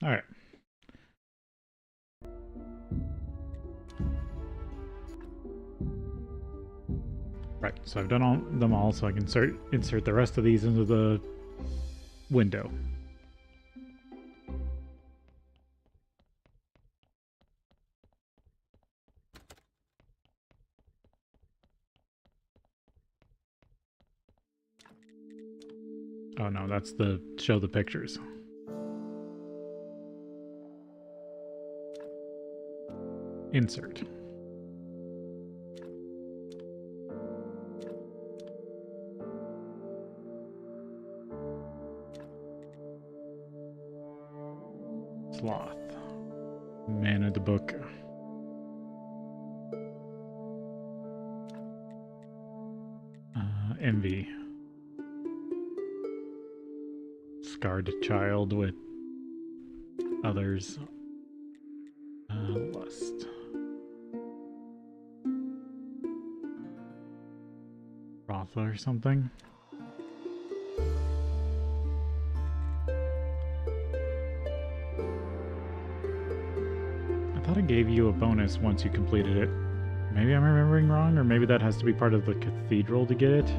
All right. Right, so I've done them all, so I can insert the rest of these into the window. Oh no, that's the show the pictures. Insert. Sloth. Man of the book. Envy. Scarred child with others. Lust. Ratha or something. I thought it gave you a bonus once you completed it. Maybe I'm remembering wrong, or maybe that has to be part of the cathedral to get it.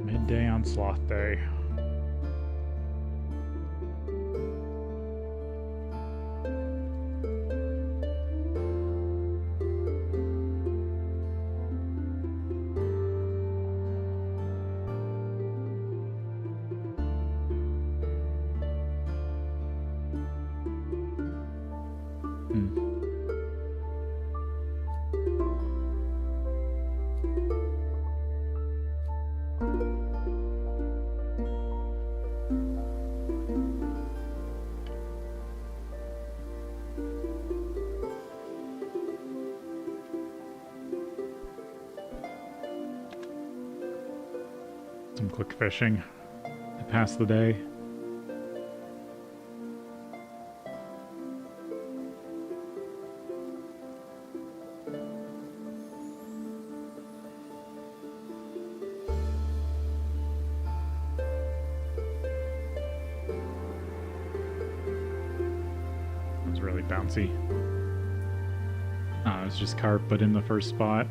Midday on Sloth Day. Some quick fishing to pass the day. It's really bouncy. It's just carp, but in the first spot.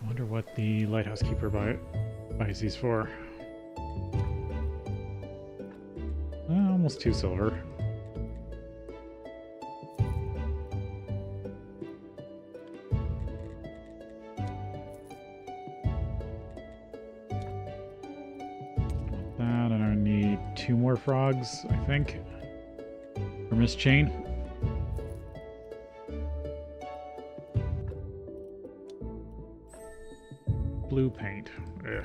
I wonder what the lighthouse keeper buys these for. Almost 2 silver. That, and I need 2 more frogs, I think. For Miss Chain. Blue paint. Ugh.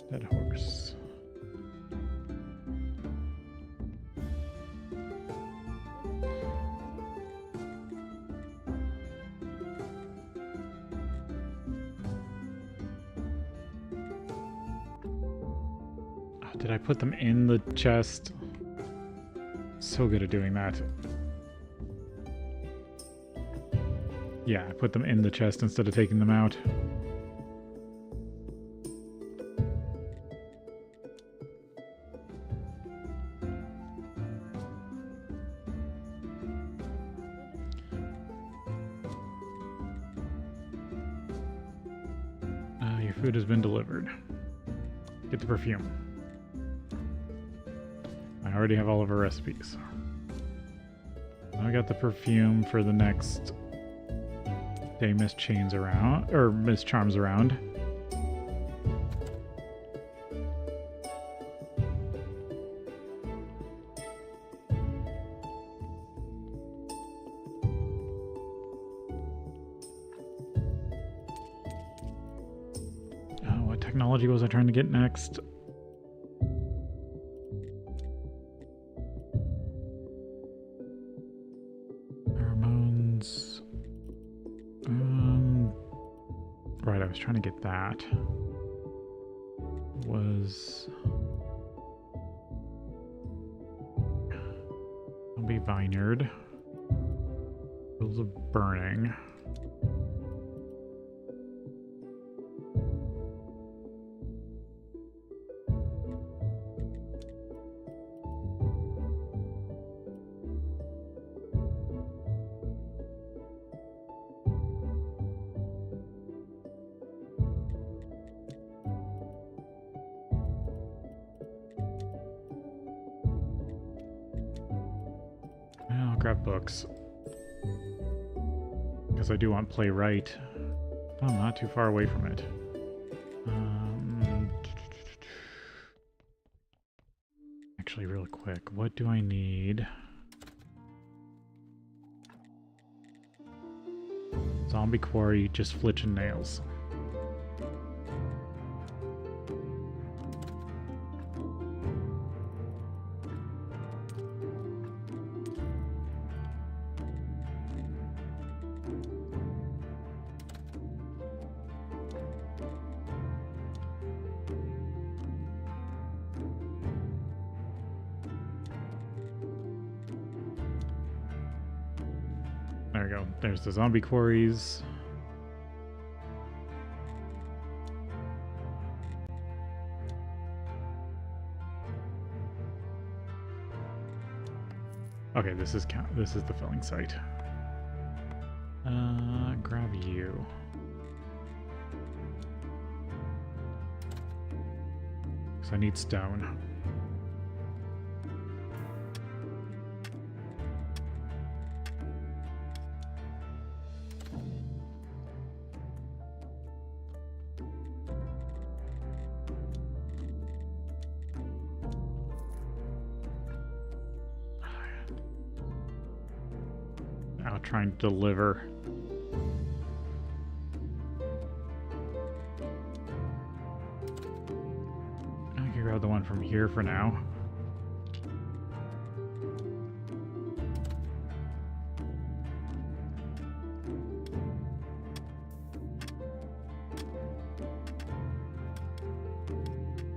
Dead horse. Did I put them in the chest? So good at doing that. Yeah, I put them in the chest instead of taking them out. Your food has been delivered. Get the perfume. I already have all of our recipes. I got the perfume for the next day Miss Chains around, or Miss Charms around. What technology was I trying to get next? Pheromones. Right, I was trying to get that. Was Zombie Vineyard. Rules of Burning. I'll grab books. Because I do want play right. Oh, I'm not too far away from it. Actually, real quick, what do I need? Zombie quarry, just flitch and nails. There we go. There's the zombie quarries. Okay, this is the filling site. Grab you. Because I need stone. Out trying to deliver. I can grab the one from here for now.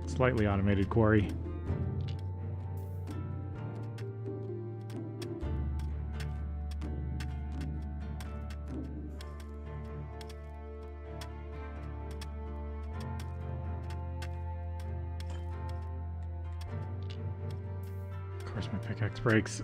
Slightly automated quarry. Of course my pickaxe breaks.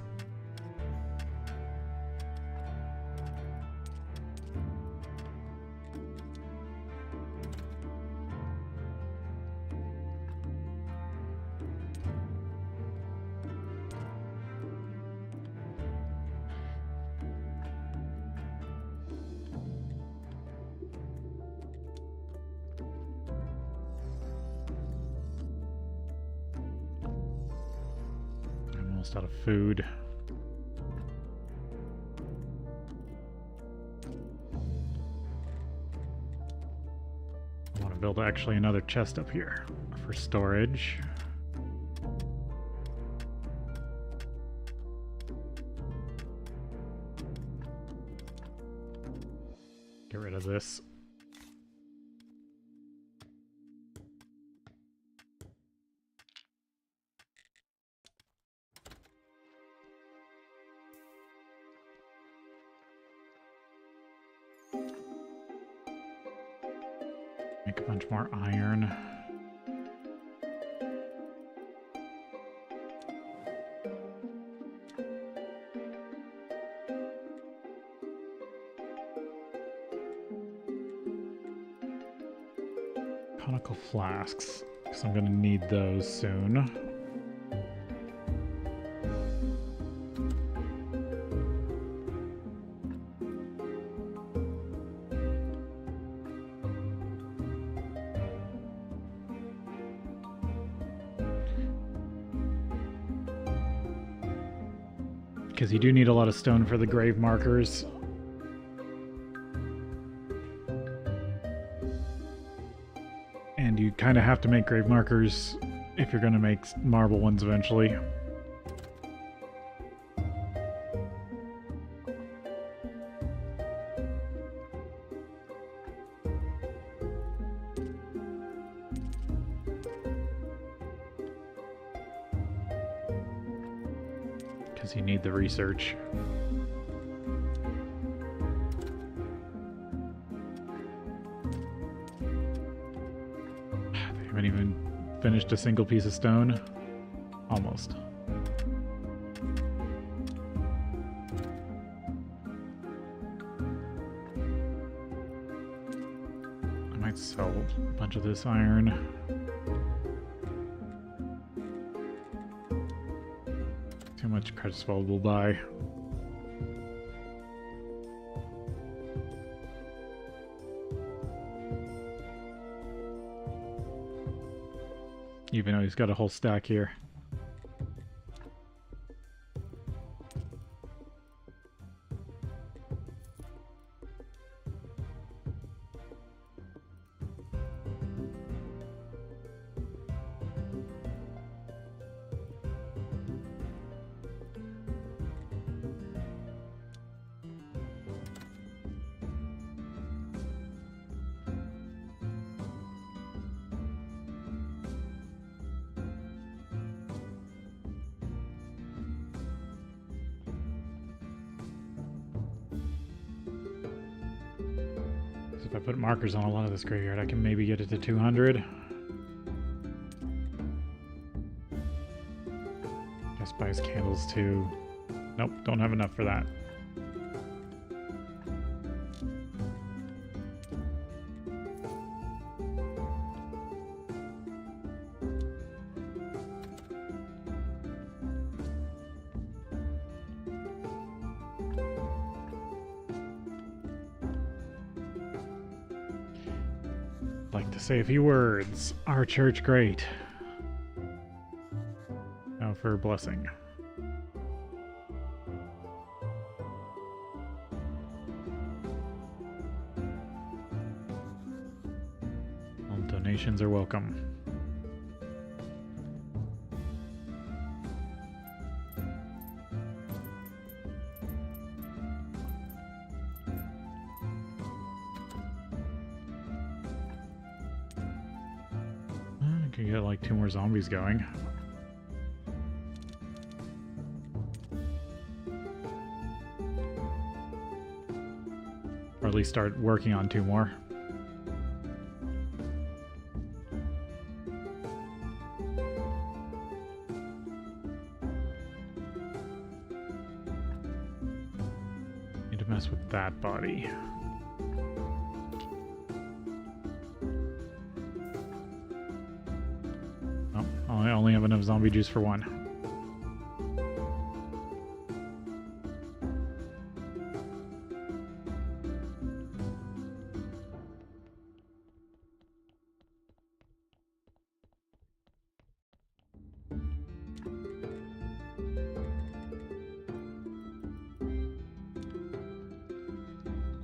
Almost out of food. I want to build actually another chest up here for storage. Get rid of this. Make a bunch more iron. Conical flasks, because I'm going to need those soon. Because you do need a lot of stone for the grave markers. And you kind of have to make grave markers if you're going to make marble ones eventually. Because you need the research. They haven't even finished a single piece of stone. Almost. I might sell a bunch of this iron. Too much credits will buy. Even though he's got a whole stack here. If I put markers on a lot of this graveyard, I can maybe get it to 200. Guess buys candles too. Nope, don't have enough for that. Like to say a few words. Our church great. Now for a blessing. All donations are welcome. Could get like 2 more zombies going. Or at least start working on 2 more. Need to mess with that body. I only have enough zombie juice for 1.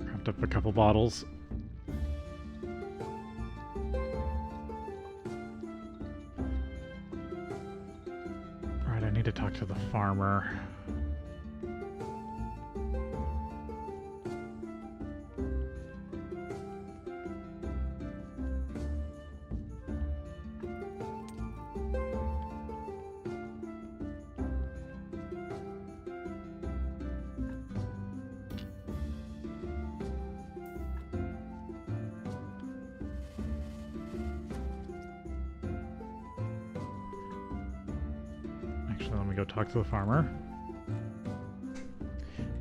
Craft up a couple bottles. I need to talk to the farmer. Actually, let me go talk to the farmer.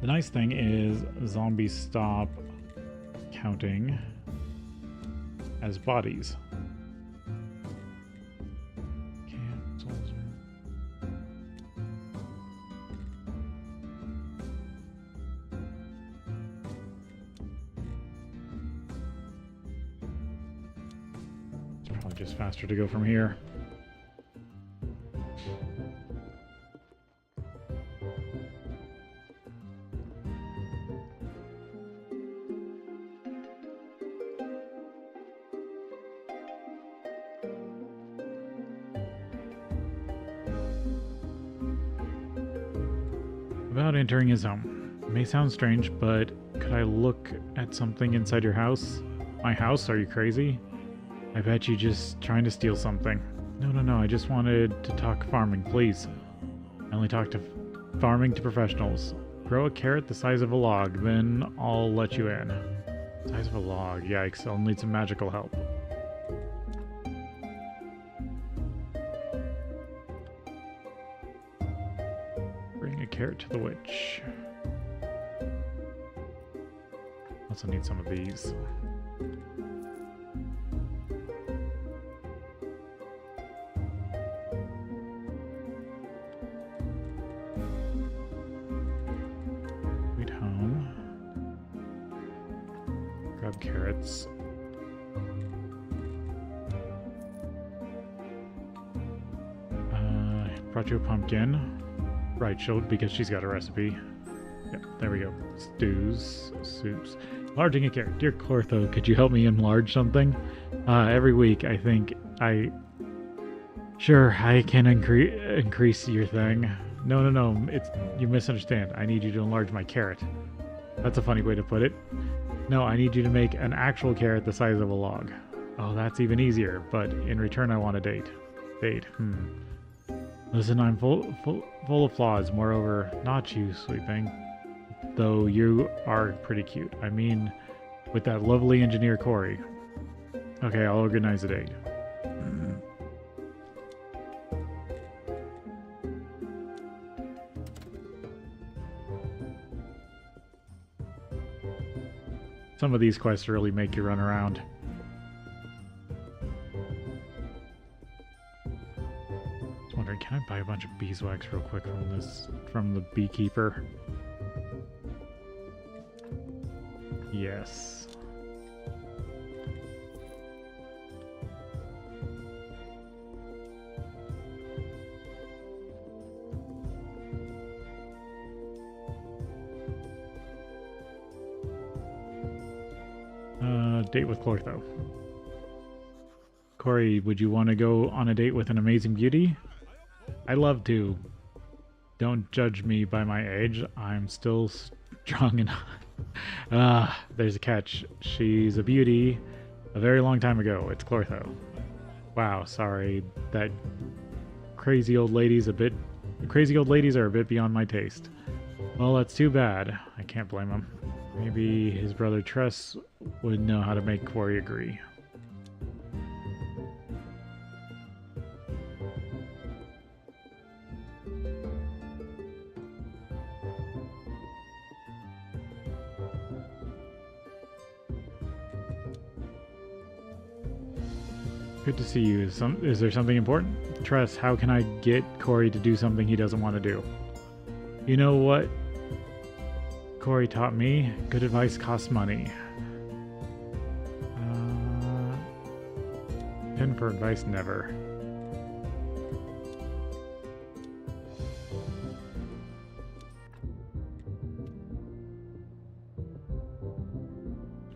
The nice thing is zombies stop counting as bodies. It's probably just faster to go from here. About entering his home. It may sound strange, but could I look at something inside your house? My house? Are you crazy? I bet you just trying to steal something. No, I just wanted to talk farming, please. I only talk to farming to professionals. Grow a carrot the size of a log, then I'll let you in. Size of a log, yikes, I'll need some magical help. Bring a carrot to the witch. Also need some of these. Wait home. Grab carrots. Brought you a pumpkin. Right, because she's got a recipe. Yep, there we go. Stews, soups. Enlarging a carrot. Dear Clortho, could you help me enlarge something? Every week, I think Sure, I can increase your thing. No, you misunderstand. I need you to enlarge my carrot. That's a funny way to put it. No, I need you to make an actual carrot the size of a log. Oh, that's even easier, but in return I want a date. Listen, I'm full of flaws. Moreover, not you, sweeping. Though you are pretty cute. I mean, with that lovely engineer Corey. Okay, I'll organize a date. Some of these quests really make you run around. Just wondering, can I buy a bunch of beeswax real quick from the beekeeper? Yes. Date with Clortho. Corey, would you want to go on a date with an amazing beauty? I'd love to. Don't judge me by my age. I'm still strong enough. There's a catch. She's a beauty a very long time ago. It's Clortho. Wow, sorry. That crazy old ladies are a bit beyond my taste. Well, that's too bad. I can't blame him. Maybe his brother Tress would know how to make Corey agree. Good to see you. Is there something important? Tress, how can I get Corey to do something he doesn't want to do? You know what Corey taught me? Good advice costs money. Pen for advice, never.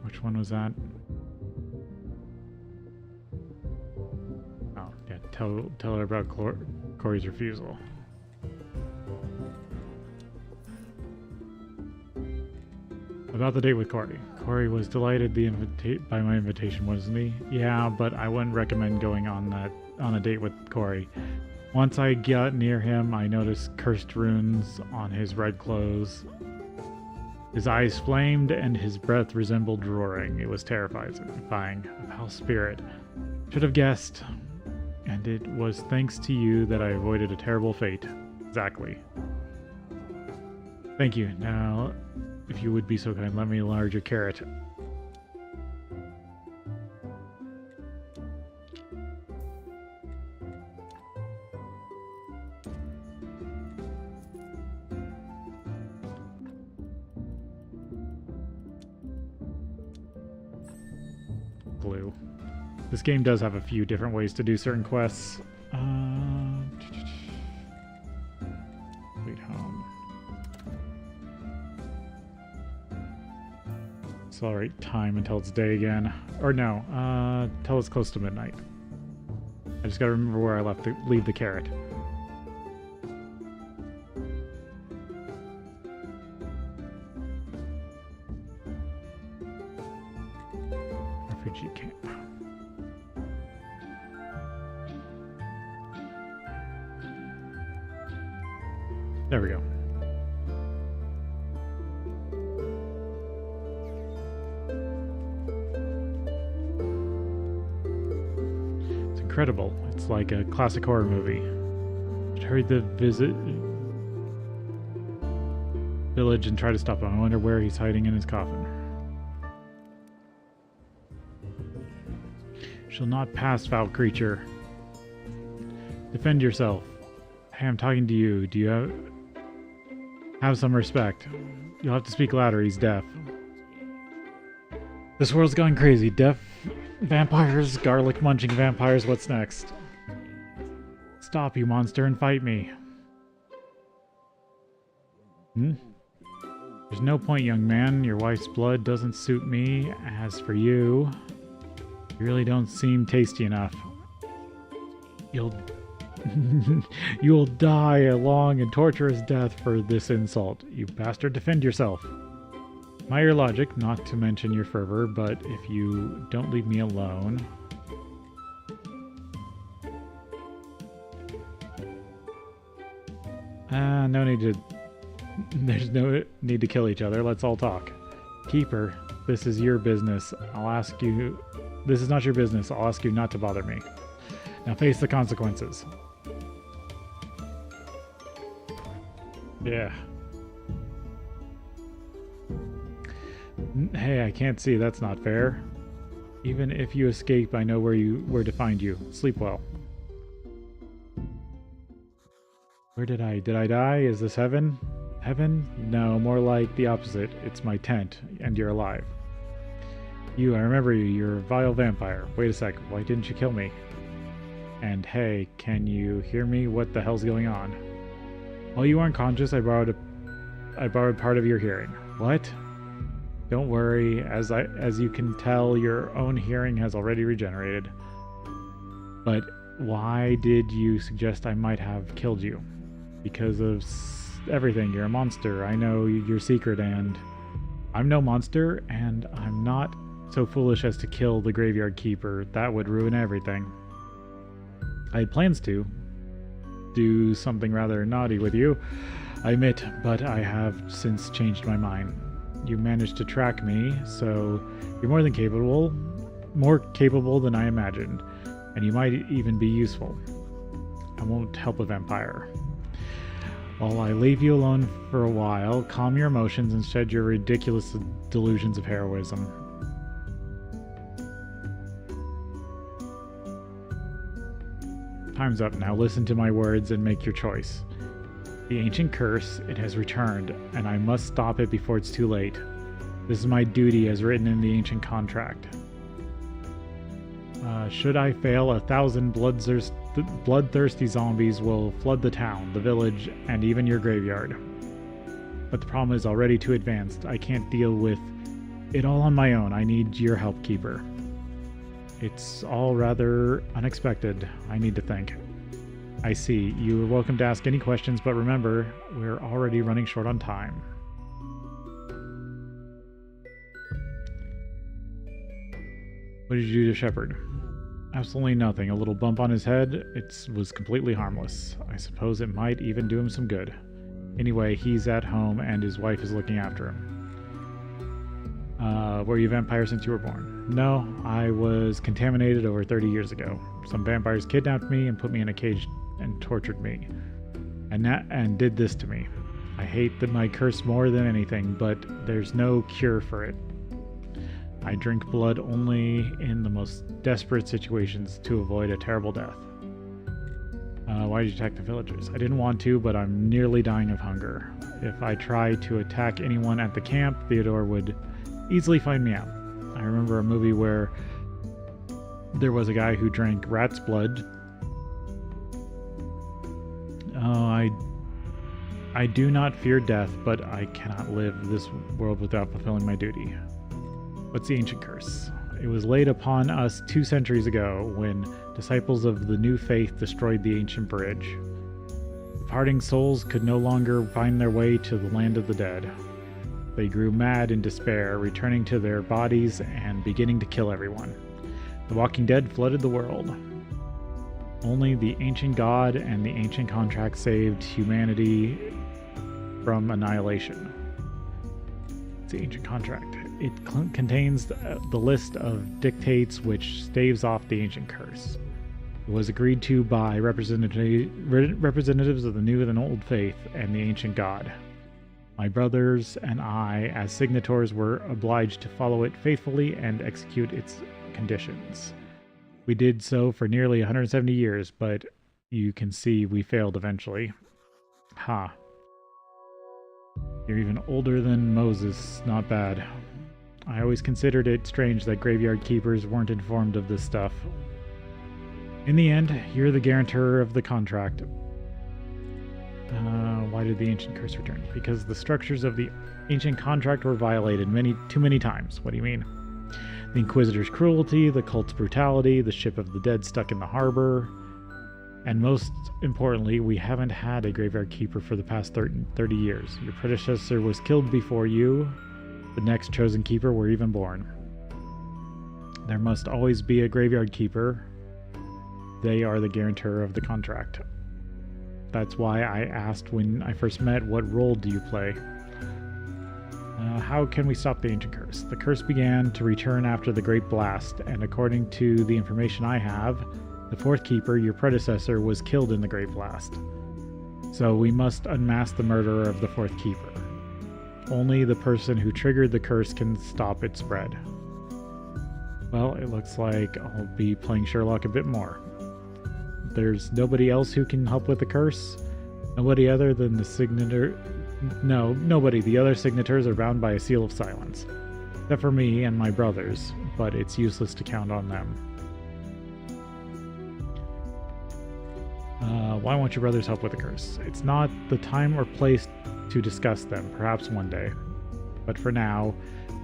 Which one was that? Oh, yeah, tell her about Corey's refusal. About the date with Corey. Corey was delighted by my invitation, wasn't he? Yeah, but I wouldn't recommend going on a date with Corey. Once I got near him, I noticed cursed runes on his red clothes. His eyes flamed and his breath resembled roaring. It was terrifying. A foul spirit. Should have guessed. And it was thanks to you that I avoided a terrible fate. Exactly. Thank you. Now, if you would be so kind, let me enlarge your carrot. Glue. This game does have a few different ways to do certain quests. Sweet home. Accelerate time until it's day again. Or no, until it's close to midnight. I just gotta remember where I leave the carrot. Refugee camp. There we go. It's incredible. It's like a classic horror movie. Should hurry the village and try to stop him. I wonder where he's hiding in his coffin. Shall not pass, foul creature. Defend yourself. Hey, I'm talking to you. Do you have some respect? You'll have to speak louder. He's deaf. This world's gone crazy. Deaf vampires, garlic munching vampires. What's next? Stop, you monster, and fight me. There's no point, young man. Your wife's blood doesn't suit me. As for you, you really don't seem tasty enough. You'll die a long and torturous death for this insult. You bastard, defend yourself. Admire your logic, not to mention your fervor, but if you don't leave me alone... no need to... There's no need to kill each other. Let's all talk. Keeper, this is your business. I'll ask you... This is not your business. I'll ask you not to bother me. Now face the consequences. Yeah. Hey, I can't see. That's not fair. Even if you escape, I know where to find you. Sleep well. Where did I die? Is this heaven? Heaven? No, more like the opposite. It's my tent, and you're alive. I remember you. You're a vile vampire. Wait a sec. Why didn't you kill me? And hey, can you hear me? What the hell's going on? While you weren't conscious, I borrowed part of your hearing. What? Don't worry. As you can tell, your own hearing has already regenerated. But why did you suggest I might have killed you? Because of everything. You're a monster. I know your secret, and I'm no monster, and I'm not so foolish as to kill the graveyard keeper. That would ruin everything. I had plans to do something rather naughty with you, I admit, but I have since changed my mind. You managed to track me, so you're more capable than I imagined, and you might even be useful. I won't help a vampire. While I leave you alone for a while, calm your emotions and shed your ridiculous delusions of heroism. Time's up now. Listen to my words and make your choice. The ancient curse, it has returned, and I must stop it before it's too late. This is my duty as written in the ancient contract. Should I fail, 1,000 bloodthirsty zombies will flood the town, the village, and even your graveyard. But the problem is already too advanced. I can't deal with it all on my own. I need your help, Keeper. It's all rather unexpected. I need to think. I see. You are welcome to ask any questions, but remember, we're already running short on time. What did you do to Shepard? Absolutely nothing. A little bump on his head. It was completely harmless. I suppose it might even do him some good. Anyway, he's at home and his wife is looking after him. Were you a vampire since you were born? No, I was contaminated over 30 years ago. Some vampires kidnapped me and put me in a cage and tortured me. and did this to me. I hate my curse more than anything, but there's no cure for it. I drink blood only in the most desperate situations to avoid a terrible death. Why did you attack the villagers? I didn't want to, but I'm nearly dying of hunger. If I tried to attack anyone at the camp, Theodore would easily find me out. I remember a movie where there was a guy who drank rat's blood. Oh, I do not fear death, but I cannot live this world without fulfilling my duty. What's the ancient curse? It was laid upon us 2 centuries ago when disciples of the new faith destroyed the ancient bridge. Departing souls could no longer find their way to the land of the dead. They grew mad in despair, returning to their bodies and beginning to kill everyone. The walking dead flooded the world. Only the ancient god and the ancient contract saved humanity from annihilation. It's the ancient contract. It contains the list of dictates which staves off the ancient curse. It was agreed to by representatives of the new and old faith and the ancient god. My brothers and I, as signatories, were obliged to follow it faithfully and execute its conditions. We did so for nearly 170 years, but you can see we failed eventually. Ha. You're even older than Moses. Not bad. I always considered it strange that graveyard keepers weren't informed of this stuff. In the end, you're the guarantor of the contract. Why did the ancient curse return? Because the structures of the ancient contract were violated too many times. What do you mean? The Inquisitor's cruelty, the cult's brutality, the ship of the dead stuck in the harbor, and most importantly, we haven't had a graveyard keeper for the past 30 years. Your predecessor was killed before you. The next chosen keeper were even born. There must always be a graveyard keeper. They are the guarantor of the contract. That's why I asked when I first met, what role do you play? How can we stop the ancient curse? The curse began to return after the Great Blast, and according to the information I have, the 4th keeper, your predecessor, was killed in the Great Blast. So we must unmask the murderer of the 4th keeper. Only the person who triggered the curse can stop its spread. Well, it looks like I'll be playing Sherlock a bit more. There's nobody else who can help with the curse? Nobody other than the signator? No, nobody. The other signators are bound by a seal of silence. Except for me and my brothers, but it's useless to count on them. Why won't your brothers help with the curse? It's not the time or place to discuss them, perhaps one day. But for now,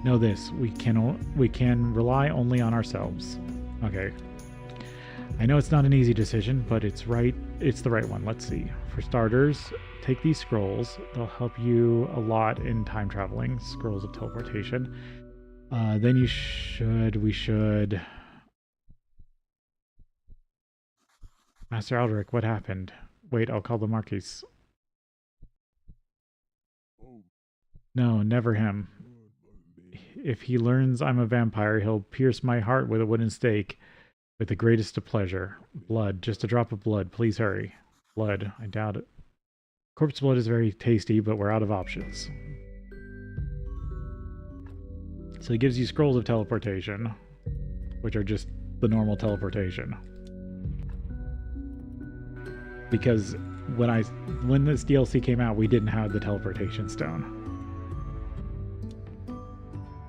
know this, we can rely only on ourselves. Okay. I know it's not an easy decision, but it's the right one. Let's see. For starters, take these scrolls. They'll help you a lot in time traveling. Scrolls of teleportation. Then we should... Master Aldrich, what happened? Wait, I'll call the Marquis. No, never him. If he learns I'm a vampire, he'll pierce my heart with a wooden stake with the greatest of pleasure. Blood, just a drop of blood. Please hurry. Blood, I doubt it. Corpse blood is very tasty, but we're out of options. So he gives you scrolls of teleportation, which are just the normal teleportation. Because when this DLC came out, we didn't have the teleportation stone.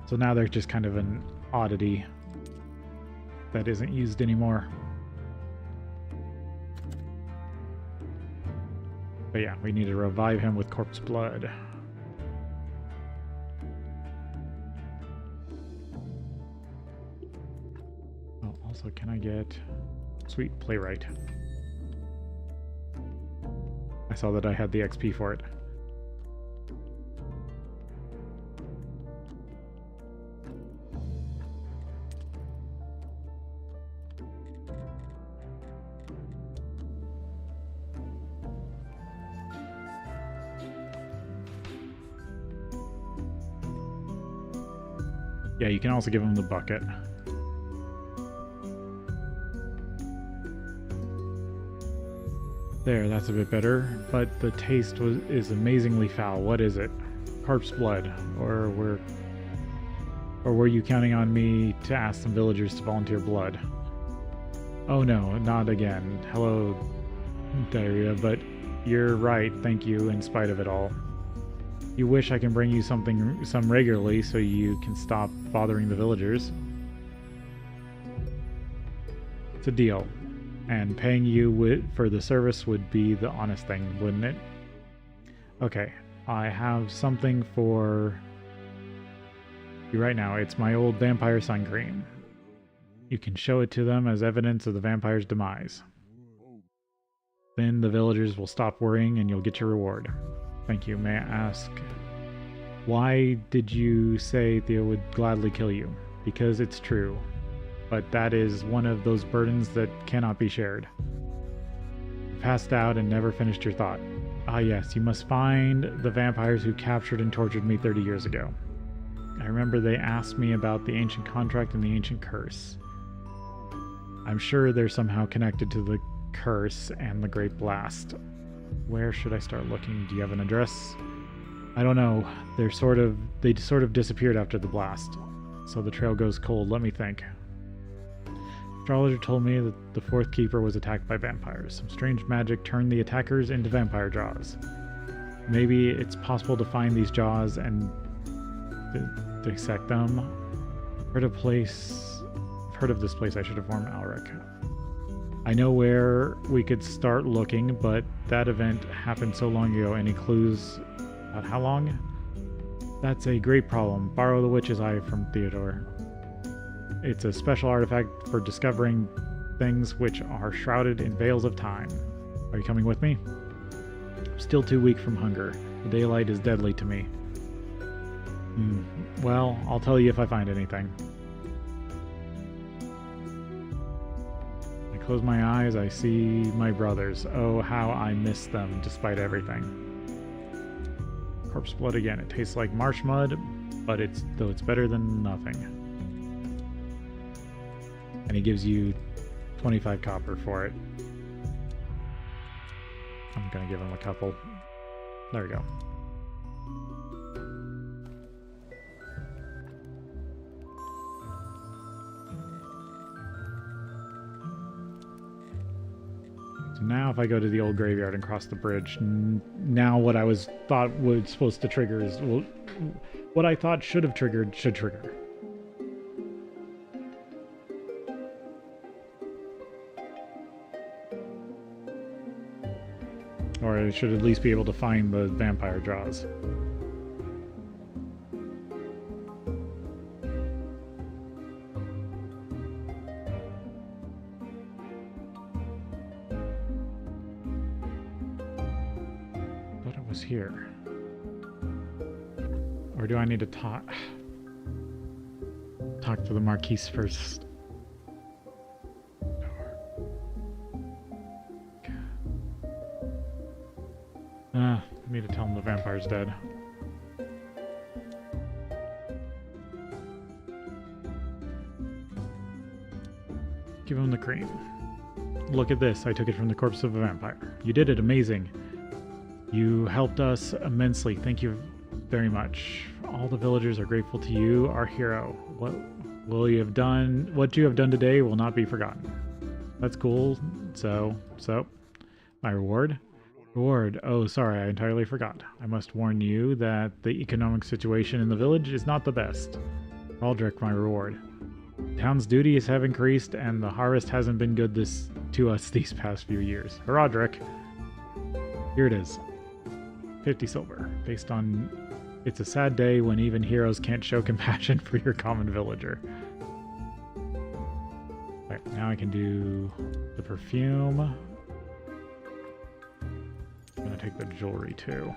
So now they're just kind of an oddity that isn't used anymore. But yeah, we need to revive him with corpse blood. Oh, also, can I get... Sweet, playwright. I saw that I had the XP for it. Yeah, you can also give him the bucket. There, that's a bit better, but the taste is amazingly foul. What is it? Corpse blood, or were you counting on me to ask some villagers to volunteer blood? Oh no, not again. Hello, diarrhea, but you're right, thank you, in spite of it all. You wish I can bring you some regularly so you can stop bothering the villagers. It's a deal. And paying you for the service would be the honest thing, wouldn't it? Okay, I have something for you right now. It's my old vampire sun cream. You can show it to them as evidence of the vampire's demise. Then the villagers will stop worrying and you'll get your reward. Thank you. May I ask, why did you say Theo would gladly kill you? Because it's true. But that is one of those burdens that cannot be shared. You passed out and never finished your thought. Ah yes, you must find the vampires who captured and tortured me 30 years ago. I remember they asked me about the ancient contract and the ancient curse. I'm sure they're somehow connected to the curse and the Great Blast. Where should I start looking? Do you have an address? I don't know. They sort of disappeared after the blast. So the trail goes cold. Let me think. Astrologer told me that the fourth keeper was attacked by vampires. Some strange magic turned the attackers into vampire jaws. Maybe it's possible to find these jaws and dissect them. I've heard of this place I should have warned Alric. I know where we could start looking, but that event happened so long ago. Any clues about how long? That's a great problem. Borrow the witch's eye from Theodore. It's a special artifact for discovering things which are shrouded in veils of time. Are you coming with me? I'm still too weak from hunger. The daylight is deadly to me. Well, I'll tell you if I find anything. I close my eyes, I see my brothers. Oh, how I miss them, despite everything. Corpse blood again. It tastes like marsh mud, but it's better than nothing. And he gives you 25 copper for it. I'm gonna give him a couple. There we go. So now if I go to the old graveyard and cross the bridge, now what I thought was supposed to trigger is, well, what I thought should have triggered should trigger. Or I should at least be able to find the vampire jaws. Thought it was here. Or do I need to talk to the Marquise first? I need to tell him the vampire's dead. Give him the cream. Look at this. I took it from the corpse of a vampire. You did it. Amazing. You helped us immensely. Thank you very much. All the villagers are grateful to you, our hero. What you have done today will not be forgotten. That's cool. So, my reward? Reward. Oh, sorry, I entirely forgot. I must warn you that the economic situation in the village is not the best. Aldrich, my reward. The town's duties have increased, and the harvest hasn't been good to us these past few years. Roderick. Here it is. 50 silver. Based on... It's a sad day when even heroes can't show compassion for your common villager. Right, now I can do the perfume. I'm gonna take the jewelry too.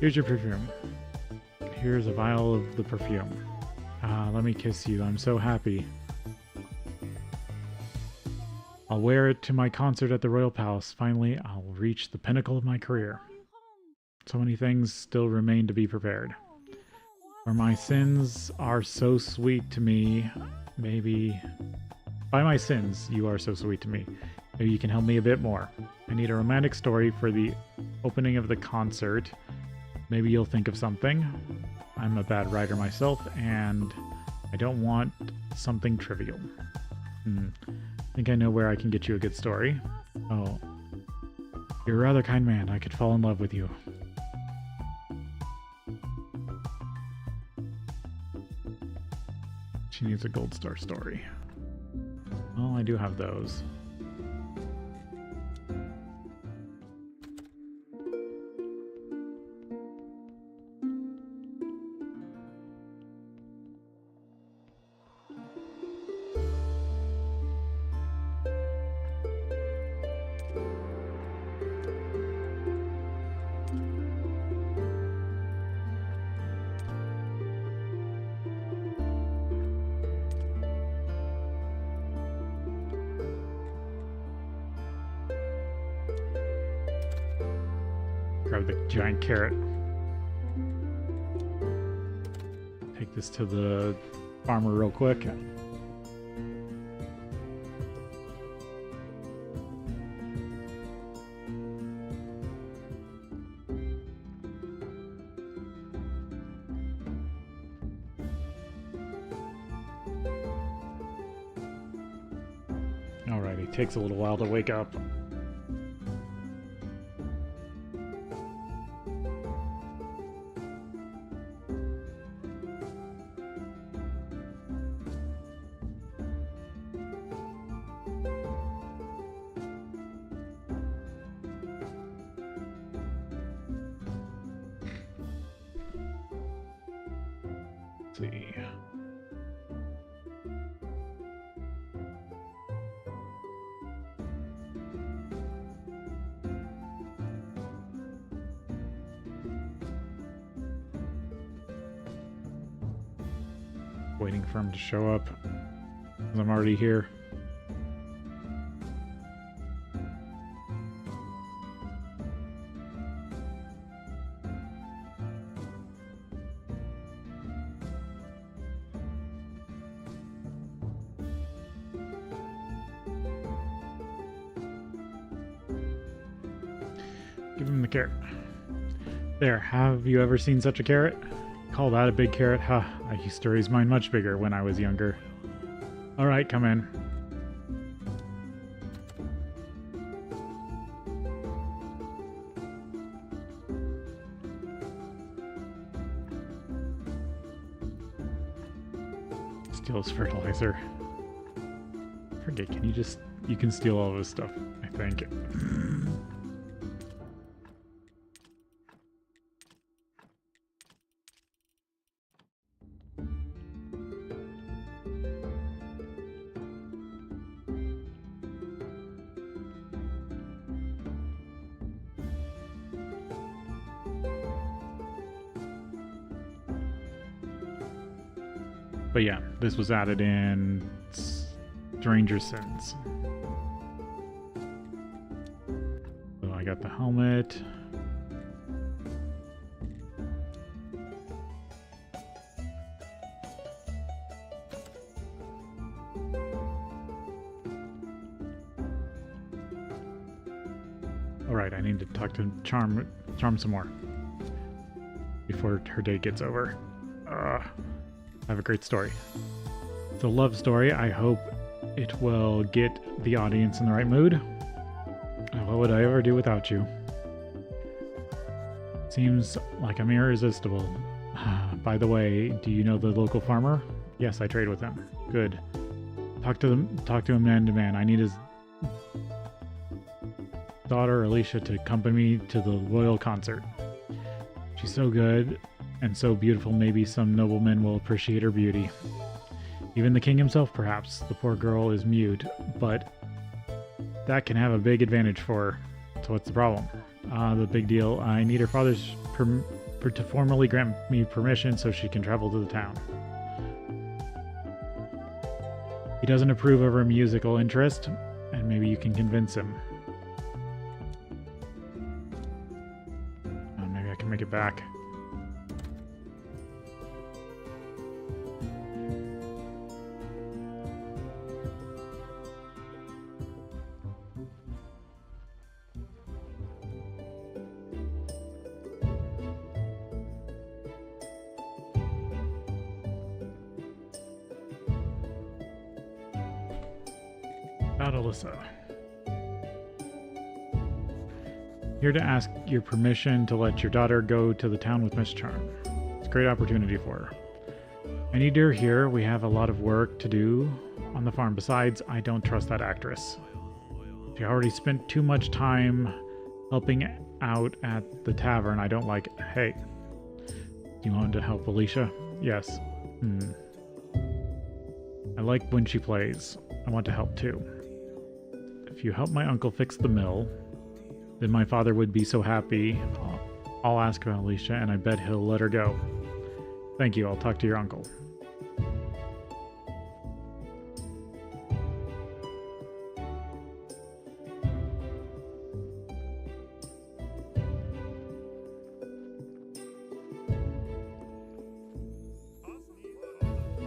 Here's your perfume. Here's a vial of the perfume. Ah, let me kiss you. I'm so happy. I'll wear it to my concert at the Royal Palace. Finally, I'll reach the pinnacle of my career. So many things still remain to be prepared. For my sins are so sweet to me, maybe... By my sins, you are so sweet to me. Maybe you can help me a bit more. I need a romantic story for the opening of the concert. Maybe you'll think of something. I'm a bad writer myself, and I don't want something trivial. I think I know where I can get you a good story. Oh, you're a rather kind man. I could fall in love with you. She needs a gold star story. Well, I do have those. Grab the giant carrot. Take this to the farmer real quick. Alrighty, takes a little while to wake up. See. Waiting for him to show up, 'cause I'm already here. Give him the carrot. There, have you ever seen such a carrot? Call that a big carrot? Huh, I used to raise mine much bigger when I was younger. Alright, come in. Steal his fertilizer. Forget, you can steal all of his stuff, I think. But yeah, this was added in Stranger Sins. So I got the helmet. Alright, I need to talk to Charm some more before her day gets over. I have a great story. It's a love story. I hope it will get the audience in the right mood. What would I ever do without you? Seems like I'm irresistible. By the way, do you know the local farmer? Yes, I trade with him. Good. Talk to him man to man. I need his daughter Alicia to accompany me to the royal concert. She's so good and so beautiful, maybe some nobleman will appreciate her beauty. Even the king himself, perhaps. The poor girl is mute, but that can have a big advantage for her. So what's the problem? The big deal. I need her father's to formally grant me permission so she can travel to the town. He doesn't approve of her musical interest, and maybe you can convince him. Maybe I can make it back. About Alyssa. Here to ask your permission to let your daughter go to the town with Miss Charm. It's a great opportunity for her. I need her here. We have a lot of work to do on the farm. Besides, I don't trust that actress. She already spent too much time helping out at the tavern. I don't like it. Hey, you want to help Alicia? Yes. I like when she plays. I want to help too. If you help my uncle fix the mill, then my father would be so happy. I'll ask about Alicia, and I bet he'll let her go. Thank you. I'll talk to your uncle.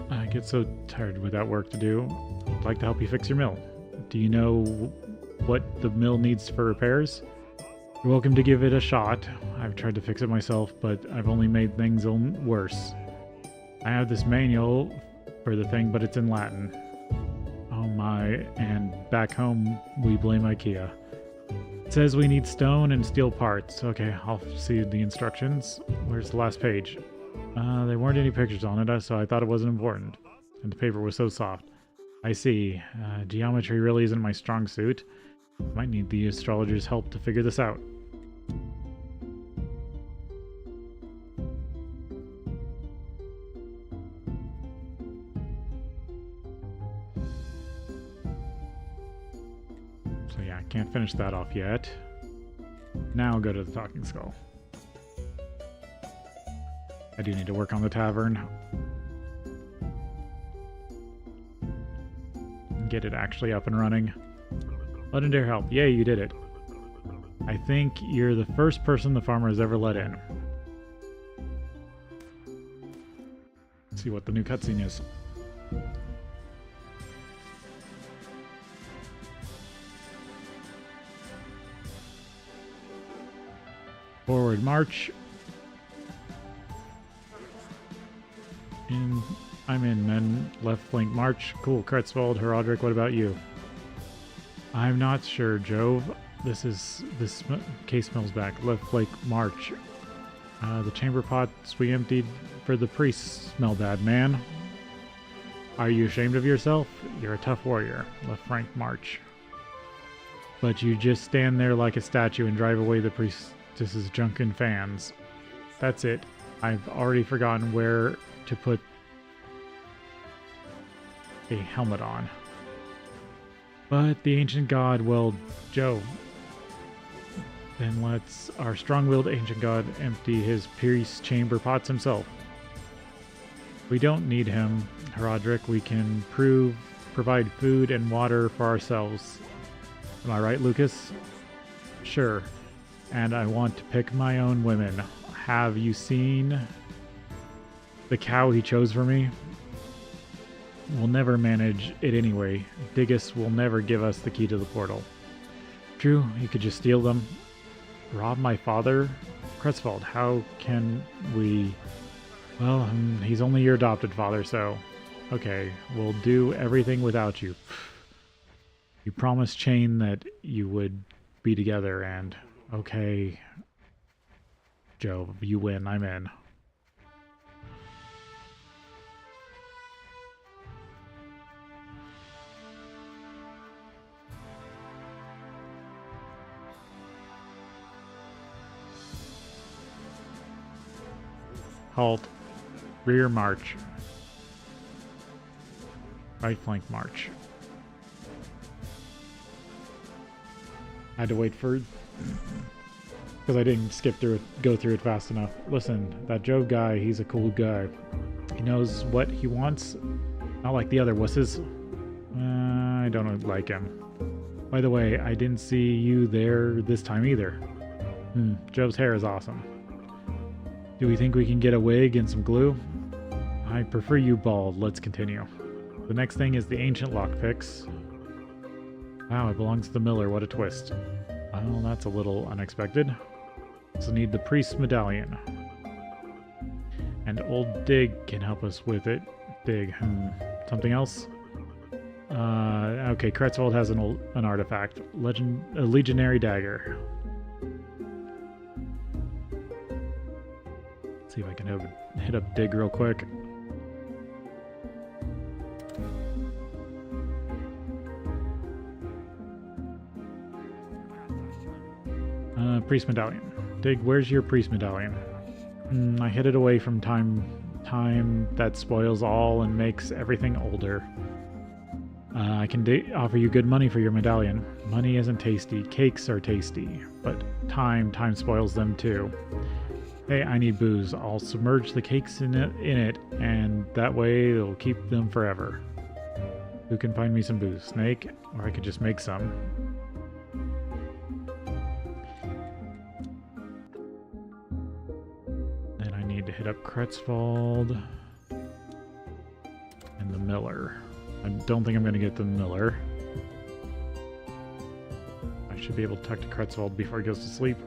I get so tired without work to do. I'd like to help you fix your mill. Do you know what the mill needs for repairs? You're welcome to give it a shot. I've tried to fix it myself, but I've only made things worse. I have this manual for the thing, but it's in Latin. Oh my, and back home we blame IKEA. It says we need stone and steel parts. Okay, I'll see the instructions. Where's the last page? There weren't any pictures on it, so I thought it wasn't important. And the paper was so soft. I see. Geometry really isn't my strong suit. Might need the astrologer's help to figure this out. So yeah, I can't finish that off yet. Now I'll go to the Talking Skull. I do need to work on the tavern. Get it actually up and running. Legendary help. Yay, you did it. I think you're the first person the farmer has ever let in. Let's see what the new cutscene is. Forward march. I'm in, men. Left flank march. Cool. Kretzwald, Herodric, what about you? I'm not sure, Jove. This case smells back. Left flank march. The chamber pots we emptied for the priests smell bad, man. Are you ashamed of yourself? You're a tough warrior. Left flank march. But you just stand there like a statue and drive away the priestess's drunken fans. That's it. I've already forgotten where to put a helmet on. But the ancient god, well, Joe. Then let's our strong-willed ancient god empty his priest chamber pots himself. We don't need him, Herodric. We can provide food and water for ourselves. Am I right, Lucas? Sure. And I want to pick my own women. Have you seen the cow he chose for me? We'll never manage it anyway. Diggus will never give us the key to the portal. True, he could just steal them. Rob my father? Kretzwald, how can we... Well, he's only your adopted father, so... Okay, we'll do everything without you. You promised Chain that you would be together, and... Okay... Joe, you win, I'm in. Halt. Rear march. Right flank march. I had to wait for... Because I didn't go through it fast enough. Listen, that Joe guy, he's a cool guy. He knows what he wants. Not like the other wusses. I don't like him. By the way, I didn't see you there this time either. Joe's hair is awesome. Do we think we can get a wig and some glue? I prefer you bald. Let's continue. The next thing is the ancient lockpicks. Wow, it belongs to the miller. What a twist. Well, that's a little unexpected. Also need the priest's medallion. And old Dig can help us with it. Dig, something else? Okay, Kretzvold has an artifact. A legionary dagger. Let's see if I can hit up dig real quick. Priest medallion. Dig, where's your priest medallion? I hid it away from time that spoils all and makes everything older. I can offer you good money for your medallion. Money isn't tasty. Cakes are tasty, but time spoils them too. Hey, I need booze. I'll submerge the cakes in it, and that way it'll keep them forever. Who can find me some booze? Snake? Or I could just make some. Then I need to hit up Kretzvold and the Miller. I don't think I'm going to get the Miller. I should be able to talk to Kretzvold before he goes to sleep.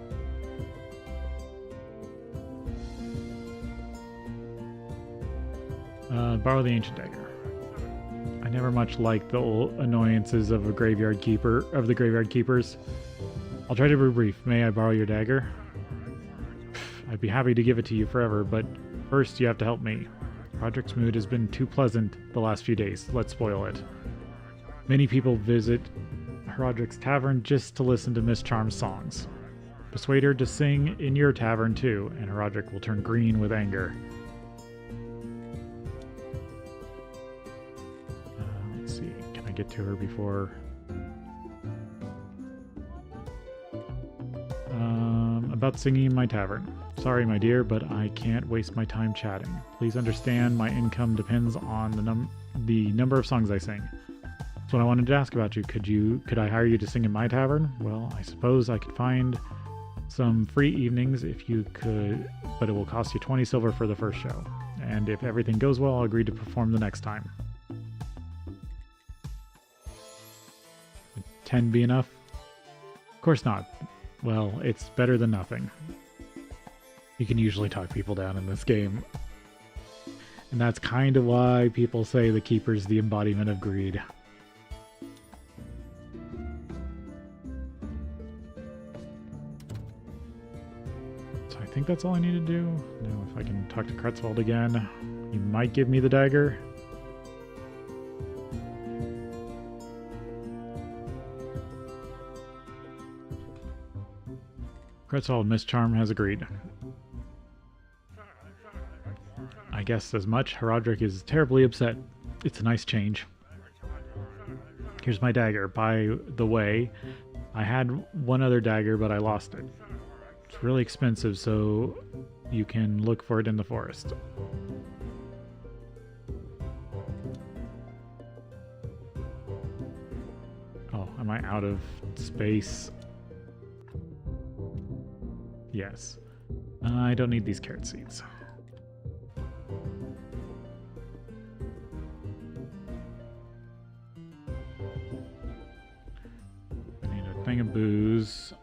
Borrow the ancient dagger. I never much liked the annoyances of the graveyard keepers. I'll try to be brief. May I borrow your dagger? I'd be happy to give it to you forever, but first you have to help me. Roderick's mood has been too pleasant the last few days. Let's spoil it. Many people visit Roderick's tavern just to listen to Miss Charm's songs. Persuade her to sing in your tavern too, and Roderick will turn green with anger. Let's see, can I get to her before... about singing in my tavern. Sorry, my dear, but I can't waste my time chatting. Please understand my income depends on the number of songs I sing. That's what I wanted to ask about you. Could I hire you to sing in my tavern? Well, I suppose I could find some free evenings if you could, but it will cost you 20 silver for the first show. And if everything goes well, I'll agree to perform the next time. Would 10 be enough? Of course not. Well, it's better than nothing. You can usually talk people down in this game. And that's kind of why people say the Keeper's the embodiment of greed. So I think that's all I need to do. Now if I can talk to Kretzvold again, he might give me the dagger. Kretzvold, Miss Charm has agreed. I guess as much. Roderick is terribly upset. It's a nice change. Here's my dagger. By the way, I had one other dagger, but I lost it. It's really expensive, so you can look for it in the forest. Oh, am I out of space? Yes. I don't need these carrot seeds. I need a thing of booze.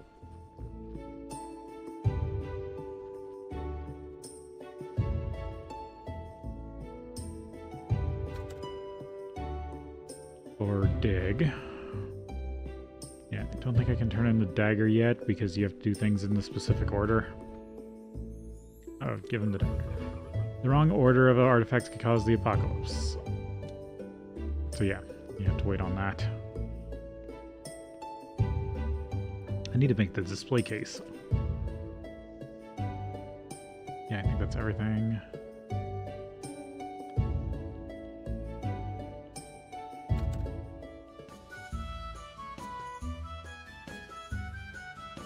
Or dig. Yeah, I don't think I can turn in the dagger yet because you have to do things in the specific order. Oh, given the wrong order of artifacts could cause the apocalypse. So yeah, you have to wait on that. I need to make the display case. Yeah, I think that's everything.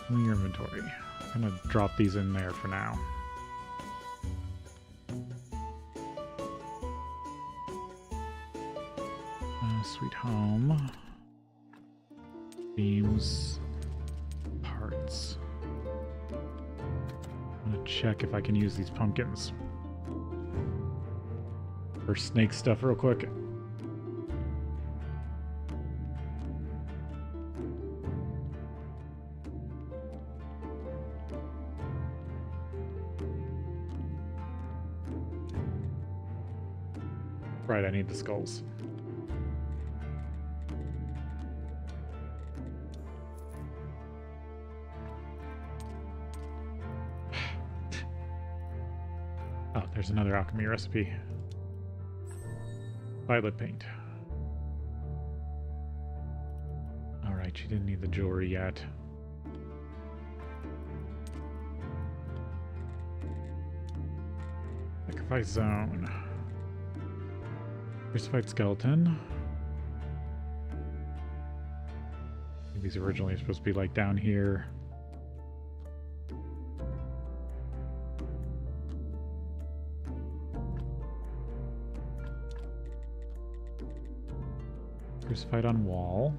Your inventory. I'm gonna drop these in there for now. Sweet home. Beams. Parts. I'm gonna check if I can use these pumpkins. Or snake stuff real quick. Right, I need the skulls. There's another alchemy recipe. Violet paint. Alright, she didn't need the jewelry yet. Sacrifice zone. Crucified skeleton. Maybe these originally supposed to be like down here. Crucified on wall.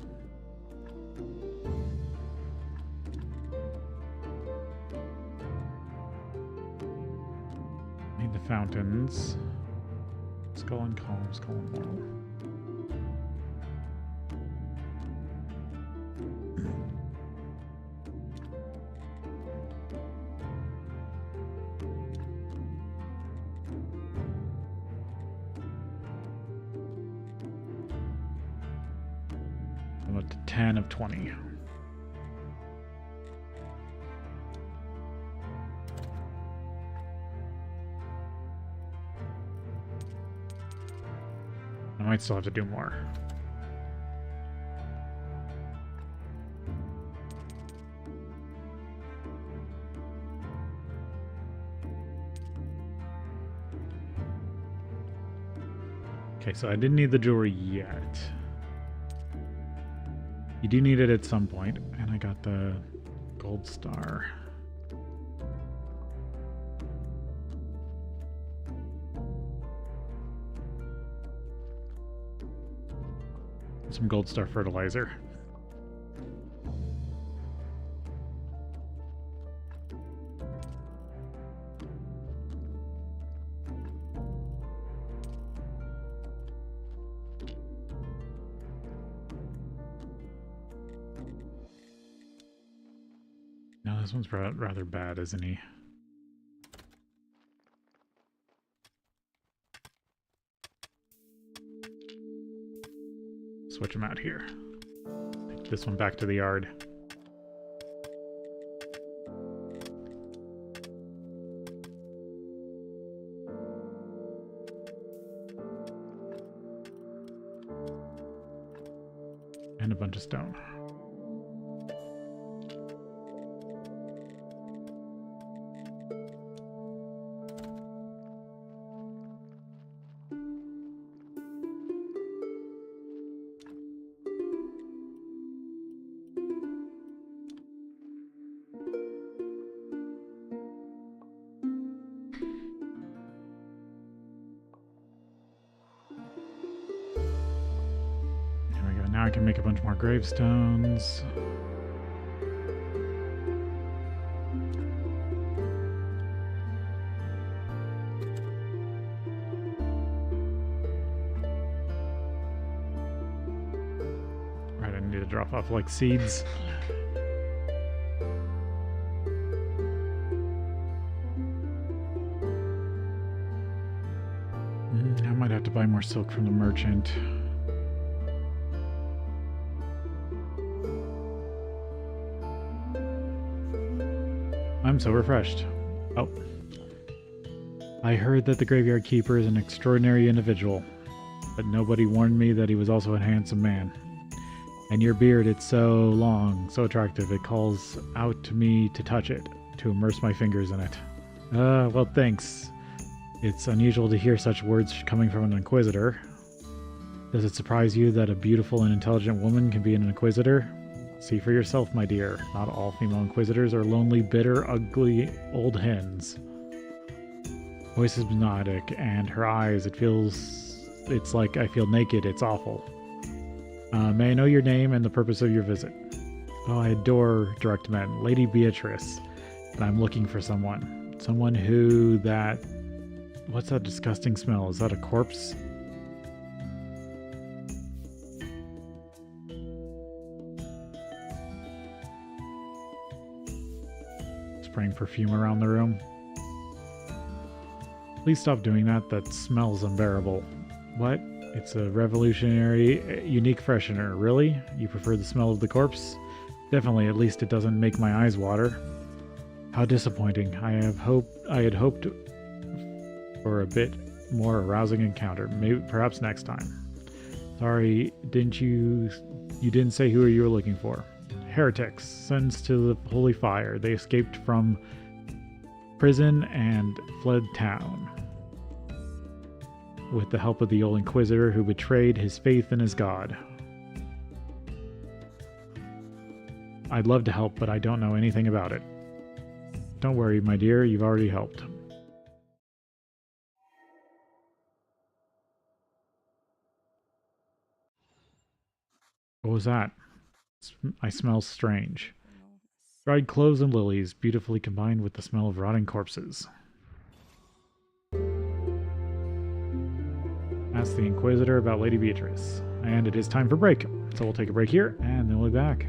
Need the fountains. Skull and column, skull and MaRul. I'm up to 10 of 20. I might still have to do more. Okay, so I didn't need the jewelry yet. You do need it at some point, and I got the gold star. Some gold star fertilizer. No, this one's rather bad, isn't he? Switch them out here. Take this one back to the yard. And a bunch of stone. Now I can make a bunch more gravestones. Right, I need to drop off like seeds. I might have to buy more silk from the merchant. I'm so refreshed. Oh. I heard that the graveyard keeper is an extraordinary individual, but nobody warned me that he was also a handsome man. And your beard, it's so long, so attractive, it calls out to me to touch it, to immerse my fingers in it. Well, thanks. It's unusual to hear such words coming from an inquisitor. Does it surprise you that a beautiful and intelligent woman can be an inquisitor? See for yourself, my dear. Not all female inquisitors are lonely, bitter, ugly old hens. Voice is hypnotic, and her eyes, it's like I feel naked, it's awful. May I know your name and the purpose of your visit? Oh, I adore direct men. Lady Beatrice. And I'm looking for someone. Someone who what's that disgusting smell? Is that a corpse? Spraying perfume around the room. Please stop doing that. That smells unbearable. What? It's a revolutionary, unique freshener. Really? You prefer the smell of the corpse? Definitely, at least it doesn't make my eyes water. How disappointing. I had hoped for a bit more arousing encounter. Maybe, perhaps next time. Sorry, you didn't say who you were looking for. Heretics, sentenced to the holy fire. They escaped from prison and fled town with the help of the old Inquisitor who betrayed his faith in his god. I'd love to help, but I don't know anything about it. Don't worry, my dear, you've already helped. What was that? I smell strange. Dried cloves and lilies, beautifully combined with the smell of rotting corpses. Ask the Inquisitor about Lady Beatrice. And it is time for break. So we'll take a break here, and then we'll be back.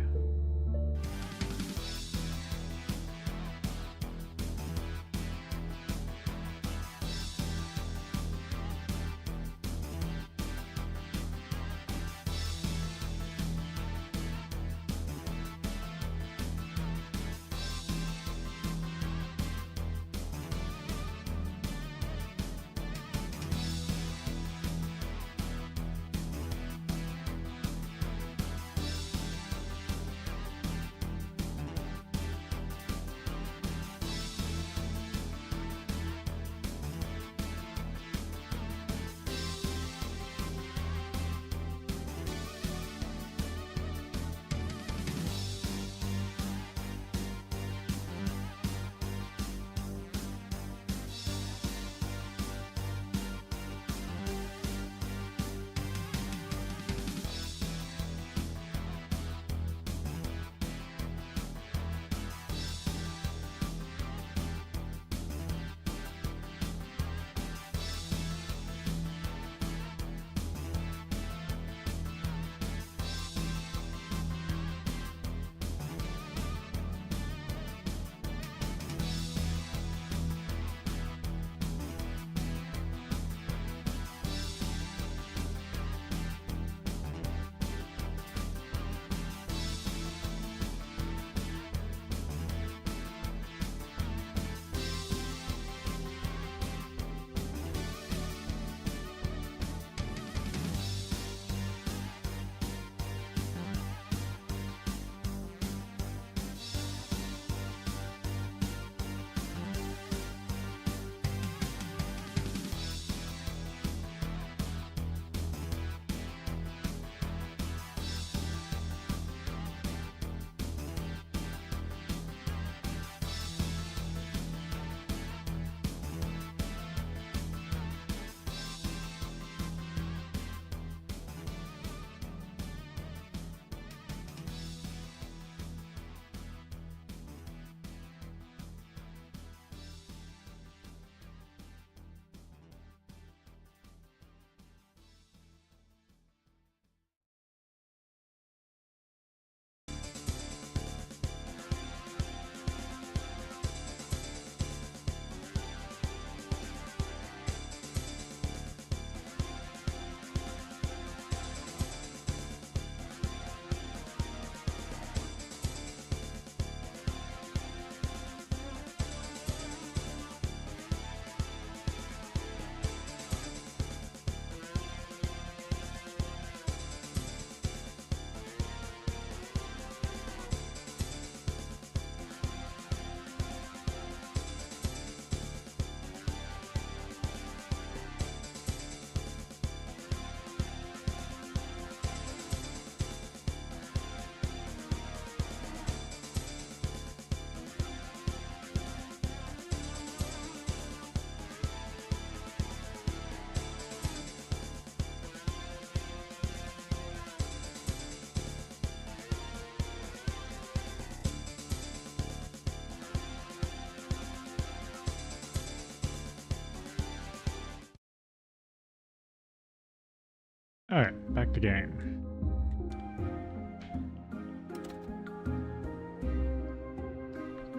Alright, back to game.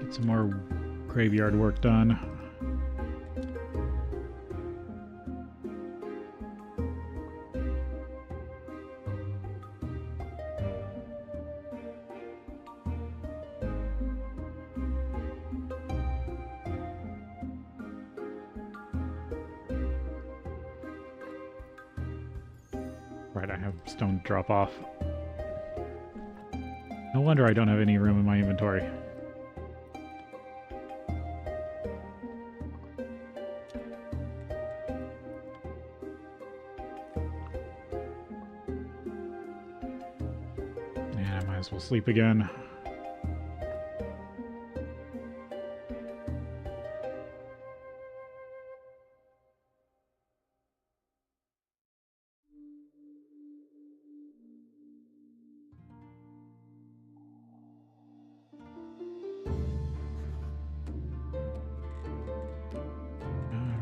Get some more graveyard work done. Right, I have stone to drop off. No wonder I don't have any room in my inventory. Yeah, I might as well sleep again.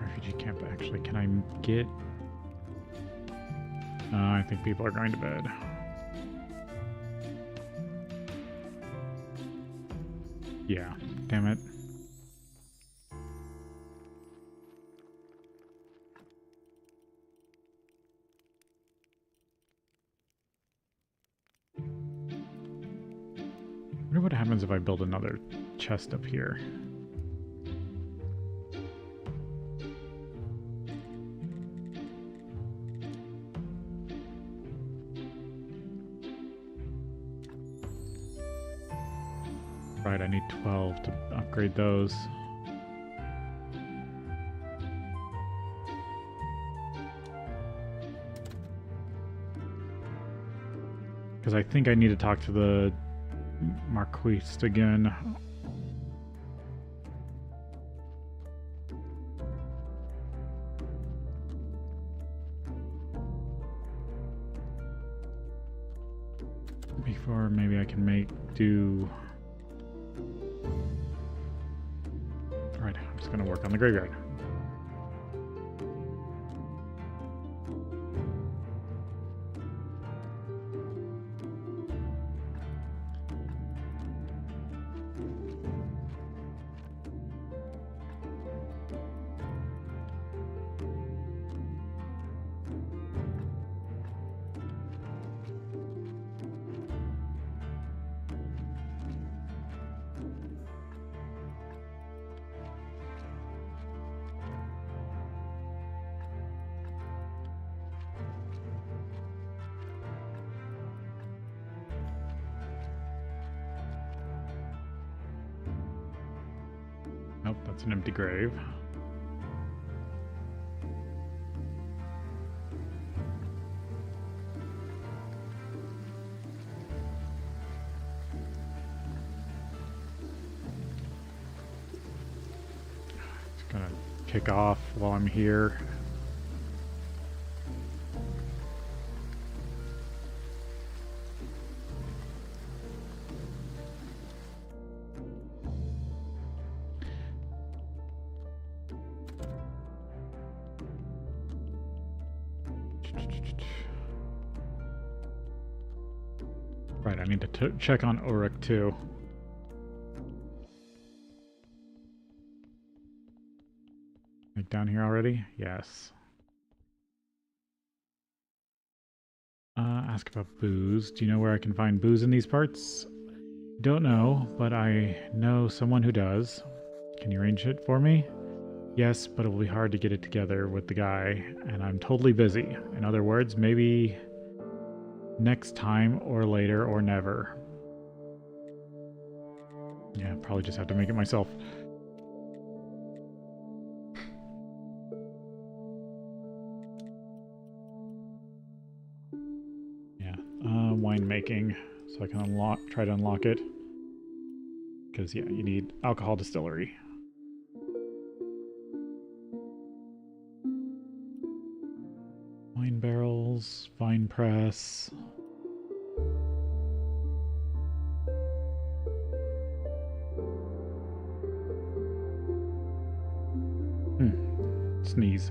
Refugee camp, actually, can I get... I think people are going to bed. Yeah, damn it. I wonder what happens if I build another chest up here. Right, I need 12 to upgrade those. Because I think I need to talk to the Marquise again. Before maybe I can do... Alright, I'm just gonna work on the graveyard. Nope, that's an empty grave. Just gonna kick off while I'm here. Right, I need to check on Uruk too. Like down here already? Yes. Ask about booze. Do you know where I can find booze in these parts? Don't know, but I know someone who does. Can you arrange it for me? Yes, but it will be hard to get it together with the guy, and I'm totally busy. In other words, maybe next time, or later, or never. Yeah, probably just have to make it myself. Yeah, winemaking, so I can try to unlock it. Because, yeah, you need alcohol distillery. Wine barrels, vine press. Sneeze.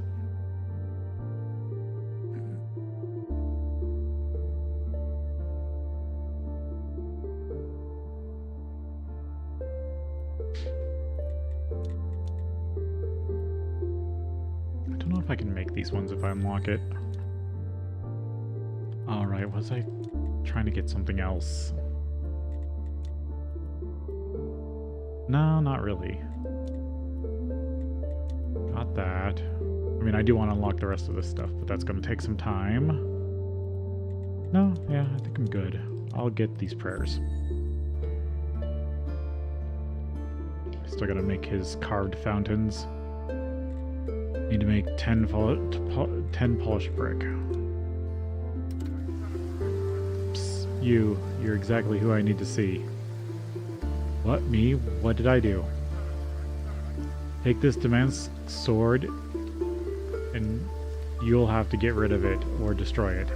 I don't know if I can make these ones if I unlock it. Alright, was I trying to get something else? No, not really. Got that. I mean, I do want to unlock the rest of this stuff, but that's going to take some time. No, yeah, I think I'm good. I'll get these prayers. Still gotta make his carved fountains. Need to make 10 polished brick. Psst, you're exactly who I need to see. What, me? What did I do? Take this Damask sword, and you'll have to get rid of it or destroy it.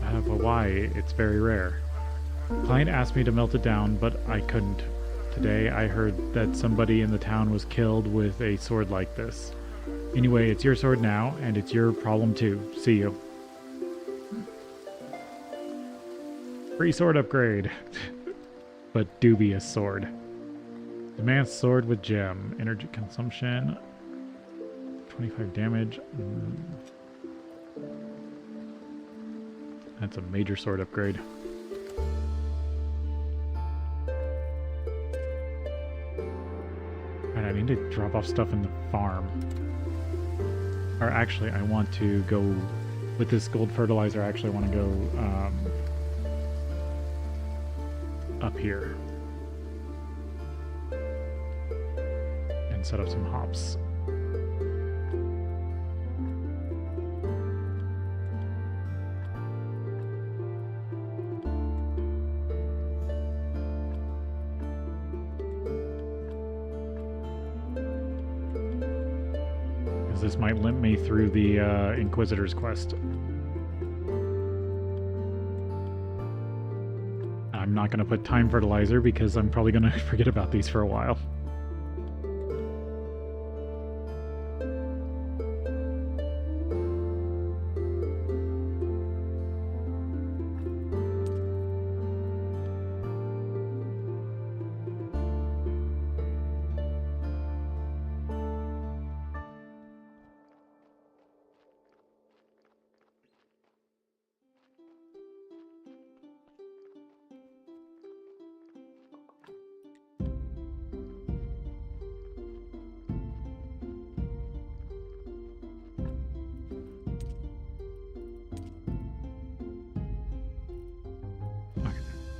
But why? It's very rare. Client asked me to melt it down, but I couldn't. Today I heard that somebody in the town was killed with a sword like this. Anyway, it's your sword now, and it's your problem too. See you. Free sword upgrade. But dubious sword. Demand sword with gem. Energy consumption. 25 damage. That's a major sword upgrade. Alright, I need to drop off stuff in the farm. Or actually, I want to go... With this gold fertilizer, I actually want to go up here. And set up some hops. This might limp me through the Inquisitor's quest. I'm not going to put time fertilizer because I'm probably going to forget about these for a while.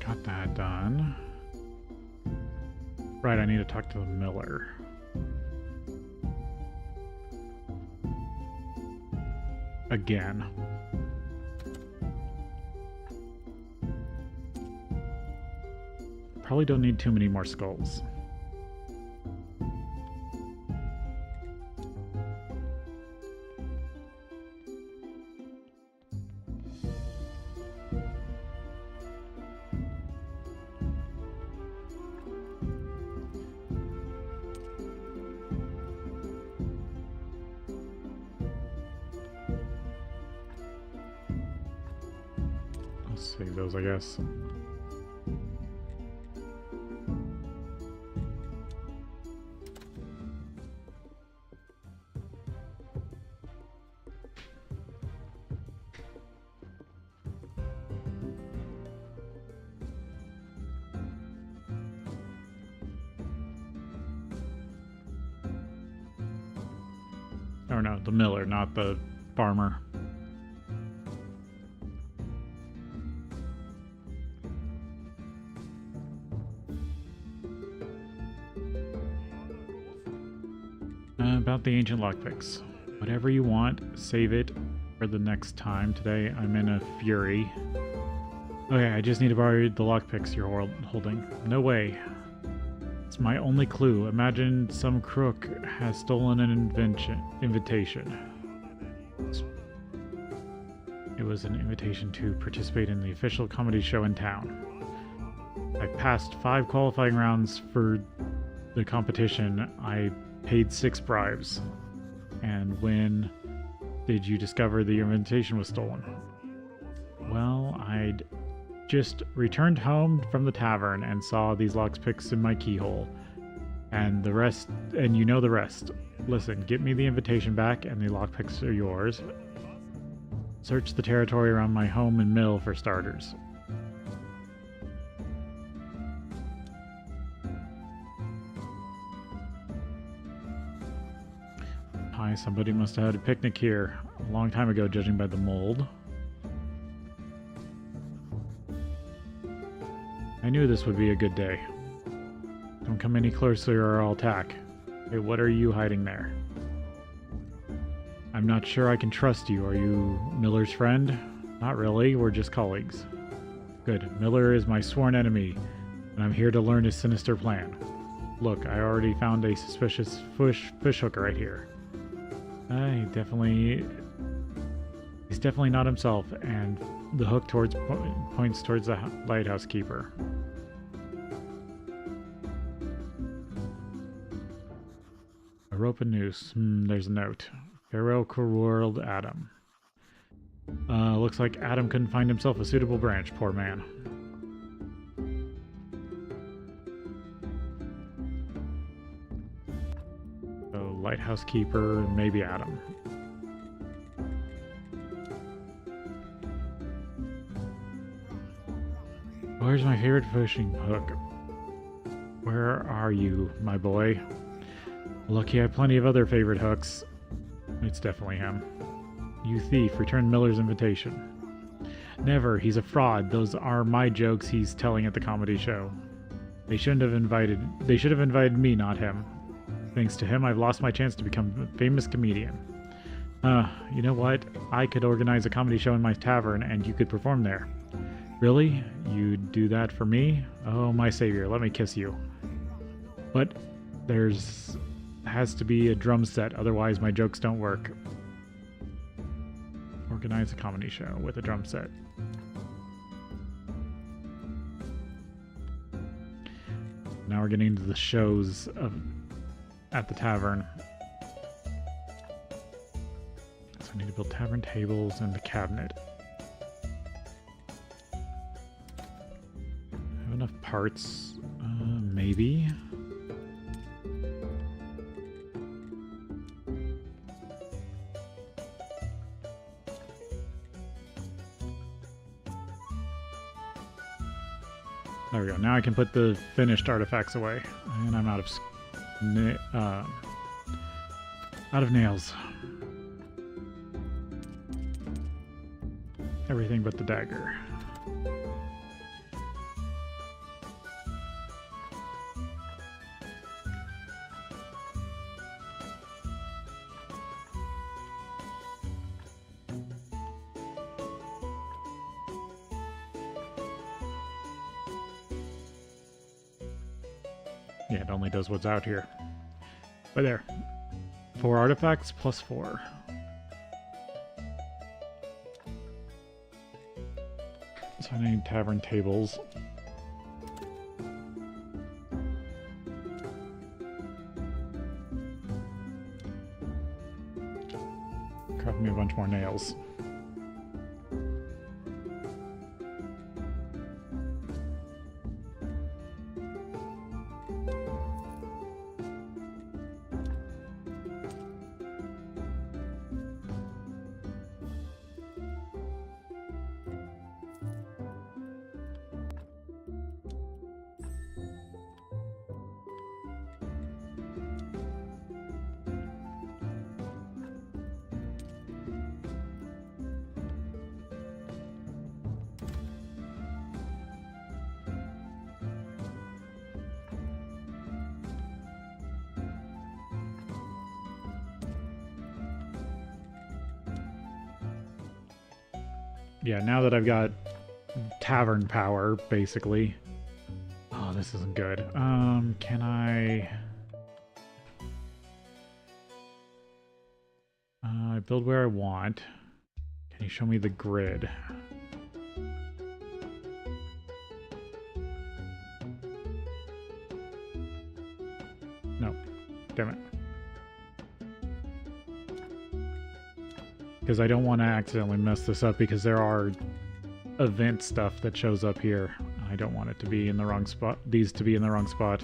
Got that done. Right, I need to talk to the miller. Again. Probably don't need too many more skulls. Save those, I guess. Or no, the miller, not the farmer. About the ancient lockpicks. Whatever you want, save it for the next time. Today I'm in a fury. Okay, I just need to borrow the lockpicks you're holding. No way. It's my only clue. Imagine some crook has stolen an invitation. It was an invitation to participate in the official comedy show in town. I passed 5 qualifying rounds for the competition. I paid 6 bribes. And when did you discover the invitation was stolen? Well, I'd just returned home from the tavern and saw these lockpicks in my keyhole. And the rest, and you know the rest. Listen, get me the invitation back and the lockpicks are yours. Search the territory around my home and mill for starters. Hi, somebody must have had a picnic here a long time ago, judging by the mold. I knew this would be a good day. Don't come any closer or I'll attack. Hey, what are you hiding there? I'm not sure I can trust you. Are you Miller's friend? Not really, we're just colleagues. Good. Miller is my sworn enemy, and I'm here to learn his sinister plan. Look, I already found a suspicious fish hooker right here. He's definitely not himself, and the hook points towards the lighthouse keeper. A rope and noose. There's a note. Farewell, cruel Adam. Looks like Adam couldn't find himself a suitable branch, poor man. So, lighthouse keeper, maybe Adam. Where's my favorite fishing hook? Where are you, my boy? Lucky I have plenty of other favorite hooks. It's definitely him. You thief, return Miller's invitation. Never, he's a fraud. Those are my jokes he's telling at the comedy show. They should have invited me, not him. Thanks to him, I've lost my chance to become a famous comedian. You know what? I could organize a comedy show in my tavern and you could perform there. Really? You'd do that for me? Oh, my savior, let me kiss you. But has to be a drum set, otherwise my jokes don't work. Organize a comedy show with a drum set. Now we're getting into the shows at the tavern. So I need to build tavern tables and the cabinet. Have enough parts? Maybe. There we go. Now I can put the finished artifacts away, and I'm out of nails. Everything but the dagger. Yeah, it only does what's out here. Right there. 4 artifacts plus 4. So I need tavern tables. Craft me a bunch more nails. Yeah, now that I've got tavern power, basically. Oh, this isn't good. Can I build where I want? Can you show me the grid? No. Damn it. Because I don't want to accidentally mess this up, because there are event stuff that shows up here. I don't want it to be in the wrong spot. These to be in the wrong spot.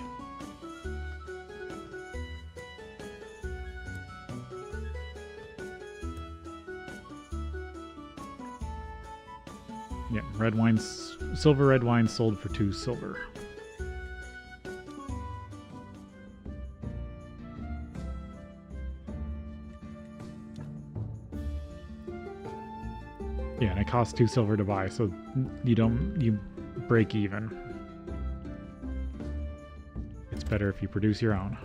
Yeah, red wines, silver red wine sold for 2 silver. Yeah, and it costs 2 silver to buy, so you break even. better if you produce your own.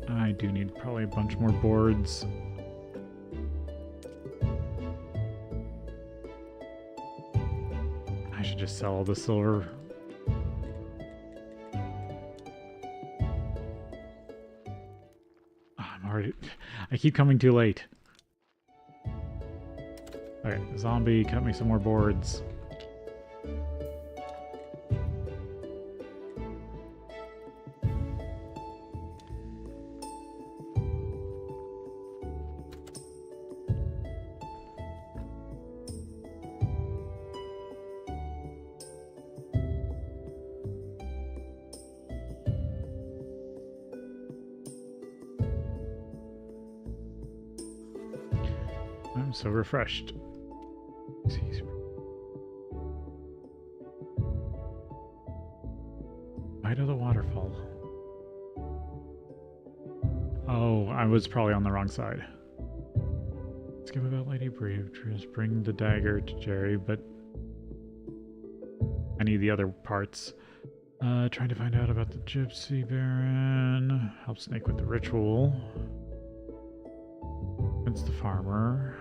I do need probably a bunch more boards. I should just sell all the silver. I keep coming too late. Okay, zombie, cut me some more boards. I'm so refreshed. Right of the waterfall. Oh, I was probably on the wrong side. Let's give about Lady Brave. Just bring the dagger to Jerry, but I need the other parts. Trying to find out about the Gypsy Baron. Help Snake with the ritual. It's the farmer.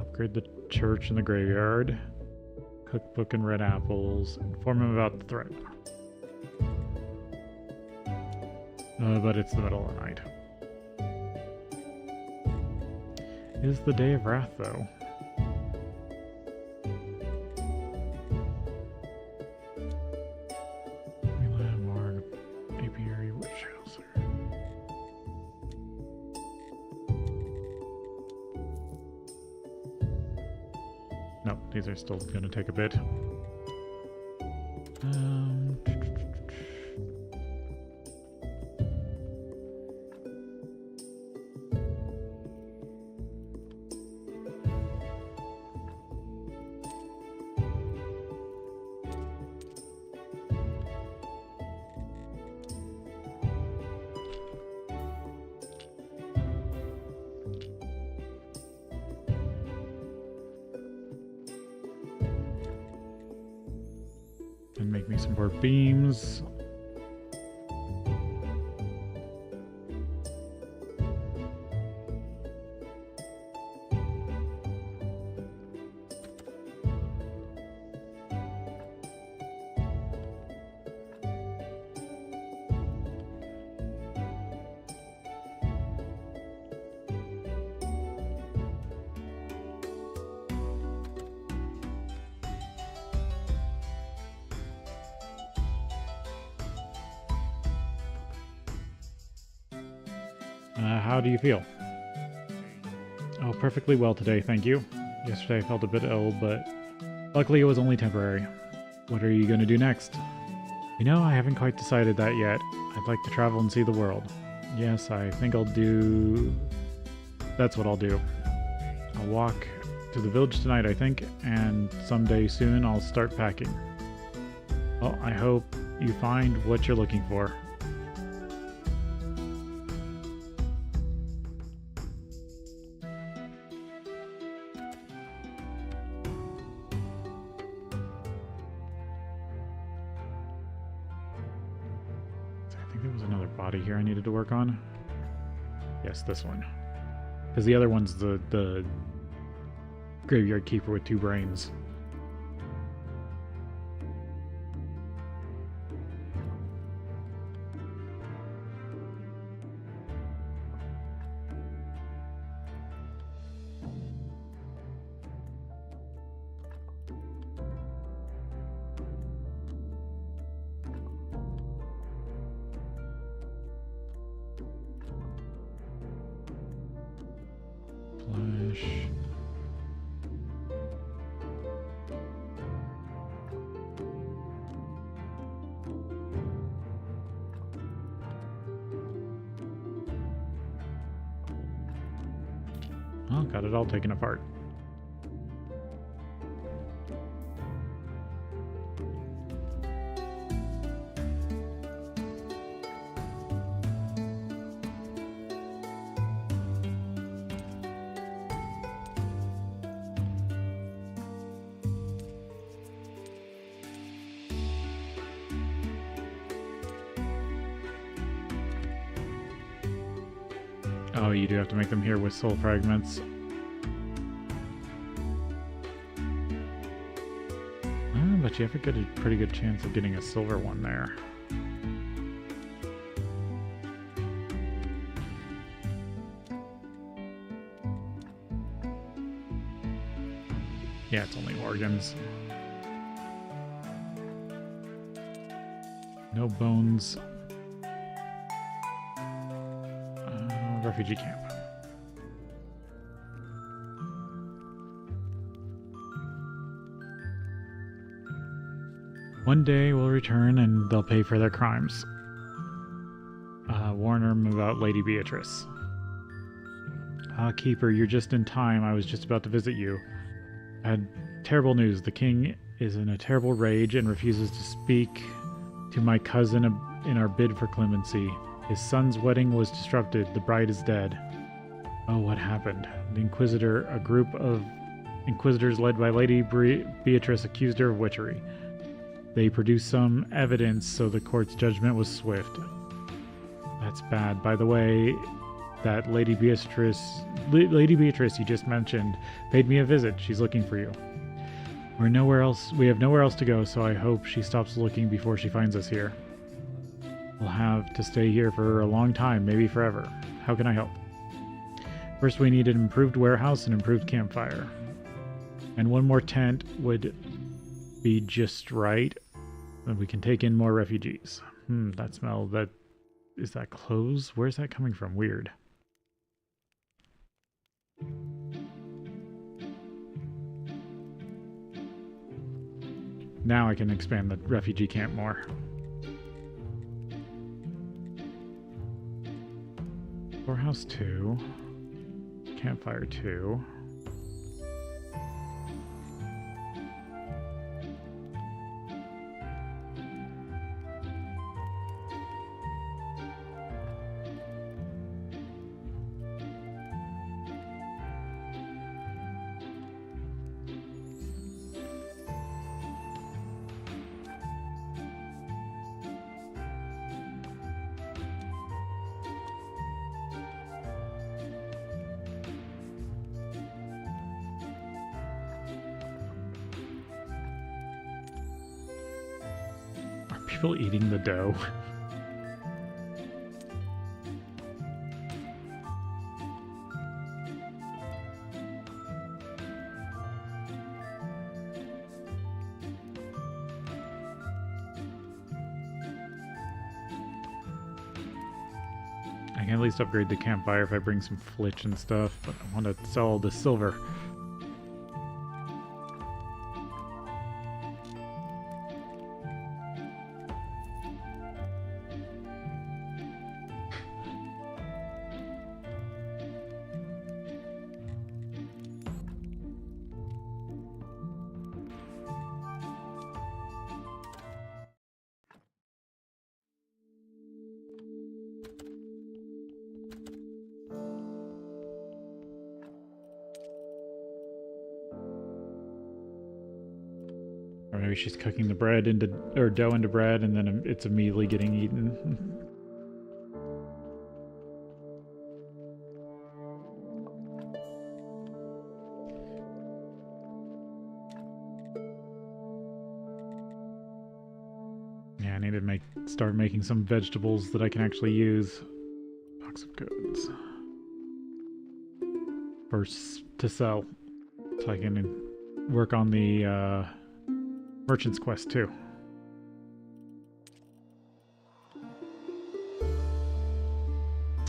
Upgrade the church and the graveyard. Cookbook and red apples. Inform him about the threat. But it's the middle of the night. It is the day of wrath, though. Apiary witch house. Nope, these are still going to take a bit. And make me some more beams. How do you feel? Oh, perfectly well today, thank you. Yesterday I felt a bit ill, but luckily it was only temporary. What are you going to do next? You know, I haven't quite decided that yet. I'd like to travel and see the world. Yes, I think I'll do... That's what I'll do. I'll walk to the village tonight, I think, and someday soon I'll start packing. Well, I hope you find what you're looking for. Here I needed to work on. Yes, this one. Because the other one's the graveyard keeper with 2 brains. Well, got it all taken apart. Oh, you do have to make them here with soul fragments. But you have a pretty good chance of getting a silver one there. Yeah, it's only organs. No bones. Refugee camp. One day we'll return and they'll pay for their crimes. Warn them about Lady Beatrice. Keeper, you're just in time. I was just about to visit you. I had terrible news. The king is in a terrible rage and refuses to speak to my cousin in our bid for clemency. His son's wedding was disrupted. The bride is dead. Oh, what happened? The Inquisitor, a group of Inquisitors led by Lady Beatrice, accused her of witchery. They produced some evidence, so the court's judgment was swift. That's bad. By the way, that Lady Beatrice you just mentioned paid me a visit. She's looking for you. We have nowhere else to go, so I hope she stops looking before she finds us here. We'll have to stay here for a long time, maybe forever. How can I help? First, we need an improved warehouse and improved campfire. And one more tent would be just right. And we can take in more refugees. That smell, is that clothes? Where's that coming from? Weird. Now I can expand the refugee camp more. Storehouse 2. Campfire 2. People eating the dough. I can at least upgrade the campfire if I bring some flitch and stuff, but I want to sell all the silver. Or maybe she's cooking the bread into, or dough into bread, and then it's immediately getting eaten. Yeah, I need to start making some vegetables that I can actually use. Box of goods. To sell. So I can work on the Merchant's Quest too.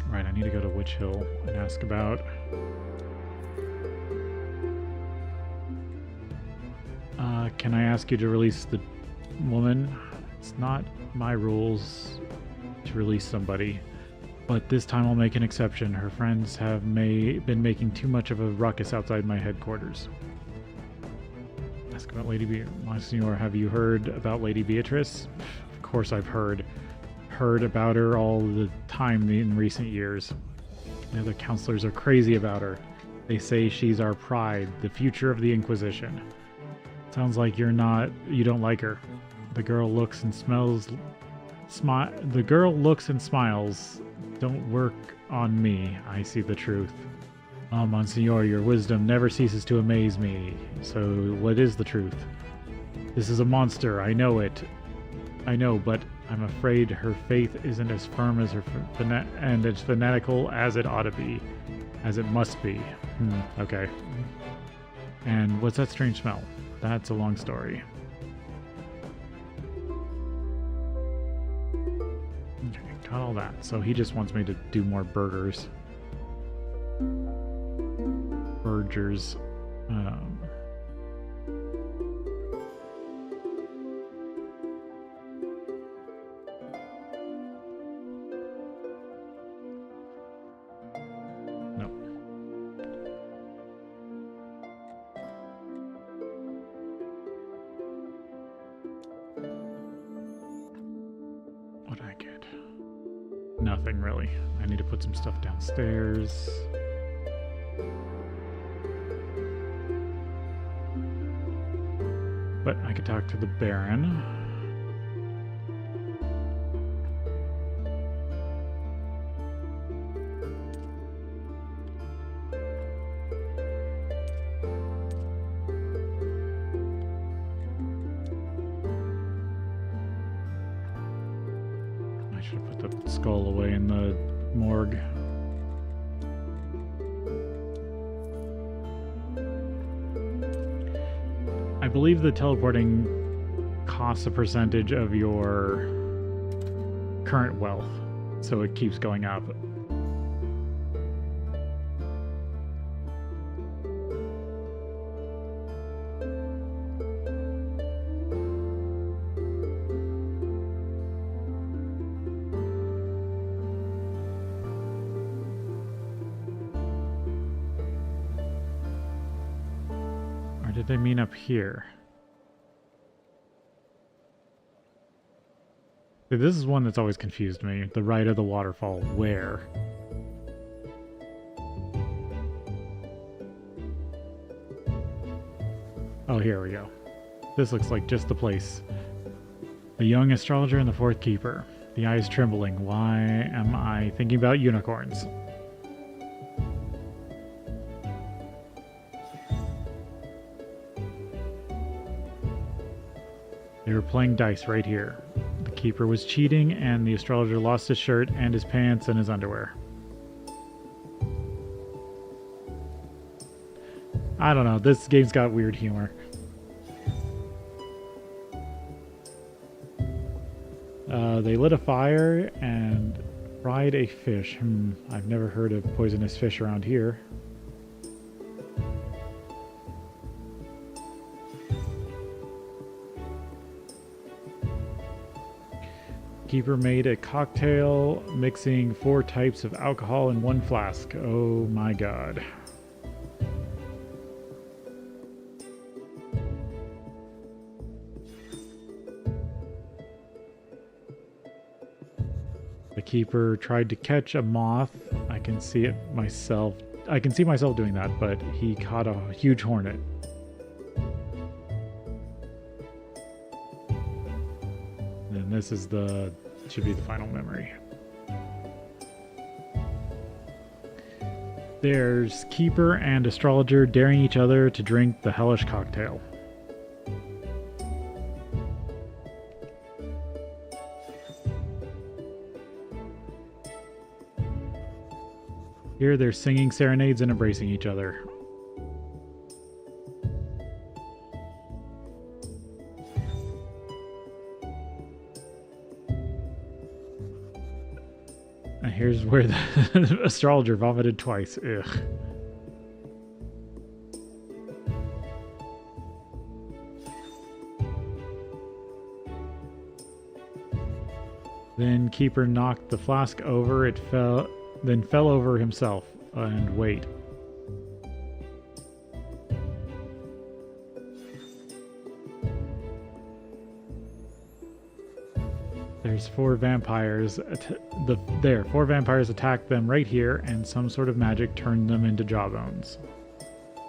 Right, I need to go to Witch Hill and ask about can I ask you to release the woman? It's not my rules to release somebody, but this time I'll make an exception. Her friends have been making too much of a ruckus outside my headquarters. Ask about Lady Beatrice. Monsignor, have you heard about Lady Beatrice? Of course I've heard about her all the time in recent years. The other counselors are crazy about her. They say she's our pride, the future of the Inquisition. Sounds like you don't like her. The girl looks and smiles. Don't work on me. I see the truth. Monsignor, your wisdom never ceases to amaze me. So, what is the truth? This is a monster, I know it. I know, but I'm afraid her faith isn't as firm as her and as fanatical as it ought to be. As it must be. Okay. And what's that strange smell? That's a long story. Okay, got all that. So he just wants me to do more burgers. Burgers. No. What did I get? Nothing really. I need to put some stuff downstairs. But I could talk to the Baron. I should have put the skull away in the morgue. I believe the teleporting costs a percentage of your current wealth, so it keeps going up. Or did they mean up here? This is one that's always confused me. The right of the waterfall. Where? Oh, here we go. This looks like just the place. The young astrologer and the fourth keeper. The eyes trembling. Why am I thinking about unicorns? They were playing dice right here. The keeper was cheating, and the astrologer lost his shirt and his pants and his underwear. I don't know, this game's got weird humor. They lit a fire and fried a fish. I've never heard of poisonous fish around here. Keeper made a cocktail mixing 4 types of alcohol in 1 flask. Oh my god. The keeper tried to catch a moth. I can see it myself. I can see myself doing that, but he caught a huge hornet. And this is should be the final memory. There's keeper and astrologer daring each other to drink the hellish cocktail. Here they're singing serenades and embracing each other. And here's where the astrologer vomited twice. Ugh. Then keeper knocked the flask over. It then fell over himself. And wait. There's 4 vampires. 4 vampires attacked them right here, and some sort of magic turned them into jawbones.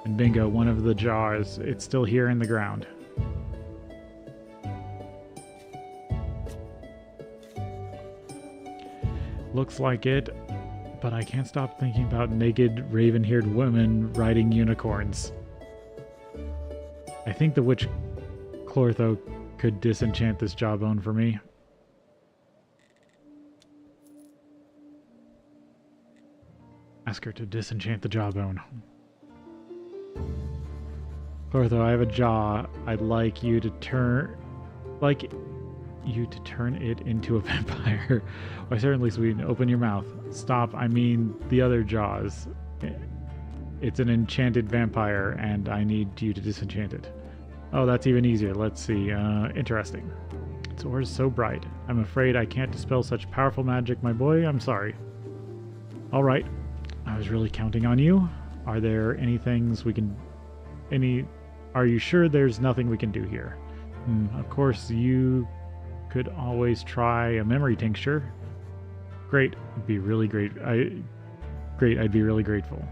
And bingo, one of the jaws, it's still here in the ground. Looks like it, but I can't stop thinking about naked, raven-haired women riding unicorns. I think the witch Clortho could disenchant this jawbone for me. Ask her to disenchant the jawbone. Clortho, I have a jaw. I'd like you to turn it into a vampire. Why, certainly, sweet. Open your mouth. Stop. I mean the other jaws. It's an enchanted vampire, and I need you to disenchant it. Oh, that's even easier. Let's see. Interesting. Its aura is so bright. I'm afraid I can't dispel such powerful magic, my boy. I'm sorry. All right. I was really counting on you. Are there any things we can... Are you sure there's nothing we can do here? Of course, you could always try a memory tincture. Great. It'd be really great. I'd be really grateful.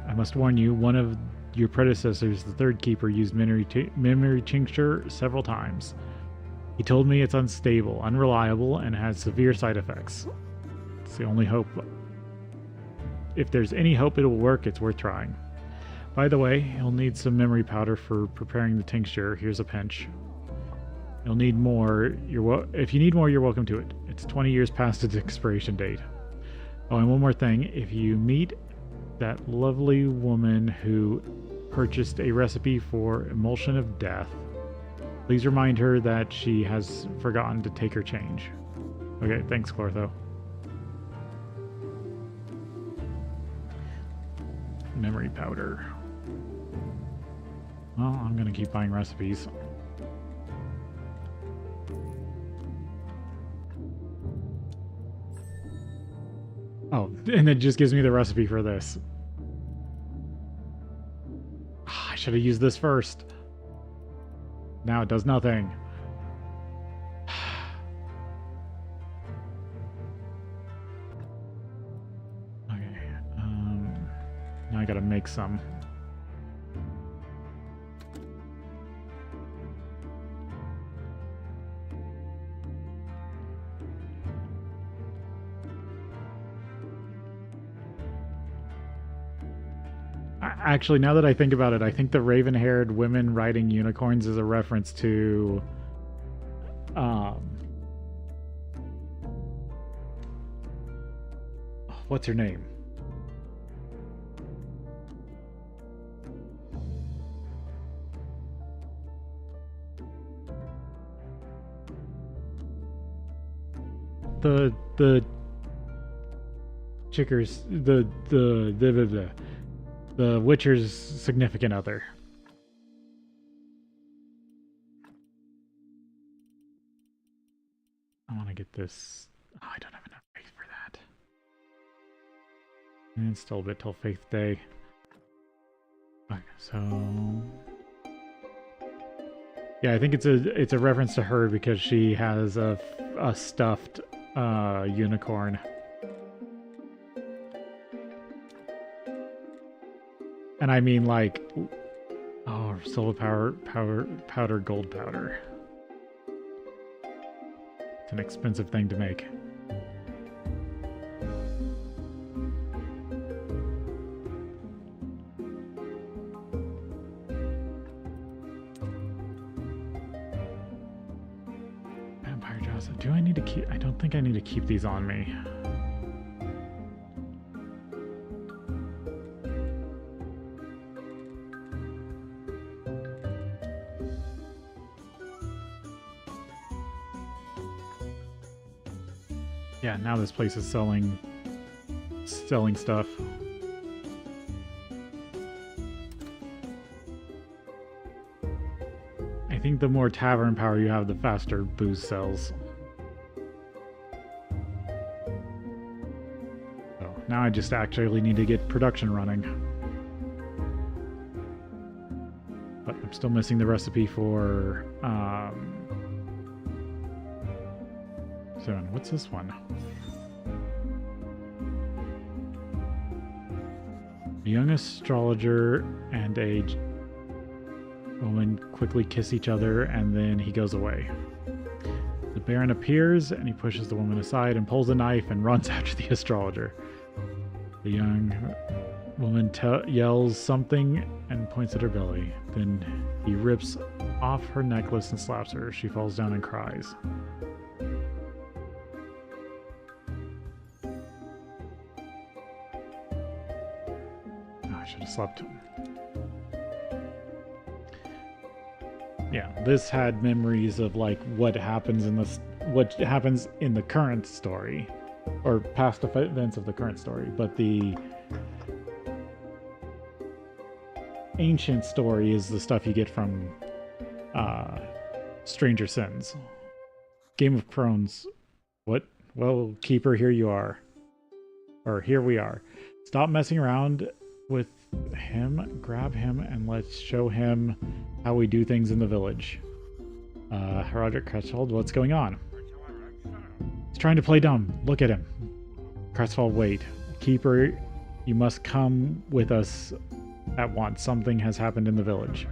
I must warn you, one of your predecessors, the third keeper, used memory tincture several times. He told me it's unstable, unreliable, and has severe side effects. It's the only hope. If there's any hope it will work, it's worth trying. By the way, you'll need some memory powder for preparing the tincture. Here's a pinch. You'll need more. If you need more, you're welcome to it. It's 20 years past its expiration date. Oh, and one more thing. If you meet that lovely woman who purchased a recipe for emulsion of death, please remind her that she has forgotten to take her change. Okay, thanks, Clortho. Memory powder. Well, I'm gonna keep buying recipes. Oh, and it just gives me the recipe for this. I should have used this first. Now it does nothing. Okay, now I gotta make some. Actually, now that I think about it, I think the raven-haired women riding unicorns is a reference to what's her name? The chickers, the Witcher's significant other. I want to get this. Oh, I don't have enough faith for that. And it's still a bit till Faith Day. Okay, so yeah, I think it's a reference to her because she has a stuffed unicorn. And I mean, like, oh, silver powder, gold powder. It's an expensive thing to make. Vampire jaws. Do I need to keep? I don't think I need to keep these on me. Yeah, now this place is selling stuff. I think the more tavern power you have, the faster booze sells. So now I just actually need to get production running. But I'm still missing the recipe for what's this one? A young astrologer and a woman quickly kiss each other, and then he goes away. The Baron appears, and he pushes the woman aside and pulls a knife and runs after the astrologer. The young woman yells something and points at her belly. Then he rips off her necklace and slaps her. She falls down and cries. Oh, I should have slept. Yeah, this had memories of like what happens in the current story, or past events of the current story, but the ancient story is the stuff you get from Stranger Sins. Game of Crones. What? Well, Keeper, here you are. Or here we are. Stop messing around with him, grab him, and let's show him how we do things in the village. Roderick Crestfold, what's going on? He's trying to play dumb. Look at him. Crestfold, wait. Keeper, you must come with us at once. Something has happened in the village.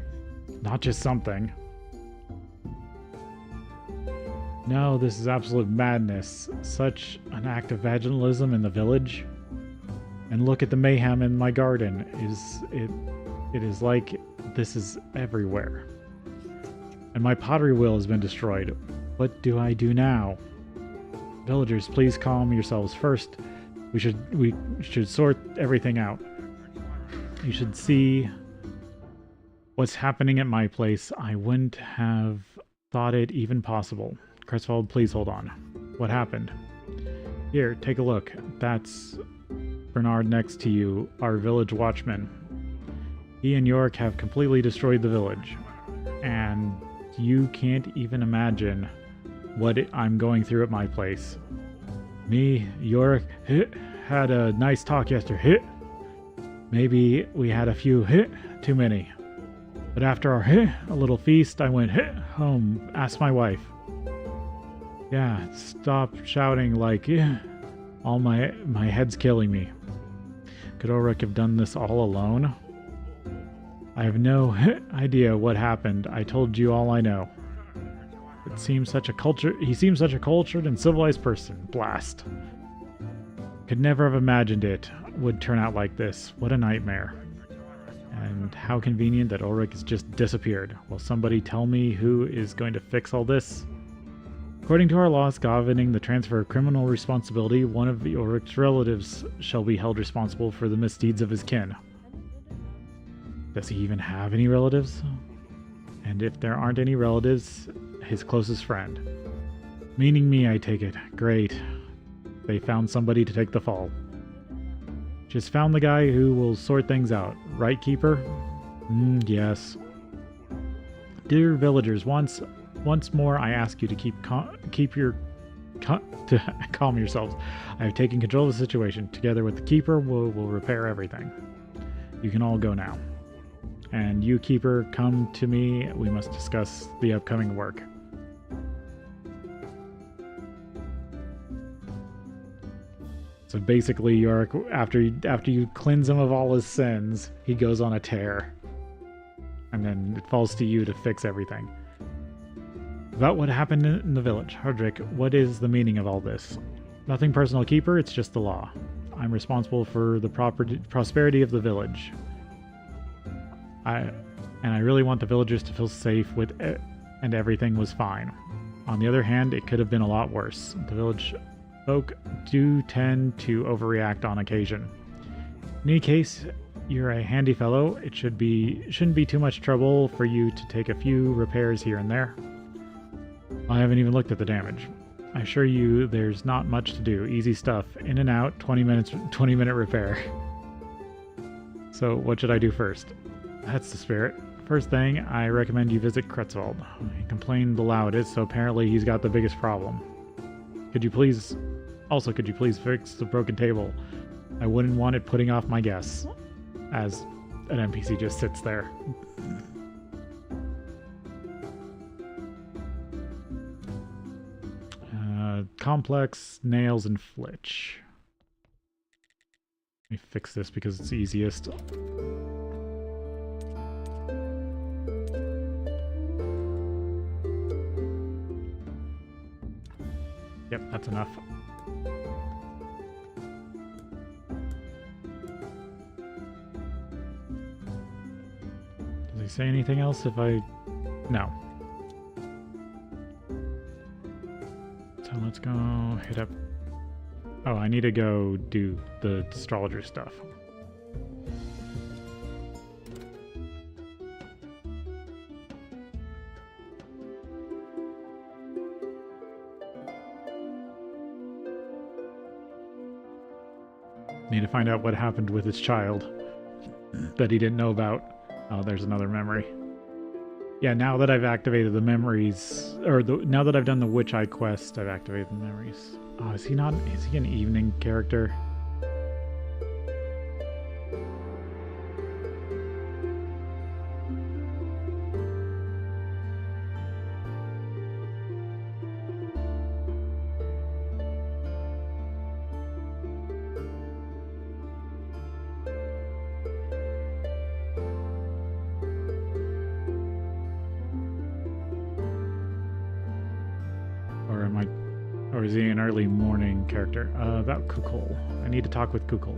Not just something. No, this is absolute madness. Such an act of vaginalism in the village. And look at the mayhem in my garden. It is like this is everywhere. And my pottery wheel has been destroyed. What do I do now? Villagers, please calm yourselves first. We should sort everything out. You should see what's happening at my place. I wouldn't have thought it even possible. Crestfold, please hold on. What happened? Here, take a look. That's Bernard next to you, our village watchman. He and Yorick have completely destroyed the village. And you can't even imagine what I'm going through at my place. Me, Yorick, had a nice talk yesterday. Maybe we had a few too many. But after our a little feast, I went home, asked my wife. Yeah, stop shouting like all my head's killing me. Could Ulrich have done this all alone? I have no idea what happened. I told you all I know. He seems such a cultured and civilized person. Blast. Could never have imagined it would turn out like this. What a nightmare. And how convenient that Ulrich has just disappeared. Will somebody tell me who is going to fix all this? According to our laws governing the transfer of criminal responsibility, one of the Ulrich's relatives shall be held responsible for the misdeeds of his kin. Does he even have any relatives? And if there aren't any relatives, his closest friend. Meaning me, I take it. Great. They found somebody to take the fall. Just found the guy who will sort things out. Right, Keeper? Yes. Dear villagers, once more I ask you to calm yourselves. I have taken control of the situation. Together with the Keeper, we'll repair everything. You can all go now. And you, Keeper, come to me. We must discuss the upcoming work. So basically, Yorick, after you cleanse him of all his sins, he goes on a tear. And then it falls to you to fix everything. About what happened in the village. Hardrick, what is the meaning of all this? Nothing personal, Keeper, it's just the law. I'm responsible for the prosperity of the village. I really want the villagers to feel safe with it, and everything was fine. On the other hand, it could have been a lot worse. The village folk do tend to overreact on occasion. In any case, you're a handy fellow. It shouldn't be too much trouble for you to take a few repairs here and there. I haven't even looked at the damage. I assure you there's not much to do. Easy stuff. In and out, 20-minute repair. So what should I do first? That's the spirit. First thing, I recommend you visit Creutzwald. He complained the loudest, so apparently he's got the biggest problem. Could you please fix the broken table? I wouldn't want it putting off my guests. As an NPC just sits there. Complex, nails, and flitch. Let me fix this because it's easiest. Yep, that's enough. Does he say anything else if I... No. So let's go hit up... Oh, I need to go do the astrologer stuff. Need to find out what happened with his child that he didn't know about. Oh, there's another memory. Yeah, now that I've activated the memories, or now that I've done the Witch Eye quest, I've activated the memories. Oh, is he an evening character? Or is he an early morning character? About Kukul. I need to talk with Kukul.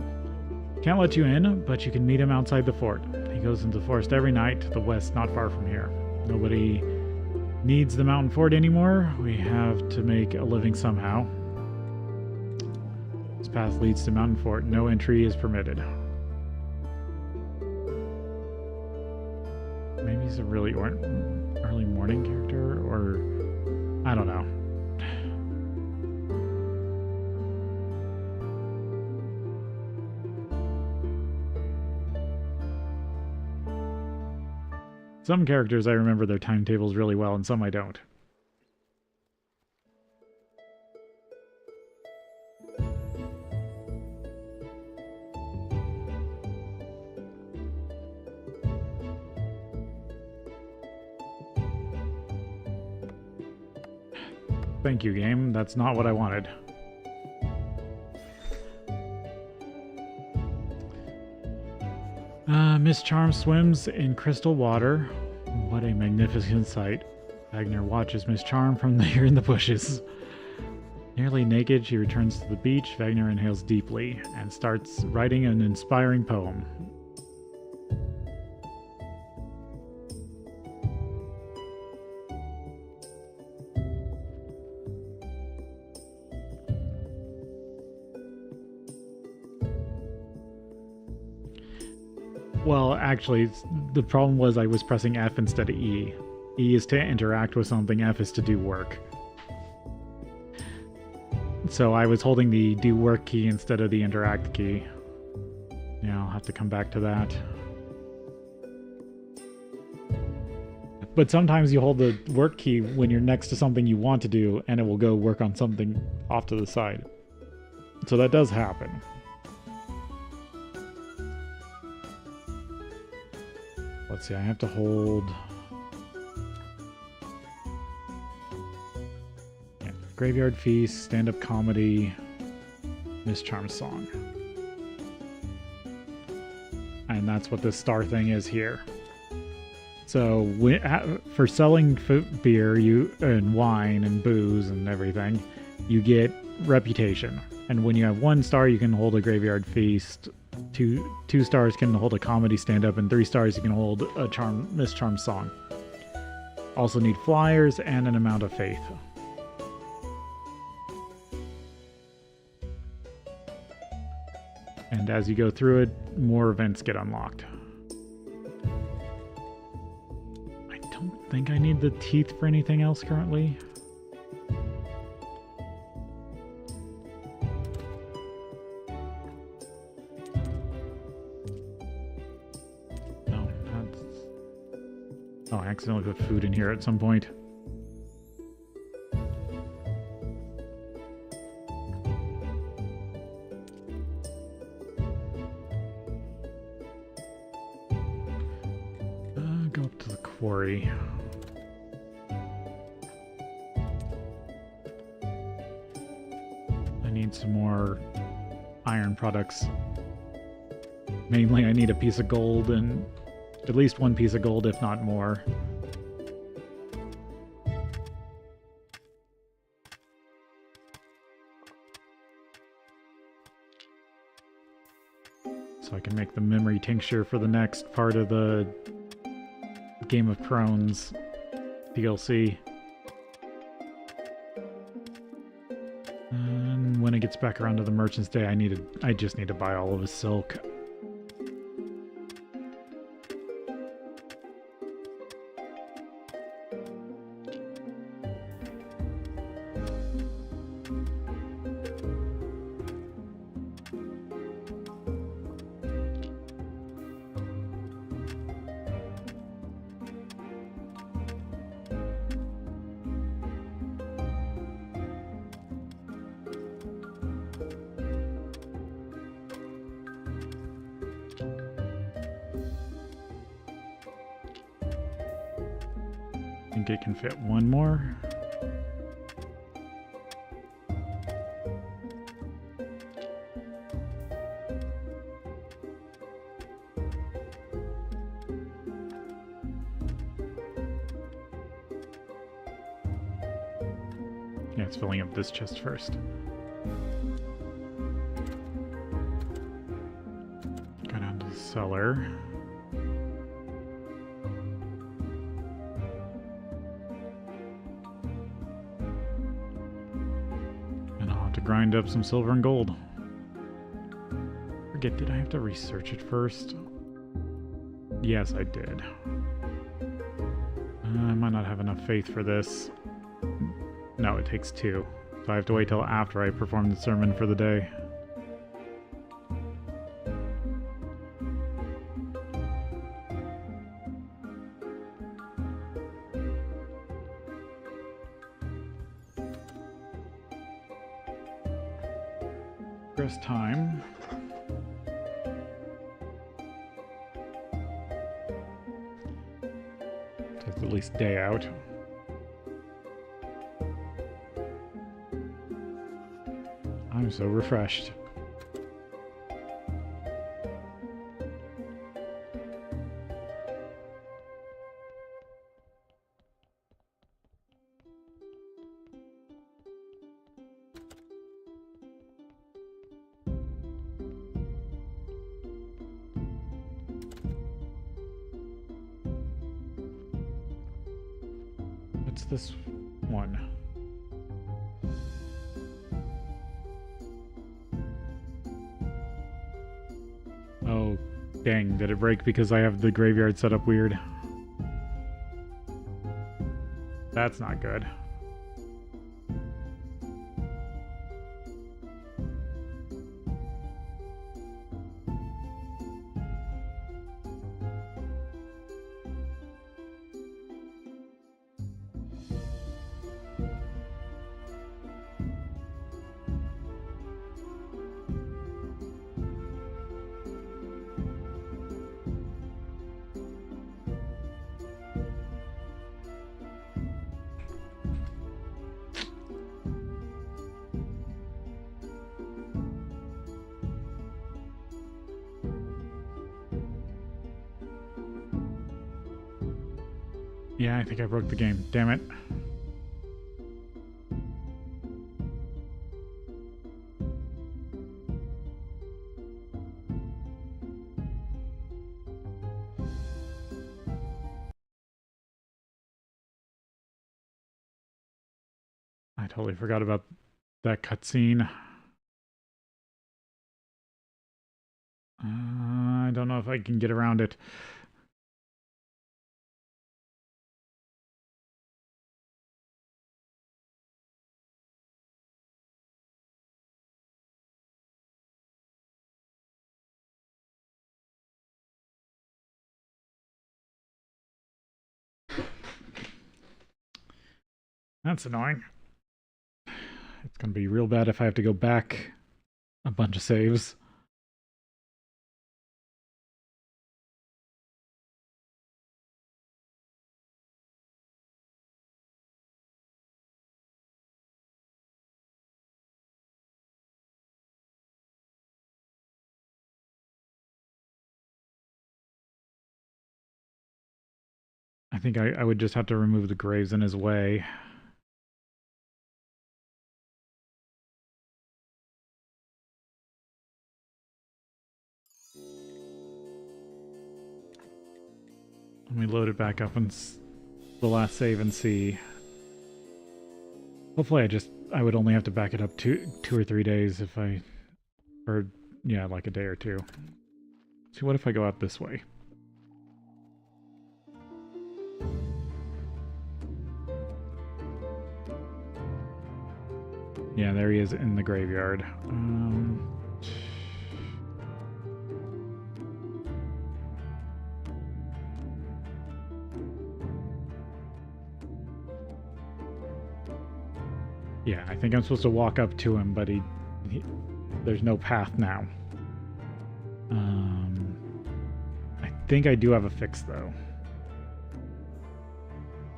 Can't let you in, but you can meet him outside the fort. He goes into the forest every night to the west, not far from here. Nobody needs the mountain fort anymore. We have to make a living somehow. This path leads to mountain fort. No entry is permitted. Maybe he's a really early morning character, or I don't know. Some characters I remember their timetables really well, and some I don't. Thank you, game. That's not what I wanted. Miss Charm swims in crystal water. What a magnificent sight. Wagner watches Miss Charm from here in the bushes. Nearly naked, she returns to the beach. Wagner inhales deeply and starts writing an inspiring poem. Well, actually, the problem was I was pressing F instead of E. E is to interact with something, F is to do work. So I was holding the do work key instead of the interact key. Yeah, I'll have to come back to that. But sometimes you hold the work key when you're next to something you want to do, and it will go work on something off to the side. So that does happen. Let's see, I have to hold... Yeah, Graveyard Feast, stand-up comedy, Miss Charm song. And that's what this star thing is here. So, for selling beer and wine and booze and everything, you get reputation. And when you have 1 star, you can hold a Graveyard Feast. Two stars can hold a comedy stand-up, and 3 stars you can hold a Miss Charm song. Also need flyers and an amount of faith. And as you go through it, more events get unlocked. I don't think I need the teeth for anything else currently. Oh, I accidentally put food in here at some point. Go up to the quarry. I need some more iron products. Mainly, I need a piece of gold and at least 1 piece of gold, if not more. so I can make the memory tincture for the next part of the Game of Crones DLC. And when it gets back around to the Merchant's Day, I just need to buy all of his silk. I think it can fit one more. Yeah, it's filling up this chest first. Go down to the cellar. Grind up some silver and gold. Forget, did I have to research it first? Yes, I did. I might not have enough faith for this. No, it takes 2. So I have to wait till after I perform the sermon for the day. Time. Takes at least a day out. I'm so refreshed. This one. Oh, dang. Did it break because I have the graveyard set up weird? That's not good. Yeah, I think I broke the game. Damn it. I totally forgot about that cutscene. I don't know if I can get around it. That's annoying. It's gonna be real bad if I have to go back a bunch of saves. I think I would just have to remove the graves in his way. Let me load it back up and the last save and see. Hopefully I would only have to back it up two or 3 days if I, or yeah, like a day or two. See, what if I go out this way? Yeah, there he is in the graveyard. Yeah, I think I'm supposed to walk up to him, but there's no path now. I think I do have a fix, though.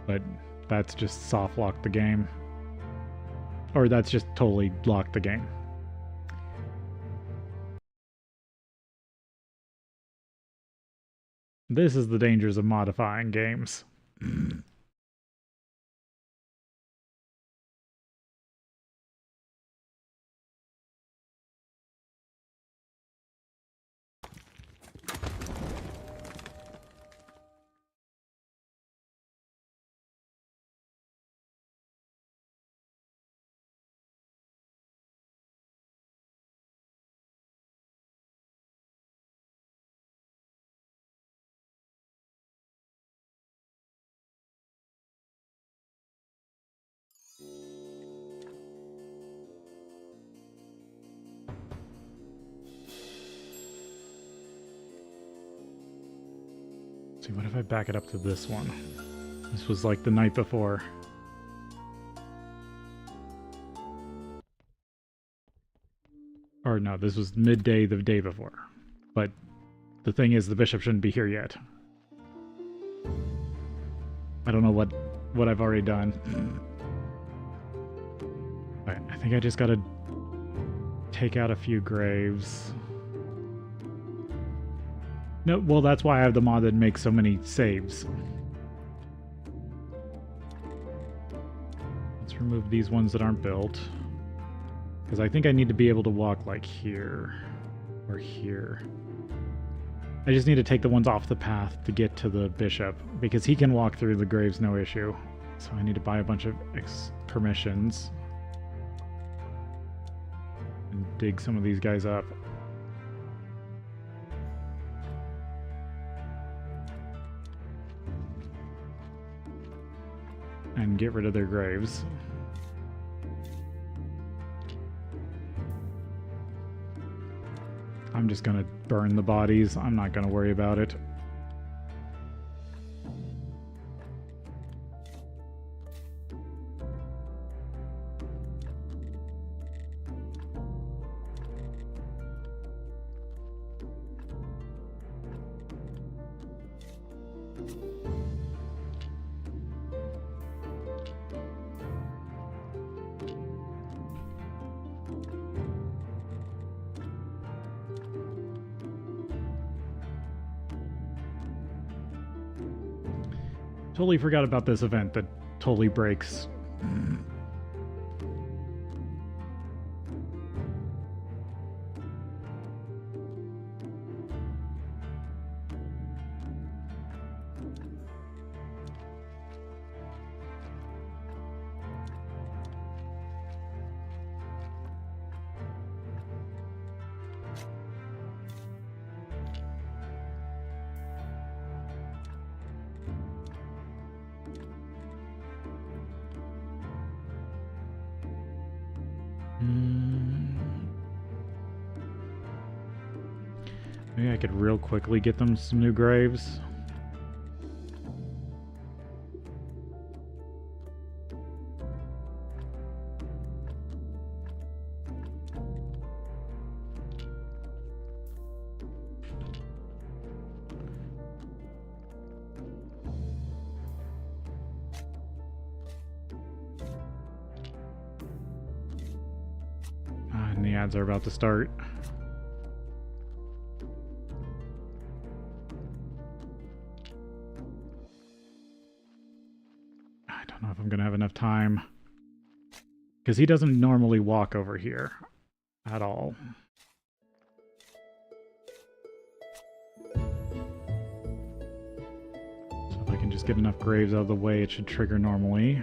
But that's just soft locked the game. Or that's just totally locked the game. This is the dangers of modifying games. See, what if I back it up to this one? This was like the night before. Or no, this was midday the day before. But the thing is, the bishop shouldn't be here yet. I don't know what I've already done. Alright, I think I just gotta take out a few graves. No, well, that's why I have the mod that makes so many saves. Let's remove these ones that aren't built. Because I think I need to be able to walk like here. Or here. I just need to take the ones off the path to get to the bishop. Because he can walk through the graves, no issue. So I need to buy a bunch of permissions. And dig some of these guys up. And get rid of their graves. I'm just gonna burn the bodies. I'm not gonna worry about it. Totally forgot about this event that totally breaks. Maybe I could real quickly get them some new graves. And the ads are about to start. I don't know if I'm going to have enough time. Because he doesn't normally walk over here at all. just get enough graves out of the way, it should trigger normally.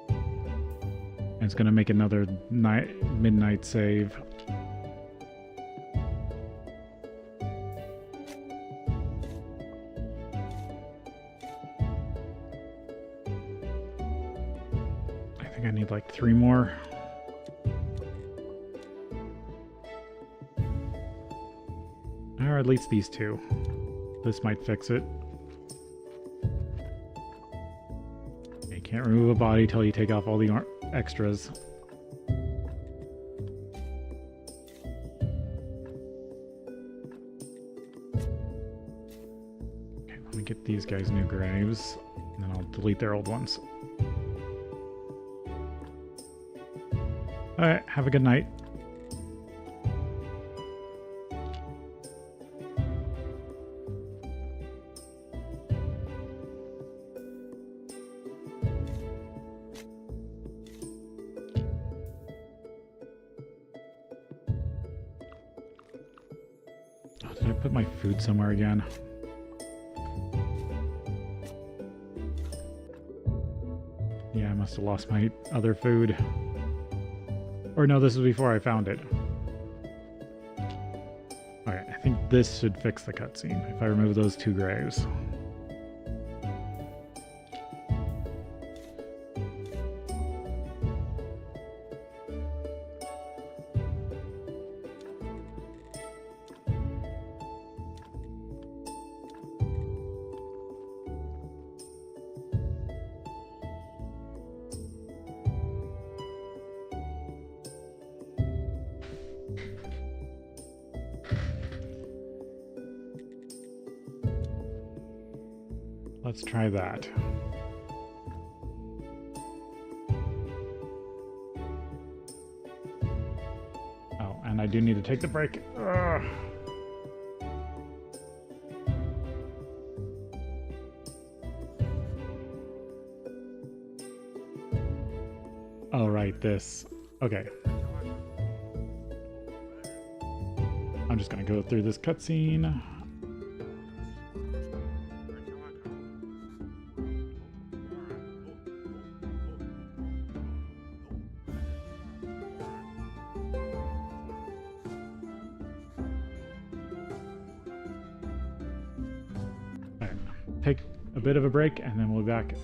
And it's going to make another midnight save. I think I need like 3 more. Or at least these 2. This might fix it. You can't remove a body till you take off all the extras. Okay, let me get these guys new graves, and then I'll delete their old ones. Alright, have a good night. Did I put my food somewhere again? Yeah, I must have lost my other food. Or no, this was before I found it. Alright, I think this should fix the cutscene if I remove those 2 graves. Let's try that. Oh, and I do need to take the break. Ugh. Oh, right, this. Okay. I'm just gonna go through this cutscene. Take a bit of a break and then we'll be back.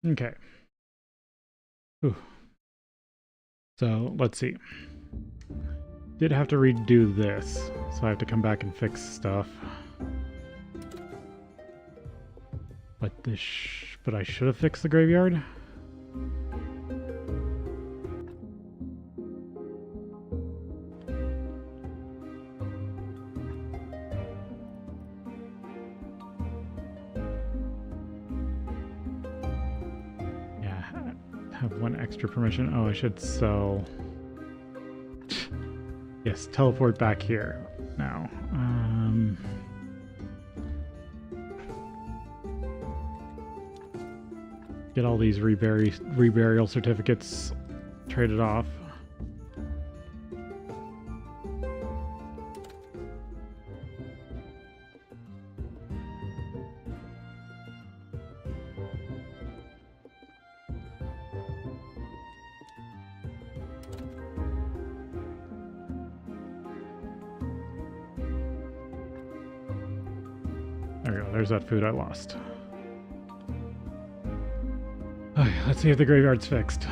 Okay. Whew. So let's see. Did have to redo this, so I have to come back and fix stuff. But but I should have fixed the graveyard. Yeah, have one extra permission. Oh, I should sell. Yes, teleport back here now. Get all these reburial certificates traded off. There we go, there's that food I lost. Okay, let's see if the graveyard's fixed.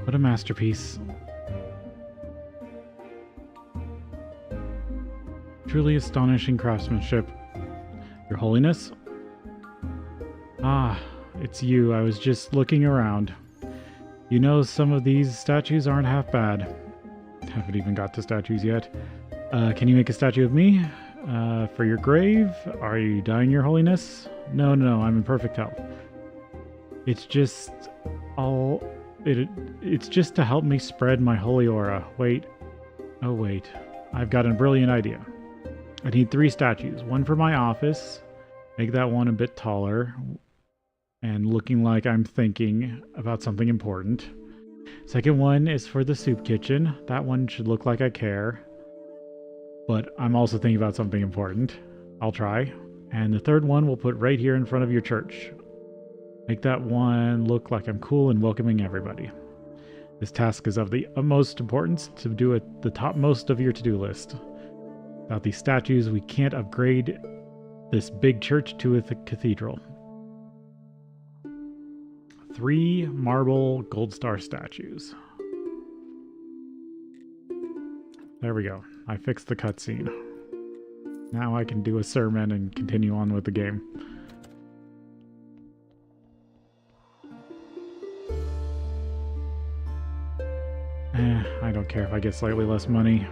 What a masterpiece. Truly astonishing craftsmanship. Your Holiness? Ah, it's you. I was just looking around. You know, some of these statues aren't half bad. Haven't even got to statues yet. Can you make a statue of me? For your grave? Are you dying, Your Holiness? No, I'm in perfect health. It's just it's just to help me spread my holy aura. Wait. Oh, wait. I've got a brilliant idea. I need 3 statues. One for my office. Make that one a bit taller and looking like I'm thinking about something important. Second one is for the soup kitchen. That one should look like I care, but I'm also thinking about something important. I'll try. And the third one we'll put right here in front of your church. Make that one look like I'm cool and welcoming everybody. This task is of the utmost importance to do at the topmost of your to-do list. Without these statues, we can't upgrade this big church to a cathedral. 3 marble gold star statues. There we go. I fixed the cutscene. Now I can do a sermon and continue on with the game. I don't care if I get slightly less money.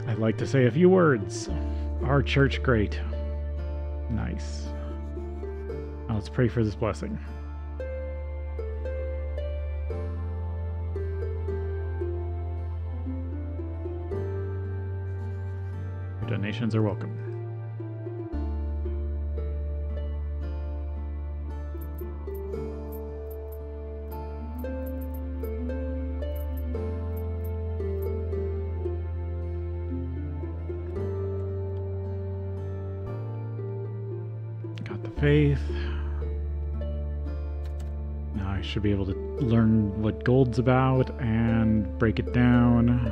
I'd like to say a few words. Our church great. Nice. Now let's pray for this blessing. Your donations are welcome. Faith. Now I should be able to learn what gold's about and break it down.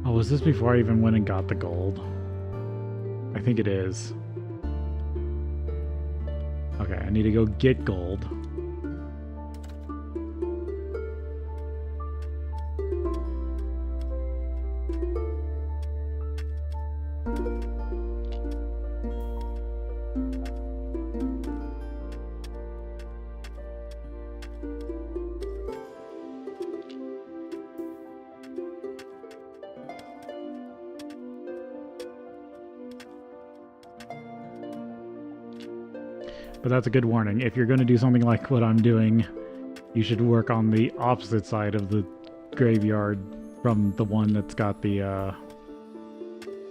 Oh, was this before I even went and got the gold? I think it is. Okay, I need to go get gold. But that's a good warning. If you're going to do something like what I'm doing, you should work on the opposite side of the graveyard from the one that's got the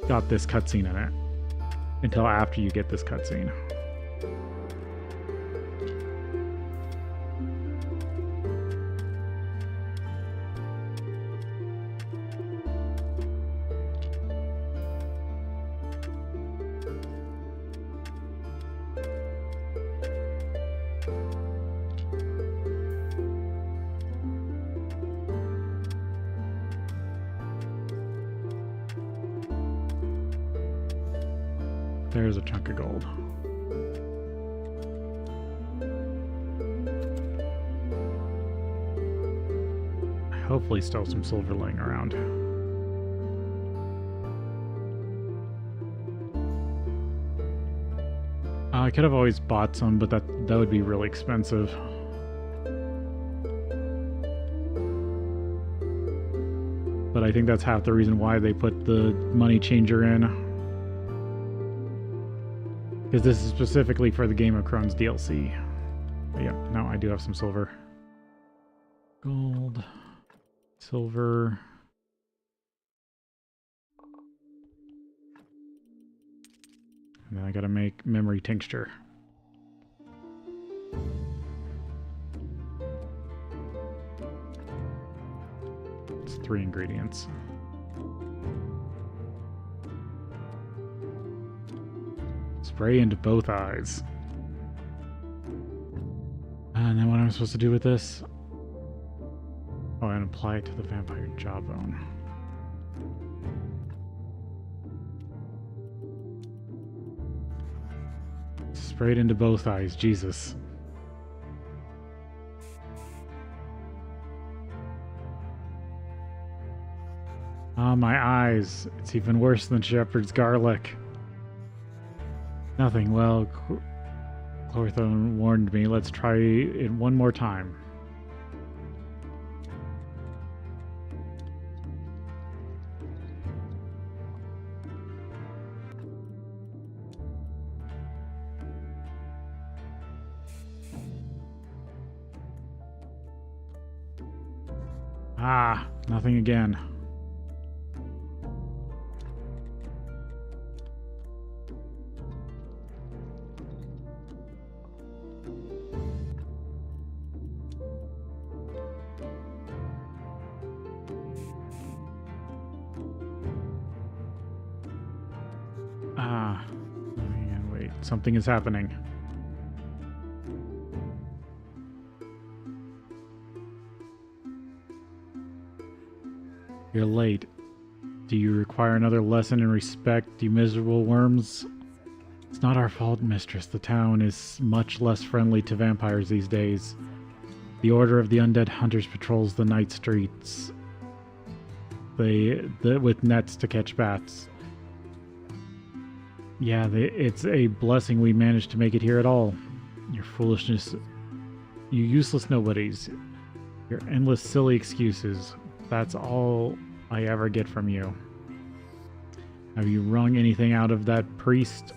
got this cutscene in it until after you get this cutscene. There's a chunk of gold. Hopefully still some silver laying around. I could have always bought some, but that would be really expensive. But I think that's half the reason why they put the money changer in. Because this is specifically for the Game of Crones DLC. But yeah, no, I do have some silver. Gold. Silver. And then I gotta make memory tincture. It's 3 ingredients. Spray into both eyes. And then what am I supposed to do with this? Oh, and apply it to the vampire jawbone. Sprayed into both eyes, Jesus. Ah, my eyes. It's even worse than shepherd's garlic. Nothing. Well, Chlorthone warned me. Let's try it one more time. Ah, nothing again. Ah, and wait, something is happening. You're late. Do you require another lesson in respect, you miserable worms? It's not our fault, mistress. The town is much less friendly to vampires these days. The Order of the Undead Hunters patrols the night streets. With nets to catch bats. Yeah, it's a blessing we managed to make it here at all. Your foolishness, you useless nobodies. Your endless silly excuses. That's all I ever get from you. Have you wrung anything out of that priest?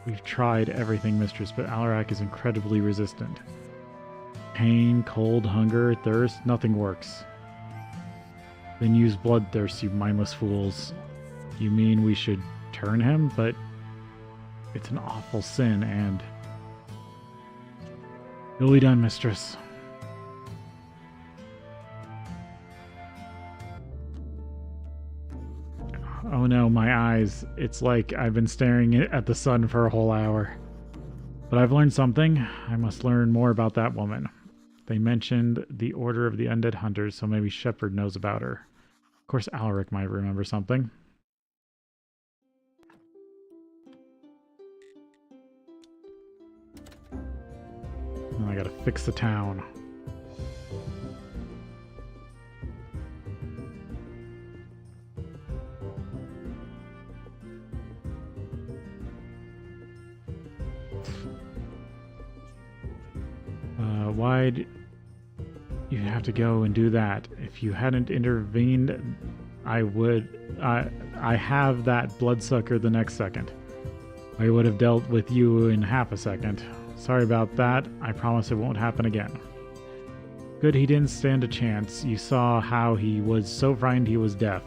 We've tried everything, mistress, but Alarak is incredibly resistant. Pain, cold, hunger, thirst, nothing works. Then use bloodthirst, you mindless fools. You mean we should turn him? But it's an awful sin, and it'll be done, mistress. Oh no, my eyes. It's like I've been staring at the sun for a whole hour. But I've learned something. I must learn more about that woman. They mentioned the Order of the Undead Hunters, so maybe Shepard knows about her. Of course, Alaric might remember something. And I gotta fix the town. Why'd you have to go and do that? If you hadn't intervened, I would... I have that bloodsucker the next second. I would have dealt with you in half a second. Sorry about that. I promise it won't happen again. Good, he didn't stand a chance. You saw how he was so frightened he was deaf.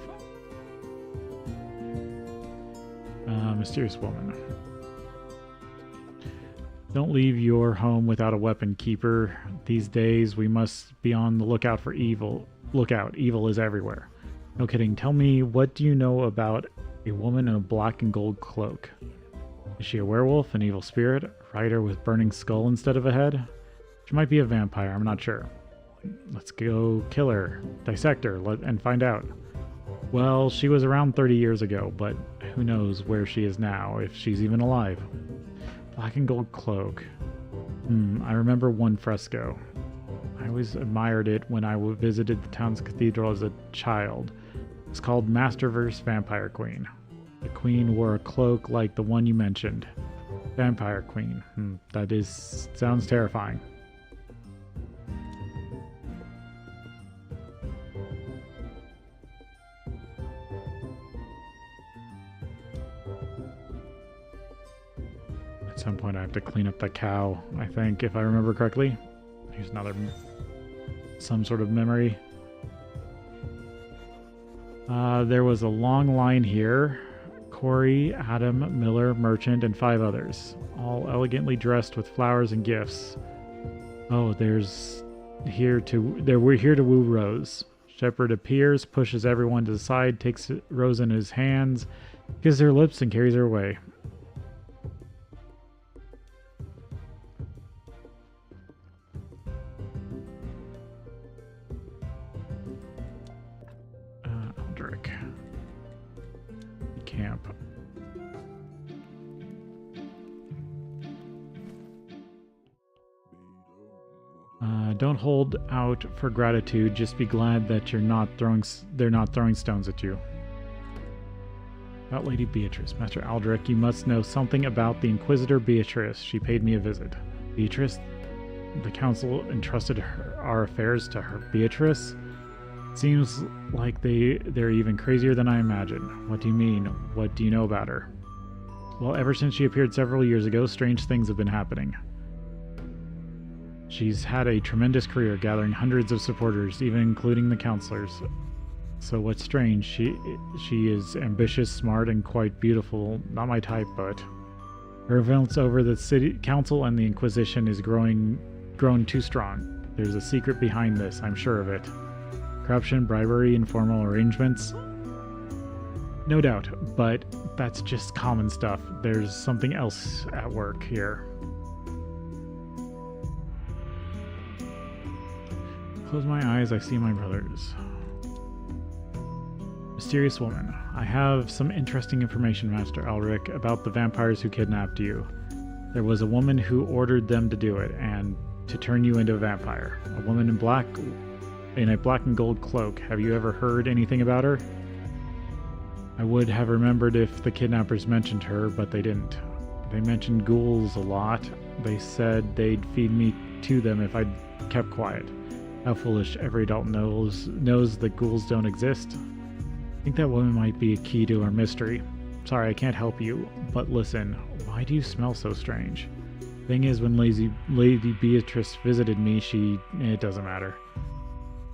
Mysterious woman. Don't leave your home without a weapon, keeper. These days, we must be on the lookout for evil. Look out, evil is everywhere. No kidding. Tell me, what do you know about a woman in a black and gold cloak? Is she a werewolf, an evil spirit, a rider with burning skull instead of a head? She might be a vampire, I'm not sure. Let's go kill her, dissect her, and find out. Well, she was around 30 years ago, but who knows where she is now, if she's even alive. Black and gold cloak. I remember one fresco. I always admired it when I visited the town's cathedral as a child. It's called Masterverse Vampire Queen. The queen wore a cloak like the one you mentioned. Vampire Queen. Sounds terrifying. At some point I have to clean up the cow, I think, if I remember correctly. Here's some sort of memory. There was a long line here. Corey, Adam, Miller, Merchant, and 5 others, all elegantly dressed with flowers and gifts. Oh, we're here to woo Rose. Shepard appears, pushes everyone to the side, takes Rose in his hands, kisses her lips, and carries her away. Eldrick. Camp. Don't hold out for gratitude. Just be glad that they're not throwing stones at you. About Lady Beatrice, Master Aldrich, you must know something about the Inquisitor Beatrice. She paid me a visit. Beatrice? The council entrusted our affairs to her. Beatrice? Seems like they're even crazier than I imagined. What do you mean? What do you know about her? Well, ever since she appeared several years ago, strange things have been happening. She's had a tremendous career, gathering hundreds of supporters, even including the counselors. So what's strange, she is ambitious, smart, and quite beautiful. Not my type, but her influence over the city council and the Inquisition is grown too strong. There's a secret behind this, I'm sure of it. Corruption, bribery, informal arrangements? No doubt, but that's just common stuff. There's something else at work here. Close my eyes, I see my brothers. Mysterious woman. I have some interesting information, Master Elric, about the vampires who kidnapped you. There was a woman who ordered them to do it, and to turn you into a vampire. A woman in a black and gold cloak. Have you ever heard anything about her? I would have remembered if the kidnappers mentioned her, but they didn't. They mentioned ghouls a lot. They said they'd feed me to them if I kept quiet. How foolish. Every adult knows that ghouls don't exist. I think that woman might be a key to our mystery. Sorry, I can't help you, but listen, why do you smell so strange? Thing is, when Lady Beatrice visited me, it doesn't matter.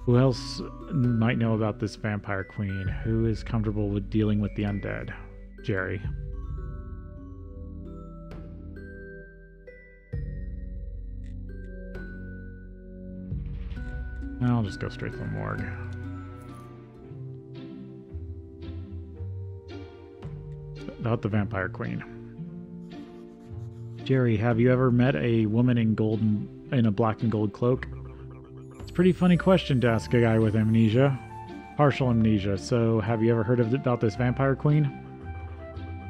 Who else might know about this vampire queen? Who is comfortable with dealing with the undead? Jerry. I'll just go straight to the morgue. About the vampire queen. Jerry, have you ever met a woman in a black and gold cloak? It's a pretty funny question to ask a guy with amnesia. Partial amnesia, so have you ever heard about this vampire queen?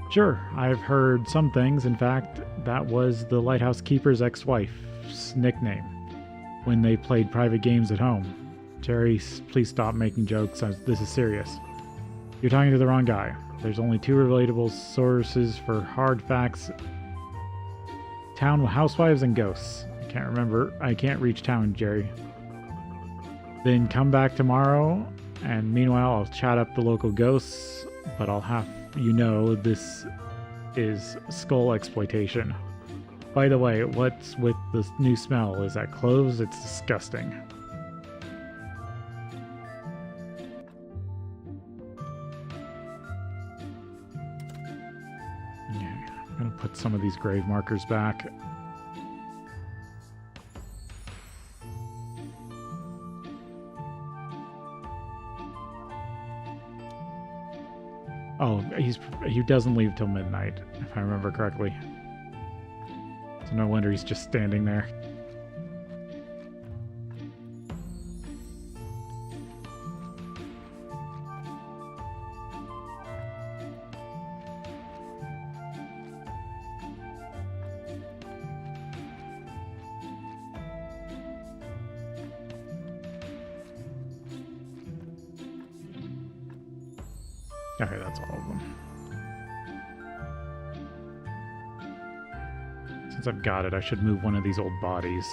Sure, I've heard some things. In fact, that was the lighthouse keeper's ex-wife's nickname when they played private games at home. Jerry, please stop making jokes. This is serious. You're talking to the wrong guy. There's only 2 relatable sources for hard facts. Town housewives and ghosts. I can't reach town, Jerry. Then come back tomorrow, and meanwhile I'll chat up the local ghosts, but I'll have you know this is skull exploitation. By the way, what's with this new smell? Is that cloves? It's disgusting. Yeah, I'm gonna put some of these grave markers back. Oh, he doesn't leave till midnight, if I remember correctly. So no wonder he's just standing there. Okay, that's all of them. Since I've got it, I should move one of these old bodies.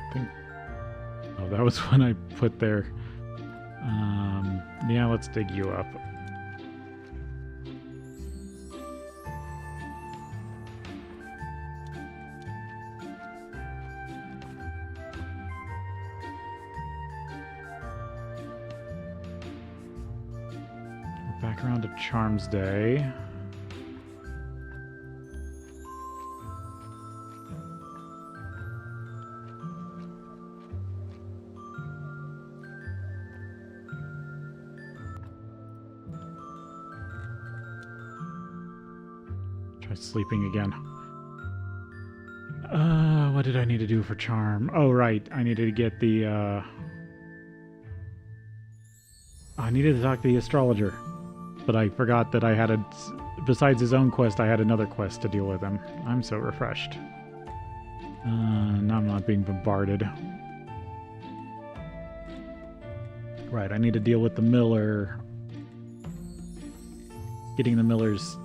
I think... Oh, that was when I put there. Yeah, let's dig you up. We're back around to Charms Day. Sleeping again. What did I need to do for charm? Oh, right. I needed to get the, I needed to talk to the astrologer. But I forgot that I had a... Besides his own quest, I had another quest to deal with him. I'm so refreshed. Now I'm not being bombarded. Right, I need to deal with the miller. Getting the miller's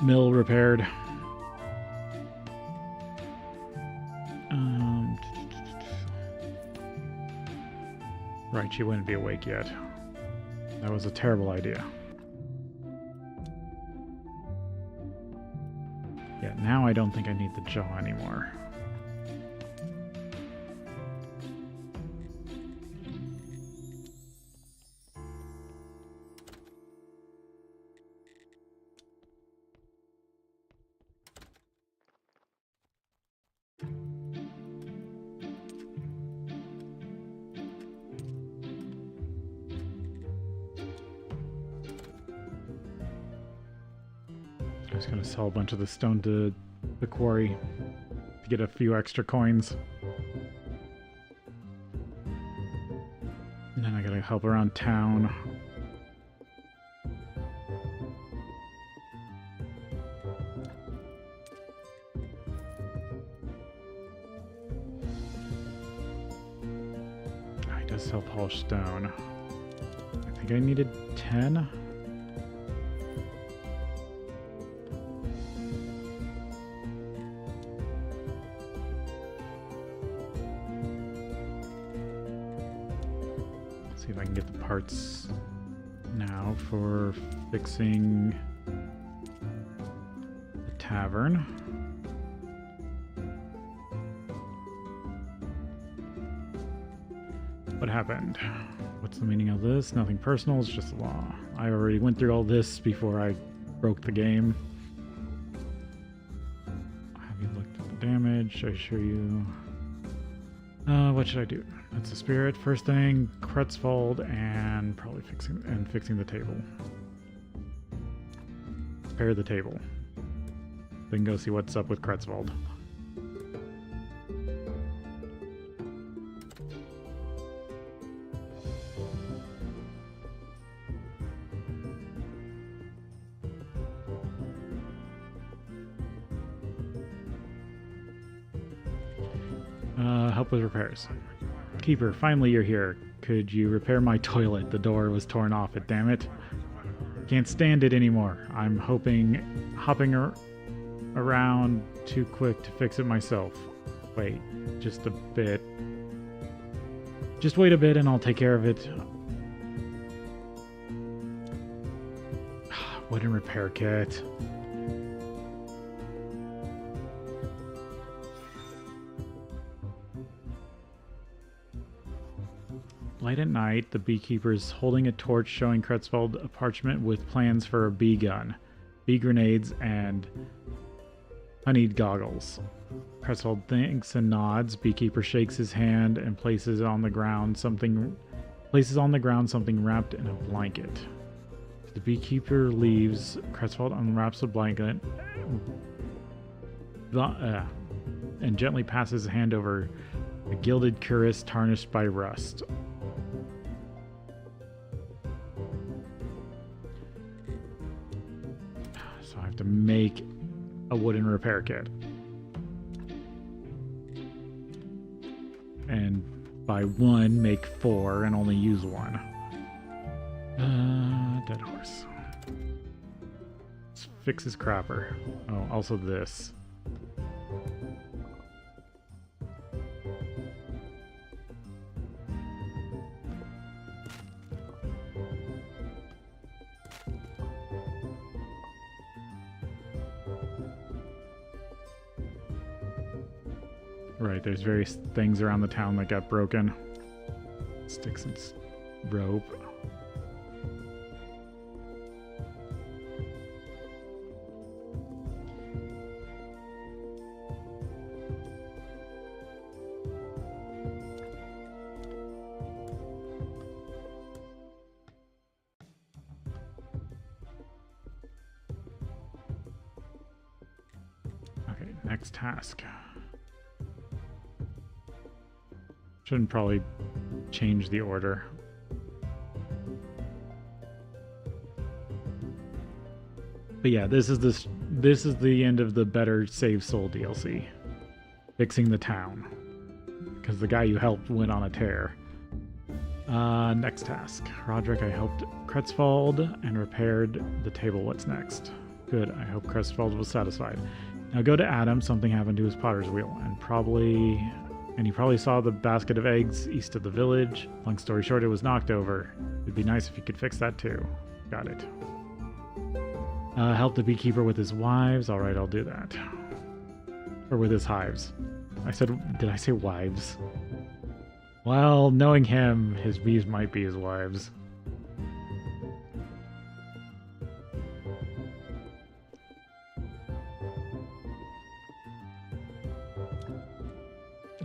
mill repaired. Right, she wouldn't be awake yet. That was a terrible idea. Yeah, now I don't think I need the jaw anymore. I was going to sell a bunch of the stone to the quarry to get a few extra coins. And then I gotta help around town. Oh, he does sell polished stone. I think I needed 10. See if I can get the parts now for fixing the tavern. What happened? What's the meaning of this? Nothing personal, it's just a law. I already went through all this before I broke the game. Have you looked at the damage? I show you. What should I do? That's the spirit. First thing, Creutzwald, and probably fixing the table. Repair the table. Then go see what's up with Creutzwald. Help with repairs. Keeper, finally you're here. Could you repair my toilet? The door was torn off it, damn it. Can't stand it anymore. I'm hopping around too quick to fix it myself. Wait, just a bit. Just wait a bit and I'll take care of it. Wooden repair kit. Late at night, the beekeeper is holding a torch showing Creutzwald a parchment with plans for a bee gun, bee grenades, and honeyed goggles. Creutzwald thinks and nods. Beekeeper shakes his hand and places on the ground something wrapped in a blanket. The beekeeper leaves. Creutzwald unwraps the blanket and gently passes his hand over a gilded cuirass tarnished by rust. So I have to make a wooden repair kit. And by one, make 4 and only use 1. Dead horse. Let's fix his crapper. Oh, also this. Right, there's various things around the town that got broken. Sticks and rope. Okay, next task. Shouldn't probably change the order. But yeah, this is the end of the Better Save Soul DLC. Fixing the town. Because the guy you helped went on a tear. Next task. Roderick, I helped Creutzwald and repaired the table. What's next? Good, I hope Creutzwald was satisfied. Now go to Adam, something happened to his potter's wheel, and you probably saw the basket of eggs east of the village. Long story short, it was knocked over. It'd be nice if you could fix that too. Got it. Help the beekeeper with his wives. Alright, I'll do that. Or with his hives. Did I say wives? Well, knowing him, his bees might be his wives.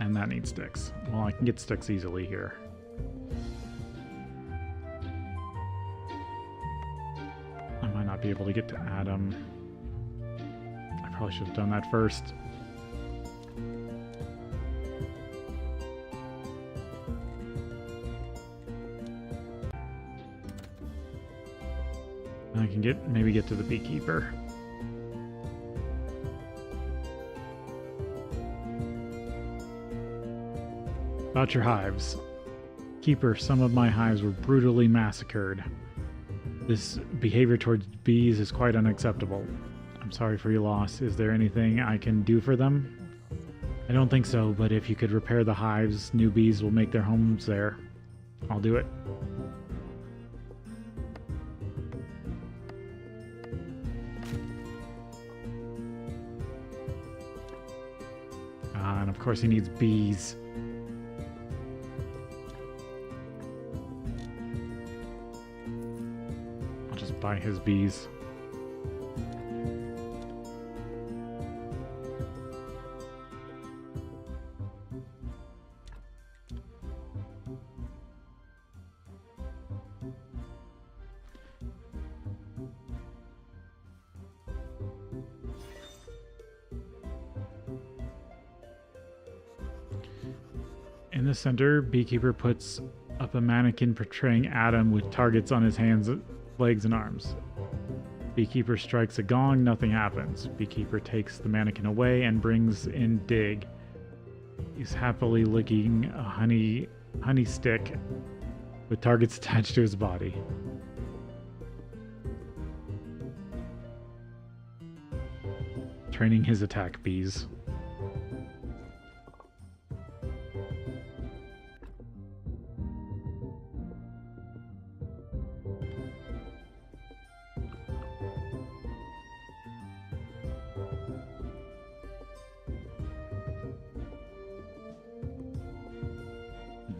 And that needs sticks. Well, I can get sticks easily here. I might not be able to get to Adam. I probably should have done that first. I can maybe get to the beekeeper. About your hives. Keeper, some of my hives were brutally massacred. This behavior towards bees is quite unacceptable. I'm sorry for your loss. Is there anything I can do for them? I don't think so, but if you could repair the hives, new bees will make their homes there. I'll do it. And of course he needs bees. Buy his bees. In the center, Beekeeper puts up a mannequin portraying Adam with targets on his hands, legs, and arms. Beekeeper strikes a gong, nothing happens. Beekeeper takes the mannequin away and brings in Dig. He's happily licking a honey stick with targets attached to his body. Training his attack bees.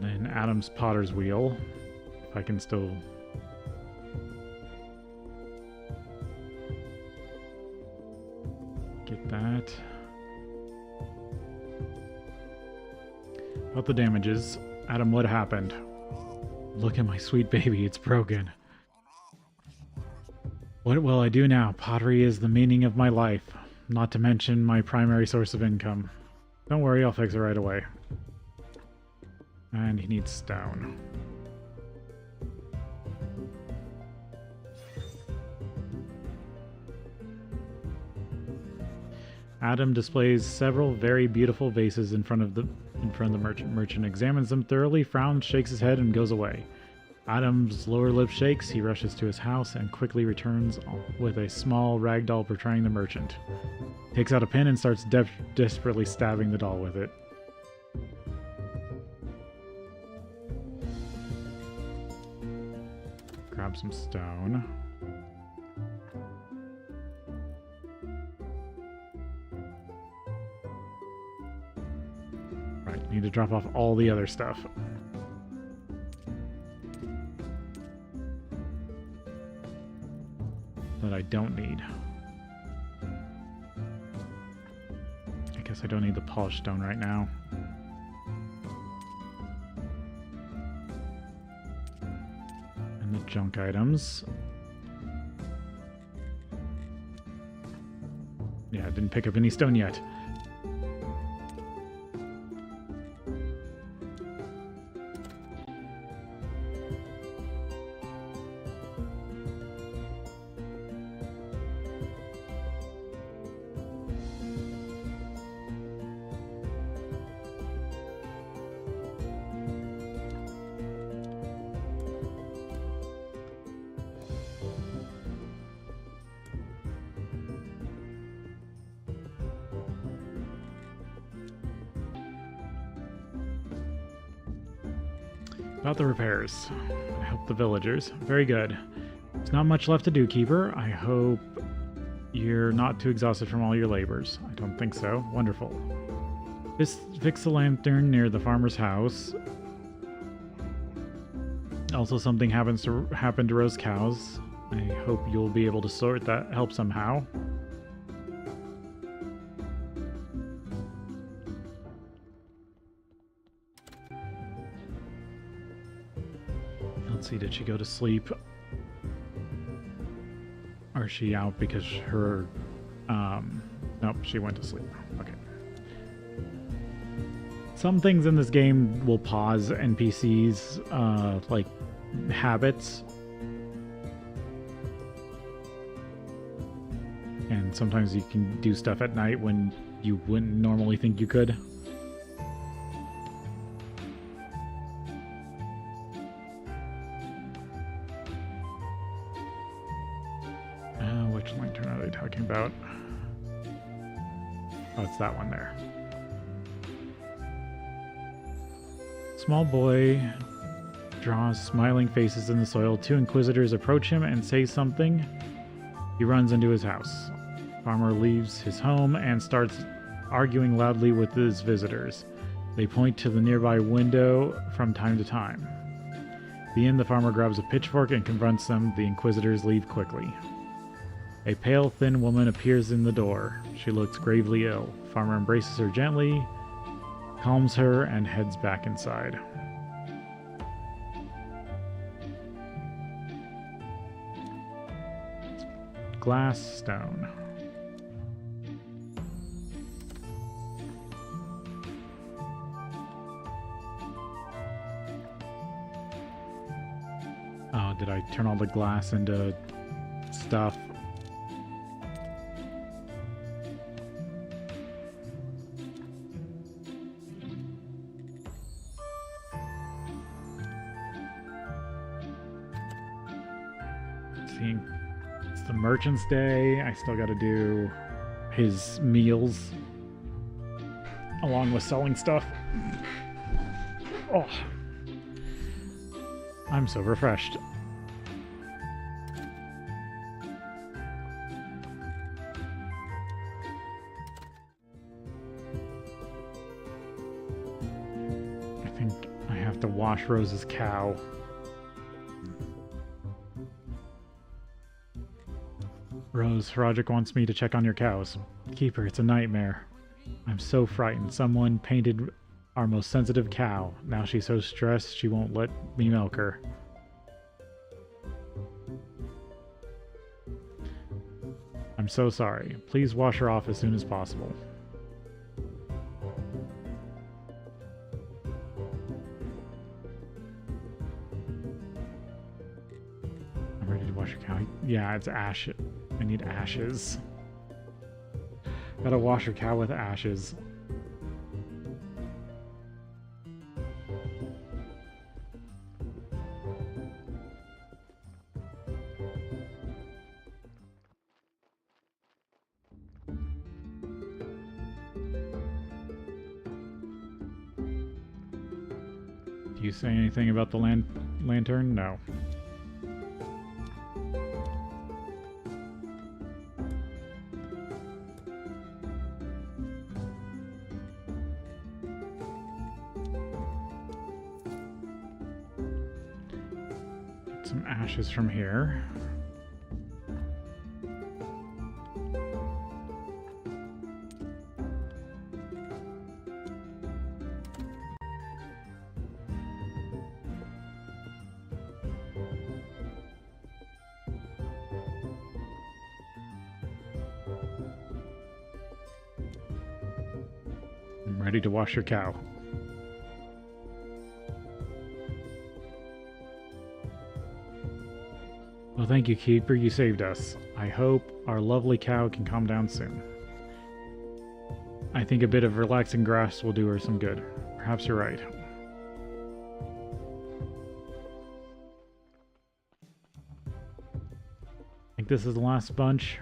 Then Adam's potter's wheel, if I can still... get that. About the damages. Adam, what happened? Look at my sweet baby, it's broken. What will I do now? Pottery is the meaning of my life, not to mention my primary source of income. Don't worry, I'll fix it right away. And he needs stone. Adam displays several very beautiful vases in front of the merchant. Merchant examines them thoroughly, frowns, shakes his head, and goes away. Adam's lower lip shakes. He rushes to his house and quickly returns with a small rag doll portraying the merchant. Takes out a pin and starts desperately stabbing the doll with it. Grab some stone. Right, need to drop off all the other stuff. That I don't need. I guess I don't need the polished stone right now. And the junk items. Yeah, I didn't pick up any stone yet. About the repairs. I help the villagers. Very good. There's not much left to do, Keeper. I hope you're not too exhausted from all your labors. I don't think so. Wonderful. Just fix the lantern near the farmer's house. Also, something happened to Rose cows. I hope you'll be able to sort that help somehow. Let's see, did she go to sleep? Or is she out because her... nope, she went to sleep. Okay. Some things in this game will pause NPCs, like habits. And sometimes you can do stuff at night when you wouldn't normally think you could. Which lantern are they talking about? Oh, it's that one there. Small boy draws smiling faces in the soil. Two inquisitors approach him and say something. He runs into his house. Farmer leaves his home and starts arguing loudly with his visitors. They point to the nearby window from time to time. At the end, the farmer grabs a pitchfork and confronts them. The inquisitors leave quickly. A pale, thin woman appears in the door. She looks gravely ill. Farmer embraces her gently, calms her, and heads back inside. Glass stone. Oh, did I turn all the glass into stuff? It's the Merchant's Day. I still got to do his meals along with selling stuff. Oh, I'm so refreshed. I think I have to wash Rose's cow. Rose, Roderick wants me to check on your cows. Keeper, it's a nightmare. I'm so frightened. Someone painted our most sensitive cow. Now she's so stressed she won't let me milk her. I'm so sorry. Please wash her off as soon as possible. I'm ready to wash your cow. Yeah, it's ash. I need ashes. Gotta wash her cow with ashes. Do you say anything about the lantern? No. Get some ashes from here. Ready to wash your cow. Well, thank you, Keeper. You saved us. I hope our lovely cow can calm down soon. I think a bit of relaxing grass will do her some good. Perhaps you're right. I think this is the last bunch.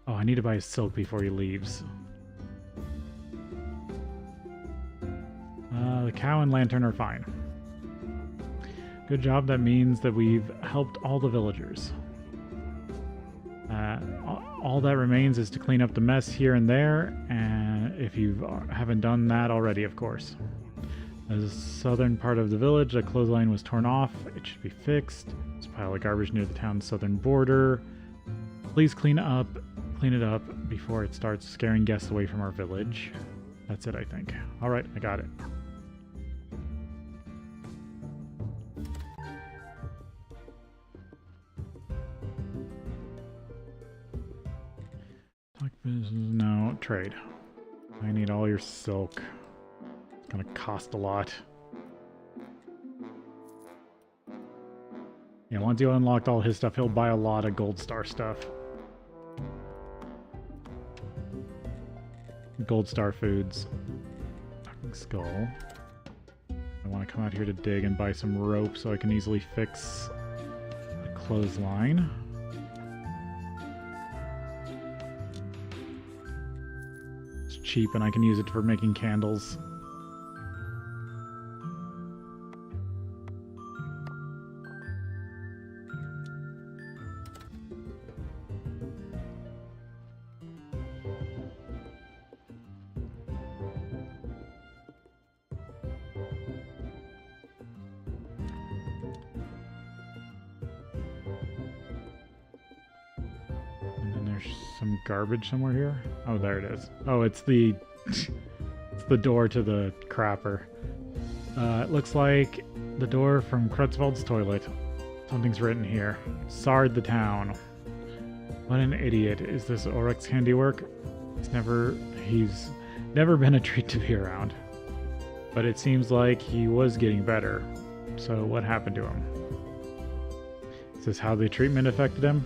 Oh, I need to buy his silk before he leaves. The cow and lantern are fine. Good job. That means that we've helped all the villagers. All that remains is to clean up the mess here and there, and if you haven't done that already, of course. The southern part of the village, a clothesline was torn off. It should be fixed. There's a pile of garbage near the town's southern border. Please clean it up before it starts scaring guests away from our village. That's it, I think. Alright, I got it. Talk business, no, trade. I need all your silk. It's gonna cost a lot. Yeah, once you unlocked all his stuff, he'll buy a lot of gold star stuff. Gold star foods. Skull. I want to come out here to dig and buy some rope so I can easily fix the clothesline. It's cheap and I can use it for making candles. Some garbage somewhere here. Oh, there it is. Oh, it's the it's the door to the crapper. It looks like the door from Krutzwald's toilet. Something's written here. Sard the town. What an idiot. Is this Oryx's handiwork? He's never been a treat to be around. But it seems like he was getting better. So what happened to him? Is this how the treatment affected him?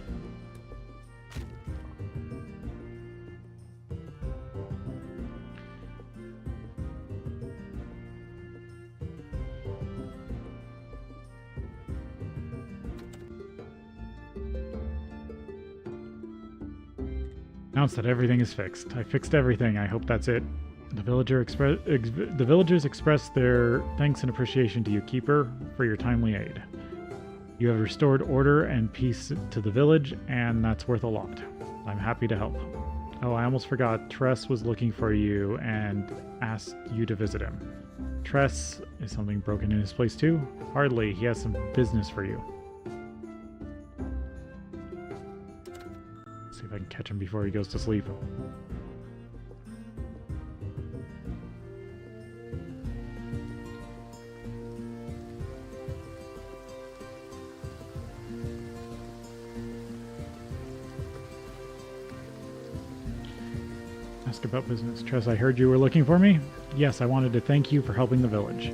Announced that everything is fixed. I fixed everything. I hope that's it. The villagers express their thanks and appreciation to you, Keeper, for your timely aid. You have restored order and peace to the village, and that's worth a lot. I'm happy to help. Oh, I almost forgot. Tress was looking for you and asked you to visit him. Tress, is something broken in his place too? Hardly. He has some business for you. See if I can catch him before he goes to sleep. Ask about business. Tress, I heard you were looking for me? Yes, I wanted to thank you for helping the village.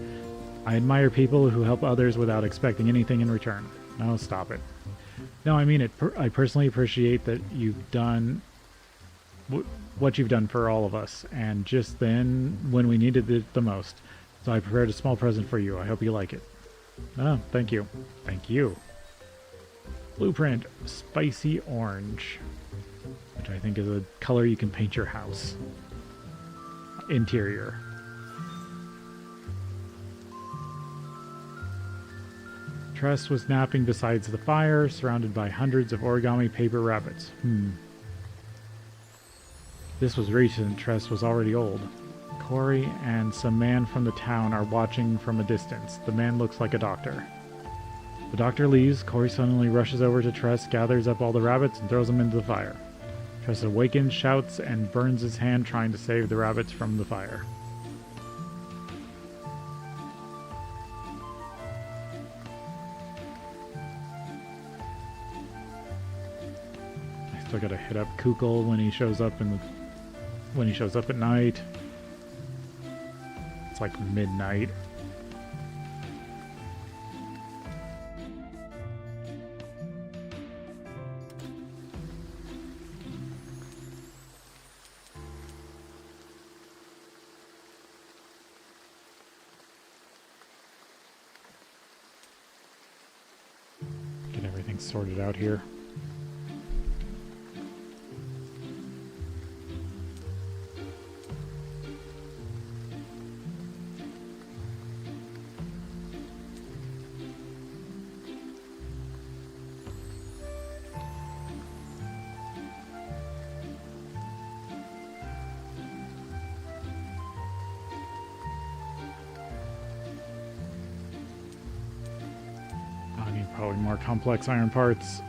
I admire people who help others without expecting anything in return. No, stop it. No, I mean it. I personally appreciate that you've done what you've done for all of us, and just then, when we needed it the most. So I prepared a small present for you. I hope you like it. Oh, thank you. Thank you. Blueprint, spicy orange, which I think is a color you can paint your house. Interior. Tress was napping beside the fire, surrounded by hundreds of origami paper rabbits. This was recent. Tress was already old. Corey and some man from the town are watching from a distance. The man looks like a doctor. The doctor leaves. Corey suddenly rushes over to Tress, gathers up all the rabbits, and throws them into the fire. Tress awakens, shouts, and burns his hand trying to save the rabbits from the fire. I still gotta hit up Kukul when he shows up at night. It's like midnight. Get everything sorted out here. I need probably more complex iron parts.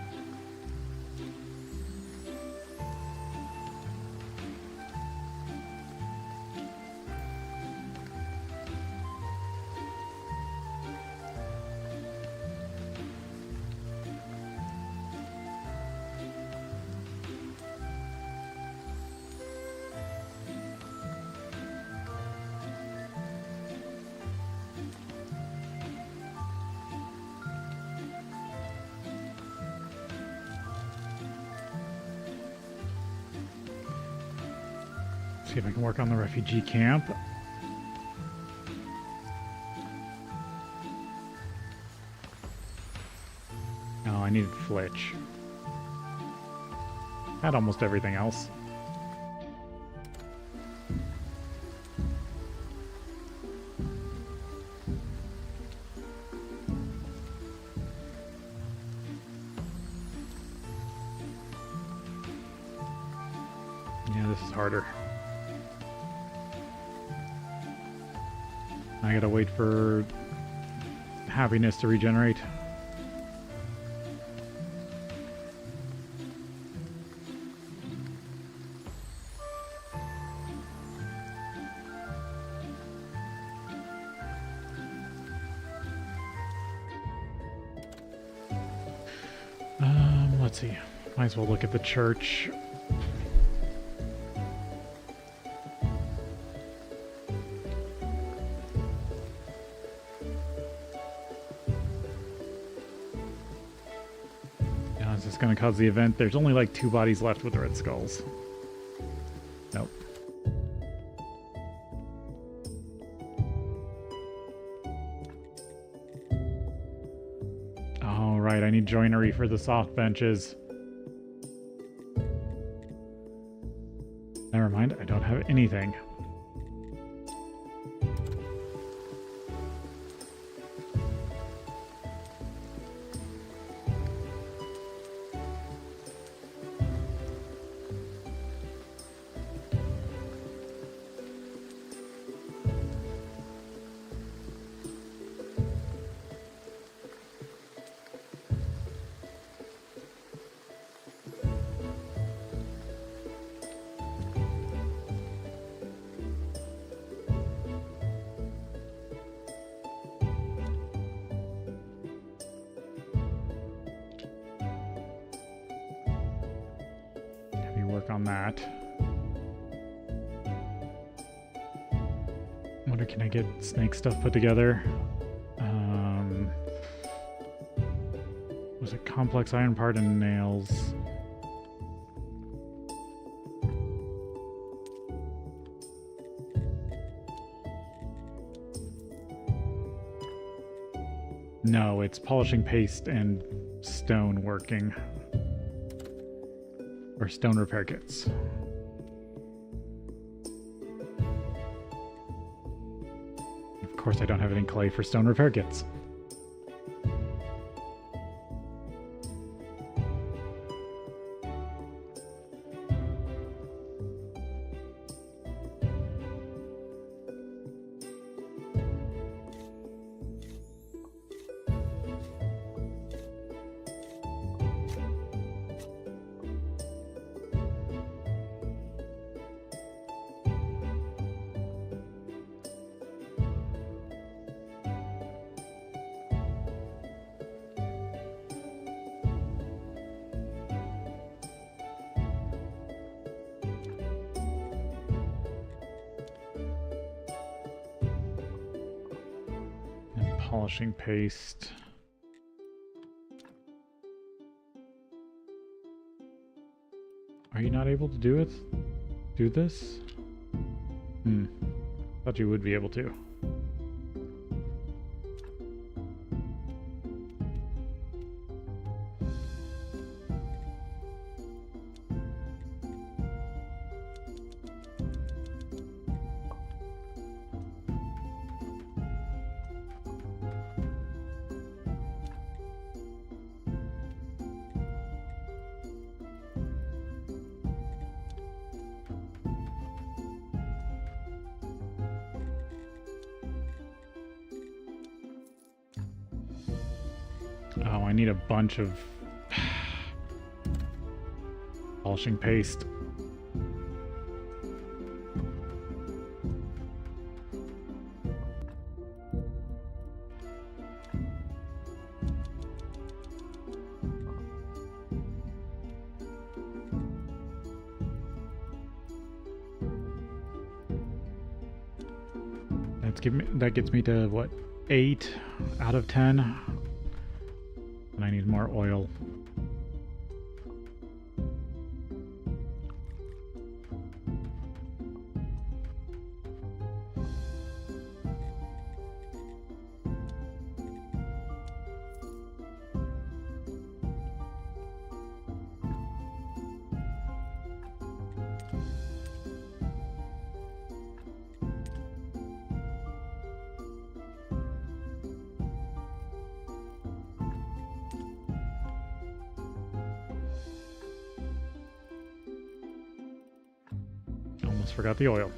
See if I can work on the refugee camp. Oh, I needed Flitch. Had almost everything else. Yeah, this is harder. I gotta wait for happiness to regenerate. Let's see. Might as well look at the church. Is this going to cause the event? There's only like 2 bodies left with red skulls. Nope. Oh, right. I need joinery for the soft benches. Never mind. I don't have anything. Work on that. Wonder, can I get snake stuff put together? Was it complex iron part and nails? No, it's polishing paste and stone working. Or stone repair kits. Of course I don't have any clay for stone repair kits. polishing paste. Are you not able to do it? Do this? Thought you would be able to. Oh, I need a bunch of polishing paste. That gets me to what, 8 out of 10. And I need more oil. Almost forgot the oil.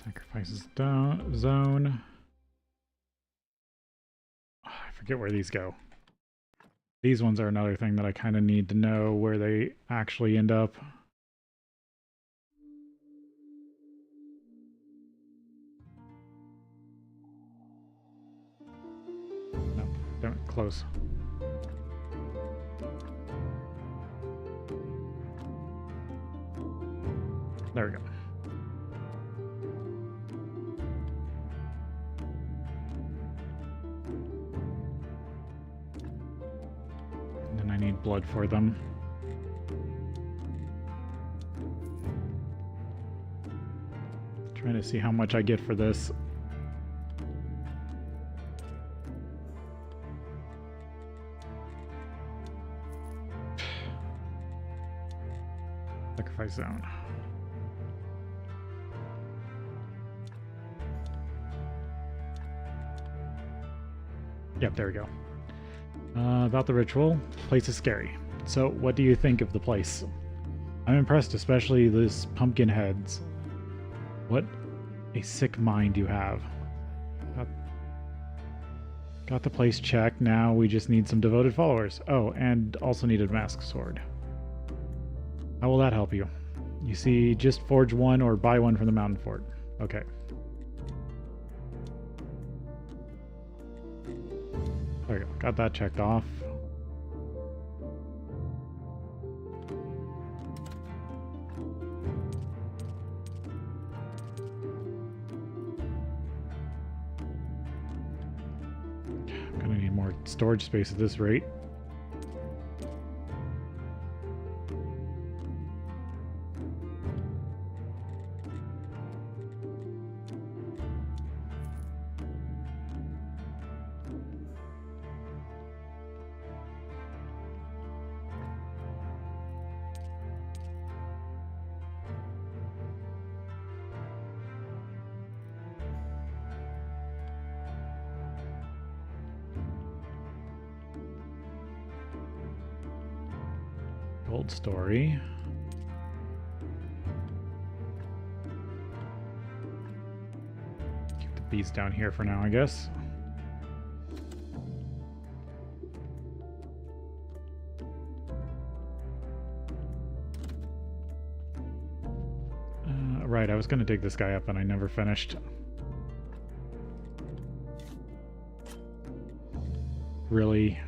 Sacrifices zone. I forget where these go. These ones are another thing that I kind of need to know where they actually end up. No, don't close. There we go. I need blood for them. Trying to see how much I get for this. Sacrifice zone. Yep, there we go. About the ritual, place is scary. So, what do you think of the place? I'm impressed, especially this pumpkin heads. What a sick mind you have. Got the place checked, now we just need some devoted followers. Oh, and also need a mask sword. How will that help you? You see, just forge one or buy one from the mountain fort. Okay. There we go. Got that checked off. I'm gonna need more storage space at this rate. Old story. Keep the bees down here for now, I guess. right, I was gonna dig this guy up and I never finished. Really?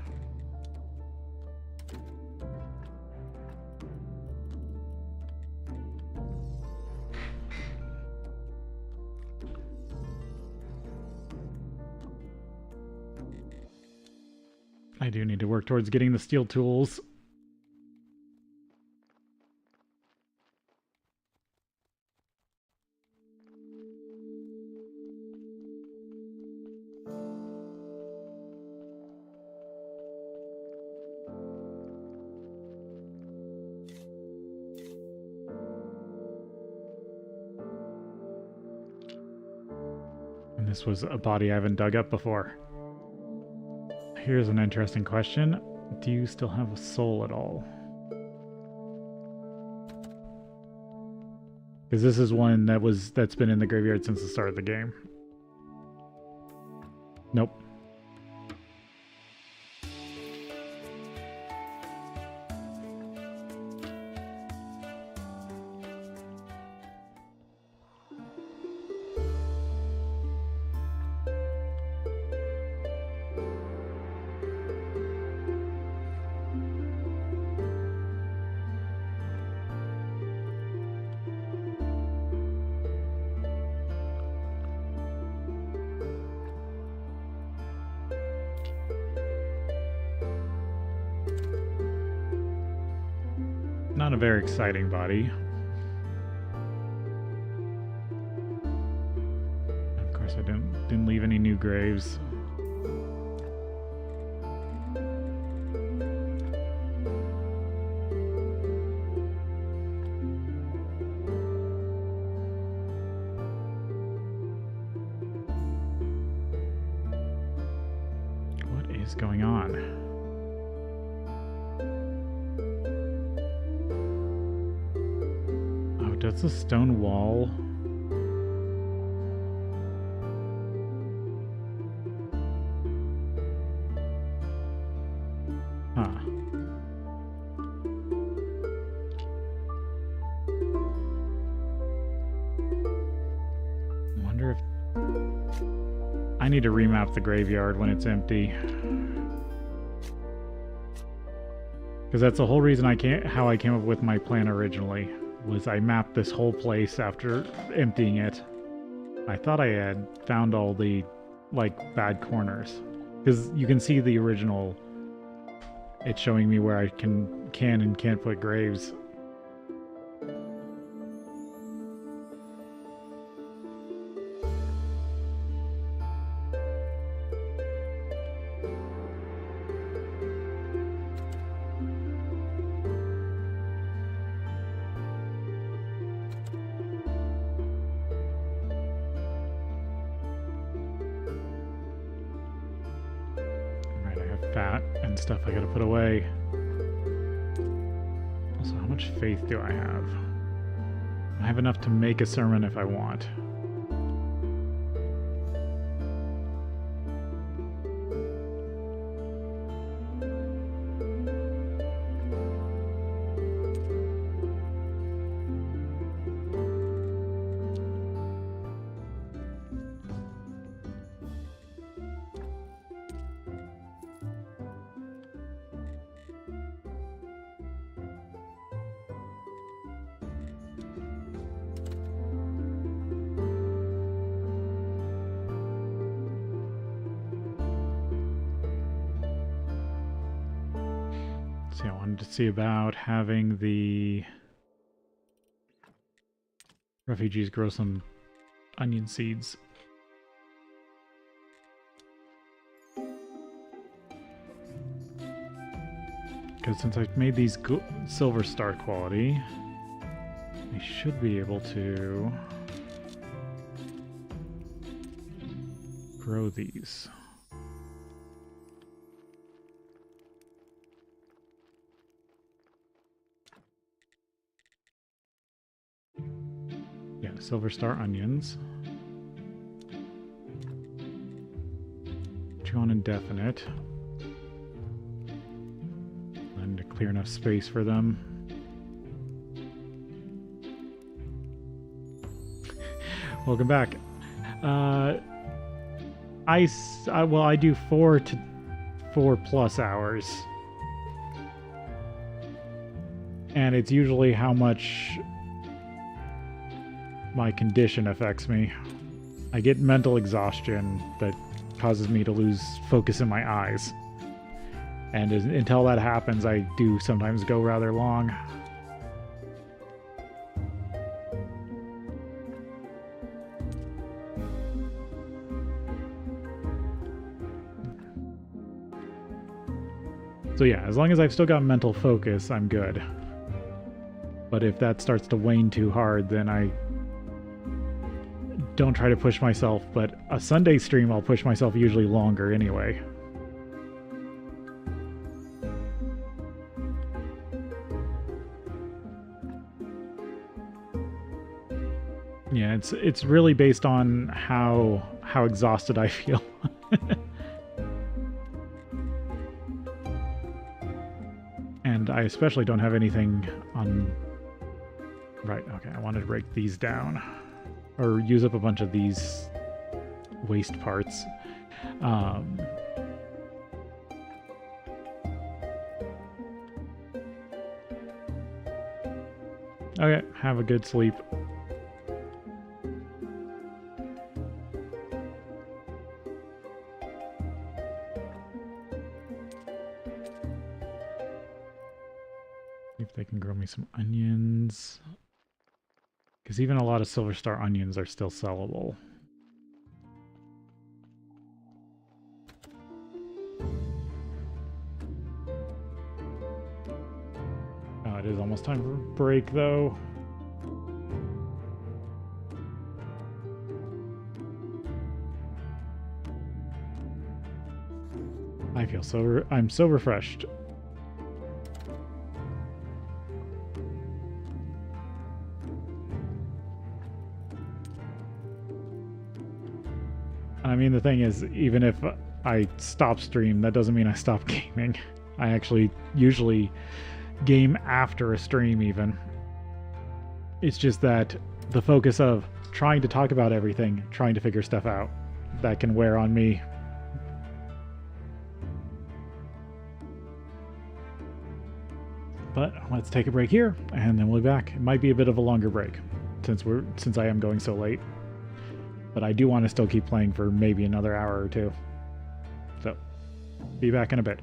I do need to work towards getting the steel tools. And this was a body I haven't dug up before. Here's an interesting question. Do you still have a soul at all? Because this is one that's been in the graveyard since the start of the game. Nope. Not a very exciting body. Of course, I didn't leave any new graves. What is going on? That's a stone wall. Huh. Wonder if I need to remap the graveyard when it's empty. Because that's the whole reason how I came up with my plan originally. Was I mapped this whole place after emptying it. I thought I had found all the, like, bad corners. Because you can see the original, it's showing me where I can and can't put graves. Fat and stuff I gotta put away. Also, how much faith do I have? I have enough to make a sermon if I want. See, I wanted to see about having the refugees grow some onion seeds. Because since I've made these silver star quality, I should be able to grow these. Yeah, silver star onions. Chew on indefinite. And to clear enough space for them. Welcome back. I do 4 to 4+ hours. And it's usually how much my condition affects me. I get mental exhaustion that causes me to lose focus in my eyes. And until that happens, I do sometimes go rather long. So yeah, as long as I've still got mental focus, I'm good. But if that starts to wane too hard, then I don't try to push myself. But a Sunday stream, I'll push myself usually longer anyway. Yeah, it's really based on how exhausted I feel. And I especially don't have anything on... Right, okay, I wanted to break these down. Or use up a bunch of these waste parts. Okay, have a good sleep. If they can grow me some onions. Because even a lot of Silver Star onions are still sellable. Oh, it is almost time for a break, though. I'm so refreshed. I mean, the thing is, even if I stop stream, that doesn't mean I stop gaming. I actually usually game after a stream even. It's just that the focus of trying to talk about everything, trying to figure stuff out, that can wear on me. But let's take a break here, and then we'll be back. It might be a bit of a longer break, since I am going so late. But I do want to still keep playing for maybe another hour or two. So, be back in a bit.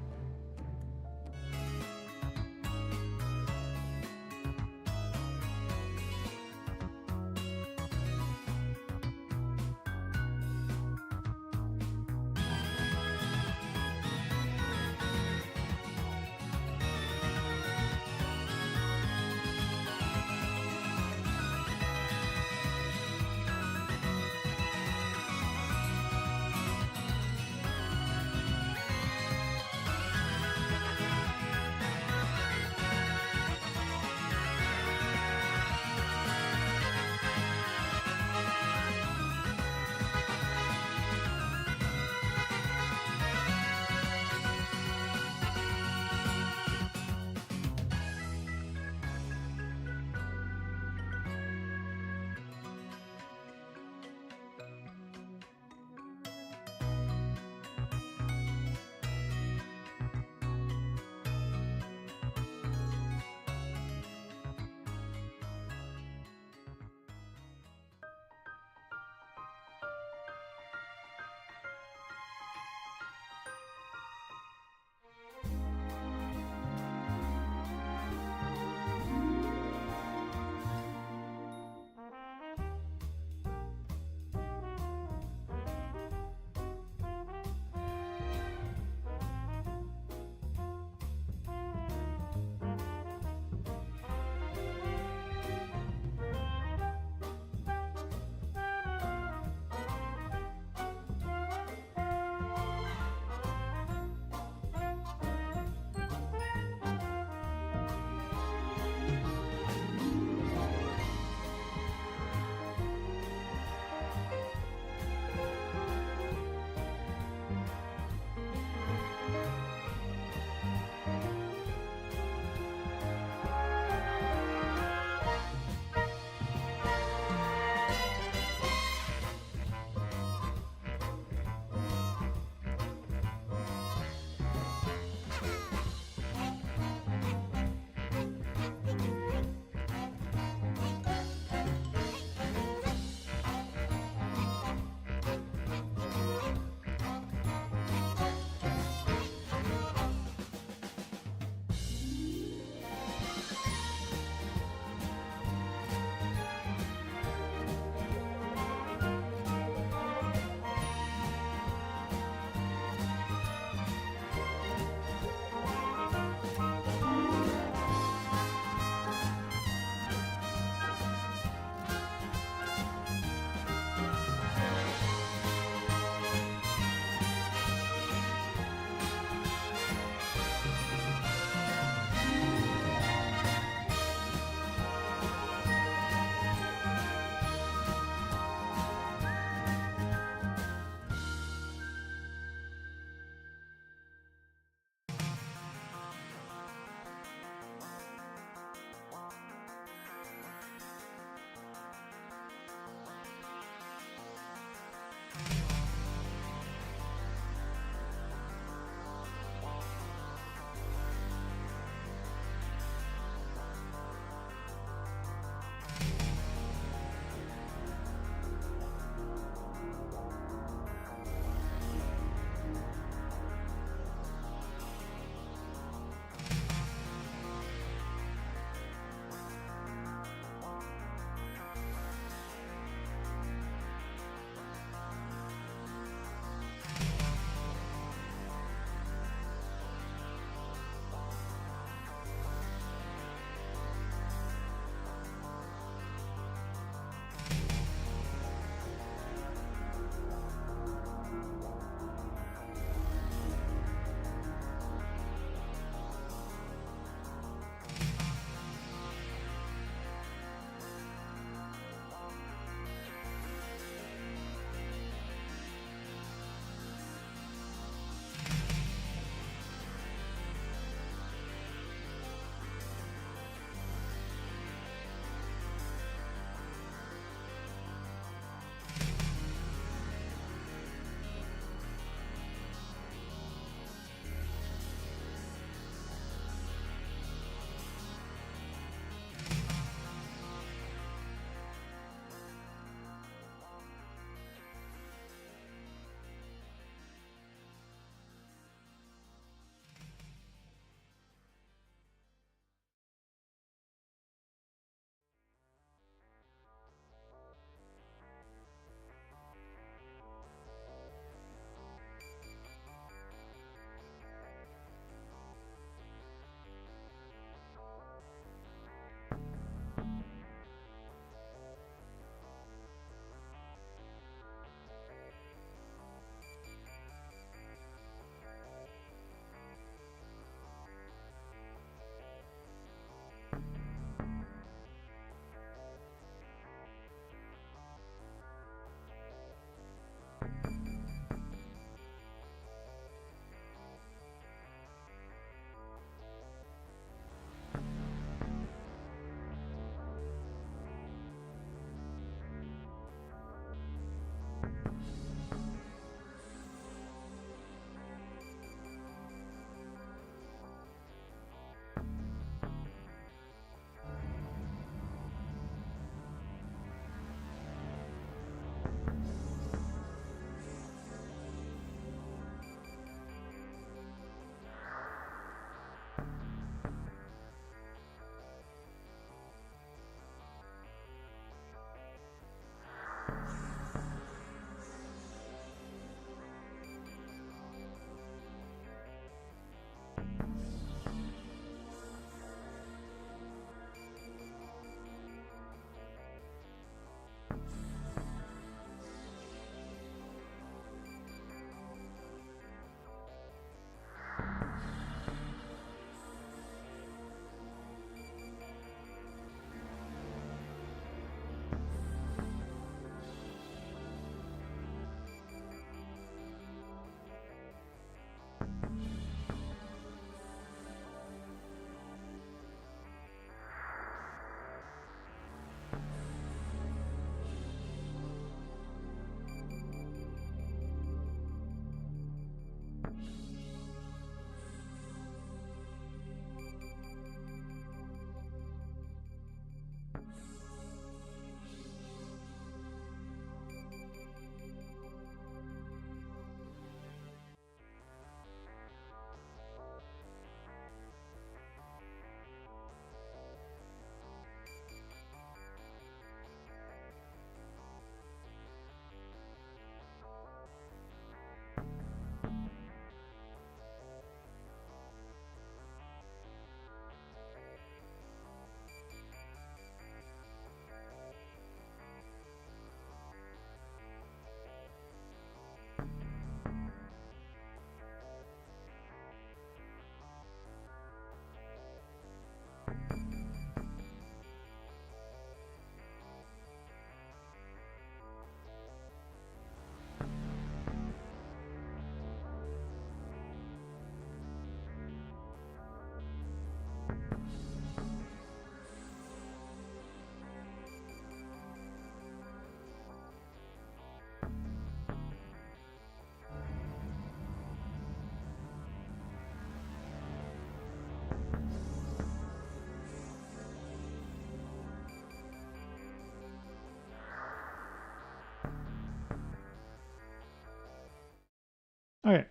Okay.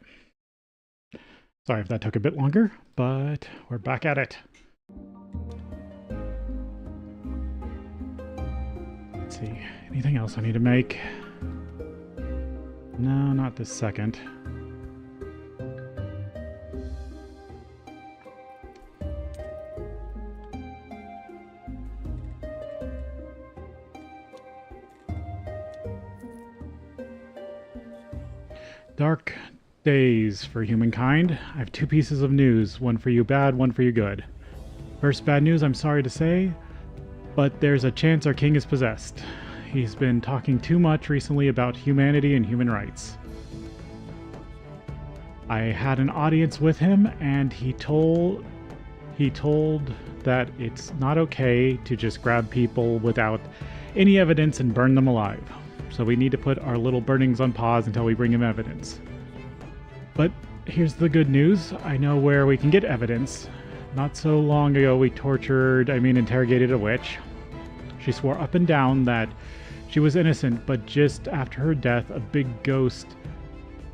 Sorry if that took a bit longer, but we're back at it. Let's see. Anything else I need to make? No, not this second. Dark days for humankind. I have two pieces of news, one for you bad, one for you good. First bad news, I'm sorry to say, but there's a chance our king is possessed. He's been talking too much recently about humanity and human rights. I had an audience with him, and he told that it's not okay to just grab people without any evidence and burn them alive. So we need to put our little burnings on pause until we bring him evidence. But here's the good news. I know where we can get evidence. Not so long ago we interrogated a witch. She swore up and down that she was innocent, but just after her death, a big ghost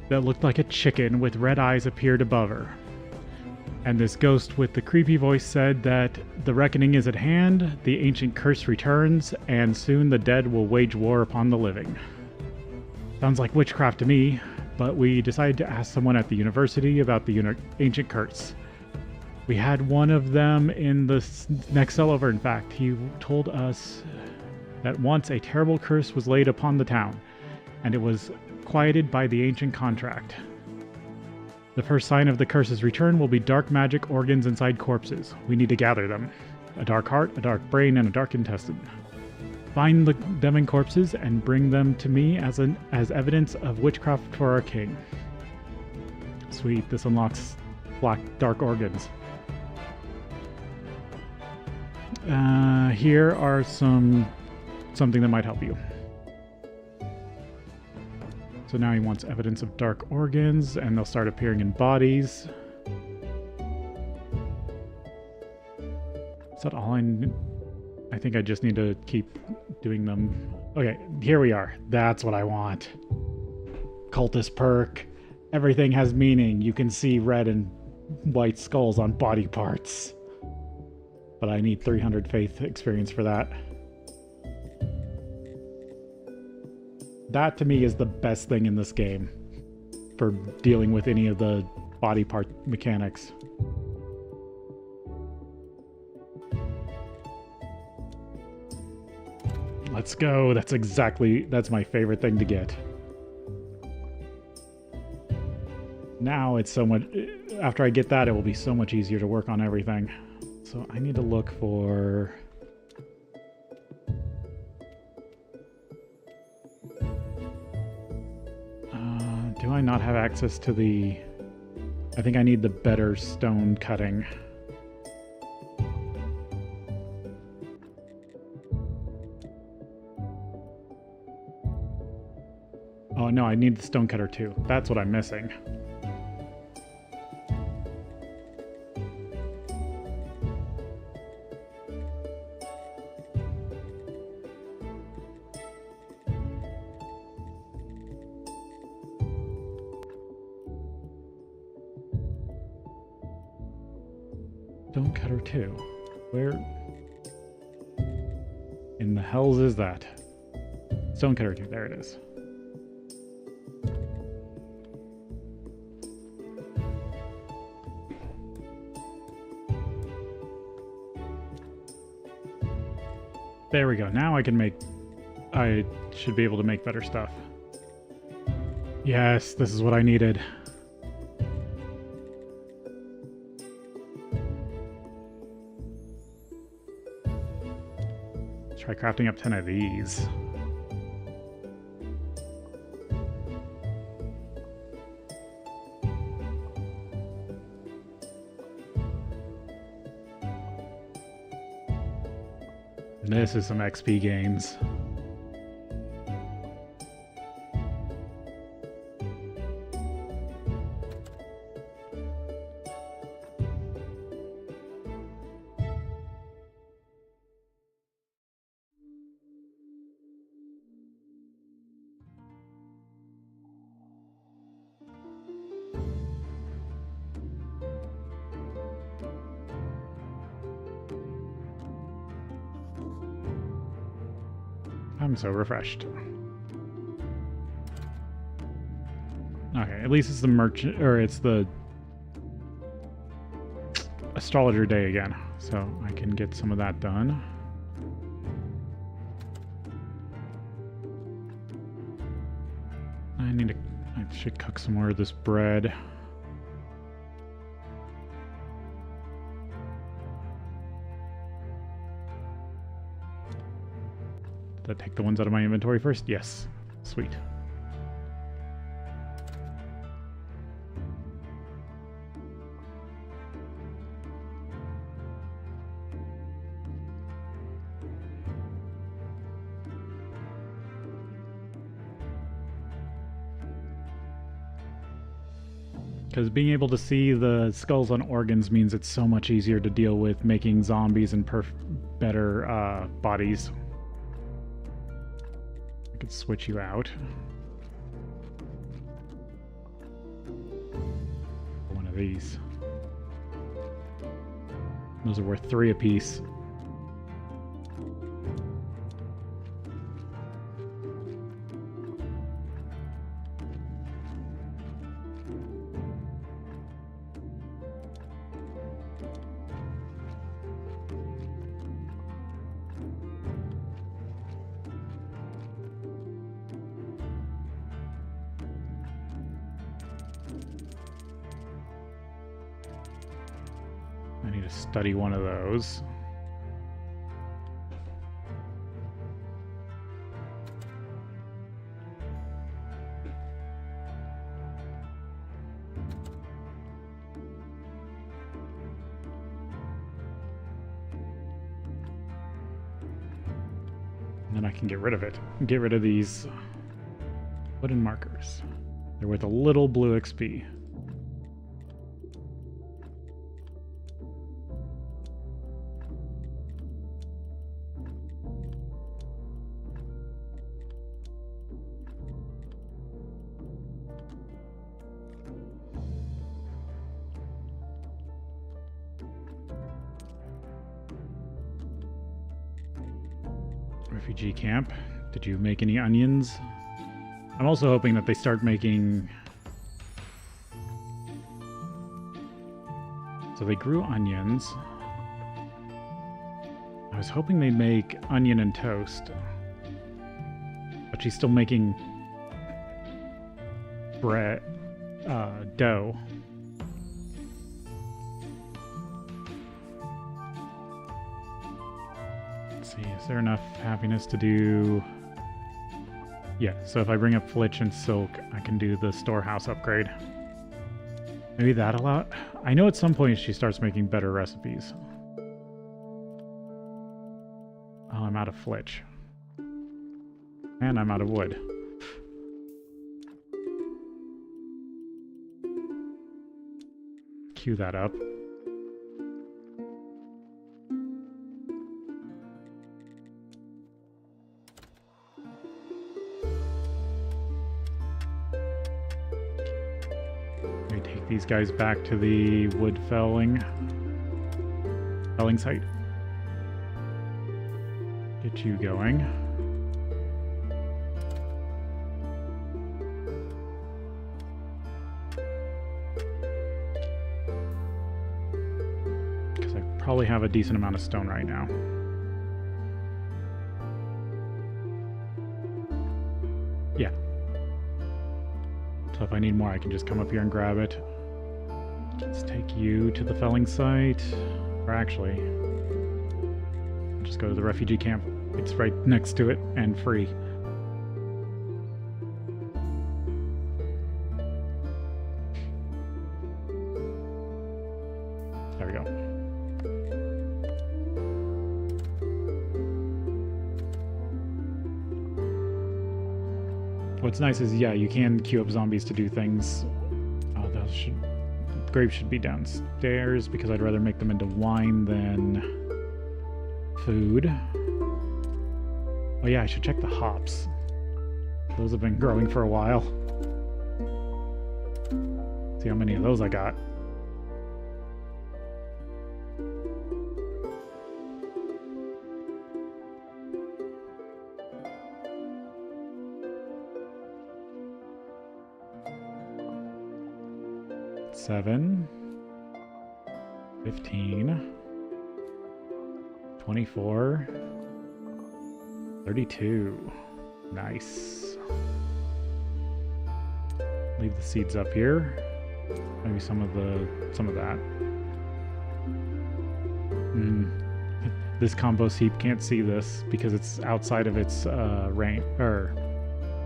that looked like a chicken with red eyes appeared above her. And this ghost with the creepy voice said that the reckoning is at hand, the ancient curse returns, and soon the dead will wage war upon the living. Sounds like witchcraft to me, but we decided to ask someone at the university about the ancient curse. We had one of them in the next cell over, in fact. He told us that once a terrible curse was laid upon the town, and it was quieted by the ancient contract. The first sign of the curse's return will be dark magic organs inside corpses. We need to gather them. A dark heart, a dark brain, and a dark intestine. Find them in corpses and bring them to me as evidence of witchcraft for our king. Sweet, this unlocks black dark organs. Here are something that might help you. So now he wants evidence of dark organs, and they'll start appearing in bodies. Is that all I think I just need to keep doing them. Okay, here we are. That's what I want. Cultist perk. Everything has meaning. You can see red and white skulls on body parts. But I need 300 faith experience for that. That to me is the best thing in this game for dealing with any of the body part mechanics. Let's go. That's my favorite thing to get. Now it's so much, after I get that, it will be so much easier to work on everything. So I need to look for... do I not have access to the... I think I need the better stone cutting. Oh no, I need the stone cutter too. That's what I'm missing. Stone cutter too. Where in the hells is that? Stone cutter too. There it is. There we go. Now I should be able to make better stuff. Yes, this is what I needed. Try crafting up 10 of these. This is some XP gains. I'm so refreshed. Okay, at least it's the merchant, or it's the astrologer day again, so I can get some of that done. I should cook some more of this bread. Did I take the ones out of my inventory first? Yes. Sweet. Because being able to see the skulls on organs means it's so much easier to deal with making zombies and better bodies. I could switch you out. One of these. Those are worth 3 apiece. I need to study one of those. And then I can get rid of it. Get rid of these wooden markers. They're worth a little blue XP. Refugee camp. Did you make any onions? I'm also hoping that they start making... So they grew onions. I was hoping they'd make onion and toast. But she's still making bread, dough. Is there enough happiness to do... Yeah, so if I bring up Flitch and Silk, I can do the storehouse upgrade. Maybe that'll allow... I know at some point she starts making better recipes. Oh, I'm out of Flitch. And I'm out of wood. Cue that up. These guys back to the wood felling site. Get you going. Because I probably have a decent amount of stone right now. Yeah. So if I need more, I can just come up here and grab it. Let's take you to the felling site. Or actually, just go to the refugee camp. It's right next to it and free. There we go. What's nice is, yeah, you can queue up zombies to do things. Those grapes should be downstairs because I'd rather make them into wine than food. Oh yeah, I should check the hops. Those have been growing for a while. See how many of those I got. 7, 15, 24, 32. Nice. Leave the seeds up here. Maybe some of that. This compost heap can't see this because it's outside of its range. Or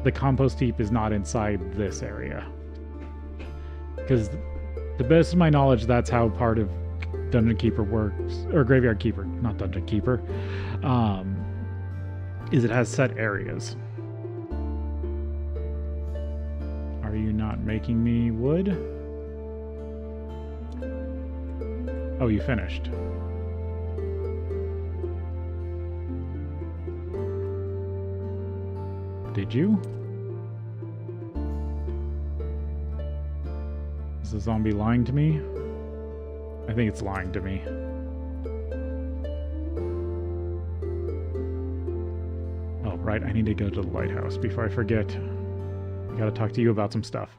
the compost heap is not inside this area. Because to the best of my knowledge, that's how part of Dungeon Keeper works, or Graveyard Keeper, not Dungeon Keeper, is it has set areas. Are you not making me wood? Oh, you finished. Did you? Is the zombie lying to me? I think it's lying to me. Oh, right, I need to go to the lighthouse before I forget. I gotta talk to you about some stuff.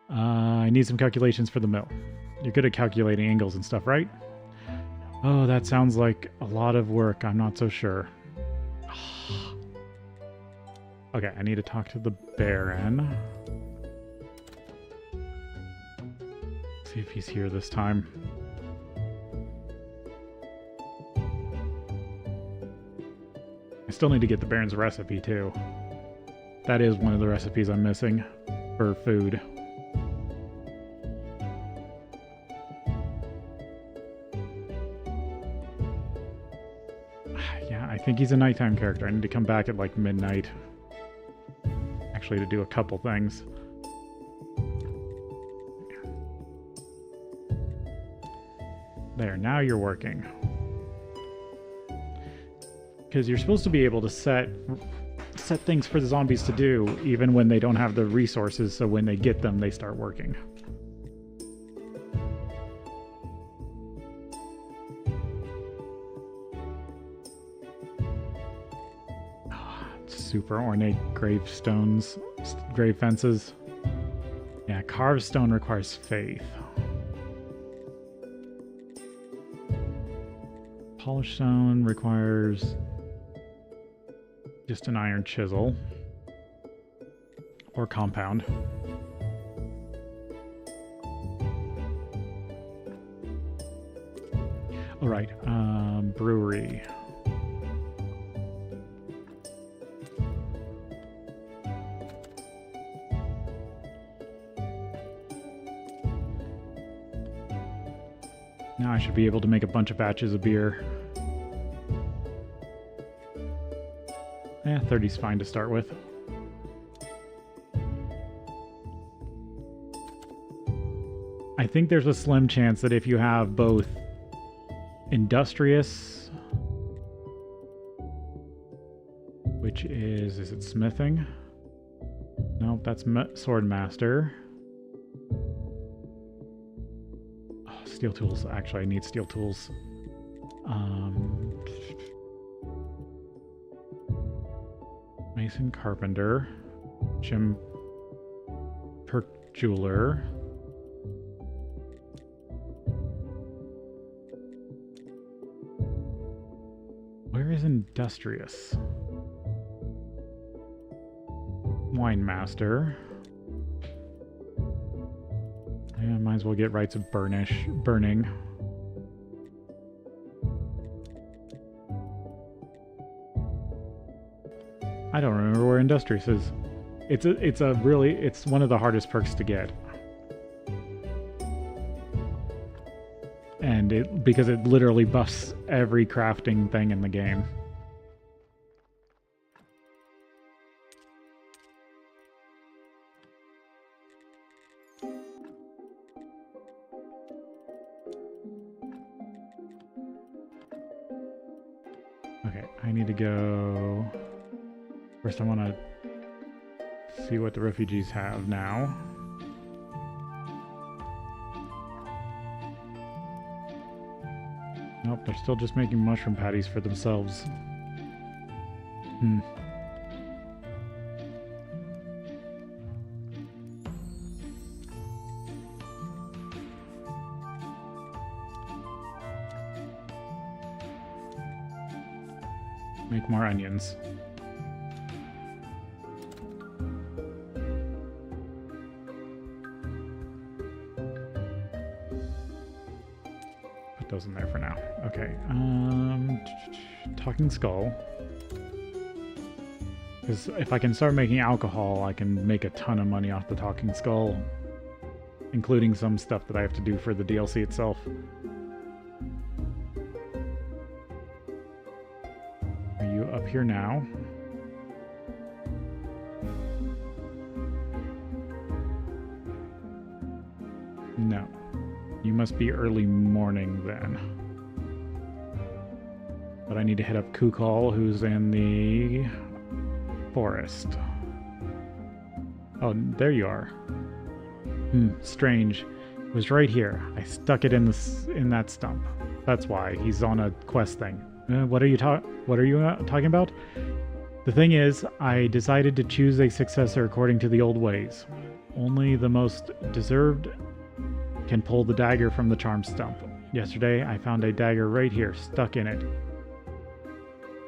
I need some calculations for the mill. You're good at calculating angles and stuff, right? Oh, that sounds like a lot of work. I'm not so sure. Okay, I need to talk to the Baron. See if he's here this time. I still need to get the Baron's recipe, too. That is one of the recipes I'm missing for food. Yeah, I think he's a nighttime character. I need to come back at like midnight. Actually, to do a couple things. There, now you're working. Because you're supposed to be able to set things for the zombies to do even when they don't have the resources, so when they get them, they start working. Super ornate gravestones, grave fences. Yeah, carved stone requires faith. Polished stone requires just an iron chisel or compound. All right, brewery. Now I should be able to make a bunch of batches of beer. Yeah, 30's fine to start with. I think there's a slim chance that if you have both industrious, which is it smithing? Nope, that's sword master. Steel tools. Actually, I need steel tools. Mason carpenter. Jim Perk jeweler. Where is industrious? Wine master. Yeah, might as well get rights of burning. I don't remember where industrious is. It's one of the hardest perks to get. And because it literally buffs every crafting thing in the game. Okay, I need to go... First I want to see what the refugees have now. Nope, they're still just making mushroom patties for themselves. Make more onions. Put those in there for now. Okay. Talking skull. Because if I can start making alcohol, I can make a ton of money off the talking skull, including some stuff that I have to do for the DLC itself. Are you up here now? No. You must be early morning then. But I need to hit up Kukal, who's in the forest. Oh, there you are. Strange. It was right here. I stuck it in that stump. That's why. He's on a quest thing. What are you talking about? The thing is, I decided to choose a successor according to the old ways. Only the most deserved can pull the dagger from the charm stump. Yesterday, I found a dagger right here, stuck in it.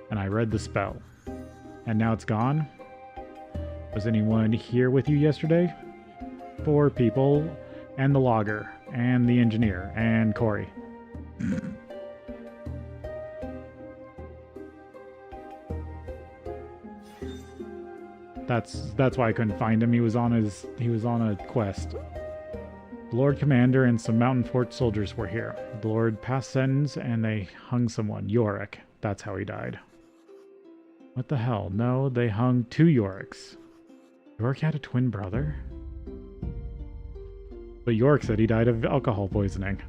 And I read the spell. And now it's gone? Was anyone here with you yesterday? 4 people, and the logger, and the engineer, and Corey. That's why I couldn't find him. He was on a quest. The Lord Commander and some Mountain Fort soldiers were here. The Lord passed sentence and they hung someone. Yorick. That's how he died. What the hell? No, they hung 2 Yoricks. Yorick had a twin brother? But Yorick said he died of alcohol poisoning.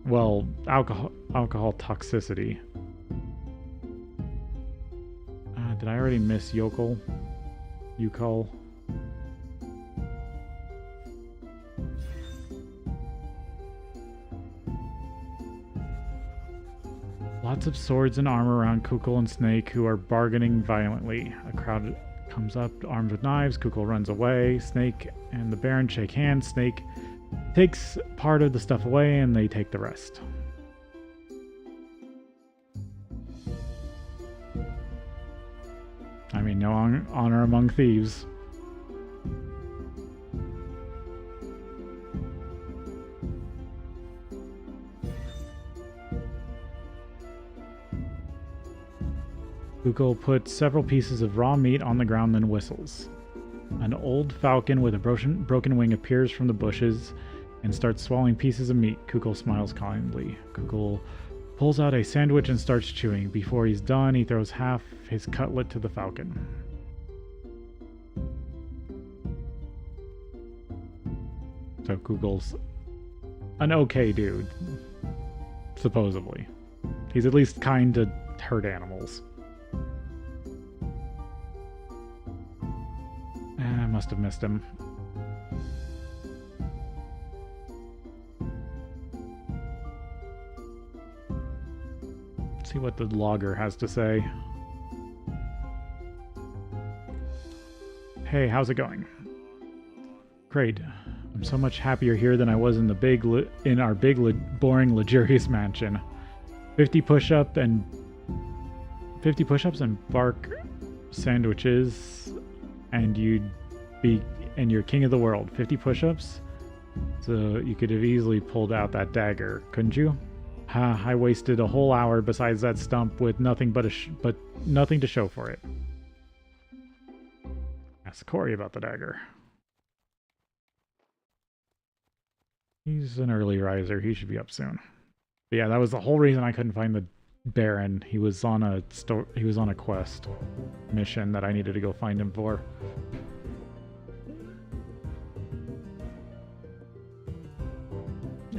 Well, alcohol toxicity. Did I already miss Yukal? Lots of swords and armor around Kukal and Snake, who are bargaining violently. A crowd comes up, armed with knives. Kukal runs away. Snake and the Baron shake hands. Snake takes part of the stuff away, and they take the rest. I mean, no honor among thieves. Kukal puts several pieces of raw meat on the ground, then whistles. An old falcon with a broken wing appears from the bushes and starts swallowing pieces of meat. Kukal smiles kindly. Kukal pulls out a sandwich and starts chewing. Before he's done, he throws half his cutlet to the falcon. So Kukal's an okay dude, supposedly. He's at least kind to hurt animals. I must have missed him. Let's see what the logger has to say. Hey, how's it going? Great. I'm so much happier here than I was in our big, boring, luxurious mansion. 50 push-ups and bark sandwiches, and you're king of the world. 50 push-ups? So you could have easily pulled out that dagger, couldn't you? I wasted a whole hour besides that stump with nothing but nothing to show for it. Ask Corey about the dagger. He's an early riser. He should be up soon. But yeah, that was the whole reason I couldn't find the Baron. He was on a quest mission that I needed to go find him for.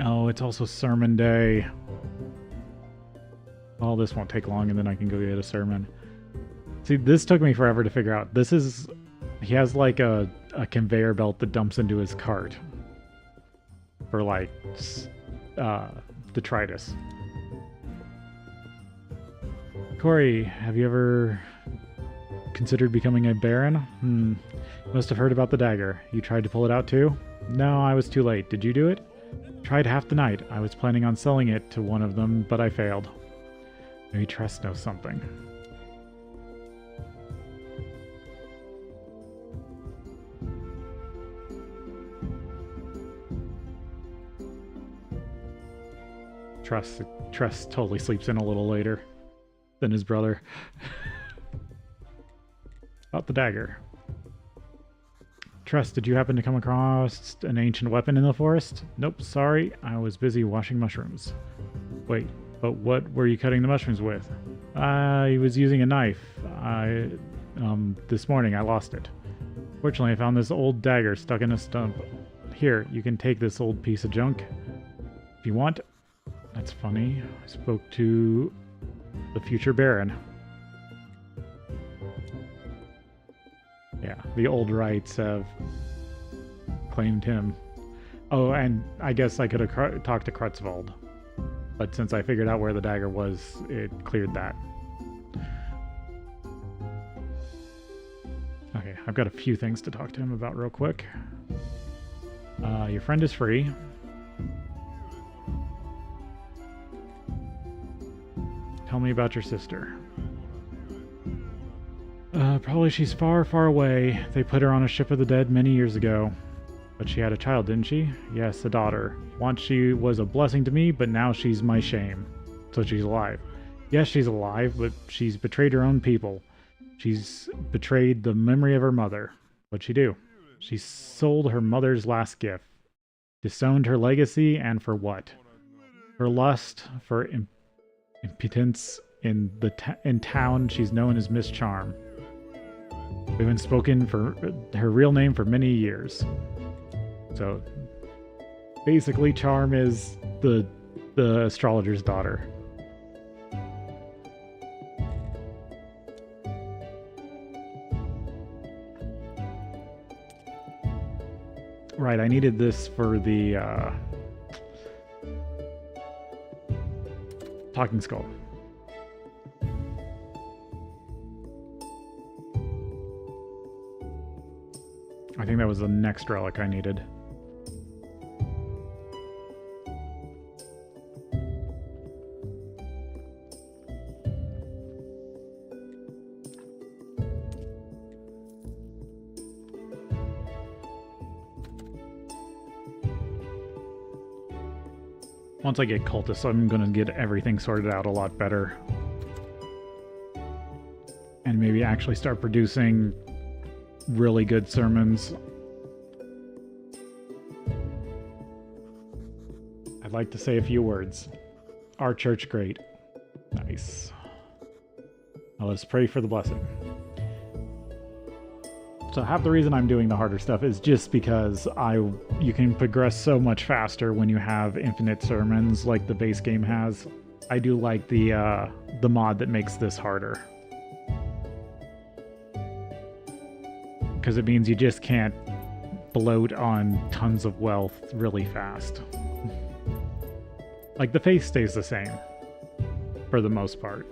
Oh, it's also sermon day. Well, this won't take long, and then I can go get a sermon. See, this took me forever to figure out. He has like a conveyor belt that dumps into his cart for like detritus. Corey, have you ever considered becoming a baron? You must have heard about the dagger. You tried to pull it out too? No, I was too late. Did you do it? Tried half the night. I was planning on selling it to one of them, but I failed. Maybe Tress knows something. Trust totally sleeps in a little later than his brother. About the dagger. Trust, did you happen to come across an ancient weapon in the forest? Nope, sorry. I was busy washing mushrooms. Wait, but what were you cutting the mushrooms with? I was using a knife. This morning I lost it. Fortunately, I found this old dagger stuck in a stump. Here, you can take this old piece of junk if you want. That's funny. I spoke to the future Baron. Yeah, the old rights have claimed him. Oh, and I guess I could have talked to Creutzwald. But since I figured out where the dagger was, it cleared that. Okay, I've got a few things to talk to him about real quick. Your friend is free. Tell me about your sister. Probably she's far, far away. They put her on a ship of the dead many years ago. But she had a child, didn't she? Yes, a daughter. Once she was a blessing to me, but now she's my shame. So she's alive. Yes, she's alive, but she's betrayed her own people. She's betrayed the memory of her mother. What'd she do? She sold her mother's last gift. Disowned her legacy, and for what? Her lust, for impotence in town, she's known as Miss Charm. We've been spoken for her real name for many years. So, basically, Charm is the astrologer's daughter. Right, I needed this for the Talking Skull. I think that was the next relic I needed. Once I get cultists, I'm gonna get everything sorted out a lot better. And maybe actually start producing really good sermons. I'd like to say a few words. Our church great. Nice. Now let's pray for the blessing. So half the reason I'm doing the harder stuff is just because you can progress so much faster when you have infinite sermons like the base game has. I do like the mod that makes this harder. Because it means you just can't bloat on tons of wealth really fast. Like the face stays the same for the most part.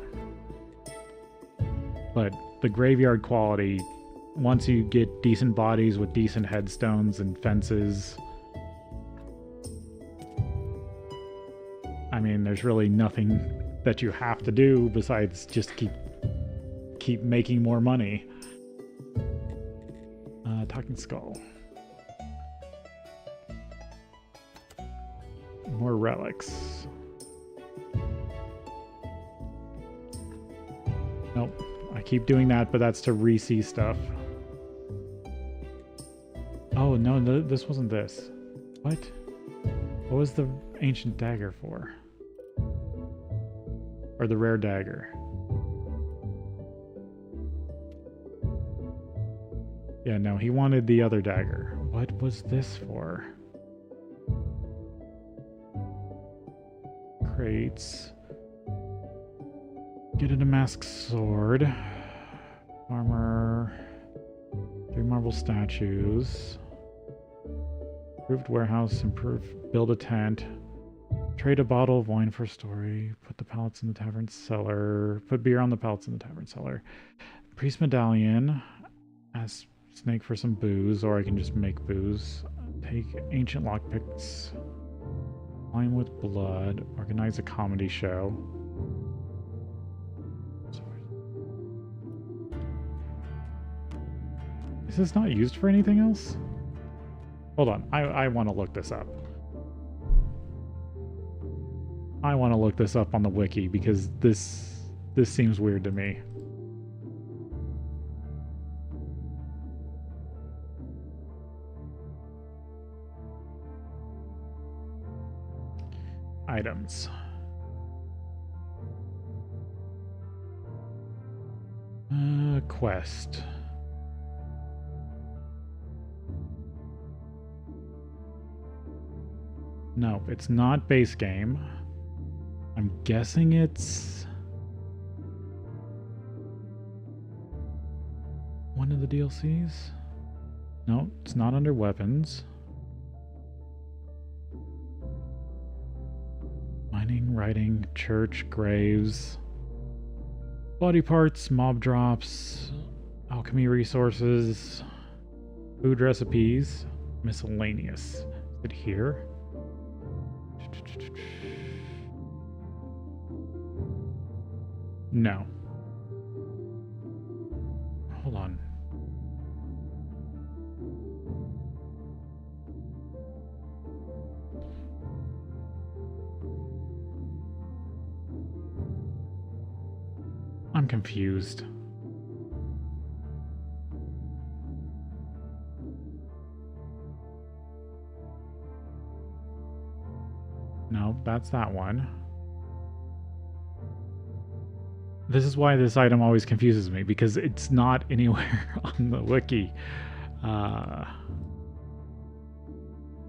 But the graveyard quality, once you get decent bodies with decent headstones and fences, I mean, there's really nothing that you have to do besides just keep making more money. Talking Skull. More relics. Nope. I keep doing that, but that's to re-see stuff. Oh, no, this wasn't this. What? What was the ancient dagger for? Or the rare dagger? Yeah, no, he wanted the other dagger. What was this for? Crates. Get a damask sword. Armor. 3 marble statues. Improved warehouse. Build a tent. Trade a bottle of wine for a story. Put the pallets in the tavern cellar. Put beer on the pallets in the tavern cellar. Priest medallion. Ask Snake for some booze, or I can just make booze. Take ancient lockpicks. Wine with blood. Organize a comedy show. Is this not used for anything else? Hold on, I want to look this up. I want to look this up on the wiki because this seems weird to me. Items. Quest. No, it's not base game. I'm guessing it's one of the DLCs. No, it's not under weapons. Mining, writing, church, graves, body parts, mob drops, alchemy resources, food recipes, miscellaneous. Is it here? No. Hold on. I'm confused. No, that's that one. This is why this item always confuses me, because it's not anywhere on the wiki.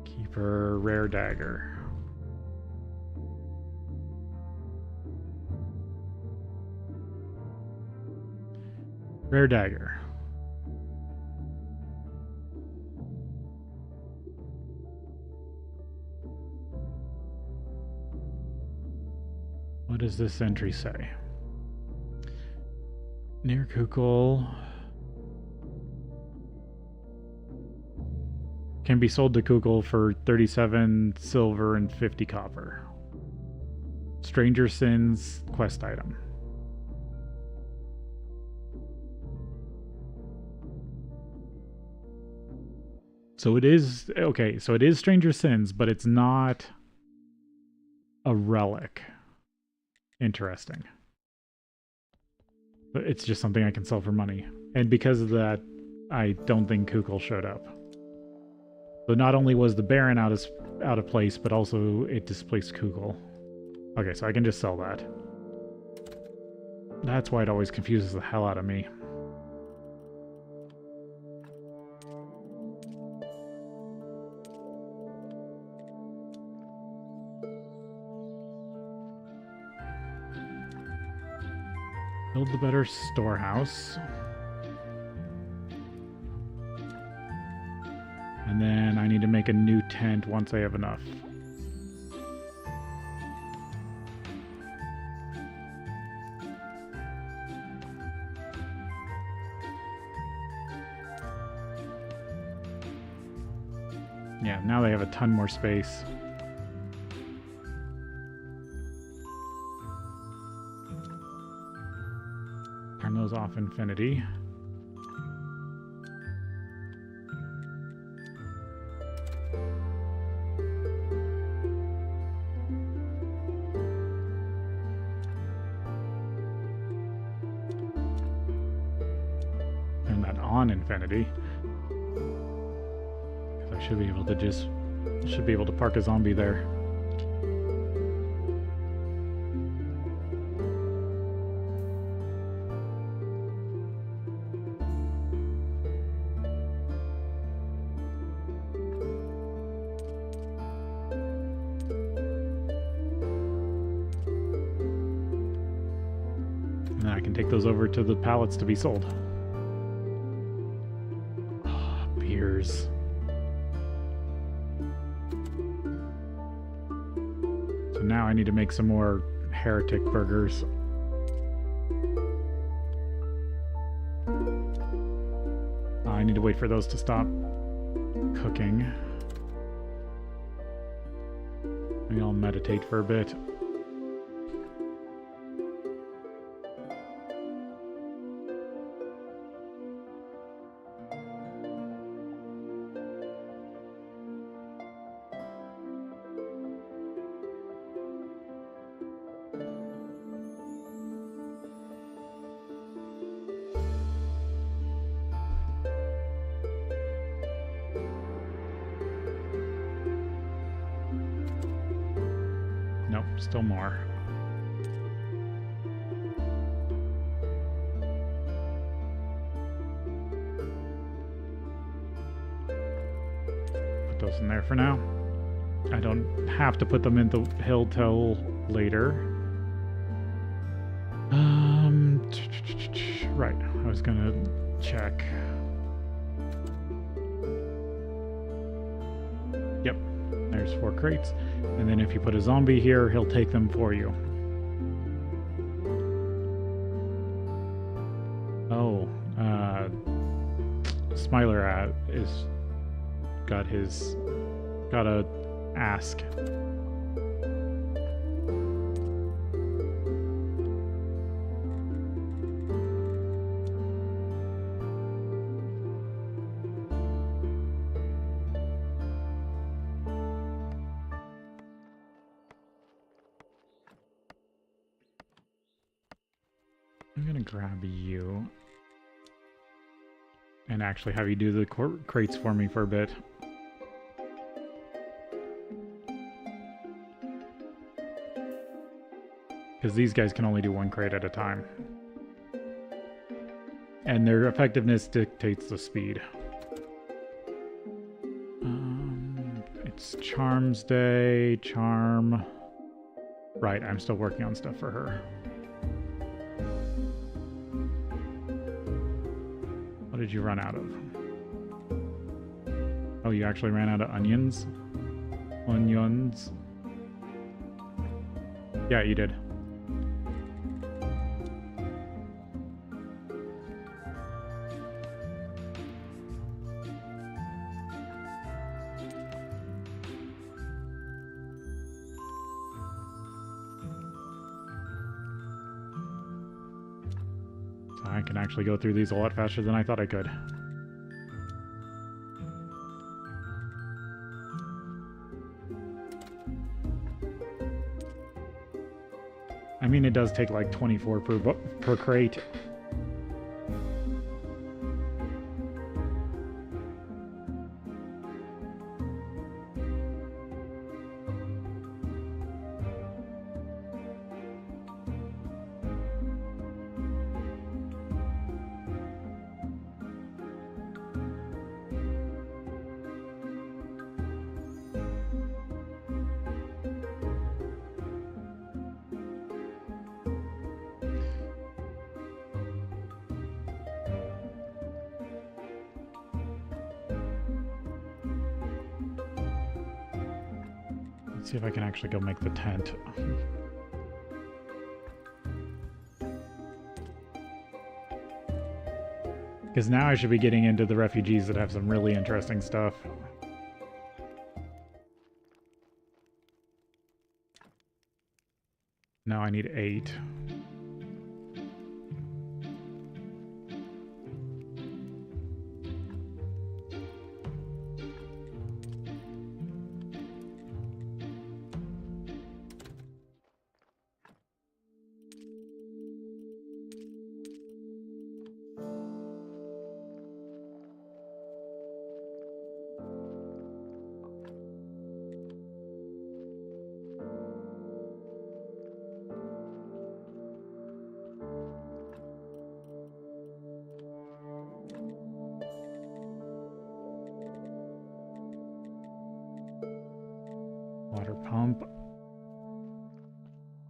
Keeper, rare dagger. Rare dagger. What does this entry say? Near Kukul. Can be sold to Kukul for 37 silver and 50 copper. Stranger Sins quest item. So it is, okay, so it is Stranger Sins, but it's not a relic. Interesting. But it's just something I can sell for money. And because of that, I don't think Kukul showed up. So not only was the Baron out of place, but also it displaced Kukul. Okay, so I can just sell that. That's why it always confuses the hell out of me. Build the better storehouse. And then I need to make a new tent once I have enough. Yeah, now they have a ton more space. Turn those off infinity. Turn that on infinity. Because I should be able to park a zombie there. And then I can take those over to the pallets to be sold. Oh, beers. So now I need to make some more heretic burgers. I need to wait for those to stop cooking. Maybe I'll meditate for a bit. Nope, still more. Put those in there for now. I don't have to put them in the hill till later. Right, I was gonna check. Yep, there's 4 crates. And then if you put a zombie here, he'll take them for you. Oh, Smiler is gotta ask. I'm gonna grab you and actually have you do the crates for me for a bit. Because these guys can only do 1 crate at a time. And their effectiveness dictates the speed. It's Charms Day, Charm. Right, I'm still working on stuff for her. What did you run out of? Oh, you actually ran out of onions? Onions. Yeah, you did. I can actually go through these a lot faster than I thought I could. I mean, it does take like 24 per crate. Let's see if I can actually go make the tent. Because now I should be getting into the refugees that have some really interesting stuff. No, I need 8. Water pump. There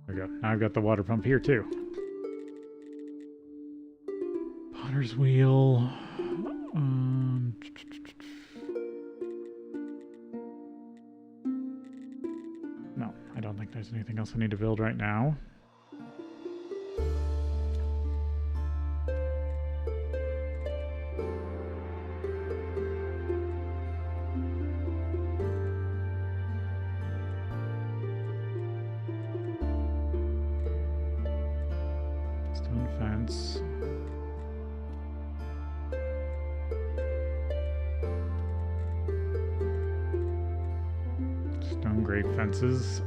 we go. Now I've got the water pump here too. Potter's wheel. No, I don't think there's anything else I need to build right now. Stone fence. Stone grate fences.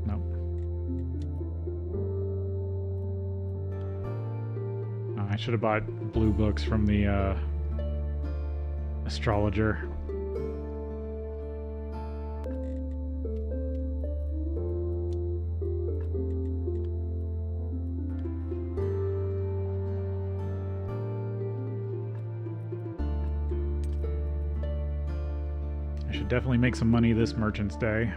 Nope. I should have bought blue books from the astrologer. I should definitely make some money this Merchant's Day.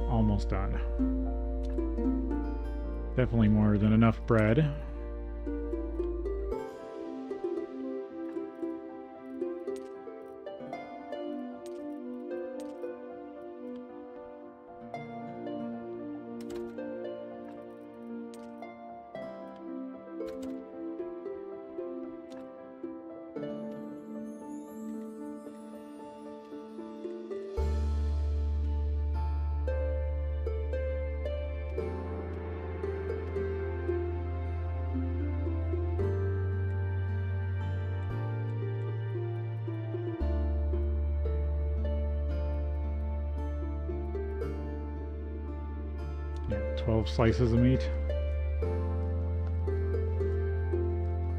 Almost done. Definitely more than enough bread. Yeah, 12 slices of meat.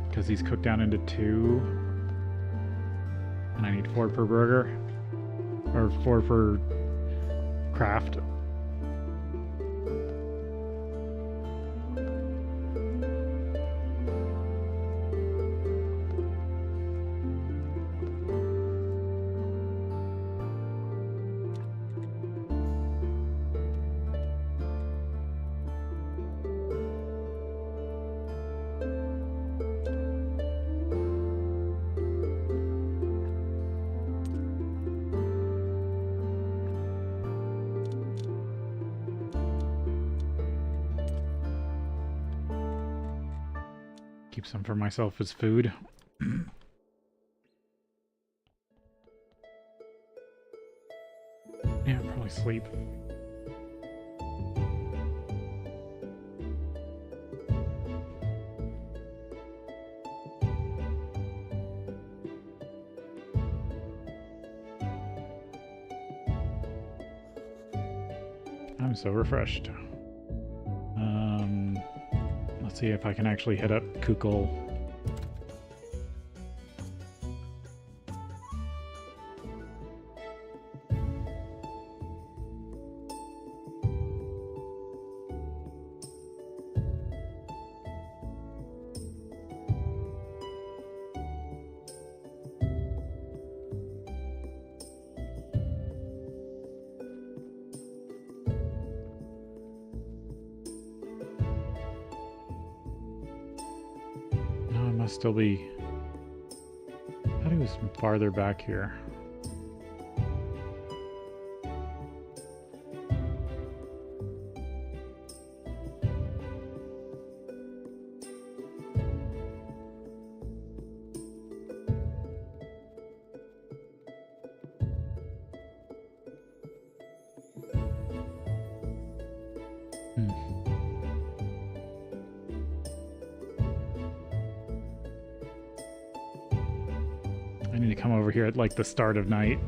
Because these cook down into 2. And I need 4 per burger. Or 4 per craft. Keep some for myself as food. Yeah, probably sleep. I'm so refreshed. Let's see if I can actually hit up Kukul. Still be... I thought he was farther back here. I need to come over here at like the start of night.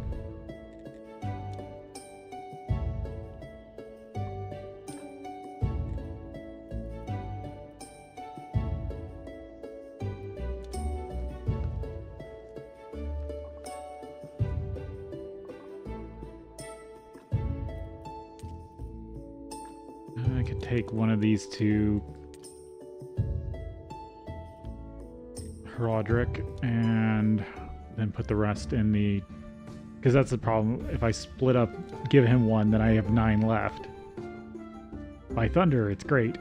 I could take one of these to Roderick and then put the rest in the... Because that's the problem. If I split up, give him one, then I have 9 left. By thunder, it's great.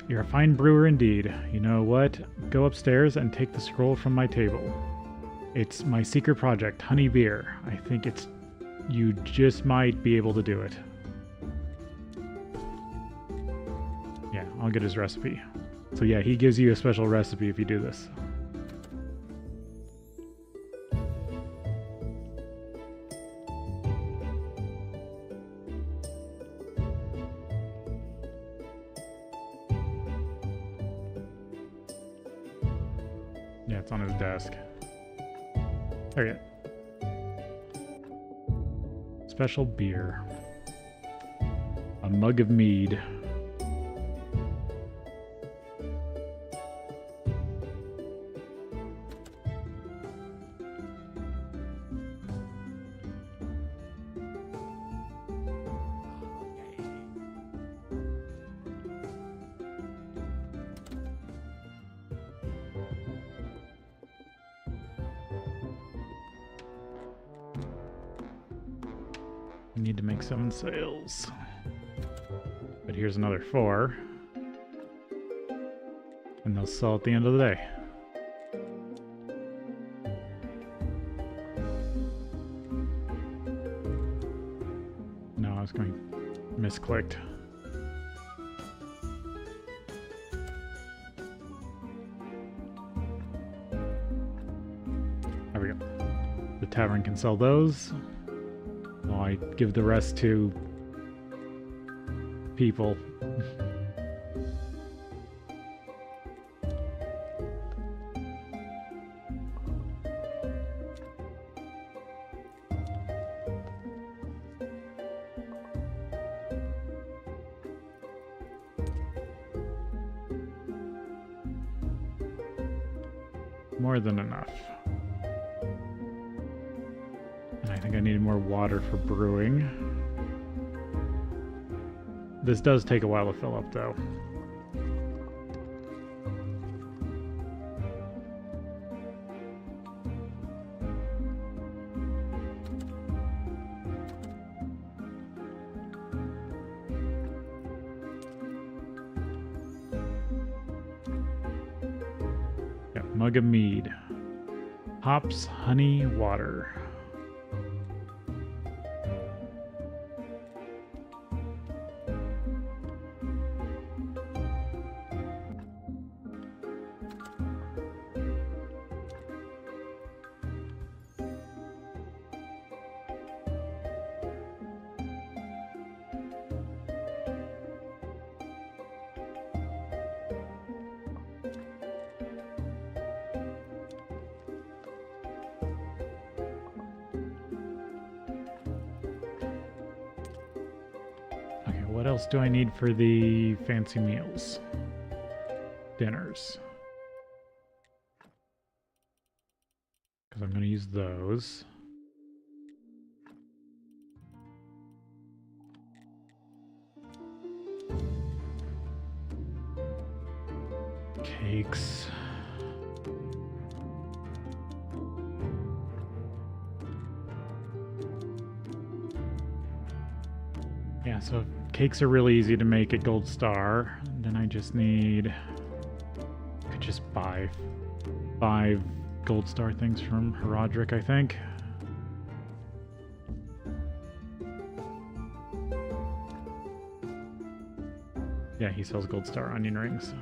You're a fine brewer indeed. You know what? Go upstairs and take the scroll from my table. It's my secret project, honey beer. I think it's... You just might be able to do it. Yeah, I'll get his recipe. So yeah, he gives you a special recipe if you do this. Yeah, it's on his desk. Okay. special beer. A mug of mead. We need to make 7 sails. But here's another 4. And they'll sell at the end of the day. No, I was going misclicked. There we go. The tavern can sell those. Well, I give the rest to people. More than enough. And I think I need more water for brewing. This does take a while to fill up, though. Yeah, mug of mead. Hops, honey, water. What else do I need for the fancy meals? Dinners. Because I'm going to use those. Cakes. Yeah, so cakes are really easy to make at Gold Star. Then I just need... I could just buy 5 Gold Star things from Herodric, I think. Yeah, he sells Gold Star onion rings.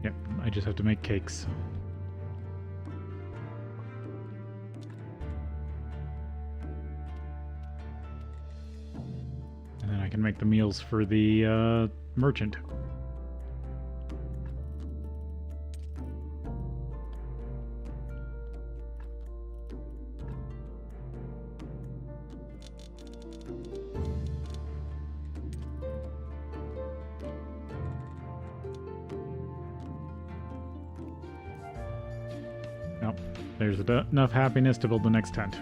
Yep, I just have to make cakes. And then I can make the meals for the merchant. Nope, there's enough happiness to build the next tent.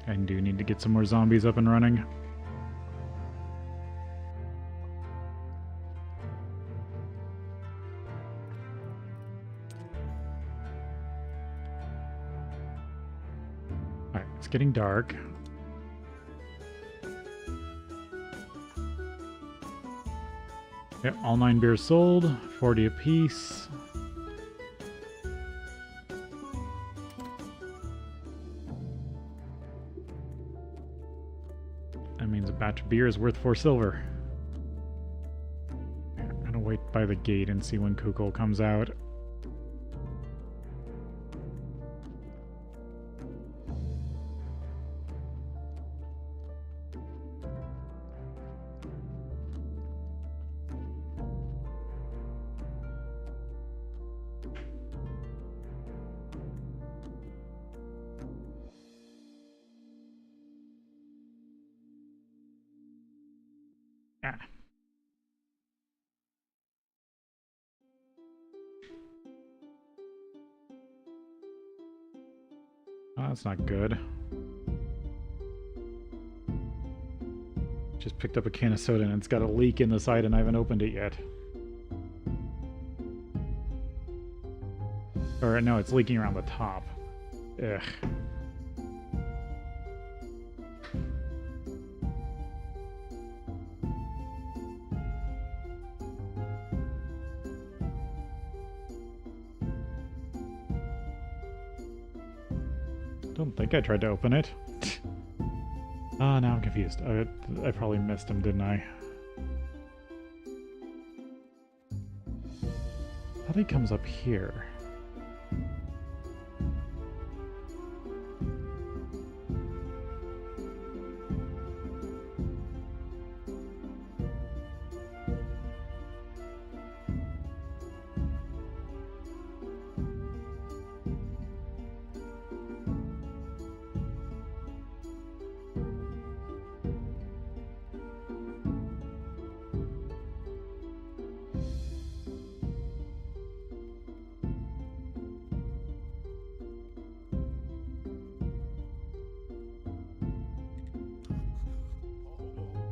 I do need to get some more zombies up and running. Alright, it's getting dark. Yep, all 9 beers sold, 40 apiece. batch of beer is worth 4 silver. I'm gonna wait by the gate and see when Kukul comes out. Oh, that's not good. Just picked up a can of soda and it's got a leak in the side and I haven't opened it yet. Or no, it's leaking around the top. Ugh. Don't think I tried to open it. Ah, now I'm confused. I probably missed him, didn't I? I thought he comes up here.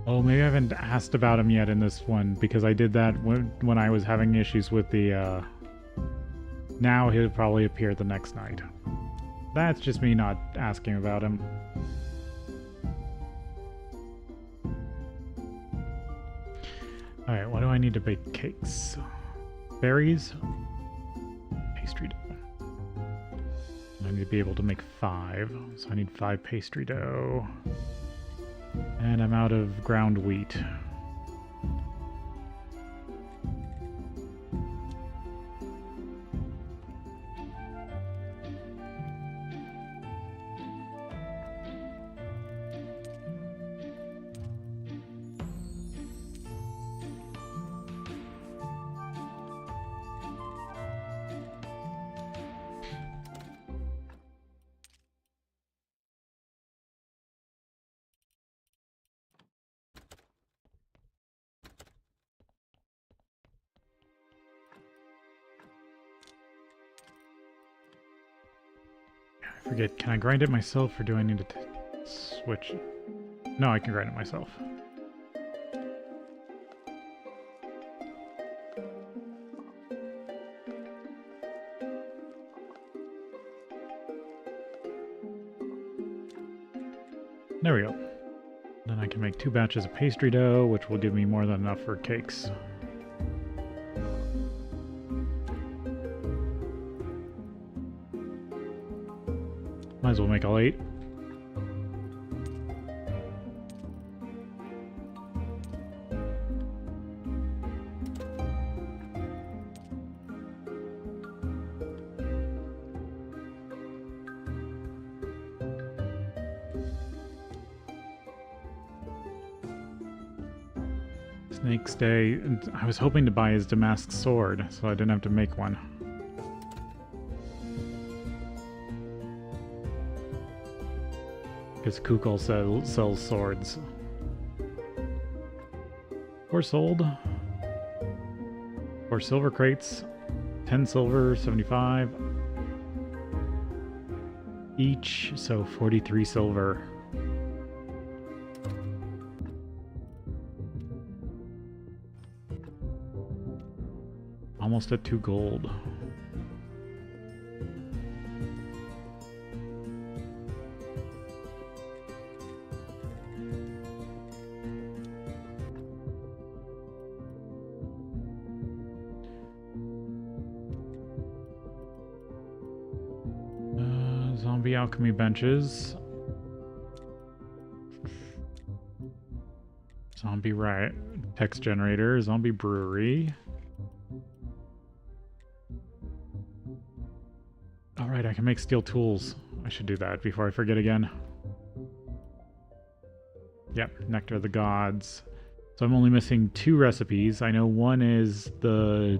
Oh, maybe I haven't asked about him yet in this one, because I did that when I was having issues with the, Now he'll probably appear the next night. That's just me not asking about him. Alright, what do I need to bake cakes? Berries? Pastry dough. I need to be able to make 5, so I need 5 pastry dough. And I'm out of ground wheat. I forget, can I grind it myself or do I need to switch? No, I can grind it myself. There we go. Then I can make 2 batches of pastry dough, which will give me more than enough for cakes. Might as well make all 8. Snake's Day, and I was hoping to buy his Damask sword, so I didn't have to make one. Because Kukul sells swords. 4 sold. 4 silver crates. 10 silver, 75. Each, so 43 silver. Almost at 2 gold. Zombie alchemy benches. Zombie riot, text generator, zombie brewery. All right, I can make steel tools. I should do that before I forget again. Yep, nectar of the gods. So I'm only missing 2 recipes. I know one is the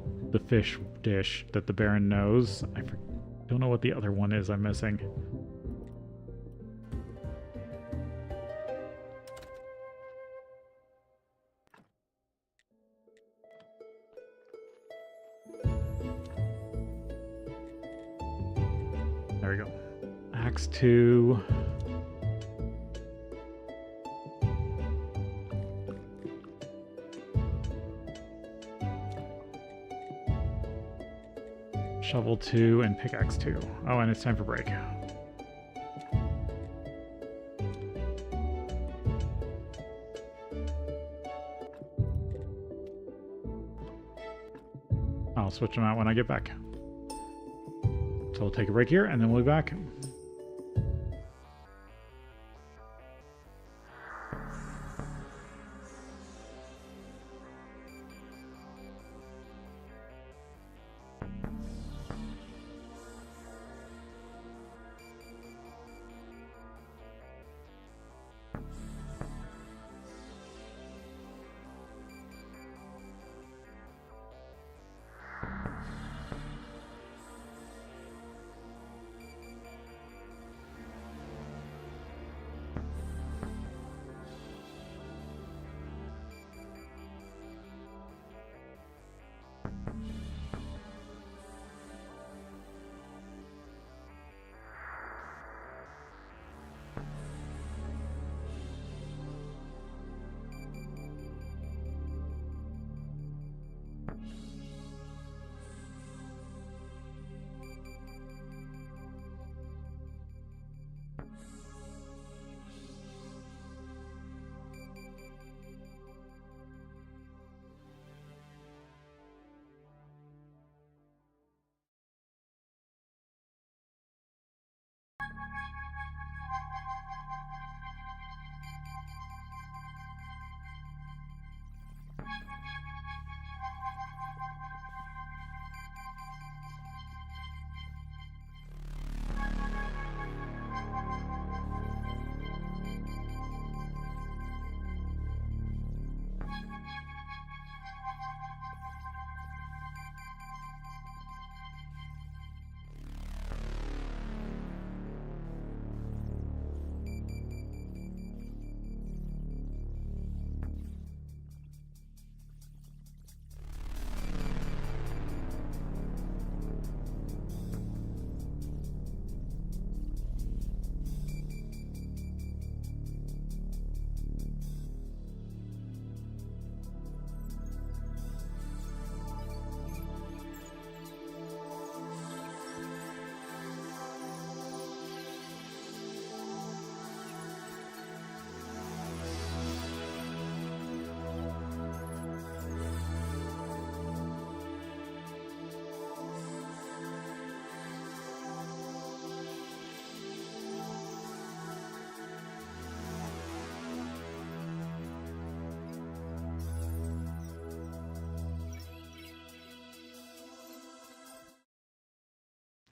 fish dish that the Baron knows. I don't know what the other one is I'm missing. There we go. Axe 2. Shovel 2 and pickaxe 2. Oh, and it's time for break. I'll switch them out when I get back. So we'll take a break here and then we'll be back.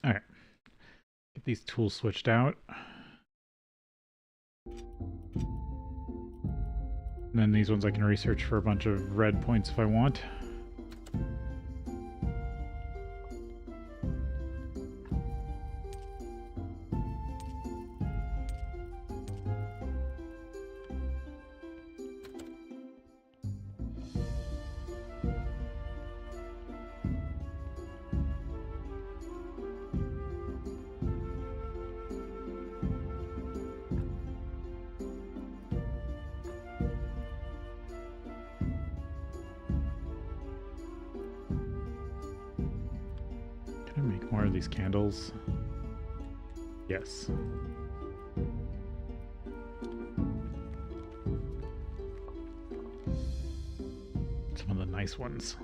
All right, get these tools switched out. And then these ones I can research for a bunch of red points if I want. More of these candles. Yes. Some of the nice ones.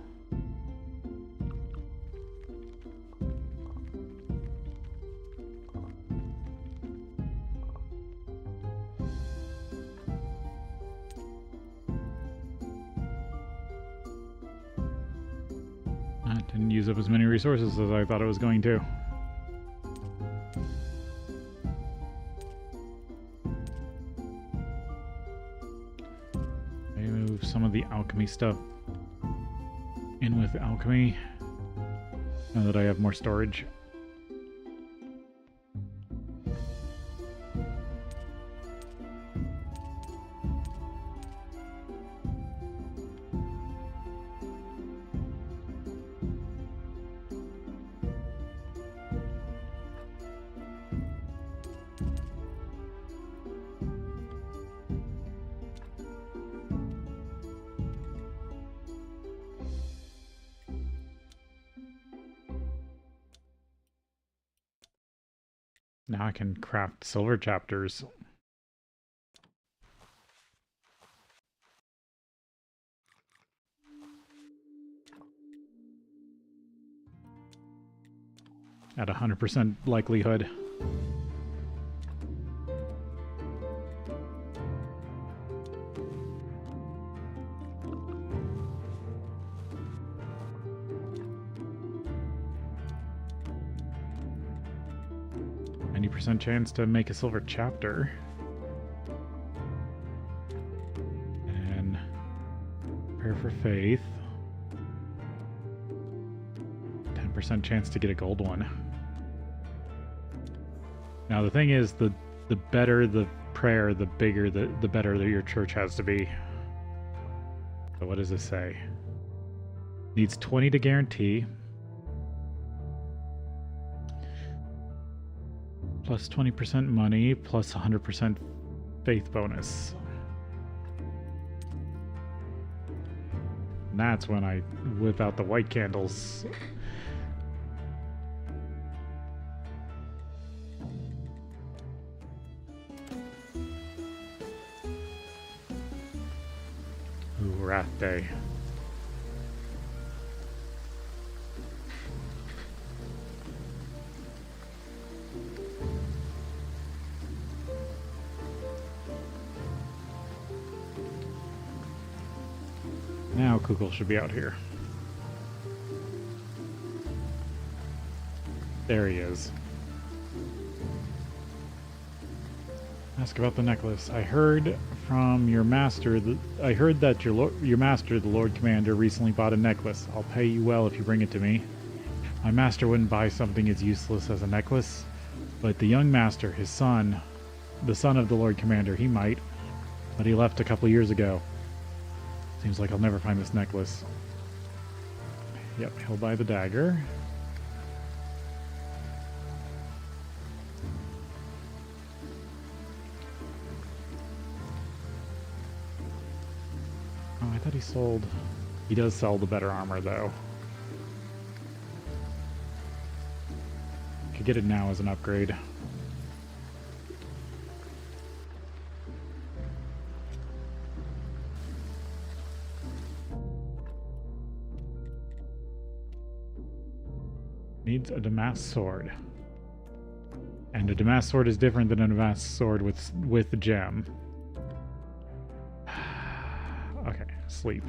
Didn't use up as many resources as I thought it was going to. Maybe move some of the alchemy stuff in with alchemy now that I have more storage. Now I can craft silver chapters. At 100% likelihood. Chance to make a silver chapter. And prepare for faith. 10% chance to get a gold one. Now the thing is, the better the prayer, the bigger the better that your church has to be. So what does this say? Needs 20 to guarantee. Plus 20% money, plus 100% faith bonus. And that's when I whip out the white candles. Ooh, Wrath Day. Now Kukul should be out here. There he is. Ask about the necklace. I heard from your master that your master, the Lord Commander, recently bought a necklace. I'll pay you well if you bring it to me. My master wouldn't buy something as useless as a necklace, but the young master, his son, the son of the Lord Commander, he might. But he left a couple years ago. Seems like I'll never find this necklace. Yep, he'll buy the dagger. Oh, I thought he sold... He does sell the better armor, though. Could get it now as an upgrade. Needs a damask sword. And a damask sword is different than a damask sword with the gem. Okay, sleep.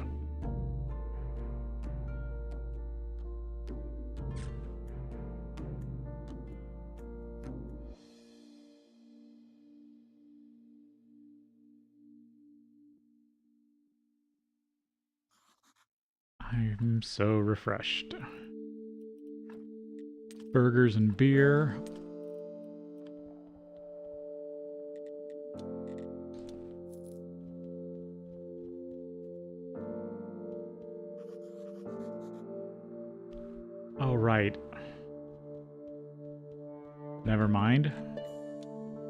I'm so refreshed. Burgers and beer. Oh, right. Never mind.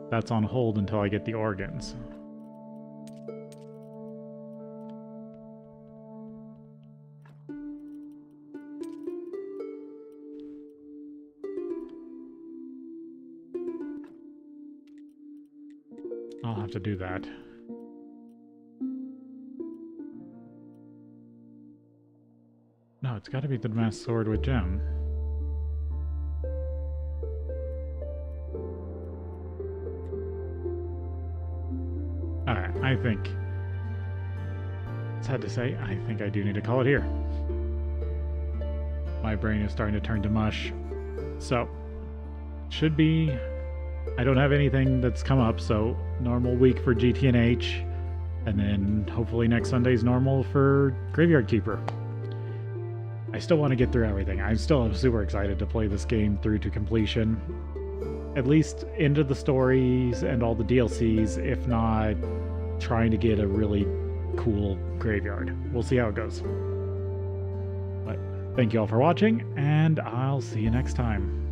That's on hold until I get the organs. I'll have to do that. No, it's got to be the damask sword with gem. Alright, I think... It's sad to say, I think I do need to call it here. My brain is starting to turn to mush. So, should be... I don't have anything that's come up, so normal week for GT&H, and then hopefully next Sunday's normal for Graveyard Keeper. I still want to get through everything. I'm still super excited to play this game through to completion. At least into the stories and all the DLCs, if not trying to get a really cool graveyard. We'll see how it goes. But thank you all for watching, and I'll see you next time.